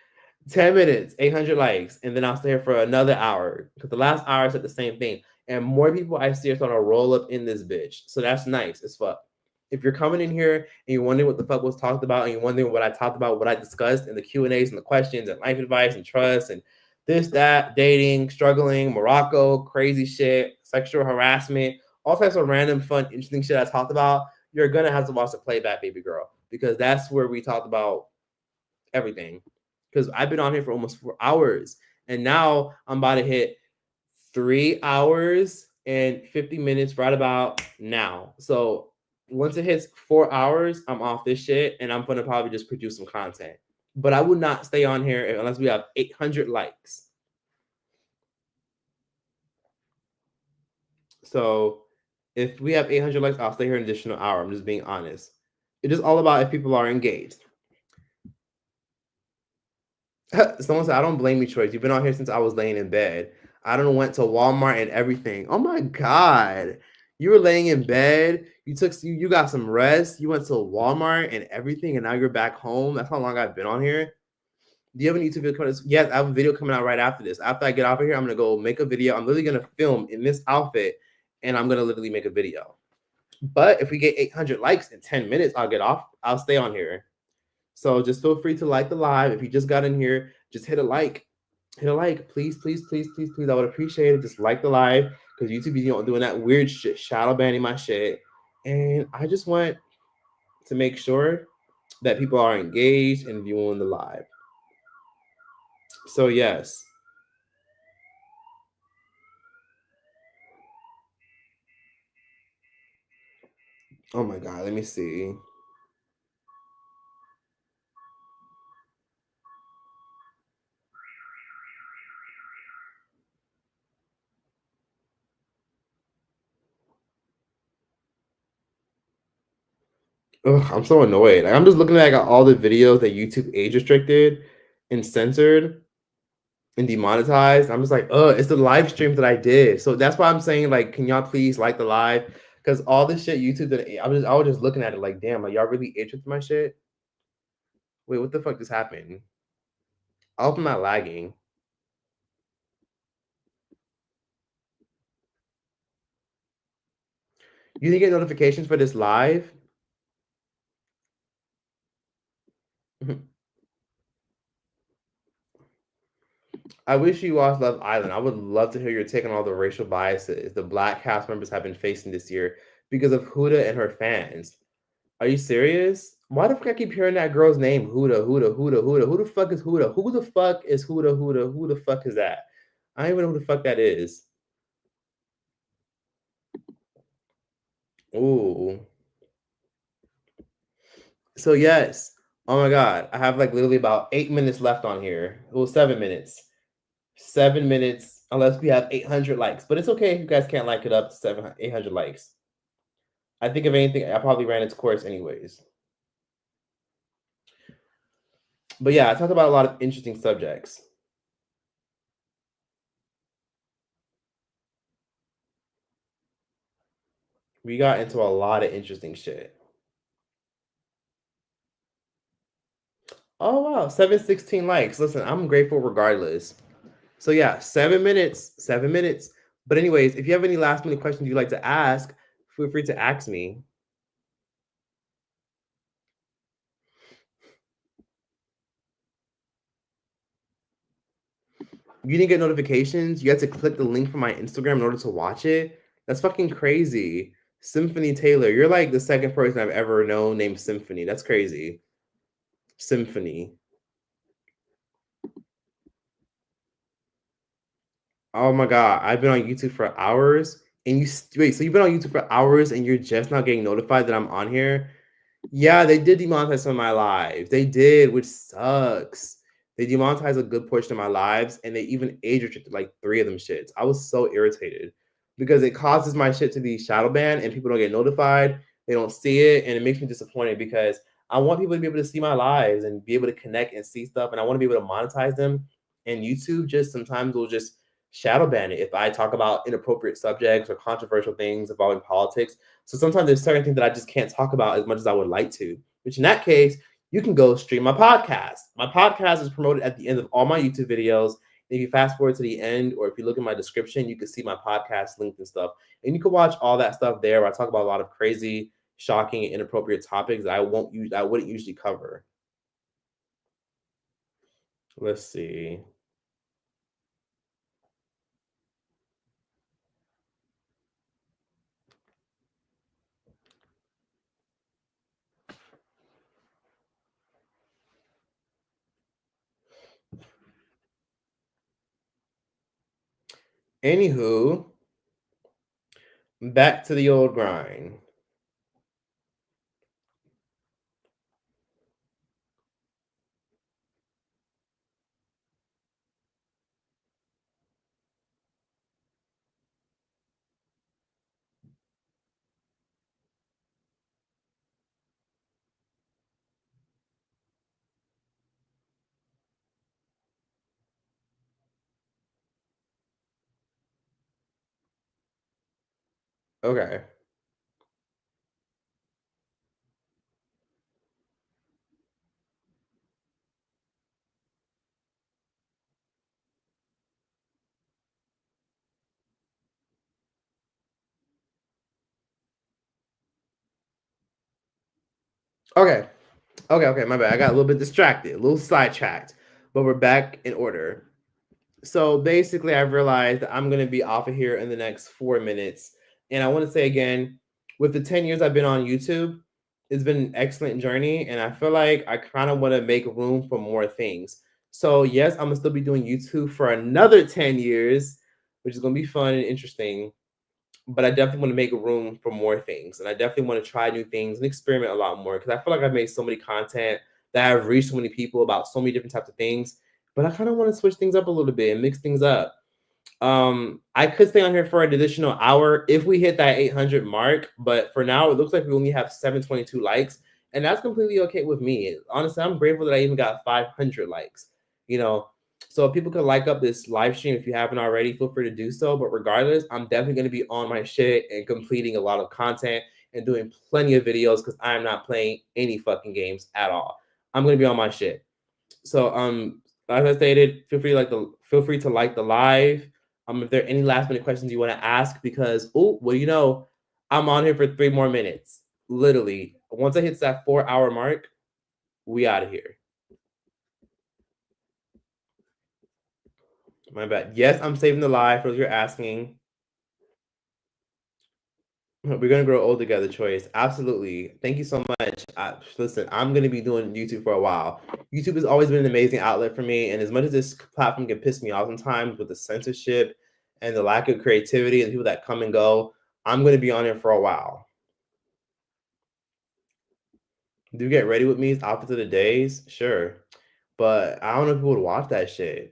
10 minutes, 800 likes, and then I'll stay here for another hour because the last hour I said the same thing. And more people I see are starting to roll up in this bitch. So that's nice as fuck. If you're coming in here and you're wondering what the fuck was talked about and you're wondering what I talked about, what I discussed in the Q&As and the questions and life advice and trust and this, that, dating, struggling, Morocco, crazy shit, sexual harassment, all types of random, fun, interesting shit I talked about, you're going to have to watch the playback, baby girl, because that's where we talked about everything. Because I've been on here for almost 4 hours, and now I'm about to hit 3 hours and 50 minutes right about now. So once it hits 4 hours, I'm off this shit, and I'm gonna probably just produce some content. But I would not stay on here unless we have 800 likes. So if we have 800 likes, I'll stay here an additional hour. I'm just being honest. It is all about if people are engaged. Someone said, I don't blame you, Choice. You've been on here since I was laying in bed. I don't went to Walmart and everything. Oh my God. You were laying in bed. You got some rest. You went to Walmart and everything, and now you're back home. That's how long I've been on here. Do you have a YouTube video coming? Yes, I have a video coming out right after this. After I get off of here, I'm gonna go make a video. I'm literally gonna film in this outfit, and I'm gonna literally make a video. But if we get 800 likes in 10 minutes, I'll get off. I'll stay on here. So just feel free to like the live. If you just got in here, just hit a like. Hit a like, please, please, please, please, please. I would appreciate it. Just like the live because YouTube is doing that weird shit, shadow banning my shit. And I just want to make sure that people are engaged and viewing the live. So yes. Oh my God, let me see. Ugh, I'm so annoyed. Like, I'm just looking at all the videos that YouTube age restricted and censored and demonetized. I'm just like, it's the live streams that I did. So that's why I'm saying, like, can y'all please like the live? Because all this shit YouTube did, I was just looking at it like, damn, like y'all really interested in my shit? Wait, what the fuck just happened? I hope I'm not lagging. You didn't get notifications for this live? I wish you watched Love Island. I would love to hear your take on all the racial biases the black cast members have been facing this year because of Huda and her fans. Are you serious? Why the fuck I keep hearing that girl's name? Huda, Huda, Huda, Huda. Who the fuck is Huda? Who the fuck is Huda, Huda? Who the fuck is that? I don't even know who the fuck that is. Ooh. So yes. Oh my god. I have like literally about 8 minutes left on here. Well, 7 minutes. 7 minutes, unless we have 800 likes. But it's okay if you guys can't like it up to 800 likes. I think if anything, I probably ran its course anyways. But yeah, I talked about a lot of interesting subjects. We got into a lot of interesting shit. Oh wow, 716 likes. Listen, I'm grateful regardless. So yeah, 7 minutes, 7 minutes. But anyways, if you have any last minute questions you'd like to ask, feel free to ask me. You didn't get notifications. You had to click the link from my Instagram in order to watch it. That's fucking crazy. Symphony Taylor, you're like the second person I've ever known named Symphony. That's crazy. Symphony. Oh my god, I've been on YouTube for hours, and wait. So you've been on YouTube for hours, and you're just not getting notified that I'm on here? Yeah, they did demonetize some of my lives. They did, which sucks. They demonetized a good portion of my lives, and they even age restricted like 3 of them shits. I was so irritated because it causes my shit to be shadow banned, and people don't get notified. They don't see it, and it makes me disappointed because I want people to be able to see my lives and be able to connect and see stuff, and I want to be able to monetize them. And YouTube just sometimes will just shadow ban it if I talk about inappropriate subjects or controversial things involving politics. So sometimes there's certain things that I just can't talk about as much as I would like to, which in that case, you can go stream my podcast. My podcast is promoted at the end of all my YouTube videos. If you fast forward to the end, or if you look in my description, you can see my podcast link and stuff. And you can watch all that stuff there where I talk about a lot of crazy, shocking, and inappropriate topics that I wouldn't usually cover. Let's see. Anywho, back to the old grind. Okay. Okay. Okay, my bad. I got a little bit distracted, a little sidetracked, but we're back in order. So basically, I've realized that I'm going to be off of here in the next 4 minutes. And I want to say again, with the 10 years I've been on YouTube, it's been an excellent journey. And I feel like I kind of want to make room for more things. So, yes, I'm going to still be doing YouTube for another 10 years, which is going to be fun and interesting. But I definitely want to make room for more things. And I definitely want to try new things and experiment a lot more, because I feel like I've made so many content that I've reached so many people about so many different types of things. But I kind of want to switch things up a little bit and mix things up. I could stay on here for an additional hour if we hit that 800 mark, but for now it looks like we only have 722 likes, and that's completely okay with me. Honestly, I'm grateful that I even got 500 likes. You know, so people could like up this live stream if you haven't already. Feel free to do so. But regardless, I'm definitely going to be on my shit and completing a lot of content and doing plenty of videos, because I'm not playing any fucking games at all. I'm going to be on my shit. So as I stated, feel free to like the live. If there are any last minute questions you want to ask, because I'm on here for 3 more minutes. Literally, once I hit that 4 hour mark, we out of here. My bad. Yes, I'm saving the live for those you're asking. We're gonna grow old together, Choice. Absolutely. Thank you so much. Listen, I'm gonna be doing YouTube for a while. YouTube has always been an amazing outlet for me, and as much as this platform can piss me off sometimes with the censorship and the lack of creativity and people that come and go, I'm gonna be on it for a while. Do you get ready with me's outfits of the days? Sure, but I don't know if people would watch that shit.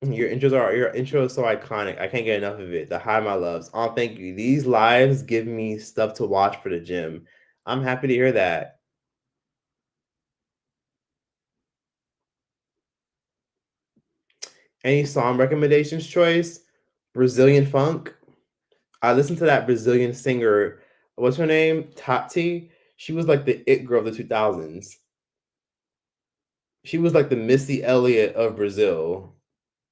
Your intro is so iconic. I can't get enough of it. The Hi My Loves. Oh, thank you. These lives give me stuff to watch for the gym. I'm happy to hear that. Any song recommendations, Choice? Brazilian funk. I listened to that Brazilian singer. What's her name? Tati. She was like the it girl of the 2000s. She was like the Missy Elliott of Brazil.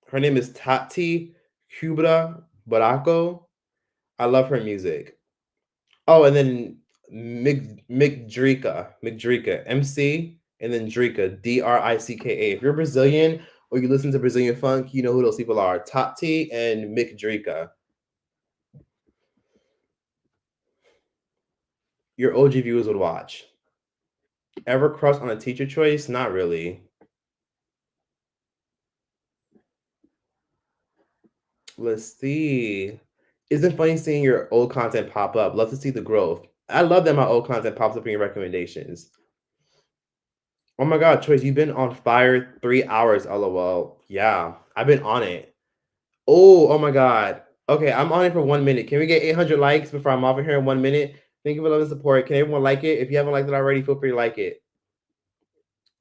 Her name is Tati Kubra Baraco. I love her music. Oh, and then McDrika, MC, and then Drika, Dricka. If you're Brazilian or you listen to Brazilian funk, you know who those people are: Tati and McDrika. Your OG viewers would watch. Ever crush on a teacher, Choice? Not really. Let's see. Isn't funny seeing your old content pop up. Love to see the growth. I love that my old content pops up in your recommendations. Oh my god, Choice, you've been on fire 3 hours, lol. Yeah, I've been on it. Oh my god. Okay, I'm on it for 1 minute. Can we get 800 likes before I'm off of here in 1 minute? Thank you for love and support. Can everyone like it? If you haven't liked it already, feel free to like it.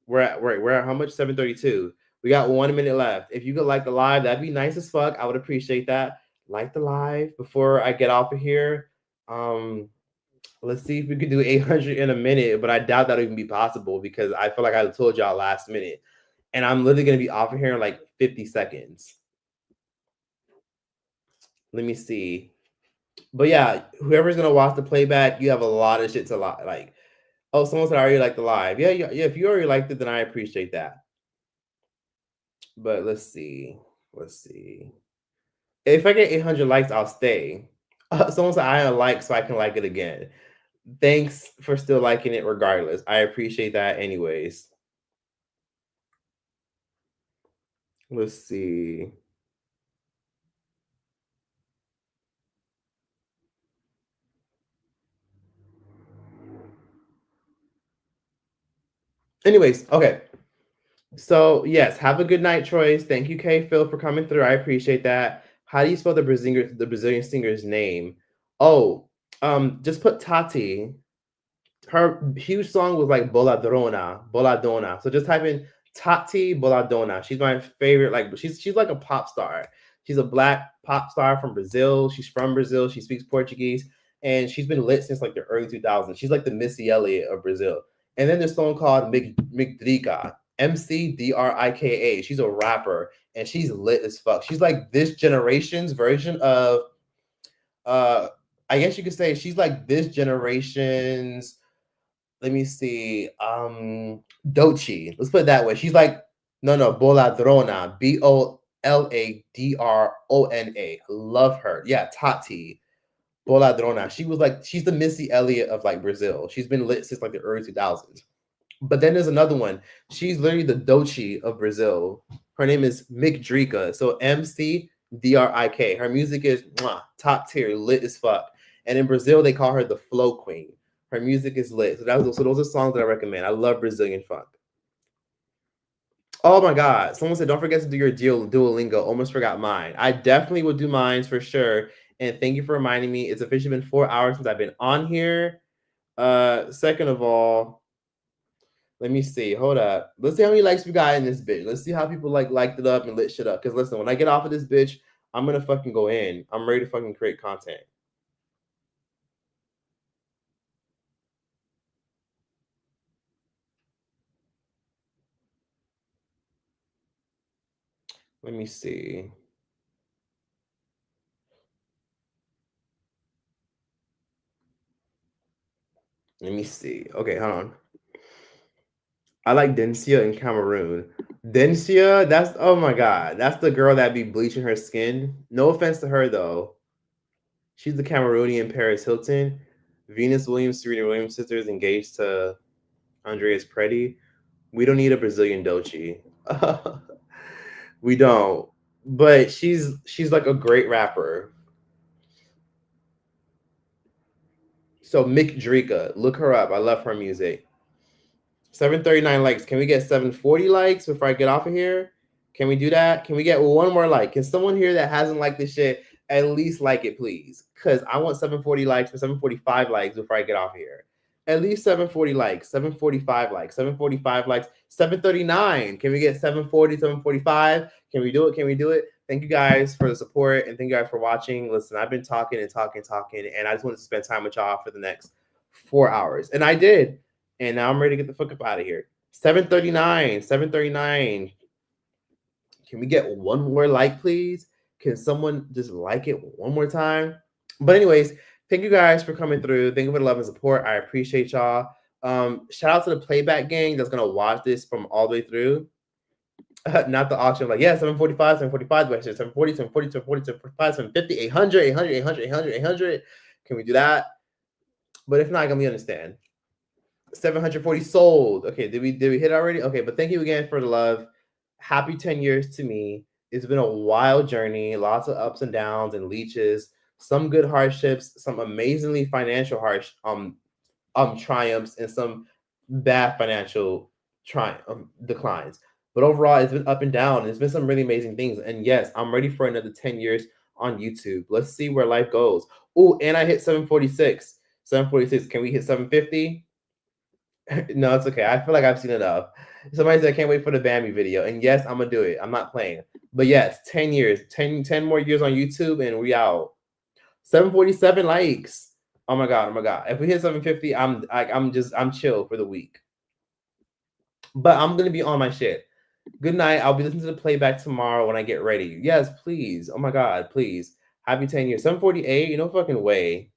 We're at how much? 732. We got 1 minute left. If you could like the live, that'd be nice as fuck. I would appreciate that. Like the live before I get off of here. Um, Let's see if we can do 800 in a minute, but I doubt that'll even be possible because I feel like I told y'all last minute. And I'm literally going to be off of here in like 50 seconds. Let me see. But yeah, whoever's going to watch the playback, you have a lot of shit to like. Oh, someone said I already like the live. Yeah, yeah, yeah. If you already liked it, then I appreciate that. But let's see. Let's see. If I get 800 likes, I'll stay. Someone said I like so I can like it again. Thanks for still liking it regardless. I appreciate that anyways. Let's see. Anyways, okay. So yes, have a good night, Troyes. Thank you, K Phil, for coming through. I appreciate that. How do you spell the Brazilian singer's name? Oh, just put Tati. Her huge song was like Boladrona, Boladona. So just type in Tati Boladona. She's my favorite. Like she's like a pop star. She's a black pop star from Brazil. She's from Brazil. She speaks Portuguese, and she's been lit since like the early 2000s. She's like the Missy Elliott of Brazil. And then this song called Migdrika, MCDRIKA. She's a rapper, and she's lit as fuck. She's like this generation's version of I guess you could say she's like this generation's, let me see. Dochi. Let's put it that way. She's like, no, Boladrona. Boladrona. Love her. Yeah, Tati. Boladrona. She was like, she's the Missy Elliott of like Brazil. She's been lit since like the early 2000s. But then there's another one. She's literally the Dochi of Brazil. Her name is Migdrika. So MCDRIK. Her music is top tier, lit as fuck. And in Brazil, they call her the Flow Queen. Her music is lit. So those are songs that I recommend. I love Brazilian funk. Oh my God. Someone said, don't forget to do your Duolingo. Almost forgot mine. I definitely will do mine for sure. And thank you for reminding me. It's officially been 4 hours since I've been on here. Second of all, let me see. Hold up. Let's see how many likes we got in this bitch. Let's see how people liked it up and lit shit up. Because listen, when I get off of this bitch, I'm gonna fucking go in. I'm ready to fucking create content. Let me see. Let me see. Okay, hold on. I like Densia in Cameroon. Densia, that's, oh my God, that's the girl that be bleaching her skin. No offense to her though. She's the Cameroonian Paris Hilton. Venus Williams, Serena Williams sisters engaged to Andreas Preddy. We don't need a Brazilian Dochi. We don't. But she's like a great rapper. So Mick Drika, look her up. I love her music. 739 likes. Can we get 740 likes before I get off of here? Can we do that? Can we get one more like? Can someone here that hasn't liked this shit at least like it, please? Because I want 740 likes or 745 likes before I get off of here. At least 740 likes, 745 likes, 745 likes, 739. Can we get 740, 745? Can we do it? Can we do it? Thank you guys for the support and thank you guys for watching. Listen, I've been talking and talking, and I just wanted to spend time with y'all for the next 4 hours. And I did. And now I'm ready to get the fuck up out of here. 739, 739. Can we get one more like, please? Can someone just like it one more time? But anyways, thank you guys for coming through. Thank you for the love and support. I appreciate y'all. Shout out to the playback gang that's gonna watch this from all the way through. Not the auction, like, yeah, 745, 745, 740, 740, 740, 745, 750, 800, 800, 800, 800, 800. Can we do that? But if not, let me understand. 740 sold. Okay, did we hit already? Okay, but thank you again for the love. Happy 10 years to me. It's been a wild journey, lots of ups and downs and leeches, some good hardships, some amazingly financial triumphs, and some bad financial declines. But overall, it's been up and down. It's been some really amazing things. And yes, I'm ready for another 10 years on YouTube. Let's see where life goes. Oh, and I hit 746. 746. Can we hit 750? No, it's okay. I feel like I've seen enough. Somebody said, I can't wait for the Bambi video. And yes, I'm going to do it. I'm not playing. But yes, 10 years, 10 more years on YouTube, and we out. 747 likes. Oh my god, oh my god. If we hit 750, I'm chill for the week. But I'm gonna be on my shit. Good night. I'll be listening to the playback tomorrow when I get ready. Yes, please. Oh my god, please. Happy 10 years. 748, no fucking way.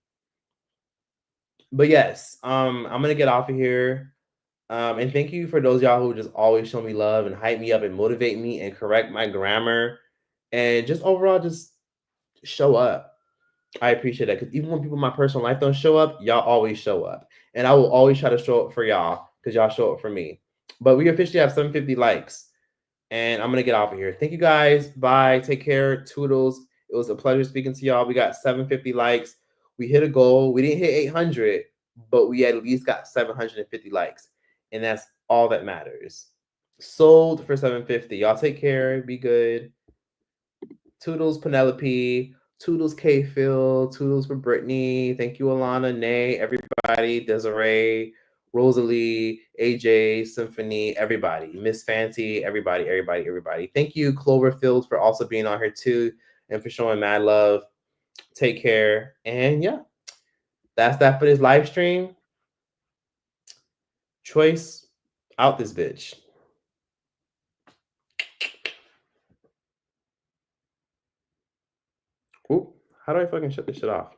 But yes, I'm gonna get off of here. And thank you for those y'all who just always show me love and hype me up and motivate me and correct my grammar and just overall just show up. I appreciate that because even when people in my personal life don't show up, y'all always show up. And I will always try to show up for y'all because y'all show up for me. But we officially have 750 likes. And I'm going to get off of here. Thank you guys. Bye. Take care. Toodles. It was a pleasure speaking to y'all. We got 750 likes. We hit a goal. We didn't hit 800, but we at least got 750 likes. And that's all that matters. Sold for 750. Y'all take care. Be good. Toodles, Penelope. Toodles, K Phil. Toodles for Brittany. Thank you, Alana, Nay, everybody, Desiree, Rosalie, AJ, Symphony, everybody, Miss Fancy, everybody. Thank you, Cloverfield, for also being on here too and for showing mad love. Take care. And yeah, that's that for this live stream. Choice out this bitch. Ooh, how do I fucking shut this shit off?